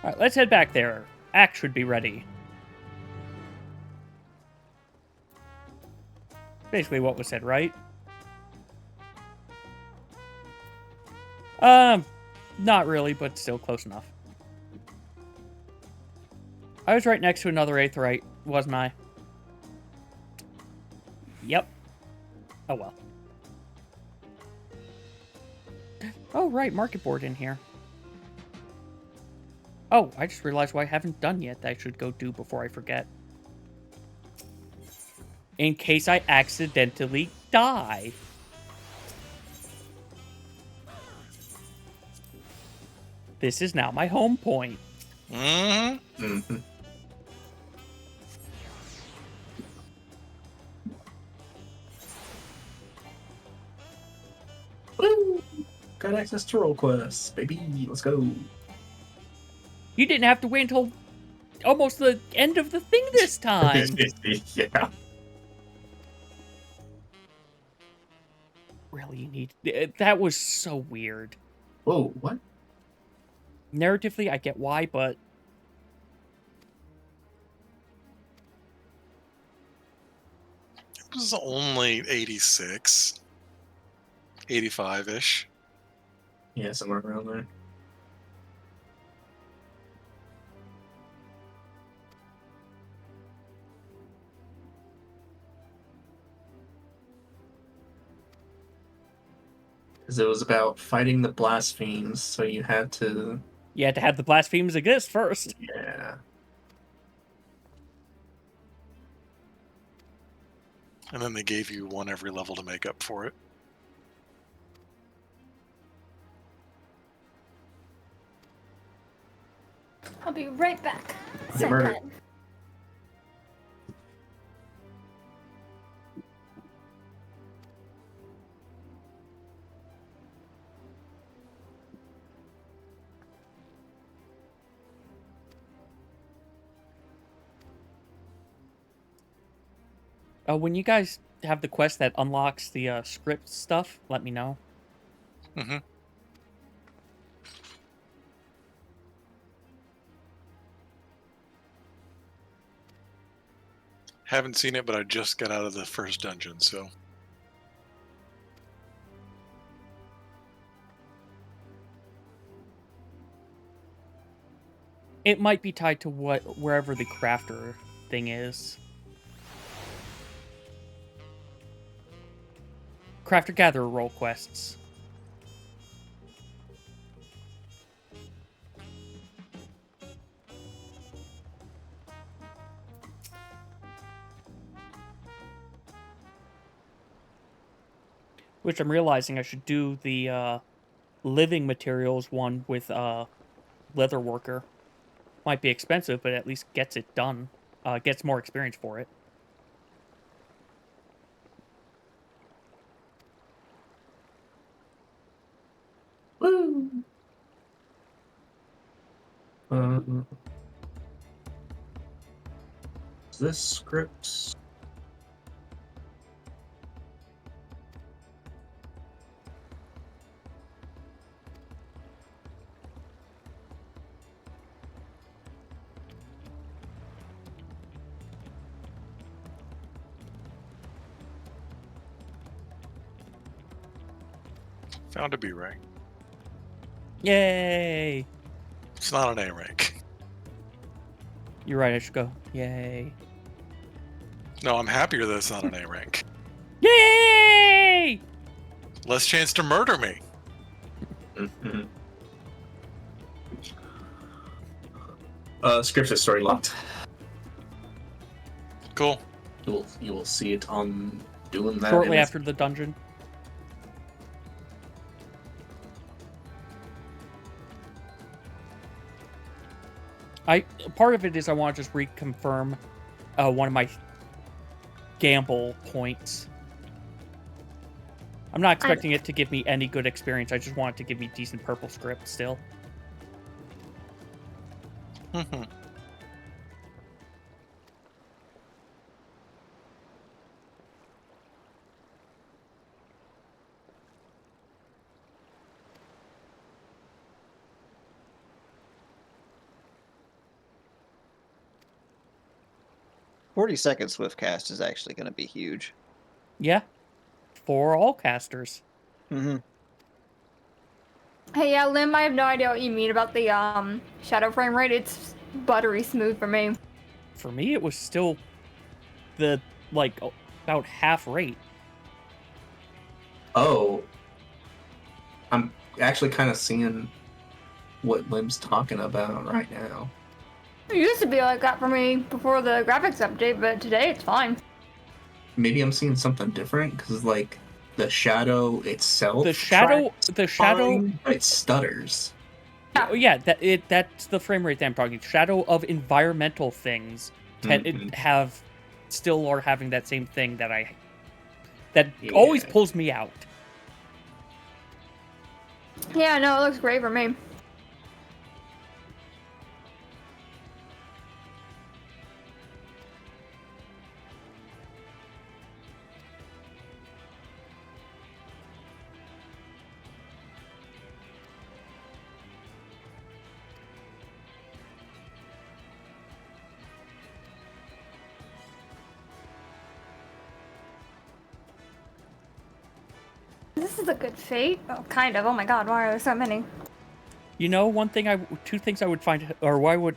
Alright, let's head back there. Axe should be ready. Basically what was said, right? Not really, but still close enough. I was right next to another aetheryte, wasn't I? Yep. Oh well. Oh, right, market board in here. Oh, I just realized what I haven't done yet that I should go do before I forget. In case I accidentally die. This is now my home point. Mm-hmm. Mm-hmm. Woo! Got access to roll quests, baby. Let's go. You didn't have to wait until almost the end of the thing this time. Yeah. Really, you need... That was so weird. Whoa, what? Narratively, I get why, but... It was only 86. 85-ish. Yeah, somewhere around there. Because it was about fighting the blasphemes, so you had to... You had to have the blasphemes exist first. Yeah. And then they gave you one every level to make up for it. I'll be right back. Get murdered. Second. When you guys have the quest that unlocks the script stuff, let me know. Mm-hmm. Haven't seen it, but I just got out of the first dungeon, so... It might be tied to wherever the crafter thing is. Crafter Gatherer role quests. Which I'm realizing I should do the living materials one with Leatherworker. Might be expensive, but at least gets it done. Gets more experience for it. Woo! Is this script? Found a B rank. Yay! It's not an A rank. You're right, I should go. Yay. No, I'm happier that it's not an A rank. Yay! Less chance to murder me. Script is story locked. Cool. You will see it on doing that Shortly after the dungeon. Part of it is I want to just reconfirm one of my gamble points. I'm not expecting it to give me any good experience. I just want it to give me decent purple script still. Mm-hmm. "40-second Swiftcast is actually going to be huge. Yeah. For all casters. Mm-hmm. Hey, yeah, Lim, I have no idea what you mean about the shadow frame rate. It's buttery smooth for me. For me, it was still the, like, about half rate. Oh. I'm actually kind of seeing what Lim's talking about right now. It used to be like that for me before the graphics update, but today it's fine. Maybe I'm seeing something different because, like, the shadow itself. The shadow, fine, but it stutters. Yeah, that's the frame rate that I'm talking. Shadow of environmental things have still are having that same thing that always pulls me out. Yeah, no, it looks great for me. This is a good fate. Oh, kind of. Oh my god, why are there so many? You know, two things I would find, or why would...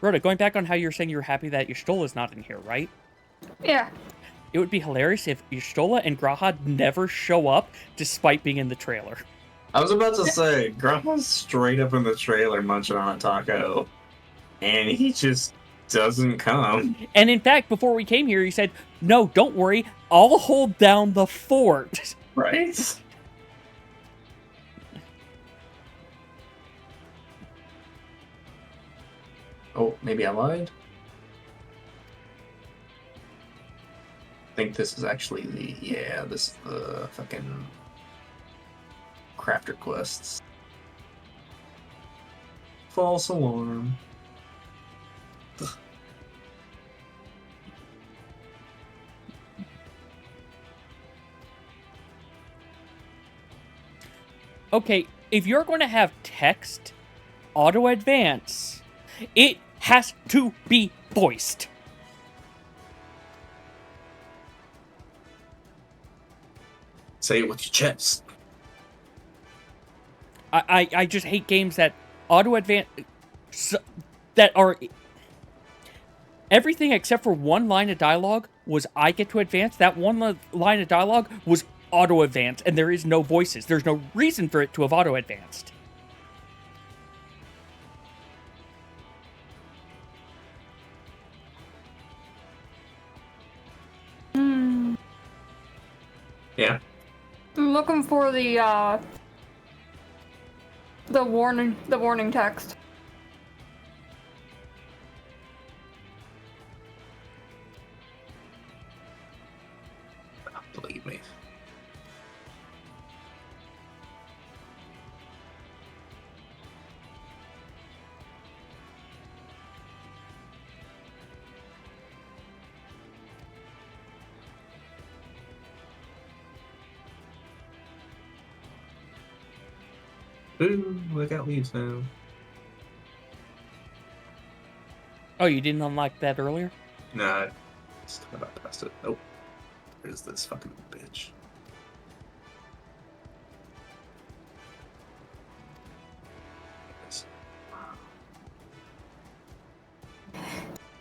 Rhoda, going back on how you're saying you're happy that Y'shtola's not in here, right? Yeah. It would be hilarious if Y'shtola and Grahad never show up, despite being in the trailer. I was about to say, Grandpa's straight up in the trailer munching on a taco, and he just doesn't come. And in fact, before we came here, he said, "No, don't worry, I'll hold down the fort." Right? Oh, maybe I lied? I think this is actually this is the fucking crafter quests. False alarm. Okay, if you're going to have text auto advance, it has to be voiced. Say it with your chest. I just hate games that auto advance that are everything except for one line of dialogue was I get to advance. That one line of dialogue was auto advance, and there is no voices. There's no reason for it to have auto advanced. Yeah. I'm looking for the warning text. Believe me. Ooh, I got leaves now. Oh, you didn't unlock that earlier? Nah, just kind of bypassed it. Nope. Where's this fucking bitch?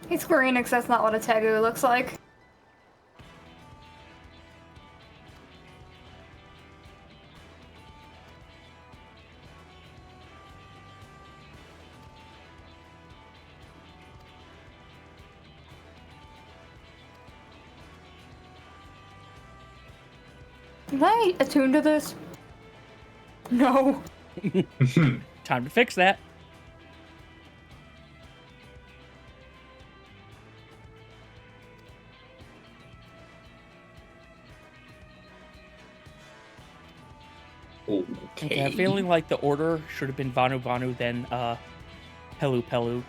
Hey, Square Enix, that's not what a Tegu looks like. Am I attuned to this? No. Time to fix that. Okay, I'm feeling like the order should have been Vanu Vanu, then Pelu Pelu.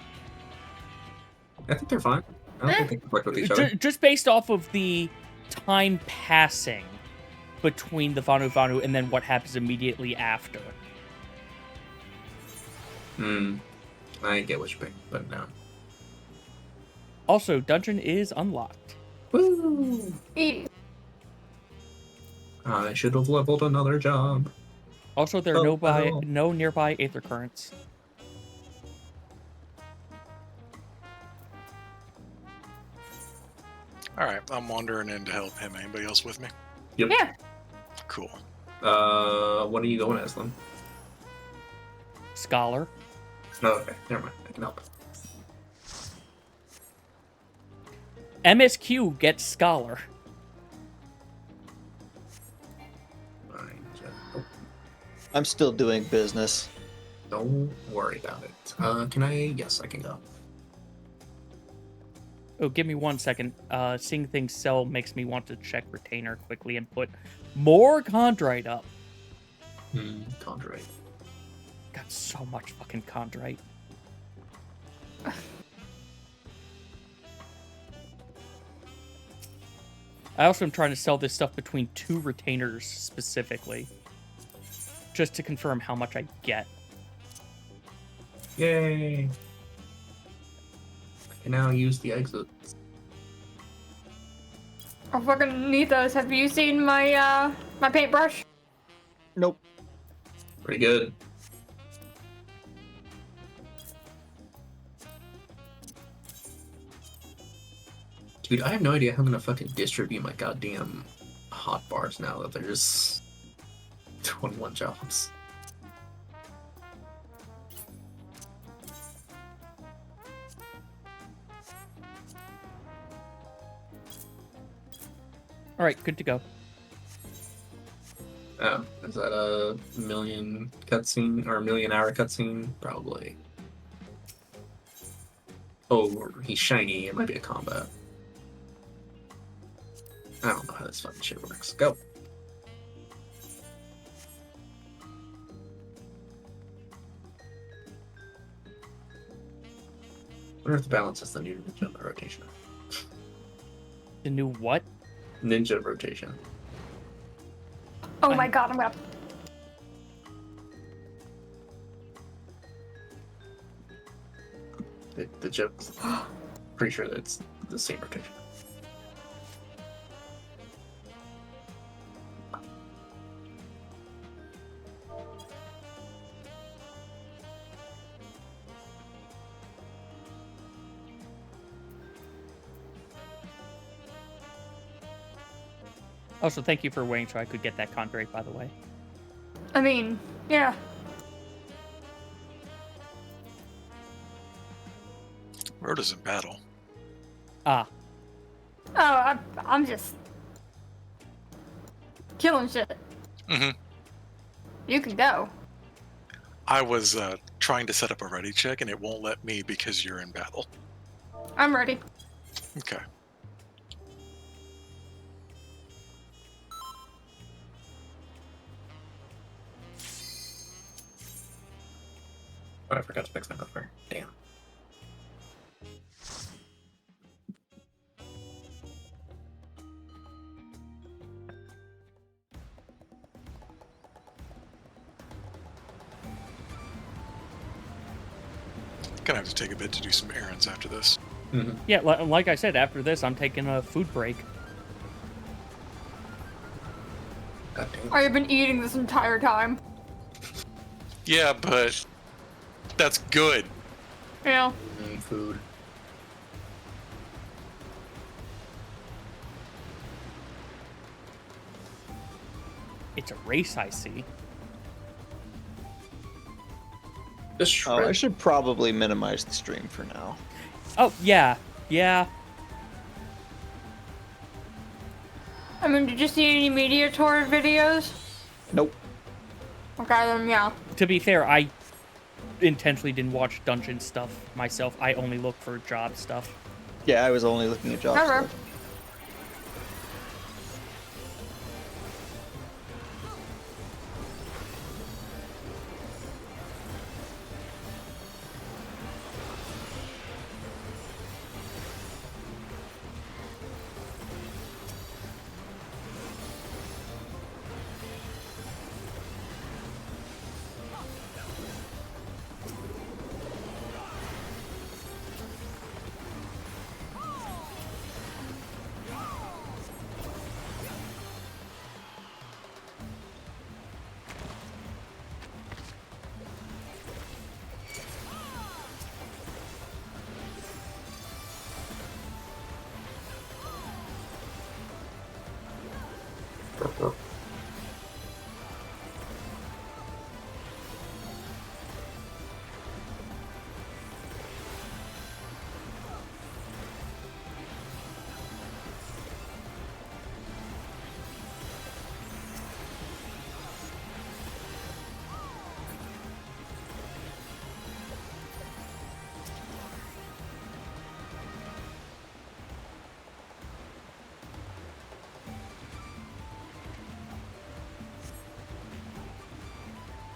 I think they're fine. I don't think they conflict with each other. Just based off of the time passing between the Vanu Vanu and then what happens immediately after. I get what you mean, but no. Also, dungeon is unlocked. Woo! I should have leveled another job. Also, there are no nearby aether currents. Alright, I'm wandering in to help him. Anybody else with me? Yep. Yeah. Cool. What are you going as then? Scholar. Oh, okay. Never mind. I can help. MSQ gets Scholar. I'm still doing business. Don't worry about it. Can I? Yes, I can go. Oh, give me 1 second. Seeing things sell makes me want to check retainer quickly and put more chondrite up. Chondrite. Got so much fucking chondrite. I also am trying to sell this stuff between 2 retainers specifically. Just to confirm how much I get. Yay! I can now use the exits. I fucking need those. Have you seen my my paintbrush? Nope. Pretty good. Dude, I have no idea how I'm gonna fucking distribute my goddamn hot bars now that there's 21 jobs. Alright, good to go. Oh, is that a million cutscene or a million hour cutscene? Probably. Oh, he's shiny. It might be a combat. I don't know how this fucking shit works. Go. I wonder if the balance is the new ninja rotation. The new what? Ninja rotation. Oh my god, I'm gonna. The joke's pretty sure that it's the same rotation. Also, thank you for waiting so I could get that chondrite, by the way. I mean, yeah. Rhoda's in battle. Ah. Oh, I'm just killing shit. Mm-hmm. You can go. I was trying to set up a ready check, and it won't let me because you're in battle. I'm ready. Okay. Oh, I forgot to fix my buffer. Damn. Gonna have to take a bit to do some errands after this. Mm-hmm. Yeah, like I said, after this, I'm taking a food break. I've been eating this entire time. Yeah, but that's good. Yeah. Food. It's a race, I see. Oh, I should probably minimize the stream for now. Oh, yeah. Yeah. I mean, did you see any media tour videos? Nope. Okay, then yeah. To be fair, I intentionally didn't watch dungeon stuff myself. I only look for job stuff. Yeah, I was only looking at job stuff.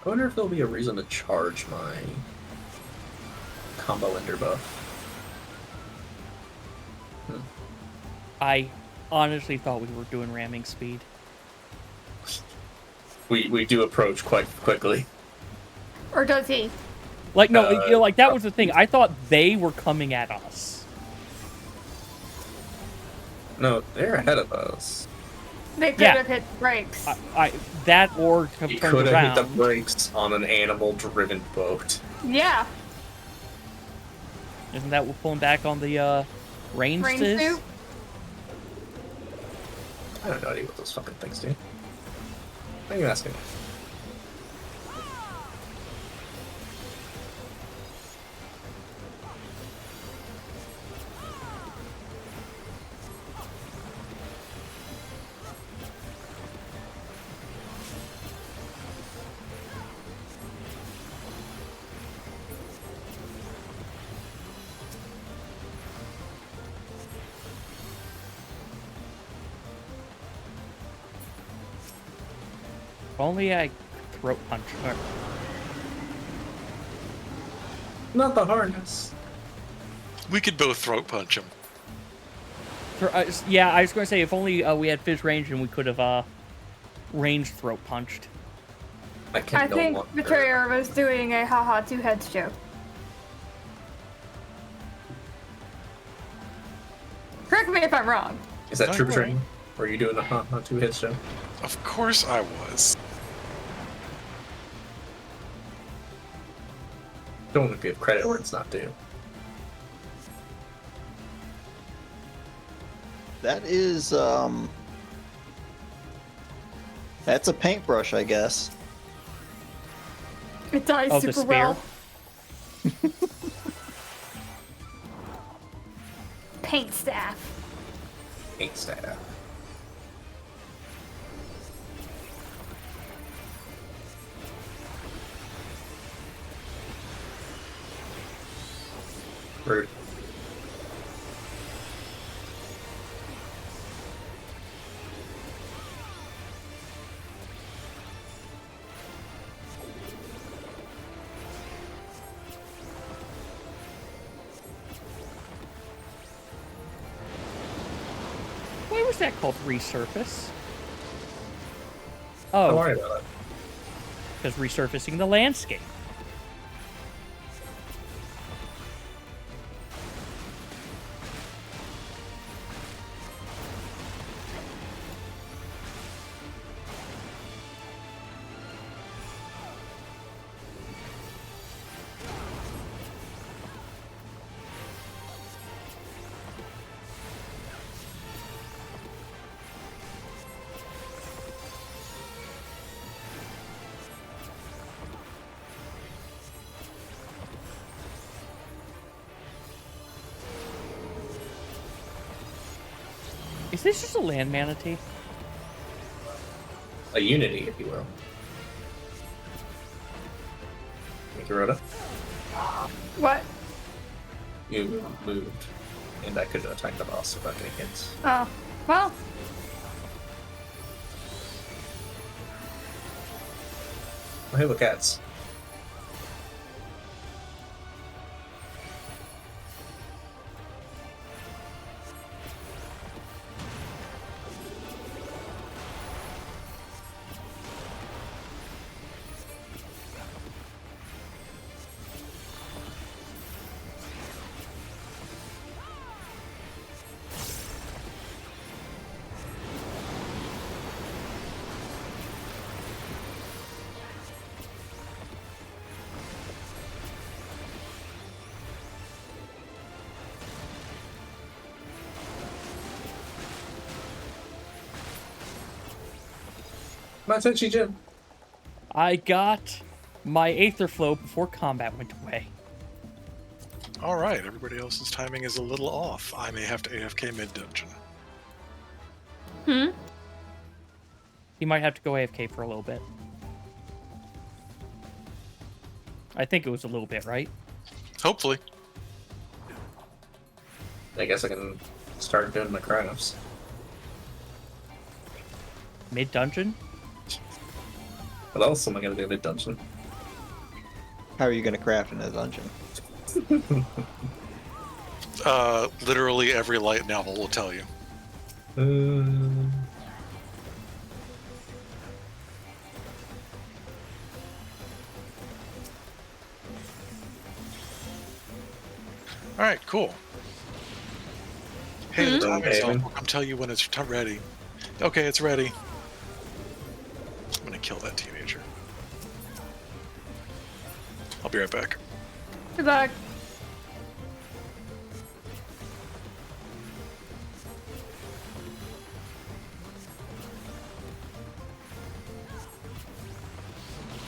I wonder if there'll be a reason to charge my combo ender buff. I honestly thought we were doing ramming speed. We do approach quite quickly. Or does he? Like, no, you know, like, that was the thing. I thought they were coming at us. No, they're ahead of us. They could have hit brakes. That or have You turned could have around. hit the brakes on an animal-driven boat. Yeah. Isn't that what pulling back on the range is? Suit? I have no idea what those fucking things do. Why are you asking? If only I throat punch her. Not the harness. We could both throat punch him. Yeah, I was going to say, if only we had Fizz range and we could have range throat punched. I think Betrayer was doing a haha two heads joke. Correct me if I'm wrong. Is that true, Train? Or are you doing a two hits, Joe? Of course I was. Don't want to give credit where it's not due. That is, that's a paintbrush, I guess. It dies Oh, the super spear? well. Paint staff. Paint staff. Rude. Why was that called resurface? Don't Oh, worry about it. because resurfacing the landscape. Is this just a land manatee? A unity, if you will. Thank you, Rhoda. What? You moved, and I could attack the boss without getting hit. Oh, well. Oh, hey, look, cats. My Tenchi Jin. I got my Aether Flow before combat went away. All right, everybody else's timing is a little off. I may have to AFK mid-dungeon. You might have to go AFK for a little bit. I think it was a little bit, right? Hopefully. I guess I can start doing my crafts. Mid-dungeon? What else am I gonna do mid-dungeon? How are you gonna craft in a dungeon? Literally every light novel will tell you. All right, cool. Hey, the time is up. I'll come tell you when it's ready. Okay, it's ready. I'm gonna kill that teenager. I'll be right back. Good luck.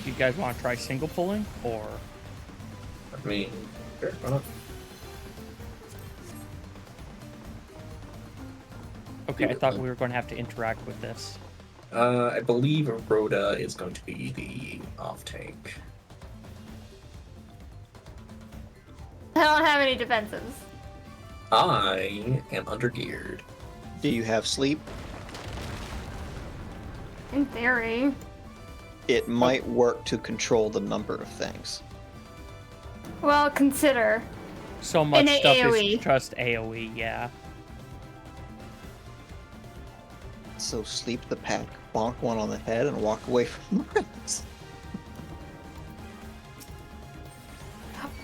You guys want to try single pulling, or? I mean, sure, why not? Okay, I thought we were going to have to interact with this. I believe Rhoda is going to be the off-tank. I don't have any defenses. I am under-geared. Do you have sleep? In theory. It might work to control the number of things. Well, consider. So much stuff AoE. is just AoE, yeah. So sleep the pack, bonk one on the head, and walk away from the rest.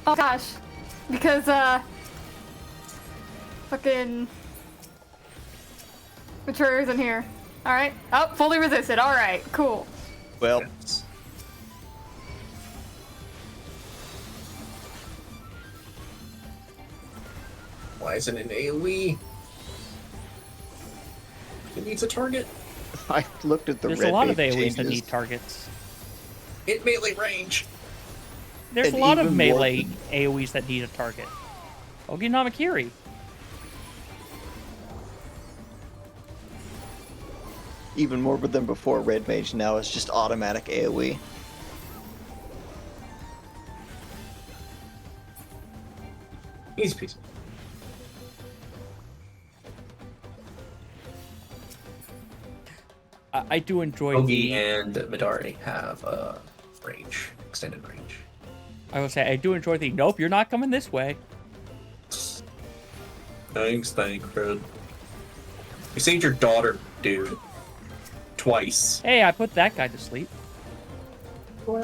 Oh gosh. Because, fucking... Mature isn't here. Alright. Oh, fully resisted. Alright, cool. Well... Why isn't it an AoE? It needs a target. I looked at the There's red a lot of mage AoEs changes. that need targets. It melee range. There's And a lot of even more melee than- AoEs that need a target. Ogi Namakiri. Even more than before, red mage now is just automatic AoE. Easy peasy. I do enjoy Ogi the... and Midari have range, extended range. I will say, I do enjoy the, nope, you're not coming this way. Thanks, Fred. You saved your daughter, dude. Twice. Hey, I put that guy to sleep. So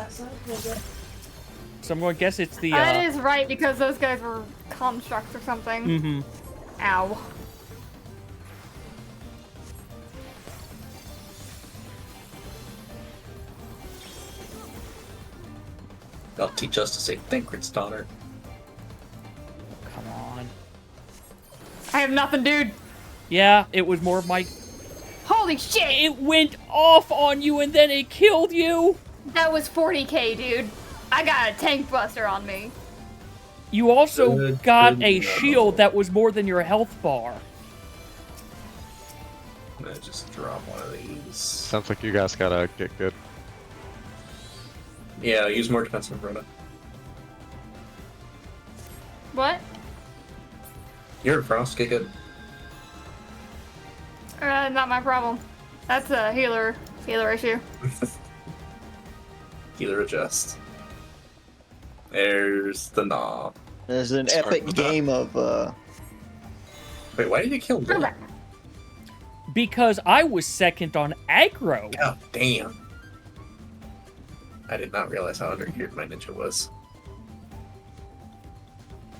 I'm going to guess it's the... That is right, because those guys were constructs or something. Mm-hmm. Ow. They'll teach us to say Thancred's daughter. Come on. I have nothing, dude. Yeah, it was more of my... Holy shit! It went off on you and then it killed you! That was 40k, dude. I got a tank buster on me. You also Good got to a know. shield that was more than your health bar. I'm gonna just drop one of these. Sounds like you guys gotta get good. Yeah, use more defensive Rhoda. What? You're in Frost, get good. Not my problem. That's a healer issue. Healer adjust. There's the knob. There's an Sorry epic about that. game of, Wait, why did you kill me? Because I was second on aggro. God damn. I did not realize how undergeared my ninja was.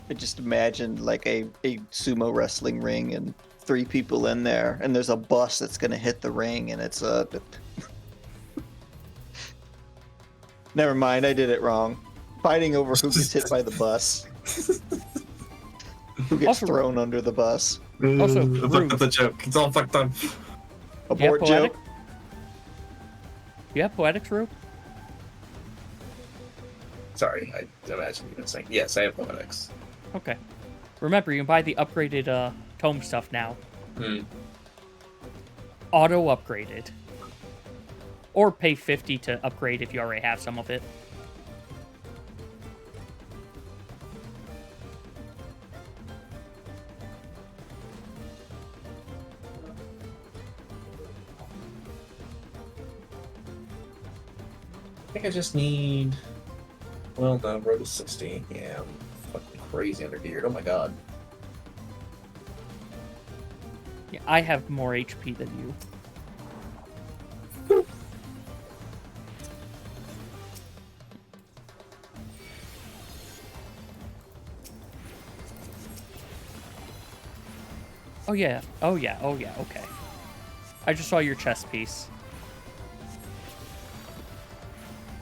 I just imagined like a sumo wrestling ring and 3 people in there, and there's a bus that's gonna hit the ring, and it's a... Never mind, I did it wrong. Fighting over who gets hit by the bus. Who gets thrown under the bus. Also, I fucked up the joke. It's all fucked up. Abort poetic. joke. you have Poetics, Rue? Sorry, I imagine you were saying yes. I have Poetics. Okay. Remember, you can buy the upgraded tome stuff now. Auto upgraded. Or pay 50 to upgrade if you already have some of it. I think I just need. Well, no, road is 60. Yeah, I'm fucking crazy undergeared. Oh my god. Yeah, I have more HP than you. Oh yeah, oh yeah, oh yeah, okay. I just saw your chest piece.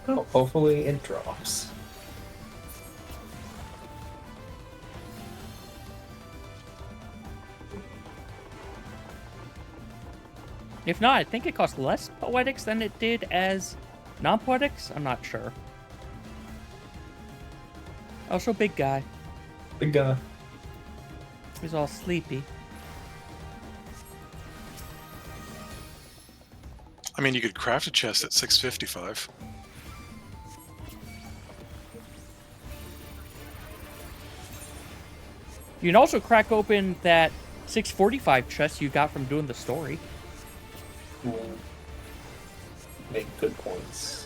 Oh, hopefully it drops. If not, I think it costs less Poetics than it did as non-Poetics? I'm not sure. Also, big guy. Big guy. He's all sleepy. I mean, you could craft a chest at 655. You can also crack open that 645 chest you got from doing the story. Make good points.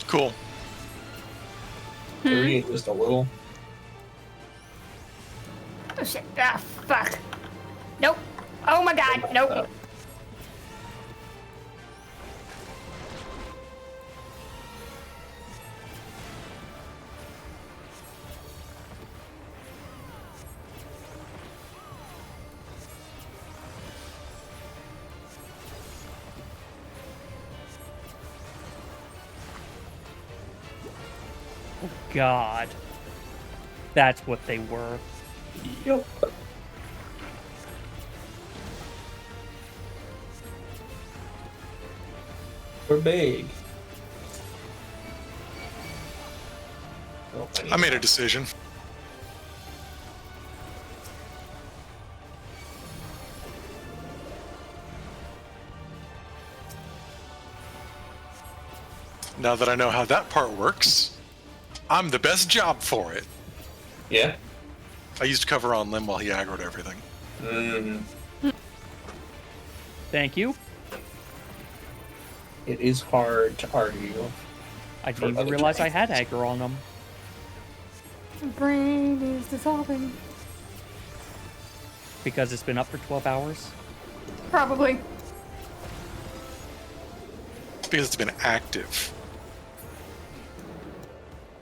Cool. 38 just a little. Oh shit. Ah, fuck. Nope. Oh my god, nope. Oh god. That's what they were. Yep. We're big. Oh, I made a decision. Now that I know how that part works, I'm the best job for it. Yeah? I used cover on Lim while he aggroed everything. Thank you. It is hard to argue. I didn't even realize I had aggro on them. My brain is dissolving. Because it's been up for 12 hours? Probably. Because it's been active.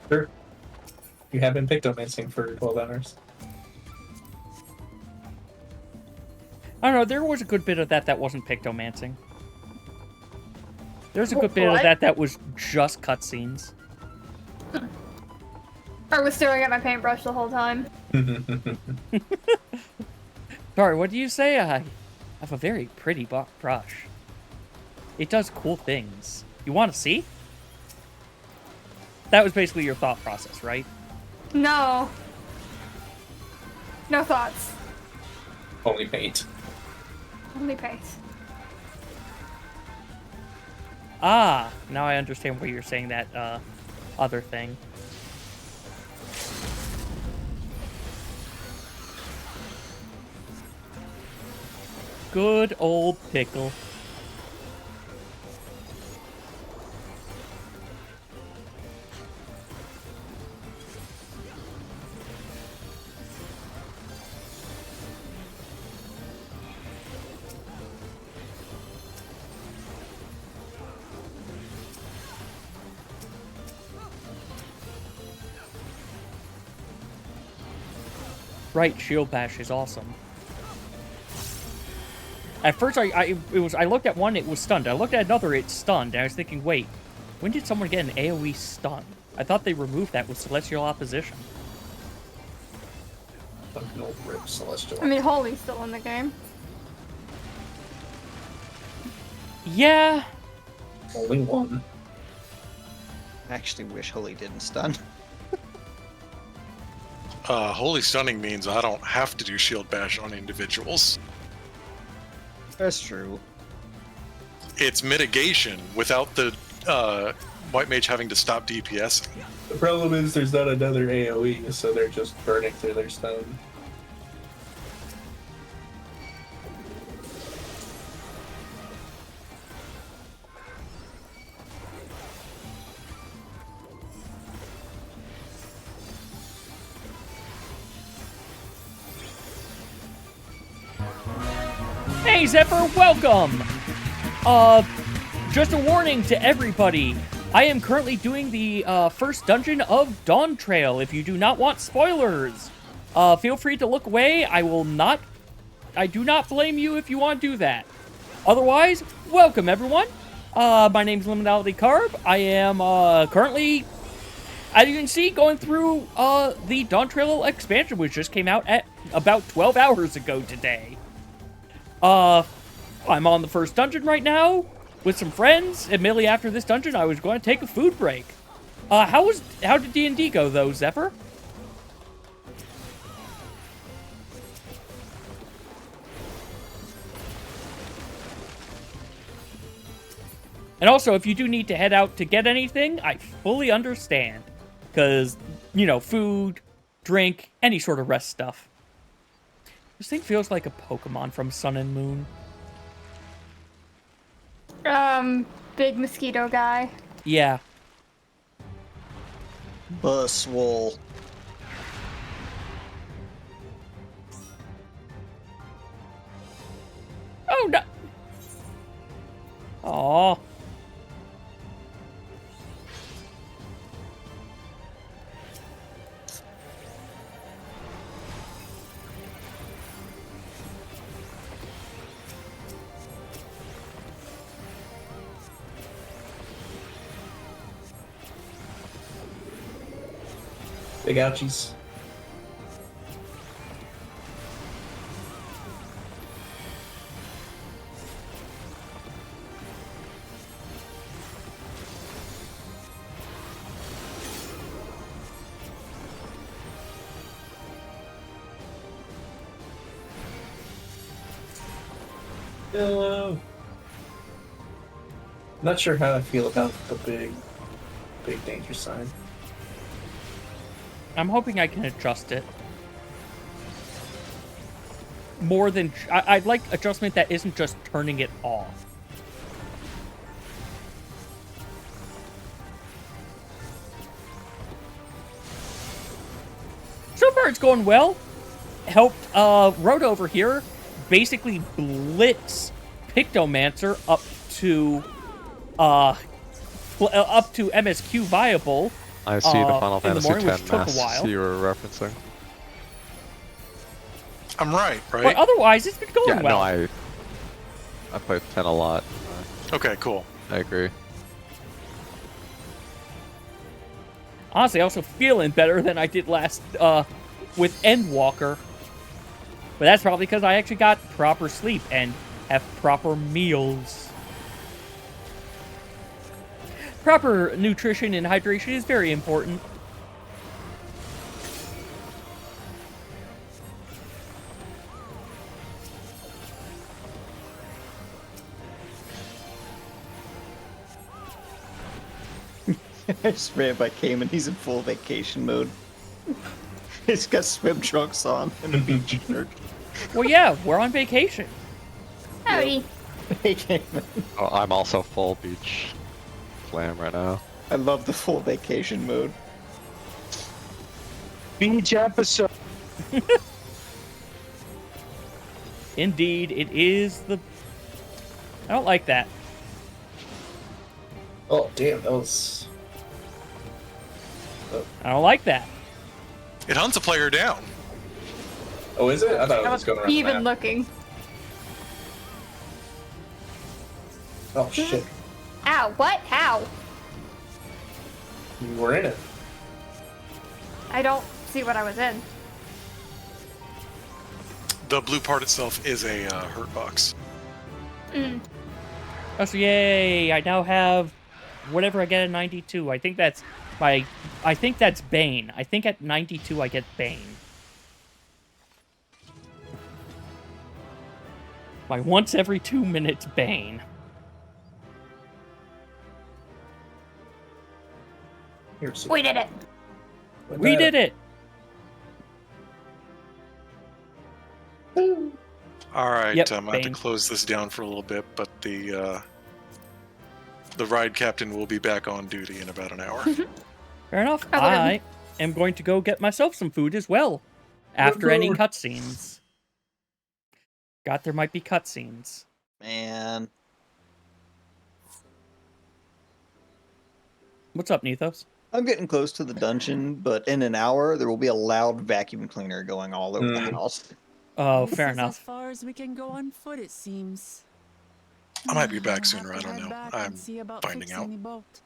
Sure. You have been pictomancing for 12 hours. I don't know, there was a good bit of that wasn't pictomancing. There's a good bit of that was just cutscenes. I was staring at my paintbrush the whole time. Sorry, what do you say? I have a very pretty brush. It does cool things. You want to see? That was basically your thought process, right? No. No thoughts. Only paint. Only paint. Ah, now I understand why you're saying that other thing. Good old pickle. right, Shield Bash is awesome. At first, I looked at one, it was stunned. I looked at another, it's stunned. And I was thinking, wait, when did someone get an AoE stun? I thought they removed that with Celestial Opposition. No rip Celestial. I mean, Holy's still in the game. Yeah. Only one. I actually wish Holy didn't stun. Holy Stunning means I don't have to do Shield Bash on individuals. That's true. It's mitigation without the White Mage having to stop DPSing. The problem is there's not another AoE, so they're just burning through their stun. Hey Zephyr, welcome! Just a warning to everybody. I am currently doing the first dungeon of Dawntrail. If you do not want spoilers, feel free to look away. I do not blame you if you want to do that. Otherwise, welcome everyone. My name is Liminality Carb. I am currently, as you can see, going through the Dawntrail expansion, which just came out at about 12 hours ago today. I'm on the first dungeon right now with some friends. Immediately after this dungeon, I was going to take a food break. How did D&D go though, Zephyr? And also, if you do need to head out to get anything, I fully understand. Because, you know, food, drink, any sort of rest stuff. This thing feels like a Pokemon from Sun and Moon. Big mosquito guy. Yeah. Buswole. Oh, no. Aww. Big ouchies. Not sure how I feel about the big danger sign. I'm hoping I can adjust it. More than... I'd like adjustment that isn't just turning it off. So far it's going well. Helped Road over here basically blitz Pictomancer up to MSQ viable. I see the Final Fantasy X mask you were referencing. I'm right? But otherwise, it's been going well. No, I played 10 a lot. Okay, cool. I agree. Honestly, also feeling better than I did last with Endwalker. But that's probably because I actually got proper sleep and have proper meals. Proper nutrition and hydration is very important. I just ran by Cayman. He's in full vacation mode. He's got swim trunks on and a beach shirt. Well, yeah, we're on vacation. Howdy. Hey, Cayman. Oh, I'm also full beach glam right now. I love the full vacation mode. Beach episode. Indeed, it is the... I don't like that. Oh, damn, that was... I don't like that. It hunts a player down. Oh, is it? I thought it was going around the Even map. looking. Oh shit! Ow! What? How? You were in it. I don't see what I was in. The blue part itself is a hurt box. Oh, so yay! I now have whatever I get at 92. I think that's my. I think that's Bane. I think at 92 I get Bane. My once every 2 minutes Bane. We did it. We did it. All right, Yep, I'm going to Bane. close this down for a little bit, but the ride captain will be back on duty in about an hour. Fair enough. Okay. I am going to go get myself some food as well. After any cutscenes. Got there might be cutscenes. Man. What's up, Nethos? I'm getting close to the dungeon, but in an hour there will be a loud vacuum cleaner going all over the house. Oh, This fair is enough. as far as we can go on foot, it seems. I might be back We'll sooner. I have to don't head know. back I'm and see about finding fixing out. the boat.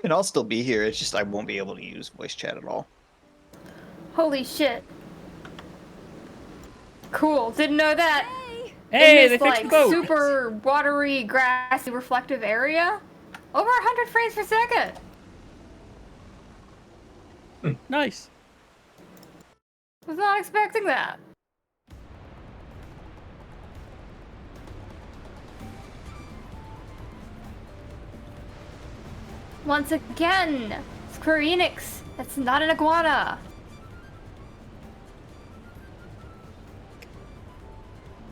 And I'll still be here, it's just I won't be able to use voice chat at all. Holy shit. Cool. Didn't know that. Hey, in they this, fixed like, the boat. super watery, grassy, reflective area. Over 100 frames per second. Nice. Was not expecting that. Once again, Square Enix. That's not an iguana.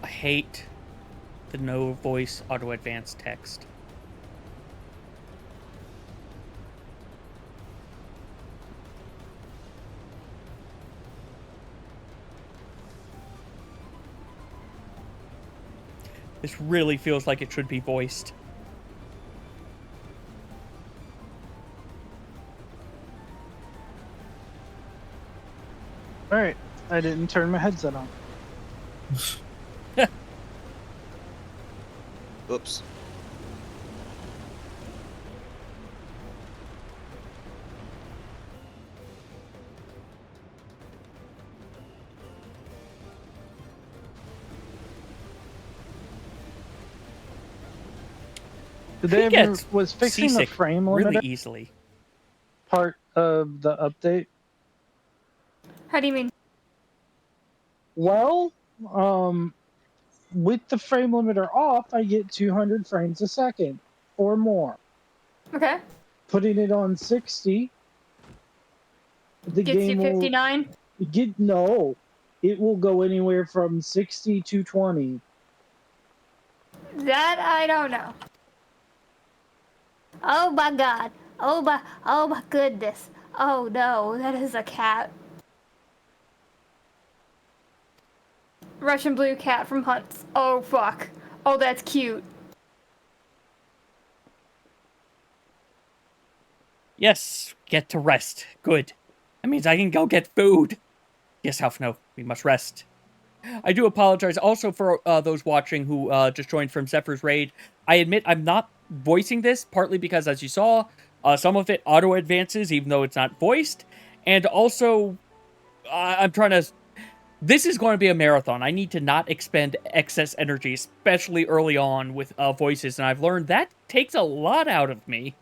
I hate the no voice auto advanced text. This really feels like it should be voiced. Alright, I didn't turn my headset on. Oops. Did they He ever gets was fixing the seasick frame really limiter easily. part of the update? How do you mean? Well, with the frame limiter off, I get 200 frames a second or more. Okay. Putting it on 60, the Gets game you 59? No, it will go anywhere from 60 to 20. That I don't know. Oh my god. Oh my goodness. Oh no, that is a cat. Russian blue cat from Hunts. Oh fuck. Oh, that's cute. Yes, get to rest. Good. That means I can go get food. Yes, Halfno, we must rest. I do apologize also for those watching who just joined from Zephyr's Raid. I admit I'm not voicing this, partly because, as you saw, some of it auto-advances, even though it's not voiced. And also, I'm trying to... This is going to be a marathon. I need to not expend excess energy, especially early on with voices, and I've learned that takes a lot out of me.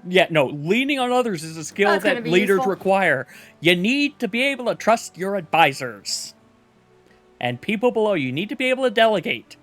Yeah, no, leaning on others is a skill That's gonna that be leaders useful. require. You need to be able to trust your advisors. And people below you need to be able to delegate.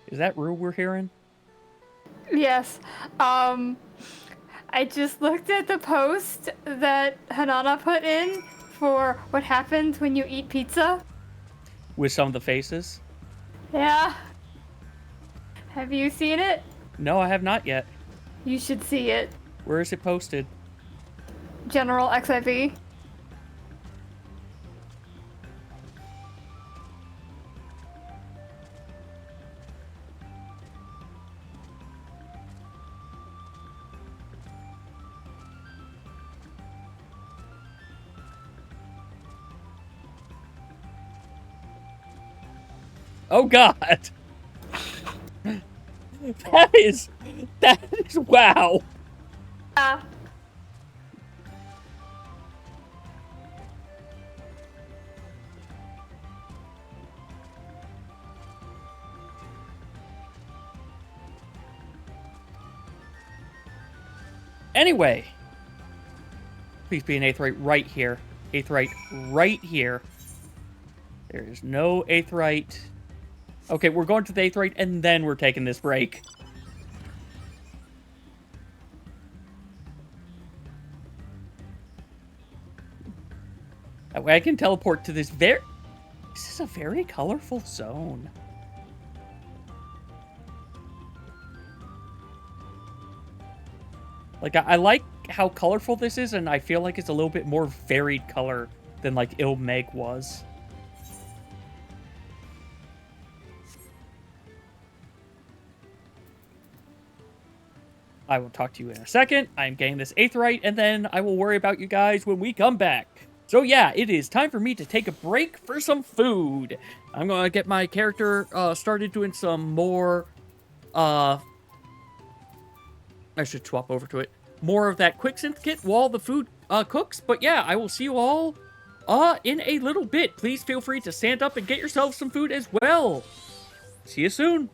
Is that Rue we're hearing? Yes. I just looked at the post that Hanana put in for what happens when you eat pizza. With some of the faces? Yeah. Have you seen it? No, I have not yet. You should see it. Where is it posted? General XIV. Oh god! That is wow! Anyway, please be an Aetheryte right here. Aetheryte right here. There is no Aetheryte. Okay, we're going to the Aetheryte, and then we're taking this break. That way I can teleport to this very... This is a very colorful zone. Like, I like how colorful this is, and I feel like it's a little bit more varied color than, like, Ilmeg was. I will talk to you in a second. I'm getting this Aetheryte, and then I will worry about you guys when we come back. So yeah, it is time for me to take a break for some food. I'm going to get my character started doing some more... I should swap over to it. More of that quick synth kit while the food cooks. But yeah, I will see you all in a little bit. Please feel free to stand up and get yourself some food as well. See you soon.